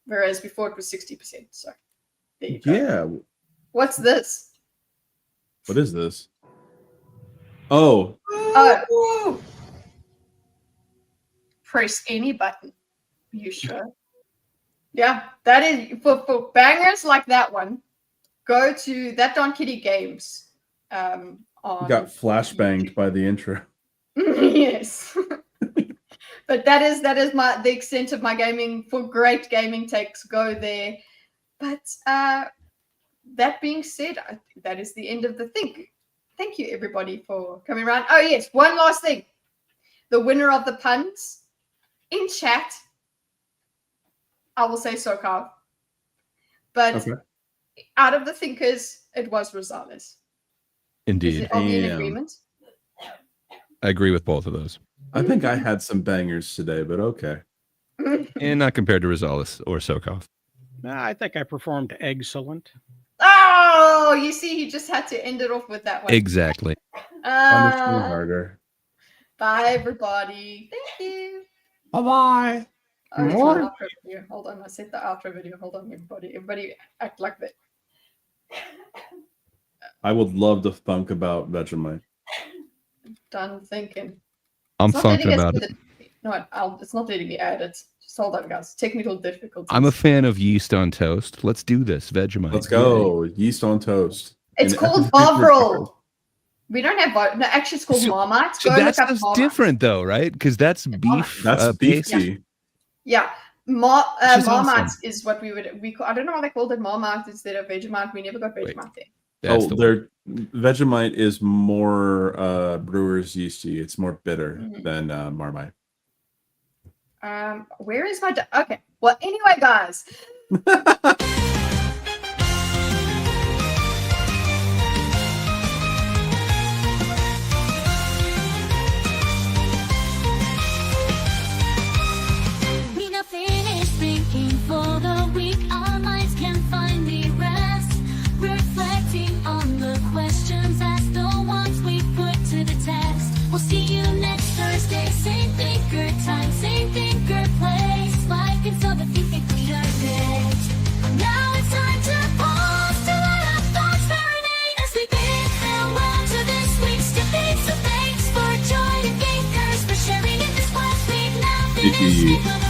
whereas before it was 60%. So there you go. Yeah. What's this? What is this? Oh. Press any button. Are you sure? Yeah, that is for bangers like that one. Go to that Don Kitty Games. On Got flashbanged by the intro. yes. But that is the extent of my gaming. For great gaming takes, go there. But that being said, that is the end of the thing. Thank you everybody for coming around. Oh yes, one last thing. The winner of the puns in chat, I will say SoCal. But out of the thinkers, it was Rosales. Indeed. Are we in agreement? I agree with both of those. I think I had some bangers today, but okay. And not compared to Rosales or Sokov. I think I performed excellent. Oh, you see, he just had to end it off with that one. Exactly. Harder. Bye, everybody. Thank you. Bye-bye. Oh, it's my outro video. Hold on, I set the outro video. Hold on, everybody. Everybody act like that. I would love to thunk about Vegemite. Done thinking. I'm thinking about it. No, it's not letting me add it. Just hold on, guys. Technical difficulties. I'm a fan of yeast on toast. Let's do this. Vegemite. Let's go. Yeast on toast. It's called Bovril. We don't have no. Actually, it's called Marmite. So that's different, though, right? Because that's beef. That's beefy. Yeah. Marmite awesome. Is what we call. I don't know why they called it Marmite instead of Vegemite. We never got Vegemite there. Vegemite is more brewer's yeasty. It's more bitter than Marmite. Where is my okay? Well, anyway, guys. We now finished thinking for the week. Our minds can finally rest, reflecting on the questions asked, the ones we put to the test. We'll see you next Thursday, same thinker time, same thinker place. Like and so the thinking we are next. Now it's time to pause to let our thoughts marinate as we bid farewell to this week's debate. So thanks for joining thinkers, for sharing in this class. We've now finished.